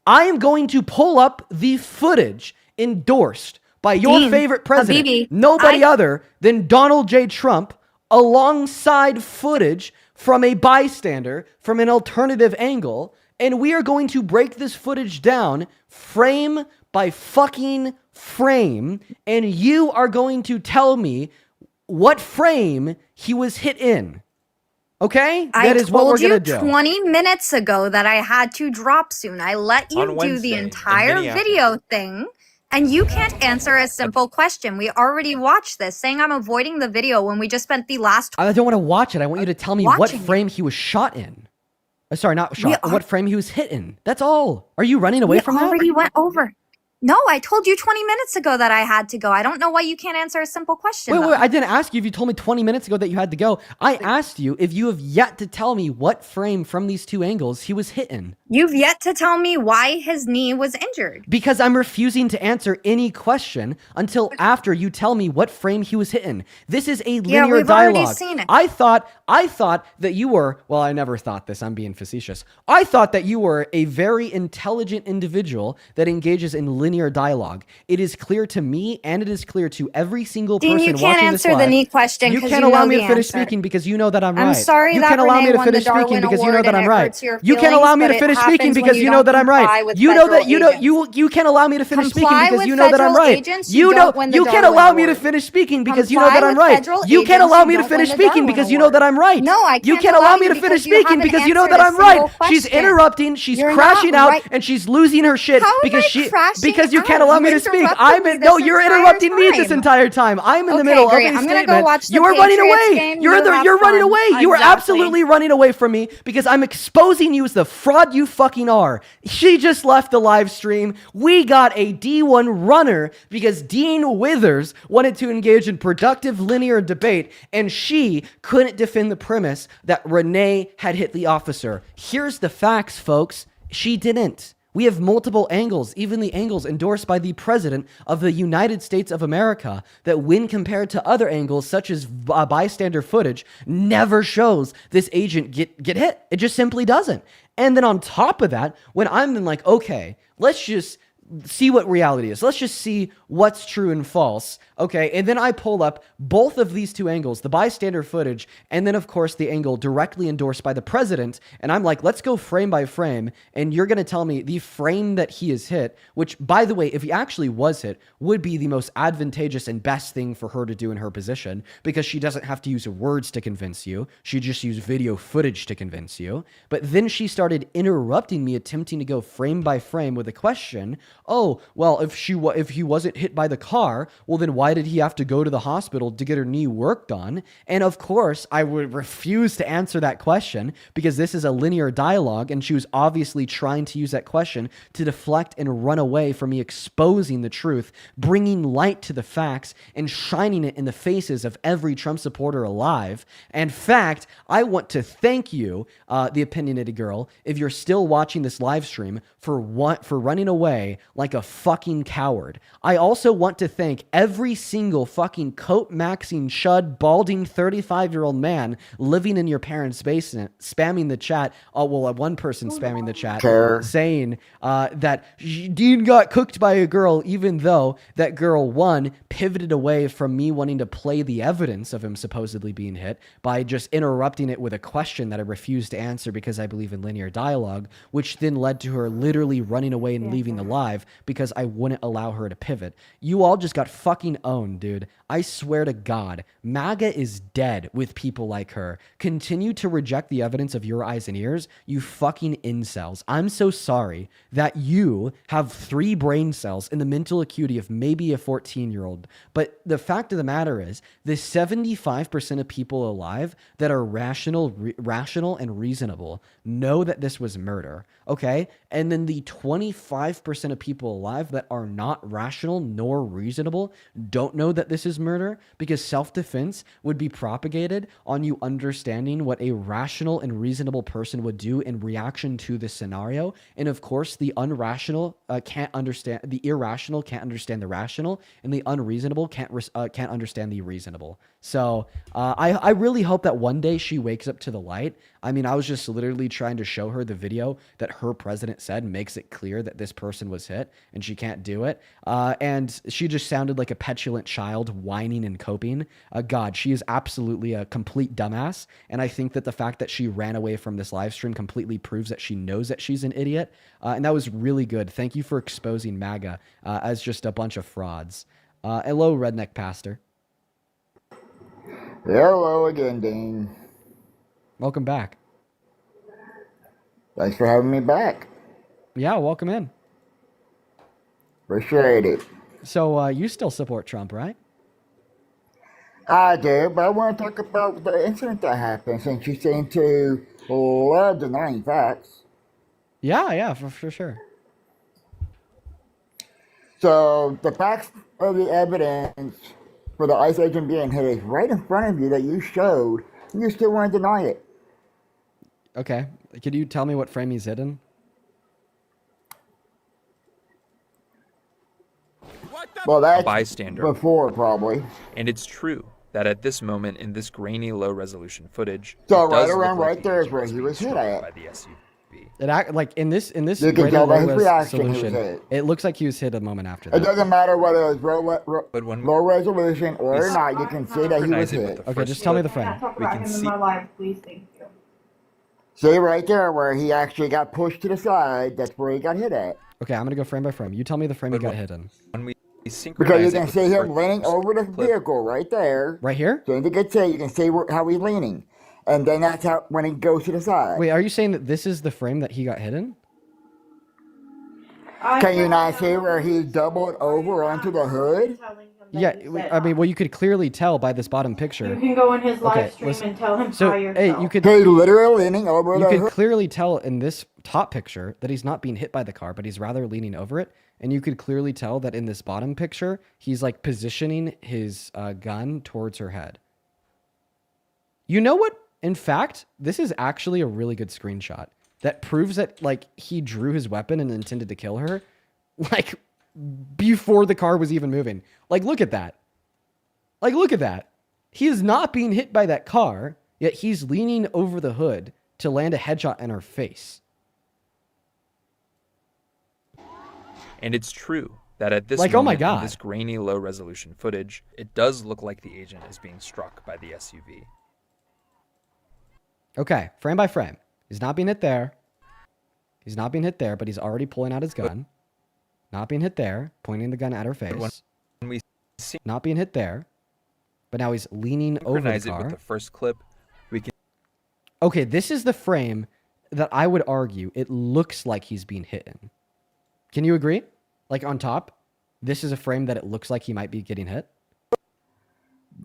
A: I am going to pull up the footage endorsed by your favorite president,
J: Habibi,
A: nobody other than Donald J. Trump, alongside footage from a bystander from an alternative angle, and we are going to break this footage down frame by fucking frame, and you are going to tell me what frame he was hit in. Okay? That is what we're going to do.
J: I told you 20 minutes ago that I had to drop soon. I let you do the entire video thing, and you can't answer a simple question. We already watched this, saying I'm avoiding the video when we just spent the last...
A: I don't want to watch it. I want you to tell me what frame he was shot in. Sorry, not shot. What frame he was hit in. That's all. Are you running away from that?
J: We already went over. No, I told you 20 minutes ago that I had to go. I don't know why you can't answer a simple question.
A: Wait, I didn't ask you if you told me 20 minutes ago that you had to go. I asked you if you have yet to tell me what frame from these 2 angles he was hit in.
J: You've yet to tell me why his knee was injured.
A: Because I'm refusing to answer any question until after you tell me what frame he was hit in. This is a linear
J: we've
A: dialogue.
J: already seen it.
A: I thought that you were, well, I never thought this, I'm being facetious. I thought that you were a very intelligent individual that engages in linear dialogue. It is clear to me and it is clear to every single person watching this live.
J: You can't answer the knee question
A: You
J: because
A: can't allow me to finish speaking because you know that I'm right.
J: I'm sorry
A: you
J: that
A: can't allow me
J: Renee
A: to
J: won the
A: finish speaking
J: Darwin
A: because you know
J: Award
A: that
J: and
A: I'm
J: it
A: right.
J: hurts your
A: You can't allow me to
J: feelings,
A: finish
J: but it
A: speaking
J: happens
A: because
J: when
A: you know that I'm
J: comply
A: right.
J: with
A: You know that
J: federal
A: you can't allow me to finish speaking
J: Comply
A: because
J: with
A: you know that I'm
J: federal
A: right.
J: agents,
A: You
J: you
A: know
J: don't win the
A: you can't
J: Darwin
A: allow me to
J: Award.
A: finish speaking because you know
J: Comply
A: that I'm
J: with
A: right.
J: federal
A: You can't
J: agents,
A: allow
J: you
A: me to
J: don't win
A: finish
J: the
A: speaking
J: Darwin
A: because you know that I'm right.
J: No, I
A: You
J: can't
A: can't
J: allow
A: allow
J: you
A: me to
J: because
A: finish
J: you
A: speaking
J: haven't
A: because you know
J: answered
A: that
J: a
A: I'm right.
J: single
A: She's
J: question.
A: interrupting, she's
J: You're
A: crashing
J: not
A: out,
J: right.
A: and she's losing her shit
J: How am
A: because
J: I crashing
A: you can't
J: out?
A: allow me
J: You
A: to speak.
J: interrupted me
A: No,
J: this
A: you're
J: entire
A: interrupting me this
J: time.
A: entire time. I'm in the
J: Okay,
A: middle of
J: great.
A: a
J: I'm gonna
A: statement.
J: go watch the
A: You are running
J: Patriots
A: away.
J: game.
A: You're
J: You have
A: running
J: fun.
A: away. You are
J: Exactly.
A: absolutely running away from me because I'm exposing you as the fraud you fucking are. She just left the live stream. We got a D1 runner because Dean Withers wanted to engage in productive linear debate and she couldn't defend the premise that Renee had hit the officer. Here's the facts, folks. She didn't. We have multiple angles, even the angles endorsed by the President of the United States of America, that when compared to other angles, such as bystander footage, never shows this agent get hit. It just simply doesn't. And then on top of that, when I'm then like, okay, let's just see what reality is. Let's just see what's true and false. Okay, and then I pull up both of these two angles, the bystander footage, and then of course the angle directly endorsed by the president, and I'm like, let's go frame by frame, and you're going to tell me the frame that he is hit, which, by the way, if he actually was hit, would be the most advantageous and best thing for her to do in her position, because she doesn't have to use words to convince you. She just used video footage to convince you. But then she started interrupting me, attempting to go frame by frame with a question. Oh, well, if he wasn't hit by the car, well, then why did he have to go to the hospital to get her knee worked on? And of course, I would refuse to answer that question because this is a linear dialogue, and she was obviously trying to use that question to deflect and run away from me exposing the truth, bringing light to the facts, and shining it in the faces of every Trump supporter alive. In fact, I want to thank you, the opinionated girl, if you're still watching this live stream, for running away like a fucking coward. I also want to thank every single fucking coat-maxing, chud, balding 35-year-old man living in your parents' basement, spamming the chat. Oh, well, one person spamming the chat saying that Dean got cooked by a girl, even though that girl, one, pivoted away from me wanting to play the evidence of him supposedly being hit by just interrupting it with a question that I refused to answer because I believe in linear dialogue, which then led to her literally running away and leaving the live because I wouldn't allow her to pivot. You all just got fucking owned, dude. I swear to God, MAGA is dead with people like her. Continue to reject the evidence of your eyes and ears, you fucking incels. I'm so sorry that you have 3 brain cells in the mental acuity of maybe a 14-year-old. But the fact of the matter is, the 75% of people alive that are rational and reasonable know that this was murder, okay? And then the 25% of people alive that are not rational nor reasonable don't know that this is murder, because self-defense would be propagated on you understanding what a rational and reasonable person would do in reaction to this scenario. And of course, the irrational can't understand the rational, and the unreasonable can't understand the reasonable. So I really hope that one day she wakes up to the light. I mean, I was just literally trying to show her the video that her president said makes it clear that this person was hit, and she can't do it. And she just sounded like a petulant child whining and coping. God, she is absolutely a complete dumbass. And I think that the fact that she ran away from this live stream completely proves that she knows that she's an idiot. And that was really good. Thank you for exposing MAGA as just a bunch of frauds. Hello, Redneck Pastor.
Q: Hello again, Dean.
A: Welcome back.
Q: Thanks for having me back.
A: Yeah, welcome in.
Q: Appreciate it.
A: So you still support Trump, right?
Q: I do, but I want to talk about the incident that happened, since you seem to love denying facts.
A: Yeah, for sure.
Q: So the facts of the evidence for the ICE agent being hit is right in front of you that you showed, and you still want to deny it.
A: Okay. Could you tell me what frame he's hidden?
Q: Well, that's
P: A bystander.
Q: before, probably.
P: And it's true that at this moment in this grainy, low-resolution footage,
Q: So
P: it
Q: right
P: does
Q: around
P: look
Q: right
P: like
Q: there is
P: agent
Q: where
P: was
Q: he
P: being
Q: was hit
P: struck
Q: at.
P: by the SUV.
A: Like in this
Q: You can
A: greater
Q: tell by his
A: low-res
Q: reaction he was
A: solution,
Q: hit.
A: it looks like he was hit a moment after
Q: It
A: that.
Q: doesn't matter whether it's low resolution or
P: we
Q: not, you can see that he was
P: synchronize it with
Q: hit.
P: the
A: Okay,
P: first
A: just tell me
P: clip,
A: the frame.
P: we can see
Q: See right there where he actually got pushed to the side, that's where he got hit at.
A: Okay, I'm gonna go frame by frame. You tell me the frame he got hit in.
P: when we
Q: Because
P: synchronize
Q: you
P: it
Q: can
P: with
Q: see
P: the
Q: him leaning
P: first
Q: over the
P: clip,
Q: vehicle right there.
A: Right here?
Q: So you can see, how he's leaning. And then that's how when he goes to the side.
A: Wait, are you saying that this is the frame that he got hit in?
Q: Can you not see where he doubled over onto the hood?
A: Yeah, I mean, well, you could clearly tell by this bottom picture.
R: You can go in his live
A: Okay,
R: stream
A: listen.
R: and tell him
A: So,
R: by
A: hey,
R: yourself.
A: you could
Q: He's literally leaning over
A: you
Q: the
A: could
Q: hood.
A: clearly tell in this top picture that he's not being hit by the car, but he's rather leaning over it. And you could clearly tell that in this bottom picture, he's like positioning his gun towards her head. You know what? In fact, this is actually a really good screenshot that proves that like he drew his weapon and intended to kill her, like before the car was even moving. Like, look at that. Like, look at that. He is not being hit by that car, yet he's leaning over the hood to land a headshot in her face.
P: And it's true that at this
A: Like, oh my
P: moment in
A: God.
P: this grainy low-resolution footage, it does look like the agent is being struck by the SUV.
A: Okay, frame by frame. He's not being hit there. He's not being hit there, but he's already pulling out his gun. Not being hit there, pointing the gun at her face.
P: When we
A: Not being hit there, but now he's leaning over the
P: synchronize it
A: car.
P: with the first clip, we can
A: Okay, this is the frame that I would argue it looks like he's being hit in. Can you agree? Like on top, this is a frame that it looks like he might be getting hit.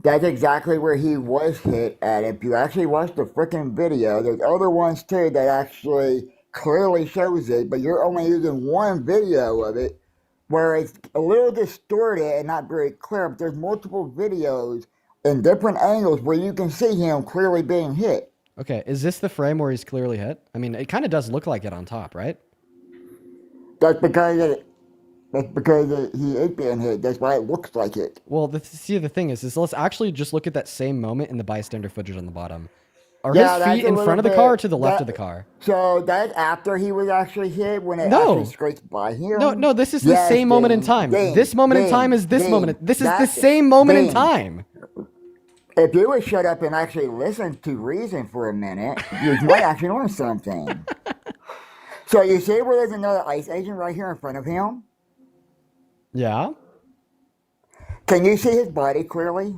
Q: That's exactly where he was hit at. If you actually watch the freaking video, there's other ones too that actually clearly shows it, but you're only using one video of it where it's a little distorted and not very clear, but there's multiple videos in different angles where you can see him clearly being hit.
A: Okay, is this the frame where he's clearly hit? I mean, it kind of does look like it on top, right?
Q: That's because he is being hit. That's why it looks like it.
A: Well, see, the thing is let's actually just look at that same moment in the bystander footage on the bottom. Are
Q: Yeah,
A: his
Q: that's
A: feet
Q: a
A: in
Q: little
A: front of the
Q: bit-
A: car or to the left
Q: that-
A: of the car?
Q: So that's after he was actually hit when it
A: No.
Q: actually scraped by him?
A: No, this is the
Q: Yes,
A: same moment in
Q: Dean,
A: time.
Q: Dean,
A: This moment in
Q: Dean,
A: time is this
Q: Dean.
A: moment. This is the
Q: That's-
A: same moment in
Q: Dean.
A: time.
Q: If you would shut up and actually listen to reason for a minute, you might actually learn something. So you see where there's another ICE agent right here in front of him?
A: Yeah?
Q: Can you see his body clearly?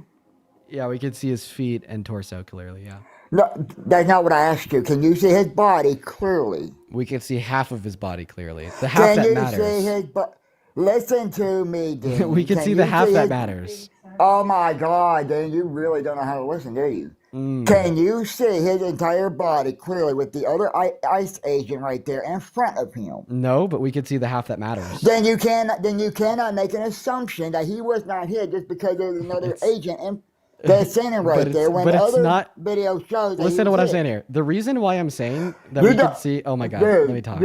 A: Yeah, we can see his feet and torso clearly, yeah.
Q: No, that's not what I asked you. Can you see his body clearly?
A: We can see half of his body clearly. The half
Q: Can
A: that
Q: you
A: matters.
Q: see his body? Listen to me, Dean.
A: We can see the
Q: you
A: half that
Q: his-
A: matters.
Q: Oh my God, Dean, you really don't know how to listen, do you?
A: Mm.
Q: Can you see his entire body clearly with the other ICE agent right there in front of him?
A: No, but we can see the half that matters.
Q: Then you cannot make an assumption that he was not hit just because there's another agent that's standing right
A: But
Q: there
A: it's-
Q: when
A: but it's
Q: other
A: not-
Q: video shows that
A: Listen
Q: he
A: to
Q: was
A: what I'm
Q: hit.
A: saying here. The reason why I'm saying that
Q: You
A: we
Q: don't-
A: can see... Oh my God,
Q: Dude,
A: let me talk.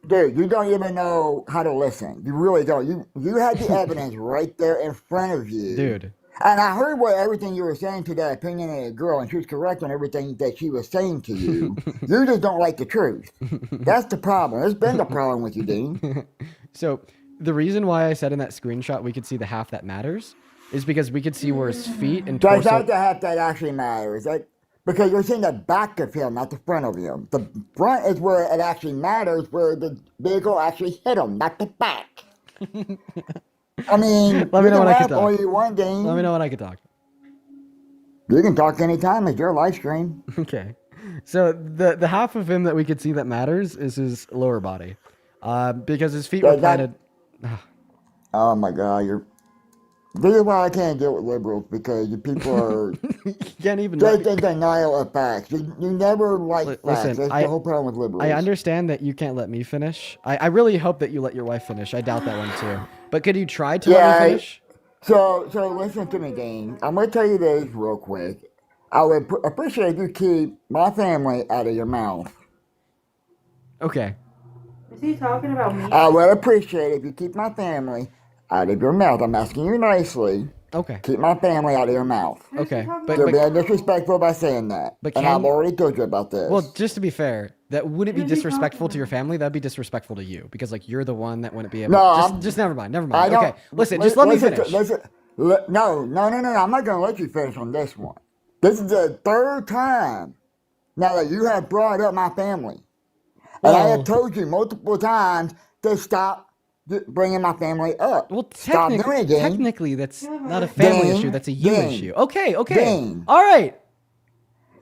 Q: You don't even know how to listen. You really don't. You had the evidence right there in front of you.
A: Dude.
Q: And I heard everything you were saying to that opinionated girl, and she was correct on everything that she was saying to you. You just don't like the truth. That's the problem. There's been the problem with you, Dean.
A: So the reason why I said in that screenshot we could see the half that matters is because we could see where his feet and
Q: That's
A: torso...
Q: not the half that actually matters. Because you're seeing the back of him, not the front of him. The front is where it actually matters, where the vehicle actually hit him, not the back. I mean,
A: Let me know when I can
Q: laugh all
A: talk.
Q: you want, Dean.
A: Let me know when I can talk.
Q: You can talk anytime. It's your live stream.
A: Okay. So the half of him that we could see that matters is his lower body. Because his feet were planted...
Q: Oh my God, this is why I can't deal with liberals, because you people are
A: You can't even...
Q: just in denial of facts. You never like facts.
A: Listen,
Q: That's the whole problem with liberals.
A: I understand that you can't let me finish. I really hope that you let your wife finish. I doubt that one too. But could you try to let me finish?
Q: So listen to me, Dean. I'm going to tell you this real quick. I would appreciate if you keep my family out of your mouth.
A: Okay.
F: Is he talking about me?
Q: I would appreciate if you keep my family out of your mouth. I'm asking you nicely.
A: Okay.
Q: Keep my family out of your mouth.
A: Okay.
Q: You're being disrespectful by saying that.
A: But
Q: and I've already told you about this.
A: Well, just to be fair, that wouldn't be disrespectful to your family. That'd be disrespectful to you because like you're the one that wouldn't be able.
Q: No,
A: just never mind. Never
Q: I
A: mind.
Q: don't-
A: Okay. Listen, just let me
Q: listen
A: finish.
Q: No. I'm not going to let you finish on this one. This is the third time now that you have brought up my family. And I have told you multiple times to stop bringing my family up.
A: Well,
Q: stop doing it, Dean.
A: technically, that's not a family
Q: Dean,
A: issue. That's a you
Q: Dean,
A: issue. Okay. Okay.
Q: Dean.
A: All right.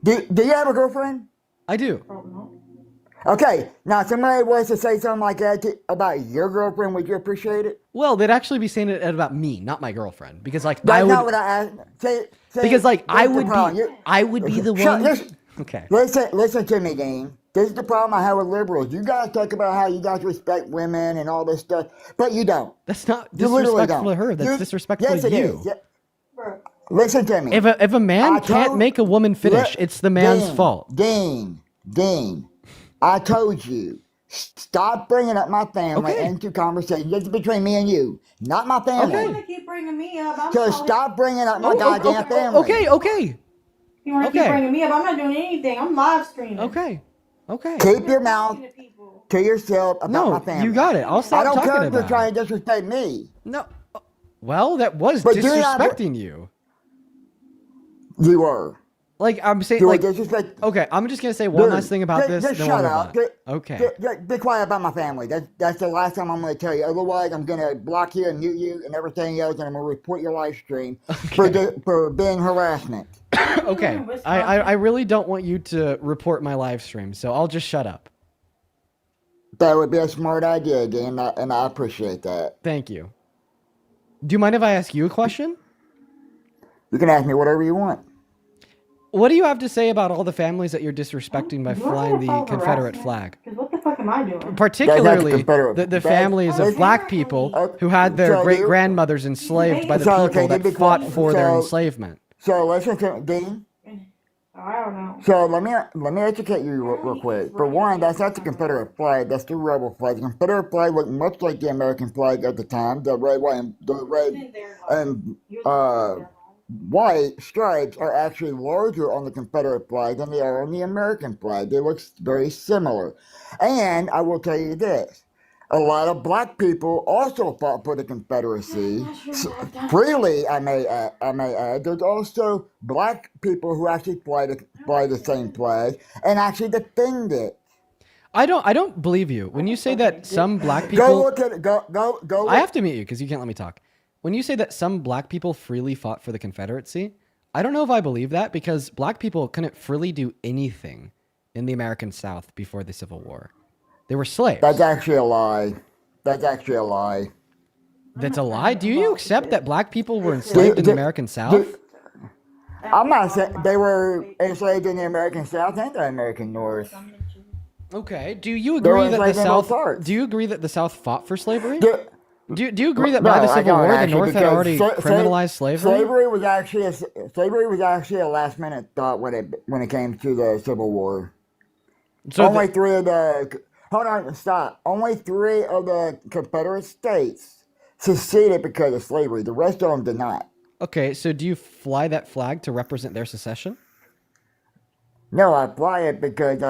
Q: Do you have a girlfriend?
A: I do.
Q: Okay, now somebody was to say something like that about your girlfriend, would you appreciate it?
A: Well, they'd actually be saying it about me, not my girlfriend, because like
Q: That's
A: I would.
Q: not what I asked.
A: Because like
Q: that's
A: I
Q: the
A: would
Q: problem.
A: be. I would be the
Q: Shut-
A: one.
Q: listen-
A: Okay.
Q: Listen to me, Dean. This is the problem I have with liberals. You guys talk about how you guys respect women and all this stuff, but you don't.
A: That's not
Q: You literally
A: disrespectful to
Q: don't.
A: her. That's
Q: You-
A: disrespectful
Q: yes,
A: to
Q: it
A: you.
Q: is. Listen to me.
A: If a man
Q: I
A: can't
Q: told-
A: make a woman finish, it's the man's
Q: Dean,
A: fault.
Q: Dean, I told you, stop bringing up my family
A: Okay.
Q: into conversation. This is between me and you, not my family.
F: You're gonna keep bringing me up. I'm
Q: So
F: sorry.
Q: stop bringing up my
A: Oh,
Q: goddamn
A: okay,
Q: family.
A: okay.
F: You want to
A: Okay.
F: keep bringing me up? I'm not doing anything. I'm live streaming.
A: Okay.
Q: Keep your mouth. to yourself about
A: No,
Q: my family.
A: you got it. I'll stop
Q: I don't
A: talking
Q: care if you're
A: about
Q: trying to disrespect me.
A: No. Well, that was
Q: But you're not-
A: disrespecting you.
Q: You were.
A: Like I'm saying,
Q: You were
A: like
Q: disrespect.
A: okay, I'm just gonna say one
Q: Dude,
A: last thing about this.
Q: Just
A: Then
Q: shut
A: we'll move
Q: up.
A: on. Okay.
Q: Be quiet about my family. That's the last time I'm going to tell you. Otherwise, I'm going to block you and mute you and everything else, and I'm going to report your live stream for being harassment.
A: Okay. I really don't want you to report my live stream, so I'll just shut up.
Q: That would be a smart idea, again, and I appreciate that.
A: Thank you. Do you mind if I ask you a question?
Q: You can ask me whatever you want.
A: What do you have to say about all the families that you're disrespecting by flying the Confederate flag?
R: What the fuck am I doing?
A: Particularly the families of black people who had their great-grandmothers enslaved by the people that fought for their enslavement.
Q: So listen to Dean.
R: I don't know.
Q: So let me educate you real quick. For one, that's not the Confederate flag. That's the rebel flag. The Confederate flag looked much like the American flag at the time. The red, white stripes are actually larger on the Confederate flag than they are on the American flag. They look very similar. And I will tell you this. A lot of black people also fought for the Confederacy. Freely, I may add. There's also black people who actually fly the same flag and actually defend it.
A: I don't believe you when you say that some black people.
Q: Go look at it. Go.
A: I have to mute you because you can't let me talk. When you say that some black people freely fought for the Confederacy, I don't know if I believe that because black people couldn't freely do anything in the American South before the Civil War. They were slaves.
Q: That's actually a lie. That's actually a lie.
A: That's a lie? Do you accept that black people were enslaved in the American South?
Q: I'm not saying they were enslaved in the American South and the American North.
A: Okay. Do you agree that the South? Do you agree that the South fought for slavery? Do you agree that by the Civil War the North had already criminalized slavery?
Q: Slavery was actually a last minute thought when it came to the Civil War. So only three of the Confederate states seceded because of slavery. The rest of them did not.
A: Okay, so do you fly that flag to represent their secession?
Q: No, I fly it because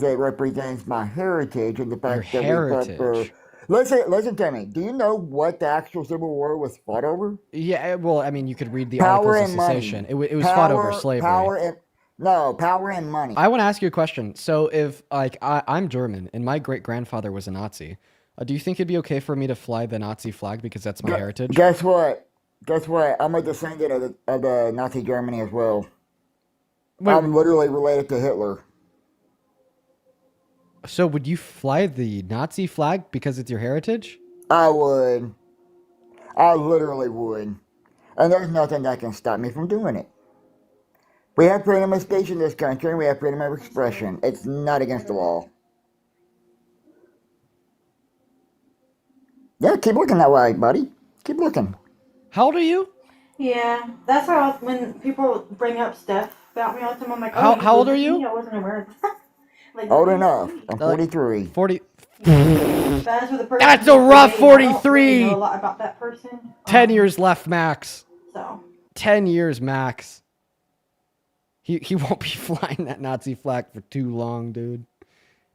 Q: it represents my heritage and the fact that we fought for. Listen to me. Do you know what the actual Civil War was fought over?
A: Yeah, well, I mean, you could read the
Q: Power
A: Articles
Q: and
A: of
Q: money.
A: Secession. It was fought over slavery.
Q: Power and money.
A: I want to ask you a question. So if, like, I'm German and my great-grandfather was a Nazi, do you think it'd be okay for me to fly the Nazi flag because that's my heritage?
Q: Guess what? I'm a descendant of the Nazi Germany as well. Wait, I'm literally related to Hitler.
A: So would you fly the Nazi flag because it's your heritage?
Q: I would. I literally would. And there's nothing that can stop me from doing it. We have freedom of speech in this country, and we have freedom of expression. It's not against the law. Yeah, keep looking that way, buddy. Keep looking.
A: How old are you?
R: Yeah, that's why when people bring up stuff about me all the time, I'm like,
A: how old are you?
R: I wasn't aware. Like,
Q: old enough. I'm 43.
A: 40.
R: That's
A: a rough 43.
R: I don't really know a lot about that person.
A: 10 years left, max.
R: So
A: 10 years, max. He won't be flying that Nazi flag for too long, dude.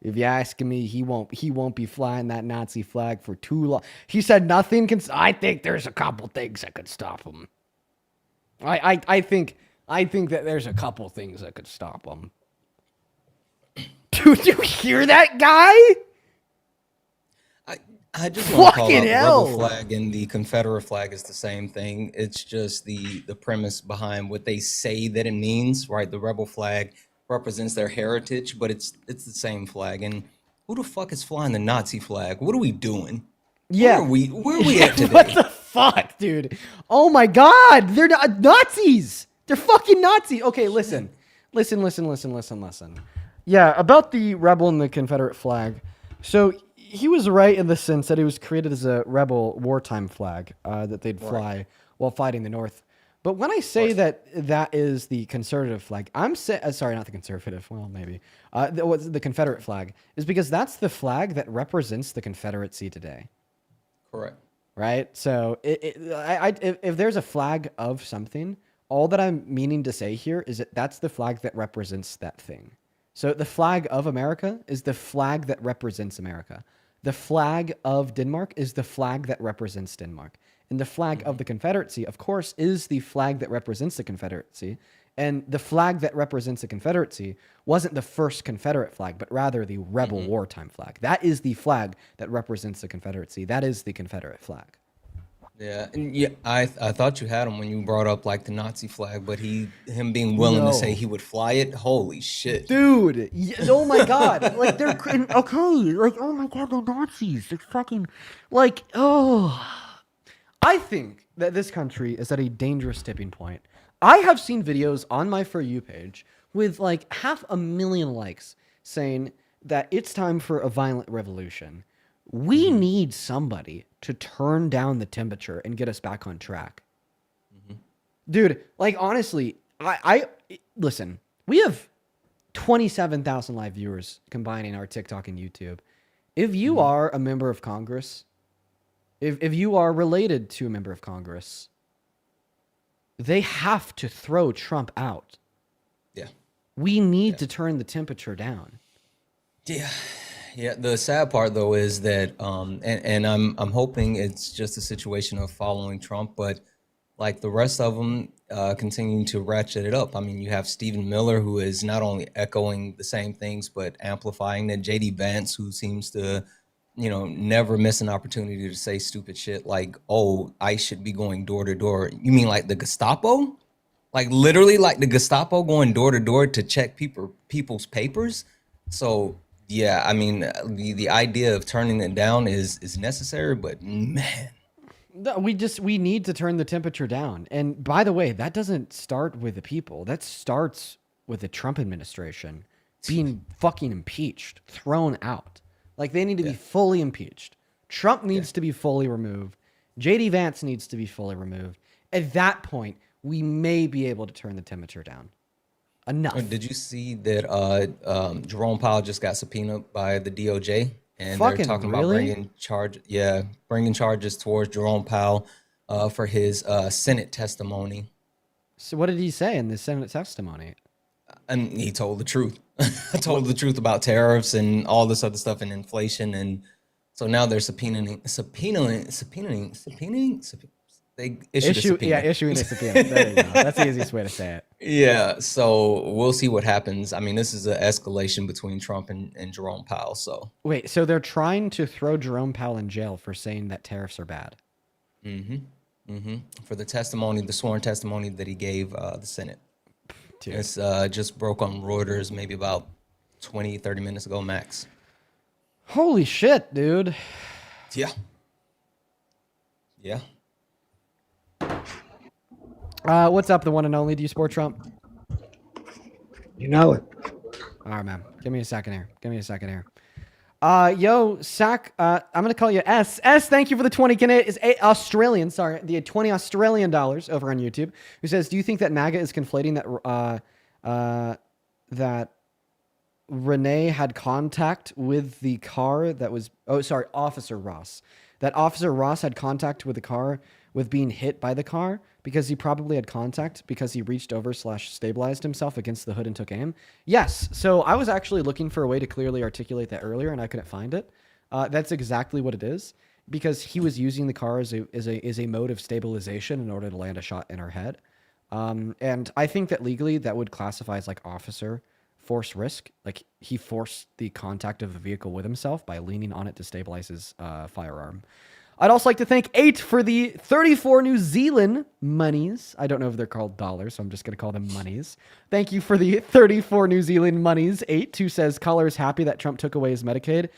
A: If you're asking me, he won't be flying that Nazi flag for too long. He said nothing can. I think there's a couple things that could stop him. I think that there's a couple things that could stop him. Dude, you hear that guy?
S: I just want to call out the
A: hell.
S: rebel flag and the Confederate flag is the same thing. It's just the premise behind what they say that it means, right? The rebel flag represents their heritage, but it's the same flag. And who the fuck is flying the Nazi flag? What are we doing?
A: Yeah.
S: Where are we at today?
A: What the fuck, dude? Oh my god, they're not Nazis. They're fucking Nazis. Okay, listen. Yeah, about the rebel and the Confederate flag. So he was right in the sense that it was created as a rebel wartime flag that they'd fly while fighting the North. But when I say that is the conservative flag, I'm sorry, not the conservative. Well, maybe the Confederate flag is because that's the flag that represents the Confederacy today.
S: Correct.
A: Right. So if there's a flag of something, all that I'm meaning to say here is that that's the flag that represents that thing. So the flag of America is the flag that represents America. The flag of Denmark is the flag that represents Denmark. And the flag of the Confederacy, of course, is the flag that represents the Confederacy. And the flag that represents the Confederacy wasn't the first Confederate flag, but rather the rebel wartime flag. That is the flag that represents the Confederacy. That is the Confederate flag.
S: Yeah, and yeah, I thought you had him when you brought up like the Nazi flag, but him being willing to say he would fly it. Holy shit,
A: dude! Oh my god! Like they're okay. Like oh my god, the Nazis. They're fucking like oh. I think that this country is at a dangerous tipping point. I have seen videos on my For You page with like 500,000 likes saying that it's time for a violent revolution. We need somebody to turn down the temperature and get us back on track. Dude, like honestly, I listen, we have 27,000 live viewers combining our TikTok and YouTube. If you are a member of Congress, if you are related to a member of Congress, they have to throw Trump out.
S: Yeah.
A: We need to turn the temperature down.
S: Yeah. Yeah, the sad part though is that, and I'm hoping it's just a situation of following Trump, but like the rest of them continuing to ratchet it up. I mean, you have Stephen Miller, who is not only echoing the same things but amplifying that. JD Vance, who seems to, never miss an opportunity to say stupid shit like, "Oh, I should be going door to door." You mean like the Gestapo? Like literally, like the Gestapo going door to door to check people's papers? So. Yeah, I mean, the idea of turning it down is necessary, but man.
A: No, we need to turn the temperature down. And by the way, that doesn't start with the people. That starts with the Trump administration being fucking impeached, thrown out. Like they need to be fully impeached. Trump needs to be fully removed. JD Vance needs to be fully removed. At that point, we may be able to turn the temperature down. Enough.
S: Did you see that Jerome Powell just got subpoenaed by the DOJ, and they're talking about bringing charges towards Jerome Powell for his Senate testimony.
A: So what did he say in the Senate testimony?
S: And he told the truth. Told the truth about tariffs and all this other stuff and inflation, and so now they're subpoenaing. They issuing a
A: subpoena. There you go. That's the easiest way to say it.
S: Yeah, so we'll see what happens. I mean, this is an escalation between Trump and Jerome Powell. So
A: wait, so they're trying to throw Jerome Powell in jail for saying that tariffs are bad.
S: For the testimony, the sworn testimony that he gave the Senate. Dude. It's just broke on Reuters maybe about 20-30 minutes ago max.
A: Holy shit, dude.
S: Yeah. Yeah.
A: What's up, the one and only? Do you support Trump?
T: You know it.
A: All right, man. Give me a second here. Yo, Sack, I'm going to call you S. S, thank you for the 20 Australian, sorry, the 20 Australian dollars over on YouTube, who says, do you think that MAGA is conflating that Renee had contact with the car that was, Officer Ross. That Officer Ross had contact with the car with being hit by the car because he probably had contact because he reached over / stabilized himself against the hood and took aim? Yes. So I was actually looking for a way to clearly articulate that earlier and I couldn't find it. That's exactly what it is, because he was using the car as a mode of stabilization in order to land a shot in her head. And I think that legally that would classify as like officer force risk. Like he forced the contact of the vehicle with himself by leaning on it to stabilize his firearm. I'd also like to thank 8 for the 34 New Zealand monies. I don't know if they're called dollars, so I'm just going to call them monies. Thank you for the 34 New Zealand monies. 8, who says, caller is happy that Trump took away his Medicaid.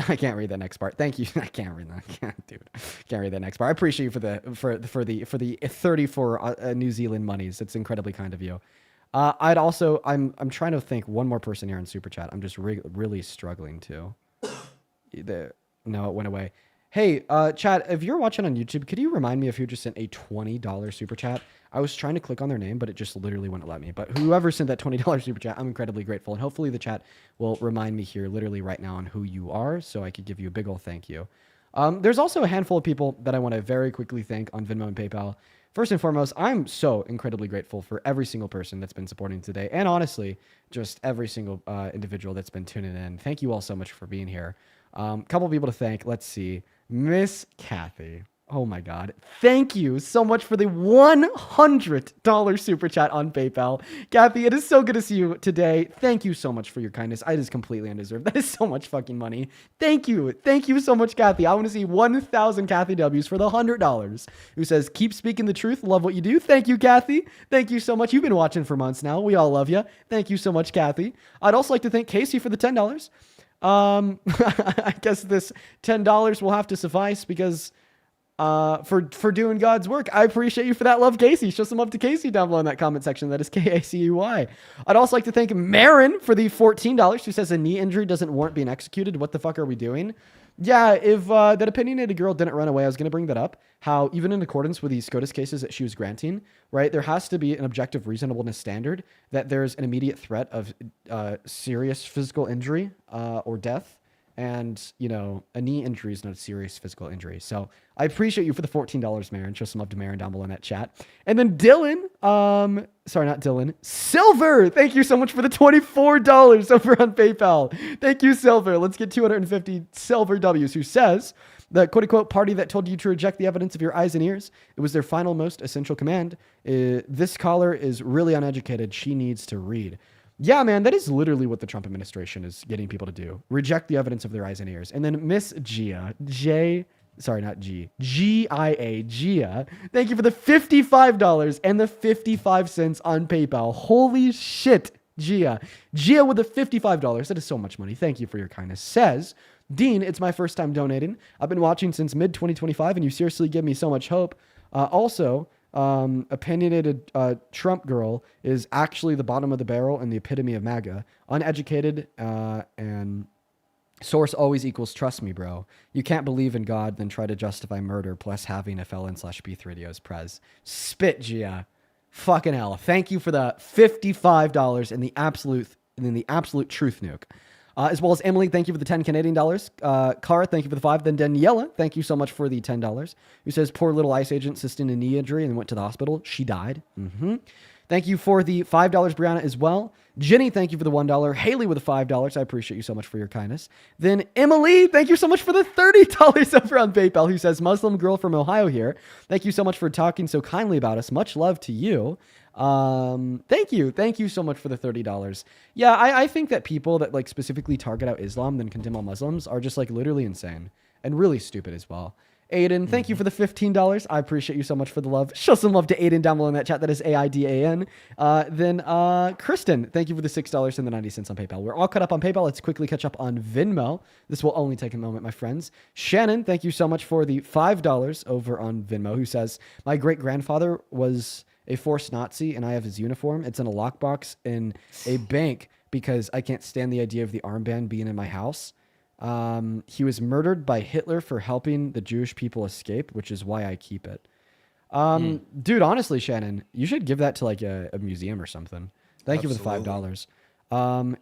A: I can't read that next part. Thank you. I can't read that. Dude, can't read that next part. I appreciate you for the 34 New Zealand monies. It's incredibly kind of you. I'd also, I'm trying to think one more person here in Super Chat. I'm just really struggling to. No, it went away. Hey, chat, if you're watching on YouTube, could you remind me if you just sent a $20 super chat? I was trying to click on their name, but it just literally wouldn't let me. But whoever sent that $20 super chat, I'm incredibly grateful. And hopefully the chat will remind me here literally right now on who you are, so I could give you a big ol' thank you. There's also a handful of people that I want to very quickly thank on Venmo and PayPal first and foremost, I'm so incredibly grateful for every single person that's been supporting today. And honestly, just every single individual that's been tuning in. Thank you all so much for being here. Couple people to thank. Let's see. Miss Kathy. Oh my God. Thank you so much for the $100 super chat on PayPal. Kathy, it is so good to see you today. Thank you so much for your kindness. It is completely undeserved. That is so much fucking money. Thank you. Thank you so much, Kathy. I want to see 1,000 Kathy W's for the $100. Who says, keep speaking the truth. Love what you do. Thank you, Kathy. Thank you so much. You've been watching for months now. We all love you. Thank you so much, Kathy. I'd also like to thank Casey for the $10. I guess this $10 will have to suffice because for doing God's work. I appreciate you for that love, Casey. Show some love to Casey down below in that comment section. That is Kacuy. I'd also like to thank Marin for the $14 who says a knee injury doesn't warrant being executed. What the fuck are we doing? Yeah, if that opinionated girl didn't run away, I was going to bring that up. How even in accordance with the SCOTUS cases that she was granting, right, there has to be an objective reasonableness standard that there's an immediate threat of serious physical injury or death. And, you know, a knee injury is not a serious physical injury. So I appreciate you for the $14, Marin. Show some love to Marin down below in that chat. And then Dylan, sorry, not Dylan, Silver. Thank you so much for the $24 over on PayPal. Thank you, Silver. Let's get 250 Silver W's, who says, the quote-unquote party that told you to reject the evidence of your eyes and ears, it was their final most essential command. This caller is really uneducated. She needs to read. Yeah, man, that is literally what the Trump administration is getting people to do. Reject the evidence of their eyes and ears. And then Miss Gia, Gia, Gia. Thank you for the $55 and the 55 cents on PayPal. Holy shit, Gia. Gia with the $55. That is so much money. Thank you for your kindness. Says, Dean, it's my first time donating. I've been watching since mid-2025, and you seriously give me so much hope. Opinionated Trump girl is actually the bottom of the barrel and the epitome of MAGA. Uneducated and source always equals trust me, bro. You can't believe in God, then try to justify murder plus having a felon/B3 as prez. Spit, Gia. Fucking hell. Thank you for the $55 and the absolute truth nuke. As well as Emily, thank you for the 10 Canadian dollars. Cara, thank you for the 5. Then Daniela, thank you so much for the $10. Who says, poor little ICE agent sustained a knee injury and went to the hospital. She died. Thank you for the $5, Brianna, as well. Jenny, thank you for the $1. Haley with the $5. I appreciate you so much for your kindness. Then Emily, thank you so much for the $30 over on PayPal, who says, Muslim girl from Ohio here. Thank you so much for talking so kindly about us. Much love to you. Thank you so much for the $30. Yeah, I think that people that like specifically target out Islam then condemn all Muslims are just like literally insane and really stupid as well. Aiden, thank you for the $15. I appreciate you so much for the love. Show some love to Aiden down below in that chat. That is AIDAN. Then Kristen, thank you for the $6 and the 90 cents on PayPal. We're all caught up on PayPal. Let's quickly catch up on Venmo. This will only take a moment, my friends. Shannon, thank you so much for the $5 over on Venmo, who says, my great-grandfather was a forced Nazi and I have his uniform. It's in a lockbox in a bank because I can't stand the idea of the armband being in my house. He was murdered by Hitler for helping the Jewish people escape, which is why I keep it. Dude, honestly, Shannon, you should give that to like a museum or something. Thank you for the $5.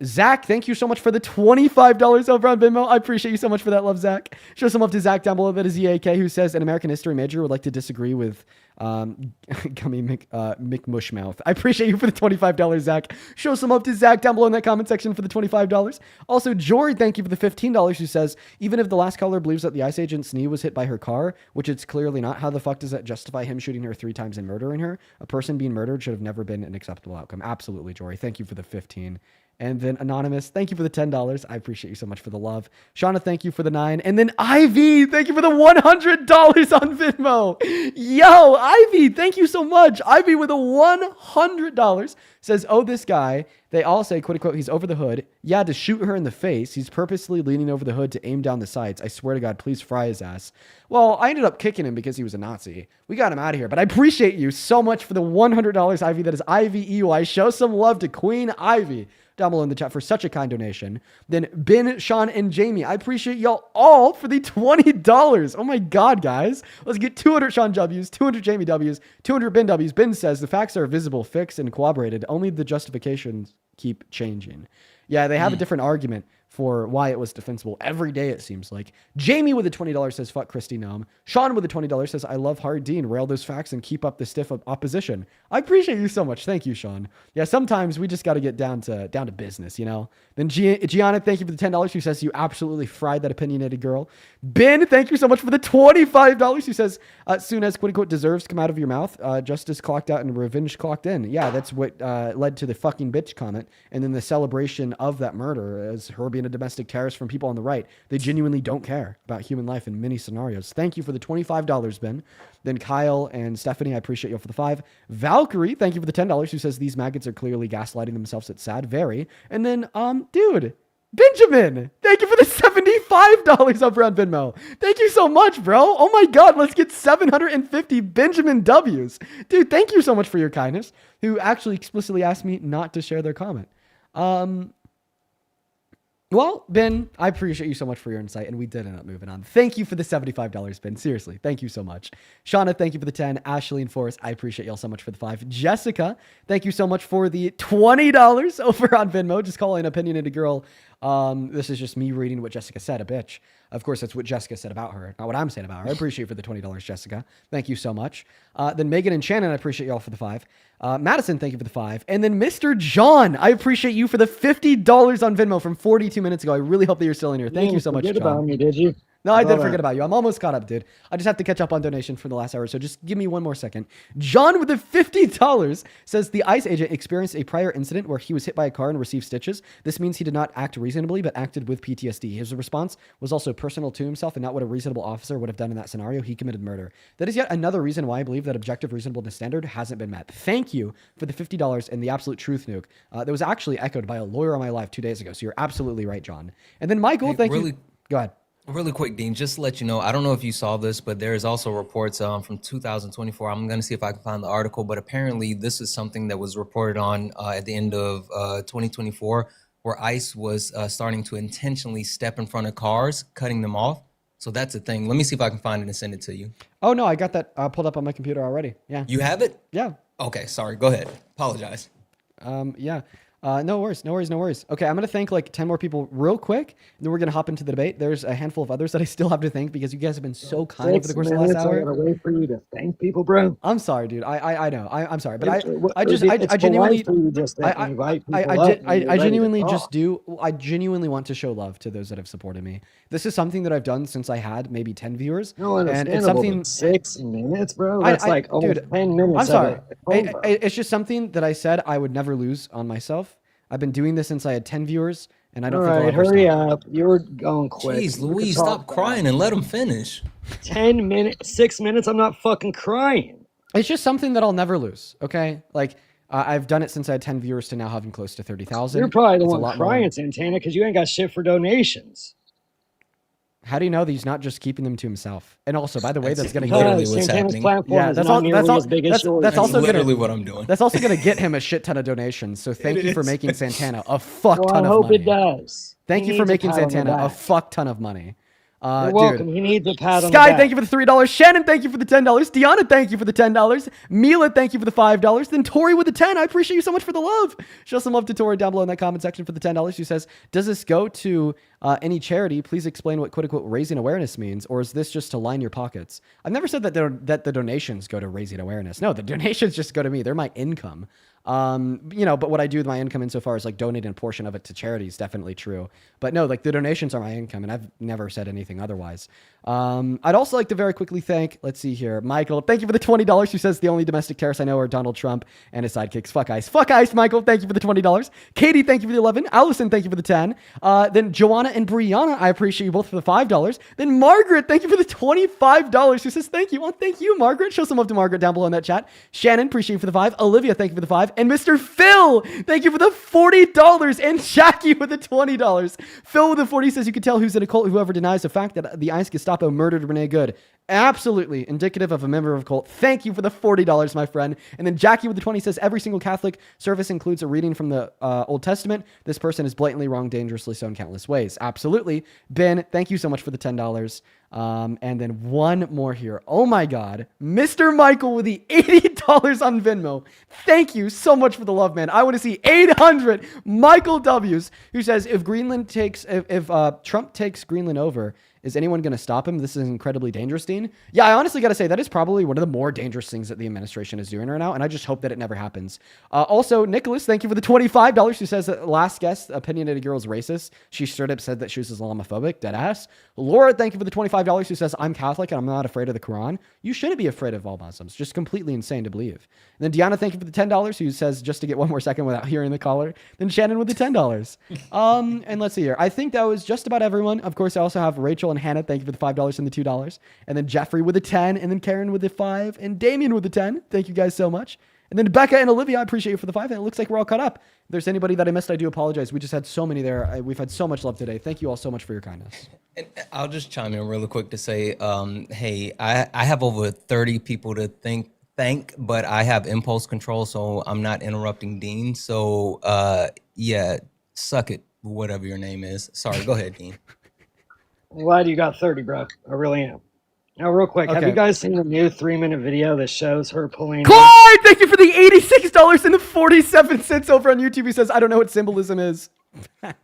A: Zach, thank you so much for the $25 over on Venmo. I appreciate you so much for that love, Zach. Show some love to Zach down below. That is EAK, who says an American history major would like to disagree with Gummy McMushmouth. I appreciate you for the $25, Zach. Show some love to Zach down below in that comment section for the $25. Also, Jory, thank you for the $15, who says, even if the last caller believes that the ICE agent's knee was hit by her car, which it's clearly not, how the fuck does that justify him shooting her 3 times and murdering her? A person being murdered should have never been an acceptable outcome. Absolutely, Jory. Thank you for the 15. And then Anonymous, thank you for the $10. I appreciate you so much for the love. Shauna, thank you for the 9. And then Ivy, thank you for the $100 on Venmo. Yo, Ivy, thank you so much. Ivy with a $100 says, oh, this guy, they all say, quote unquote, he's over the hood. Yeah, to shoot her in the face. He's purposely leaning over the hood to aim down the sights. I swear to God, please fry his ass. Well, I ended up kicking him because he was a Nazi. We got him out of here. But I appreciate you so much for the $100, Ivy. That is Ivy EY. Show some love to Queen Ivy down below in the chat for such a kind donation. Then Ben, Sean, and Jamie, I appreciate y'all all for the $20. Oh my God, guys. Let's get 200 Sean W's, 200 Jamie W's, 200 Ben W's. Ben says the facts are visible, fixed, and corroborated. Only the justifications keep changing. Yeah, they have a different argument for why it was defensible every day, it seems like. Jamie with a $20 says, fuck Kristi Noem. Sean with a $20 says, I love Hard Dean. Rail those facts and keep up the stiff opposition. I appreciate you so much. Thank you, Sean. Yeah, sometimes we just got to get down to business, you know? Then Gianna, thank you for the $10 who says, you absolutely fried that opinionated girl. Ben, thank you so much for the $25 who says, soon as quote unquote deserves come out of your mouth, justice clocked out and revenge clocked in. Yeah, that's what led to the fucking bitch comment. And then the celebration of that murder as her being a domestic terrorist from people on the right. They genuinely don't care about human life in many scenarios. Thank you for the $25, Ben. Then Kyle and Stephanie, I appreciate you for the $5. Valkyrie, thank you for the $10 who says these maggots are clearly gaslighting themselves. It's sad. Very. And then, dude, Benjamin, thank you for the $75 over on Venmo. Thank you so much, bro. Oh my God, let's get 750 Benjamin W's. Dude, thank you so much for your kindness, who actually explicitly asked me not to share their comment. Well, Ben, I appreciate you so much for your insight, and we did end up moving on. Thank you for the $75, Ben. Seriously, thank you so much. Shauna, thank you for the 10. Ashley and Forrest, I appreciate y'all so much for the 5. Jessica, thank you so much for the $20 over on Venmo. Just calling an opinionated girl. This is just me reading what Jessica said, a bitch. Of course, that's what Jessica said about her, not what I'm saying about her. I appreciate you for the $20, Jessica. Thank you so much. Then Megan and Shannon, I appreciate y'all for the 5. Madison, thank you for the 5. And then Mr. John, I appreciate you for the $50 on Venmo from 42 minutes ago. I really hope that you're still in here. Thank you so much, John.
T: About me, did you?
A: No, I did forget about you. I'm almost caught up, dude. I just have to catch up on donations from the last hour, so just give me one more second. John with the $50 says the ICE agent experienced a prior incident where he was hit by a car and received stitches. This means he did not act reasonably, but acted with PTSD. His response was also personal to himself and not what a reasonable officer would have done in that scenario. He committed murder. That is yet another reason why I believe that objective reasonableness standard hasn't been met. Thank you for the $50 and the absolute truth nuke. That was actually echoed by a lawyer on my live 2 days ago, so you're absolutely right, John. And then Michael, thank you. Go ahead.
S: Really quick, Dean, just to let you know, I don't know if you saw this, but there is also reports from 2024. I'm going to see if I can find the article, but apparently this is something that was reported on at the end of 2024, where ICE was starting to intentionally step in front of cars, cutting them off. So that's a thing. Let me see if I can find it and send it to you.
A: Oh, no, I got that pulled up on my computer already. Yeah.
S: You have it?
A: Yeah.
S: Okay, sorry. Go ahead. Apologize.
A: Yeah. No worries. Okay, I'm going to thank like 10 more people real quick, and then we're going to hop into the debate. There's a handful of others that I still have to thank because you guys have been so kind over the course of the last hour.
T: I gotta wait for you to thank people, bro.
A: I'm sorry, dude. I know. I'm sorry, but I genuinely want to show love to those that have supported me. This is something that I've done since I had maybe 10 viewers.
T: No,
A: and it's something
T: 6 minutes, bro. That's almost 10 minutes.
A: I'm sorry. It's just something that I said I would never lose on myself. I've been doing this since I had 10 viewers, and I don't think I'll ever
T: hurry
A: stop.
T: up. You're going quick.
S: Jeez, Louise, stop crying and let him finish.
T: 10 minutes, 6 minutes, I'm not fucking crying.
A: It's just something that I'll never lose, okay? Like, I've done it since I had 10 viewers to now having close to 30,000.
T: You're probably the one crying, Santana, because you ain't got shit for donations.
A: How do you know that he's not just keeping them to himself? And also, by the way, that's going to
S: literally what's happening.
A: Yeah, that's also
S: literally what I'm doing.
A: That's also going to get him a shit ton of donations. So thank you for making Santana a fuck ton of money.
T: I hope it does.
A: Thank you for making Santana a fuck ton of money.
T: You're welcome. He needs a pat on the
A: Sky,
T: back.
A: thank you for the $3. Shannon, thank you for the $10. Deanna, thank you for the $10. Mila, thank you for the $5. Then Tori with the 10. I appreciate you so much for the love. Show some love to Tori down below in that comment section for the $10. She says, does this go to any charity? Please explain what quote unquote raising awareness means, or is this just to line your pockets? I've never said that the donations go to raising awareness. No, the donations just go to me. They're my income. But what I do with my income insofar as like donating a portion of it to charity is definitely true. But no, like the donations are my income, and I've never said anything otherwise. I'd also like to very quickly thank, let's see here, Michael. Thank you for the $20. Who says the only domestic terrorists I know are Donald Trump and his sidekicks. Fuck ICE. Fuck ICE, Michael. Thank you for the $20. Katie, thank you for the 11. Allison, thank you for the 10. Then Joanna and Brianna, I appreciate you both for the $5. Then Margaret, thank you for the $25. Who says thank you. Well, thank you, Margaret. Show some love to Margaret down below in that chat. Shannon, appreciate you for the 5. Olivia, thank you for the 5. And Mr. Phil, thank you for the $40. And Jackie with the $20. Phil with the 40 says you can tell who's in a cult whoever denies the fact that the ICE Gestapo murdered Renee Good. Absolutely indicative of a member of a cult. Thank you for the $40, my friend. And then Jackie with the 20 says, every single Catholic service includes a reading from the Old Testament. This person is blatantly wrong, dangerously so in countless ways. Absolutely. Ben, thank you so much for the $10. And then one more here. Oh my God. Mr. Michael with the $80 on Venmo. Thank you so much for the love, man. I want to see 800 Michael W's, who says, if Trump takes Greenland over, is anyone going to stop him? This is incredibly dangerous, Dean. Yeah, I honestly got to say, that is probably one of the more dangerous things that the administration is doing right now, and I just hope that it never happens. Also, Nicholas, thank you for the $25, who says that last guest, opinionated girl, is racist. She straight up said that she was Islamophobic, deadass. Laura, thank you for the $25, who says, I'm Catholic and I'm not afraid of the Quran. You shouldn't be afraid of all Muslims. Just completely insane to believe. And then Deanna, thank you for the $10, who says, just to get one more second without hearing the caller. Then Shannon with the $10. And let's see here. I think that was just about everyone. Of course, I also have Rachel and Hannah. Thank you for the $5 and the $2. And then Jeffrey with the 10, and then Karen with the 5, and Damien with the 10. Thank you guys so much. And then Becca and Olivia, I appreciate you for the 5. And it looks like we're all caught up. If there's anybody that I missed, I do apologize. We just had so many there. We've had so much love today. Thank you all so much for your kindness.
S: And I'll just chime in really quick to say, hey, I have over 30 people to thank, but I have impulse control, so I'm not interrupting Dean. So, yeah, suck it, whatever your name is. Sorry, go ahead, Dean.
T: I'm glad you got 30, bro. I really am. Now, real quick, have you guys seen the new 3-minute video that shows her pulling?
A: Clyde, thank you for the $86 and the 47 cents over on YouTube. He says, I don't know what symbolism is.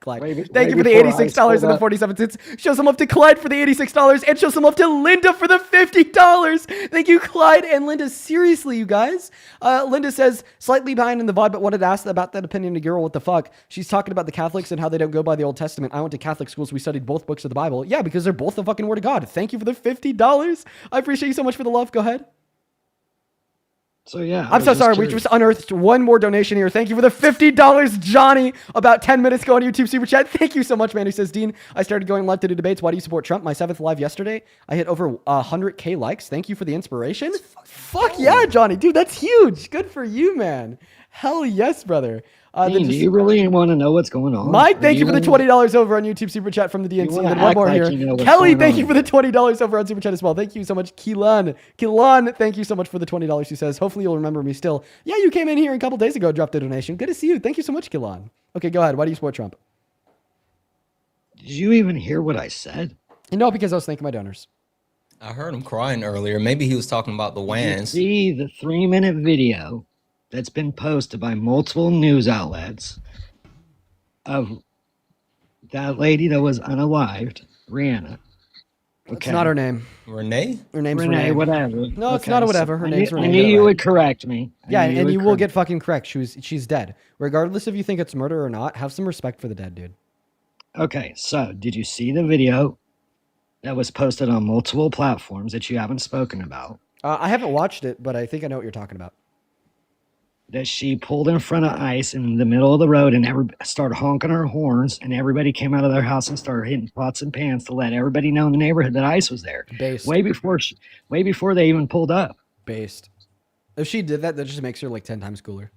A: Clyde, thank you for the $86 and the 47 cents. Show some love to Clyde for the $86 and show some love to Linda for the $50. Thank you, Clyde and Linda. Seriously, you guys. Linda says, slightly behind in the VOD, but wanted to ask about that opinionated girl. What the fuck? She's talking about the Catholics and how they don't go by the Old Testament. I went to Catholic schools. We studied both books of the Bible. Yeah, because they're both the fucking Word of God. Thank you for the $50. I appreciate you so much for the love. Go ahead.
T: So yeah,
A: I'm so sorry. We just unearthed one more donation here. Thank you for the $50, Johnny. About 10 minutes ago on YouTube Super Chat. Thank you so much, man. He says, Dean, I started going live to do debates. Why do you support Trump? My 7th live yesterday. I hit over 100K likes. Thank you for the inspiration. Fuck yeah, Johnny. Dude, that's huge. Good for you, man. Hell yes, brother.
T: Dean, do you really want to know what's going on?
A: Mike, thank you for the $20 over on YouTube Super Chat from the DNC. And then one more here. Kelly, thank you for the $20 over on Super Chat as well. Thank you so much, Keelan. Keelan, thank you so much for the $20. He says, hopefully you'll remember me still. Yeah, you came in here a couple days ago, dropped a donation. Good to see you. Thank you so much, Keelan. Okay, go ahead. Why do you support Trump?
T: Did you even hear what I said?
A: No, because I was thanking my donors.
S: I heard him crying earlier. Maybe he was talking about the WANs.
T: See the 3-minute video that's been posted by multiple news outlets of that lady that was unalived, Rihanna. Okay.
A: It's not her name.
S: Renee?
A: Her name's
T: Renee,
A: Renee.
T: whatever.
A: No, it's not a whatever. Her name's Renee.
T: I knew you would correct me.
A: Yeah, and you will get fucking correct. She's dead. Regardless if you think it's murder or not, have some respect for the dead, dude.
T: Okay, so did you see the video that was posted on multiple platforms that you haven't spoken about?
A: I haven't watched it, but I think I know what you're talking about.
T: That she pulled in front of ICE in the middle of the road and started honking her horns, and everybody came out of their house and started hitting pots and pans to let everybody know in the neighborhood that ICE was there.
A: Based.
T: Way before they even pulled up.
A: Based. If she did that, that just makes her like 10 times cooler.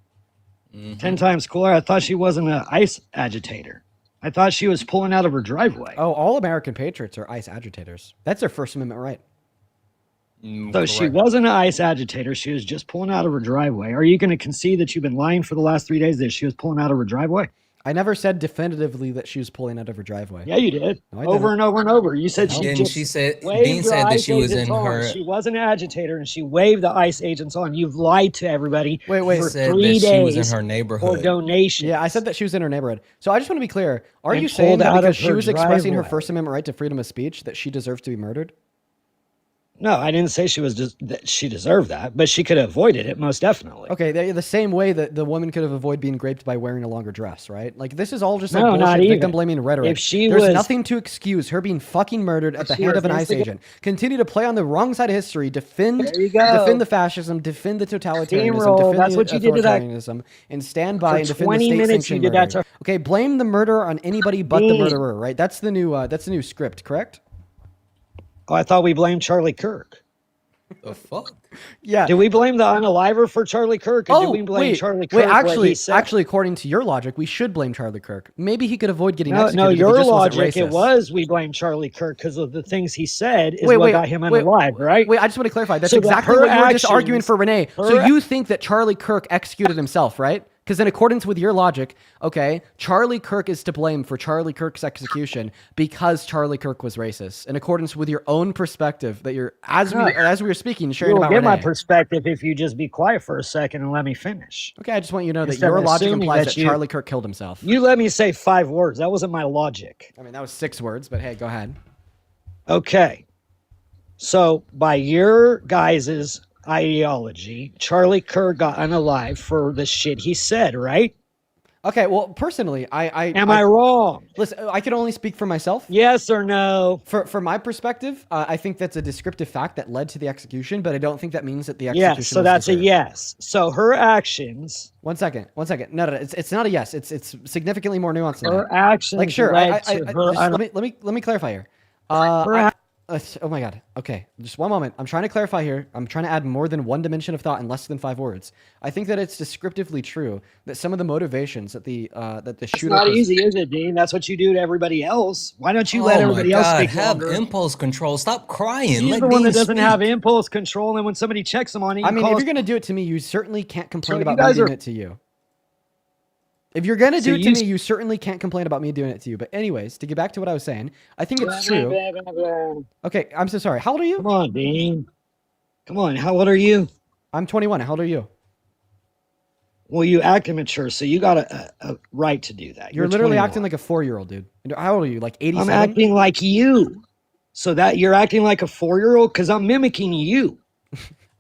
T: 10 times cooler. I thought she wasn't an ICE agitator. I thought she was pulling out of her driveway.
A: Oh, all American patriots are ICE agitators. That's their First Amendment right.
T: So she wasn't an ICE agitator. She was just pulling out of her driveway. Are you going to concede that you've been lying for the last 3 days that she was pulling out of her driveway?
A: I never said definitively that she was pulling out of her driveway.
T: Yeah, you did.
A: No,
T: over and over and over. You said she just
S: she said
T: waved
S: Dean
T: her
S: said that
T: ICE
S: she was in
T: agents on.
S: her.
T: She was an agitator, and she waved the ICE agents on. You've lied to everybody for
S: said
T: 3
S: that
T: days
S: she was in her neighborhood.
T: for donations.
A: Yeah, I said that she was in her neighborhood. So I just want to be clear. Are
T: And
A: you saying
T: pulled
A: that
T: out of
A: because she
T: her
A: was expressing her
T: driveway.
A: First Amendment right to freedom of speech that she deserves to be murdered?
T: No, I didn't say she was just that she deserved that, but she could have avoided it most definitely.
A: Okay, the same way that the woman could have avoided being raped by wearing a longer dress, right? Like, this is all just like
T: No, not
A: bullshit
T: even.
A: victim blaming rhetoric.
T: If she
A: There's
T: was-
A: nothing to excuse her being fucking murdered at the
T: she
A: hand of an ICE
T: refused to
A: agent. Continue to play on the wrong side of history, defend
T: There you go.
A: defend the fascism, defend the totalitarianism,
T: Steamroll,
A: defend
T: that's
A: the
T: what you did to that-
A: authoritarianism, and stand by
T: For
A: and defend
T: 20
A: the
T: minutes
A: state-sanctioned
T: you did that
A: murder.
T: to-
A: Okay, blame the murderer on anybody but the
T: Dean.
A: murderer, right? That's the new script, correct?
T: Oh, I thought we blamed Charlie Kirk.
S: The fuck?
A: Yeah.
T: Do we blame the unaliver for Charlie Kirk, or do
A: Oh,
T: we blame
A: wait,
T: Charlie Kirk?
A: wait.
T: what he said?
A: Actually, according to your logic, we should blame Charlie Kirk. Maybe he could avoid getting
T: No,
A: executed if he
T: your
A: just wasn't
T: logic, it
A: racist.
T: was we blame Charlie Kirk because of the things he said is
A: Wait,
T: what
A: wait,
T: got him
A: wait,
T: unalive, right?
A: Wait, I just want to clarify. That's
T: So that
A: exactly
T: her
A: what you were just arguing
T: actions-
A: for Renee. So
T: her-
A: you think that Charlie Kirk executed himself, right? Because in accordance with your logic, okay, Charlie Kirk is to blame for Charlie Kirk's execution because Charlie Kirk was racist. In accordance with your own perspective that you're as we were speaking, sharing
T: You'll
A: about
T: get
A: Renee.
T: my perspective if you just be quiet for a second and let me finish.
A: Okay, I just want you to know that
T: Instead
A: your
T: of
A: logic
T: assuming
A: implies
T: that
A: that
T: you-
A: Charlie Kirk killed himself.
T: You let me say 5 words. That wasn't my logic.
A: I mean, that was 6 words, but hey, go ahead.
T: Okay. So by your guys' ideology, Charlie Kirk got unalive for the shit he said, right?
A: Okay, well, personally,
T: Am I wrong?
A: Listen, I can only speak for myself.
T: Yes or no?
A: For my perspective, I think that's a descriptive fact that led to the execution, but I don't think that means that the execution
T: Yes, so
A: was
T: that's
A: deserved.
T: a yes. So her actions.
A: One second. No, it's not a yes. It's significantly more nuanced than
T: Her
A: that.
T: actions
A: Like, sure,
T: led to her
A: just let me clarify here. Oh my god. Okay, just one moment. I'm trying to clarify here. I'm trying to add more than one dimension of thought in less than 5 words. I think that it's descriptively true that some of the motivations that the
T: It's
A: shooter.
T: not easy, is it, Dean? That's what you do to everybody else. Why don't you let
S: Oh
T: everybody
S: my
T: else
S: God,
T: speak
S: have
T: longer?
S: impulse control. Stop crying.
T: He's
S: Let
T: the one
S: Dean
T: that doesn't
S: speak.
T: have impulse control, and when somebody checks him on it,
A: I mean, if
T: calls-
A: you're gonna do it to me, you certainly can't complain
T: So
A: about
T: you
A: me
T: guys
A: doing
T: are-
A: it to you. If you're gonna
T: So
A: do it to
T: you-
A: me, you certainly can't complain about me doing it to you. But anyways, to get back to what I was saying, I think it's true. Okay, I'm so sorry. How old are you?
T: Come on, Dean. Come on, how old are you?
A: I'm 21. How old are you?
T: Well, you act immature, so you got a right to do that.
A: You're literally
T: 21.
A: acting like a 4-year-old, dude. How old are you? Like 87?
T: I'm acting like you. So that you're acting like a 4-year-old because I'm mimicking you.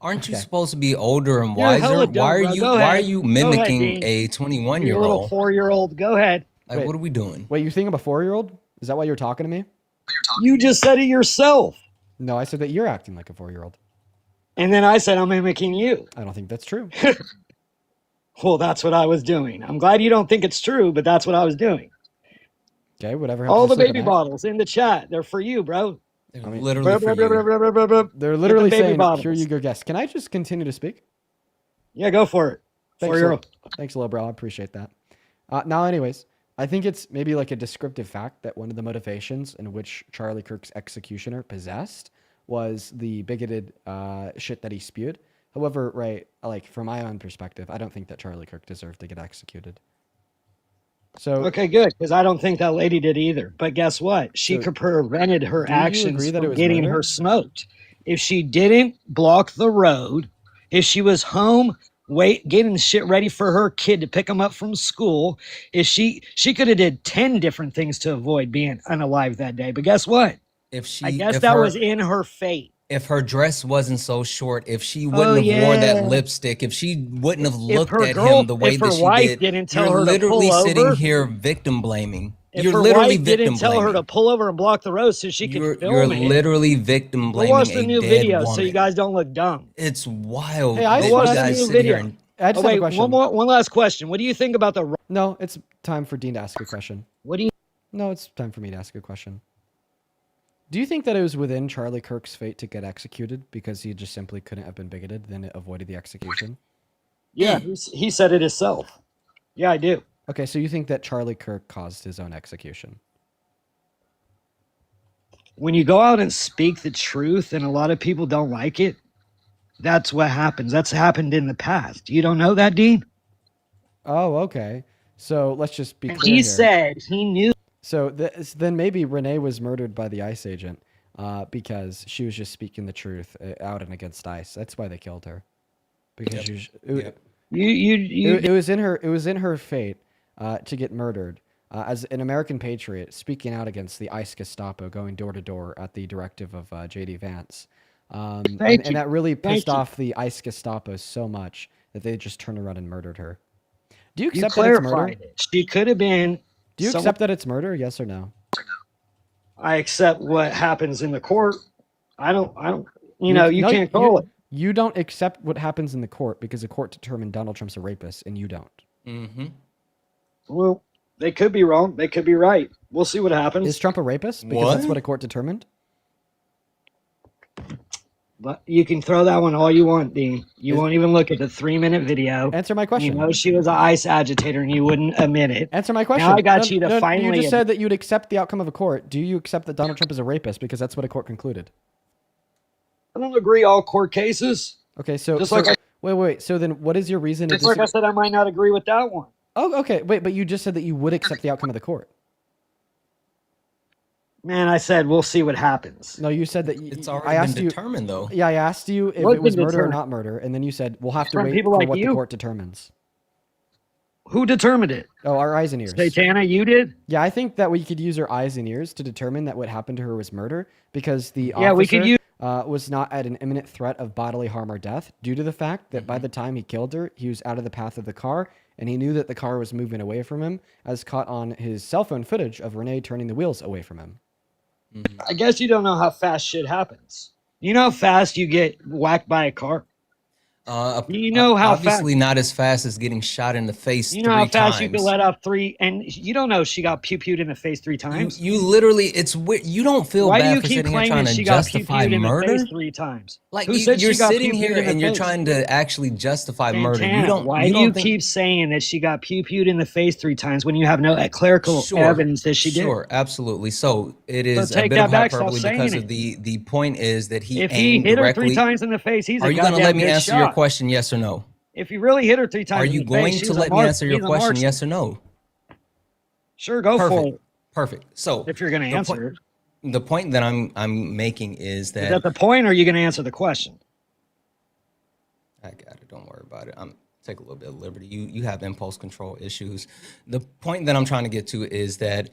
S: Aren't you supposed to be older and
T: You're hella
S: wiser?
T: dumb,
S: Why are
T: bro.
S: you
T: Go
S: why are
T: ahead.
S: you
T: Go ahead,
S: mimicking
T: Dean.
S: a
T: You're a
S: 21-year-old?
T: little 4-year-old. Go ahead.
S: Like,
A: Wait.
S: what are we doing?
A: Wait, you think I'm a 4-year-old? Is that why you're talking to me?
T: You just said it yourself.
A: No, I said that you're acting like a 4-year-old.
T: And then I said I'm mimicking you.
A: I don't think that's true.
T: Well, that's what I was doing. I'm glad you don't think it's true, but that's what I was doing.
A: Okay, whatever. helps
T: All
A: you
T: the
A: sleep
T: baby
A: at night.
T: bottles in the chat, they're for you, bro.
S: They're
A: I mean,
S: literally for you.
A: They're literally
T: baby
A: saying,
T: bottles.
A: "Here you go, guest." Can I just continue to speak?
T: Yeah, go for it.
A: Thanks,
T: 4-year-old.
A: Thanks, little bro. I appreciate that. Now, anyways, I think it's maybe like a descriptive fact that one of the motivations in which Charlie Kirk's executioner possessed was the bigoted shit that he spewed. However, right, like from my own perspective, I don't think that Charlie Kirk deserved to get executed. So
T: Okay, good, because I don't think that lady did either. But guess what? She
A: So,
T: could prevented her
A: do you
T: actions
A: agree that it
T: from
A: was
T: getting
A: murder?
T: her smoked. If she didn't block the road, if she was home getting shit ready for her kid to pick him up from school, if she could have did 10 different things to avoid being unalive that day. But guess what?
S: If she,
T: I guess
S: if
T: that
S: her,
T: was in her fate.
S: if her dress wasn't so short, if she
T: Oh,
S: wouldn't have wore
T: yeah.
S: that lipstick, if she wouldn't have
T: If
S: looked
T: her
S: at
T: girl-
S: him the way
T: if
S: that
T: her
S: she
T: wife
S: did,
T: didn't tell
S: you're
T: her to
S: literally
T: pull
S: sitting
T: over-
S: here victim blaming.
T: If
S: You're
T: her
S: literally
T: wife
S: victim
T: didn't tell her
S: blaming.
T: to pull over and block the road so she could
S: You're
T: film it.
S: literally victim
T: Go
S: blaming
T: watch the
S: a
T: new
S: dead
T: video
S: woman.
T: so you guys don't look dumb.
S: It's wild.
A: Hey, I
S: that
A: just
S: you
A: watched
T: the
S: guys
T: new
S: sit
T: video.
S: here and
A: I just
T: Oh,
A: have a
T: wait,
A: question.
T: one last question. What do you think about the?
A: No, it's time for Dean to ask a question.
T: What do you?
A: No, it's time for me to ask a question. Do you think that it was within Charlie Kirk's fate to get executed because he just simply couldn't have been bigoted, then it avoided the execution?
T: Yeah, he said it himself. Yeah, I do.
A: Okay, so you think that Charlie Kirk caused his own execution?
T: When you go out and speak the truth, and a lot of people don't like it, that's what happens. That's happened in the past. You don't know that, Dean?
A: Oh, okay. So let's just be
T: And
A: clear
T: he
A: here.
T: said he knew.
A: So then maybe Renee was murdered by the ICE agent because she was just speaking the truth out and against ICE. That's why they killed her. Because she was, it was in her fate to get murdered as an American patriot speaking out against the ICE Gestapo, going door to door at the directive of JD Vance. And that really pissed off the ICE Gestapo so much that they just turned around and murdered her. Do you accept that it's murder?
T: clarified it. She could have been.
A: Do you accept that it's murder? Yes or no?
T: I accept what happens in the court. I don't. You know, you can't call it.
A: You don't accept what happens in the court because the court determined Donald Trump's a rapist, and you don't.
S: Mm-hmm.
T: Well, they could be wrong. They could be right. We'll see what happens.
A: Is Trump a rapist? Because that's what a court determined.
T: But you can throw that one all you want, Dean. You won't even look at the 3-minute video.
A: Answer my question.
T: You know she was an ICE agitator, and you wouldn't admit it.
A: Answer my question.
T: Now I got
A: No,
T: you to
A: no,
T: finally.
A: You just said that you'd accept the outcome of a court. Do you accept that Donald Trump is a rapist? Because that's what a court concluded.
T: I don't agree all court cases.
A: Okay, so,
T: Just like I-
A: wait. So then, what is your reason?
T: Just like I said, I might not agree with that one.
A: Oh, okay. Wait, but you just said that you would accept the outcome of the court.
T: Man, I said we'll see what happens.
A: No, you said that
S: It's
A: I
S: already
A: asked
S: been
A: you,
S: determined, though.
A: Yeah, I asked you if
T: What's
A: it was
T: been
A: murder or
T: determined?
A: not murder, and then you said we'll have to
T: From
A: wait
T: people
A: for
T: like
A: what the
T: you?
A: court determines.
T: Who determined it?
A: Oh, our eyes and ears.
T: Satana, you did?
A: Yeah, I think that we could use our eyes and ears to determine that what happened to her was murder because the
T: Yeah, we could
A: officer
T: use-
A: was not at an imminent threat of bodily harm or death due to the fact that by the time he killed her, he was out of the path of the car and he knew that the car was moving away from him, as caught on his cell phone footage of Renee turning the wheels away from him.
T: I guess you don't know how fast shit happens. You know how fast you get whacked by a car? You know how
S: obviously not as fast as getting shot in the face.
T: You know how
S: 3
T: fast you
S: times.
T: can let off 3, and you don't know she got pew-pewed in the face 3 times.
S: You literally, it's weird. You don't feel
T: Why do
S: bad
T: you
S: for
T: keep
S: sitting here
T: claiming
S: trying to
T: she got
S: justify
T: pew-pewed in the
S: murder.
T: face 3 times?
S: Like
T: Who
S: you,
T: said
S: you're
T: she got
S: sitting
T: pew-pewed
S: here
T: in the
S: and you're
T: face?
S: trying to actually justify murder. You
T: Santana,
S: don't.
T: why
S: you
T: do
S: don't
T: you
S: think,
T: keep saying that she got pew-pewed in the face 3 times when you have no clerical evidence that she did?
S: Sure, absolutely. So it is a
T: take
S: bit
T: that
S: of
T: back, stop
S: hyperbole
T: saying
S: because
T: it.
S: of the point is that he
T: If he
S: aimed
T: hit her
S: directly.
T: 3 times in the face, he's
S: Are
T: a
S: you going to
T: goddamn
S: let me
T: good
S: answer your
T: shot.
S: question? Yes or no?
T: If you really hit her 3 times
S: Are
T: in
S: you
T: the
S: going
T: face,
S: to
T: she's a
S: let me
T: mark-
S: answer your
T: he's a
S: question?
T: marksman.
S: Yes or no?
T: Sure, go
S: Perfect.
T: for it.
S: Perfect. So
T: If you're going to
S: the
T: answer
S: point-
T: it.
S: the point that I'm making is that
T: Is that the point, or are you going to answer the question?
S: I got it. Don't worry about it. I'm take a little bit of liberty. You have impulse control issues. The point that I'm trying to get to is that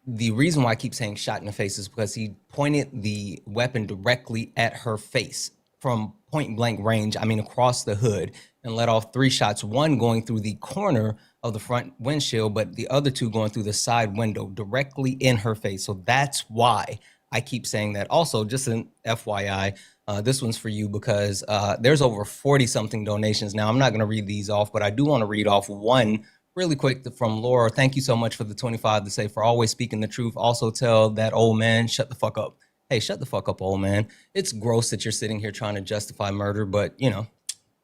S: the reason why I keep saying shot in the face is because he pointed the weapon directly at her face from point blank range. I mean, across the hood, and let off 3 shots. One going through the corner of the front windshield, but the other 2 going through the side window directly in her face. So that's why I keep saying that. Also, just an FYI, this one's for you because there's over 40 something donations. Now, I'm not going to read these off, but I do want to read off one really quick from Laura. Thank you so much for the 25 to say for always speaking the truth. Also tell that old man, shut the fuck up. Hey, shut the fuck up, old man. It's gross that you're sitting here trying to justify murder, but you know,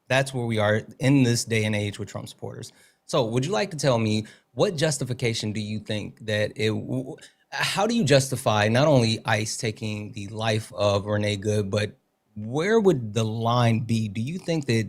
S: that's where we are in this day and age with Trump supporters. So would you like to tell me what justification do you think that how do you justify not only ICE taking the life of Renee Good, but where would the line be? Do you think that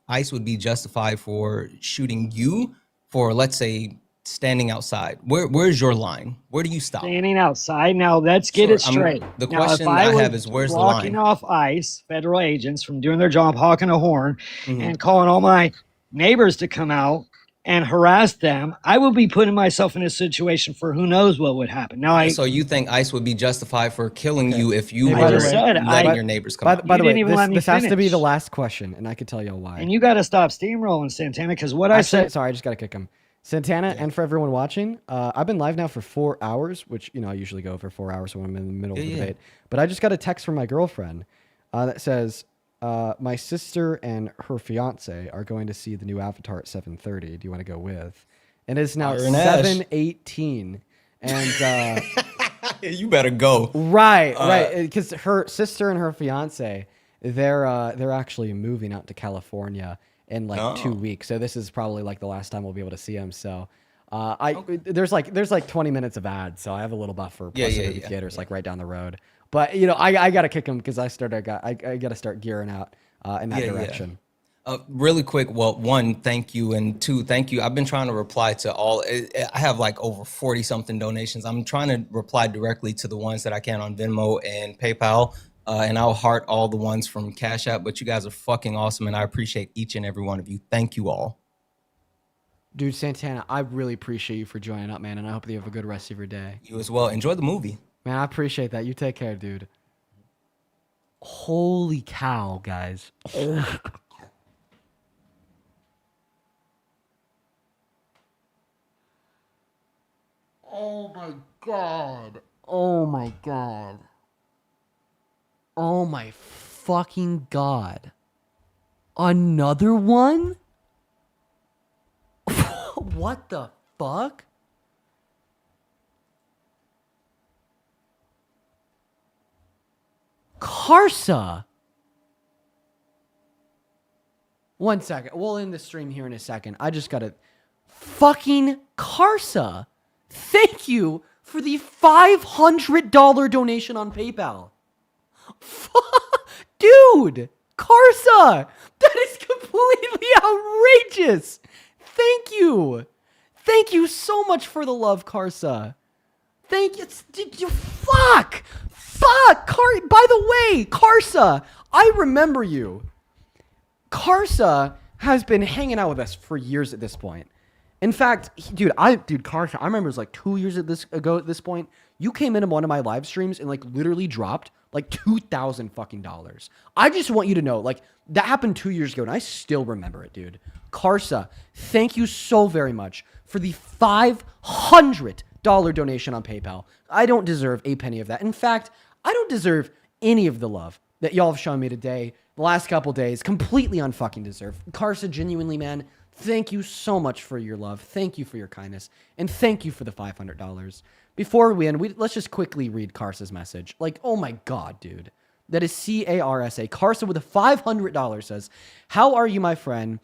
S: ICE would be justified for shooting you for, let's say, standing outside? Where's your line? Where do you stop?
T: Standing outside. Now let's get
S: Sure,
T: it straight.
S: the
T: Now,
S: question
T: if
S: I
T: was
S: have is, where's the
T: blocking
S: line?
T: off ICE, federal agents, from doing their job, honking a horn,
S: Mhm.
T: and calling all my neighbors to come out and harass them, I will be putting myself in a situation for who knows what would happen. Now,
S: So you think ICE would be justified for killing you if you
A: Hey,
S: were
A: by the way-
S: letting your neighbors come out?
A: By the
T: You
A: way,
T: didn't even let me
A: this has to be
T: finish.
A: the last question, and I could tell you why.
T: and you got to stop steamrolling, Santana, because what I
A: Actually,
T: said.
A: sorry, I just got to kick him. Santana, and for everyone watching, I've been live now for 4 hours, which, you know, I usually go for 4 hours when I'm in the middle of the
S: Yeah.
A: debate. But I just got a text from my girlfriend that says, my sister and her fiance are going to see the new Avatar at 7:30. Do you want to go with? And it's now
S: Fire and ash.
A: 7:18. And
S: You better go.
A: right, because her sister and her fiance, they're actually moving out to California in like 2 weeks. So this is probably like the last time we'll be able to see them. So there's like 20 minutes of ads, so I have a little buffer. Plus the movie theater's like right down the road. But you know, I gotta kick them because I gotta start gearing out in that direction.
S: Really quick, well, 1, thank you, and 2, thank you. I've been trying to reply to all. I have like over 40 something donations. I'm trying to reply directly to the ones that I can on Venmo and PayPal, and I'll heart all the ones from Cash App. But you guys are fucking awesome, and I appreciate each and every one of you. Thank you all.
A: Dude, Santana, I really appreciate you for joining up, man, and I hope you have a good rest of your day.
S: You as well. Enjoy the movie.
A: Man, I appreciate that. You take care, dude. Holy cow, guys. Oh my god. Oh my god. Oh my fucking god. Another one? What the fuck? Karsa. 1 second. We'll end the stream here in a second. I just got to... Fucking Karsa. Thank you for the $500 donation on PayPal. Dude, Karsa, that is completely outrageous. Thank you. Thank you so much for the love, Karsa. Thank you. Fuck. By the way, Karsa, I remember you. Karsa has been hanging out with us for years at this point. In fact, Karsa, I remember it was like 2 years ago at this point. You came into one of my live streams and like literally dropped like $2,000 fucking dollars. I just want you to know, like, that happened 2 years ago and I still remember it, dude. Karsa, thank you so very much for the $500 donation on PayPal. I don't deserve a penny of that. In fact, I don't deserve any of the love that y'all have shown me today, the last couple days. Completely unfucking deserved. Karsa, genuinely, man, thank you so much for your love. Thank you for your kindness. And thank you for the $500. Before we end, let's just quickly read Karsa's message. Like, oh my God, dude. That is Carsa. Karsa with a $500 says, how are you, my friend?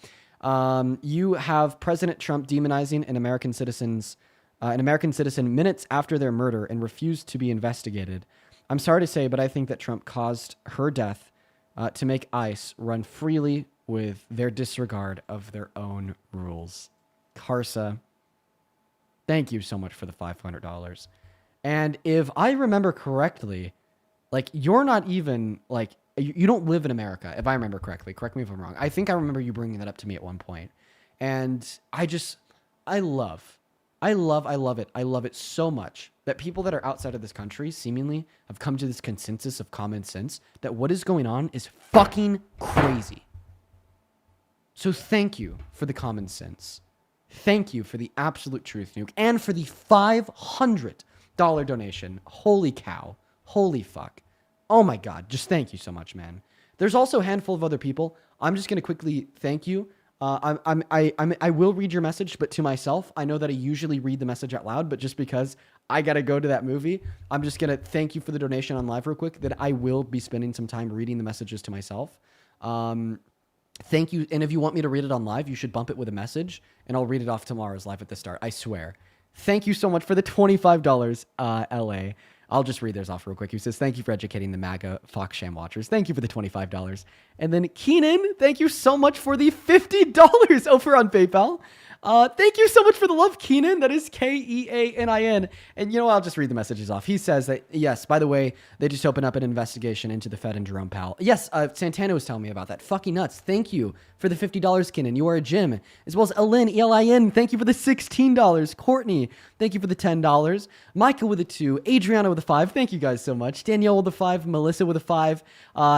A: You have President Trump demonizing an American citizen minutes after their murder and refused to be investigated. I'm sorry to say, but I think that Trump caused her death to make ICE run freely with their disregard of their own rules. Karsa, thank you so much for the $500. And if I remember correctly, like, you're not even, like, you don't live in America, if I remember correctly. Correct me if I'm wrong. I think I remember you bringing that up to me at one point. And I love it. I love it so much that people that are outside of this country seemingly have come to this consensus of common sense that what is going on is fucking crazy. So thank you for the common sense. Thank you for the absolute truth, Nuke, and for the $500 donation. Holy cow. Holy fuck. Oh my God. Just thank you so much, man. There's also a handful of other people. I'm just going to quickly thank you. I will read your message, but to myself, I know that I usually read the message out loud, but just because I got to go to that movie, I'm just going to thank you for the donation on live real quick, that I will be spending some time reading the messages to myself. Thank you. And if you want me to read it on live, you should bump it with a message and I'll read it off tomorrow's live at the start. I swear. Thank you so much for the $25, LA. I'll just read theirs off real quick. He says, thank you for educating the MAGA Fox Sham watchers. Thank you for the $25. And then Keenan, thank you so much for the $50 over on PayPal. Thank you so much for the love, Keenan. That is Keanin. And you know, I'll just read the messages off. He says that, yes, by the way, they just opened up an investigation into the Fed and Jerome Powell. Yes, Santana was telling me about that. Fucking nuts. Thank you for the $50, Keenan. You are a gem. As well as Elin, E-L-I-N. Thank you for the $16. Courtney, thank you for the $10. Micah with a 2. Adriana with a 5. Thank you guys so much. Danielle with a 5. Melissa with a 5.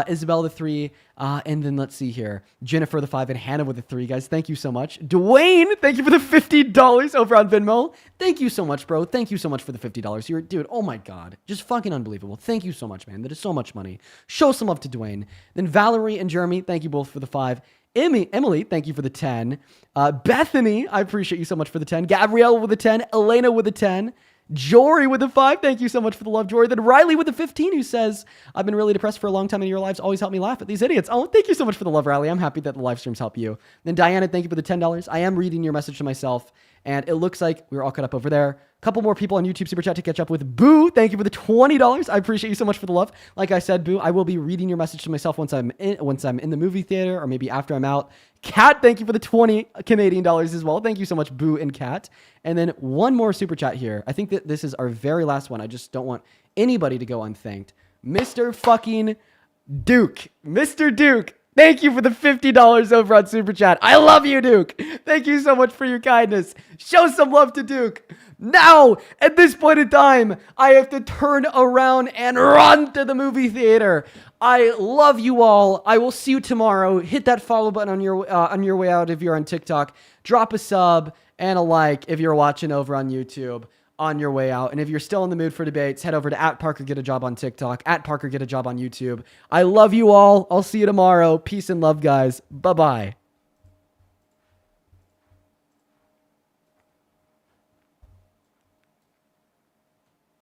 A: Isabel with a 3. And then let's see here. Jennifer with a 5 and Hannah with a 3, guys. Thank you so much. Dwayne, thank you for the $50 over on Venmo. Thank you so much, bro. Thank you so much for the $50. You're, dude, oh my God. Just fucking unbelievable. Thank you so much, man. That is so much money. Show some love to Dwayne. Then Valerie and Jeremy, thank you both for the 5. Emily, thank you for the 10. Bethany, I appreciate you so much for the 10. Gabrielle with a 10. Elena with a 10. Jory with a 5. Thank you so much for the love, Jory. Then Riley with a 15, who says, I've been really depressed for a long time in your lives. Always help me laugh at these idiots. Oh, thank you so much for the love, Riley. I'm happy that the live streams help you. Then Diana, thank you for the $10. I am reading your message to myself, and it looks like we're all caught up over there. A couple more people on YouTube Super Chat to catch up with. Boo, thank you for the $20. I appreciate you so much for the love. Like I said, Boo, I will be reading your message to myself once I'm in the movie theater, or maybe after I'm out. Kat, thank you for the 20 Canadian dollars as well. Thank you so much, Boo and Kat. And then one more super chat here. I think that this is our very last one. I just don't want anybody to go unthanked. Mr. fucking Duke. Mr. Duke. Thank you for the $50 over on Super Chat. I love you, Duke. Thank you so much for your kindness. Show some love to Duke. Now, at this point in time, I have to turn around and run to the movie theater. I love you all. I will see you tomorrow. Hit that follow button on your way out if you're on TikTok. Drop a sub and a like if you're watching over on YouTube on your way out. And if you're still in the mood for debates, head over to @ParkerGetAJob on TikTok, @ParkerGetAJob on YouTube. I love you all. I'll see you tomorrow. Peace and love, guys. Bye-bye.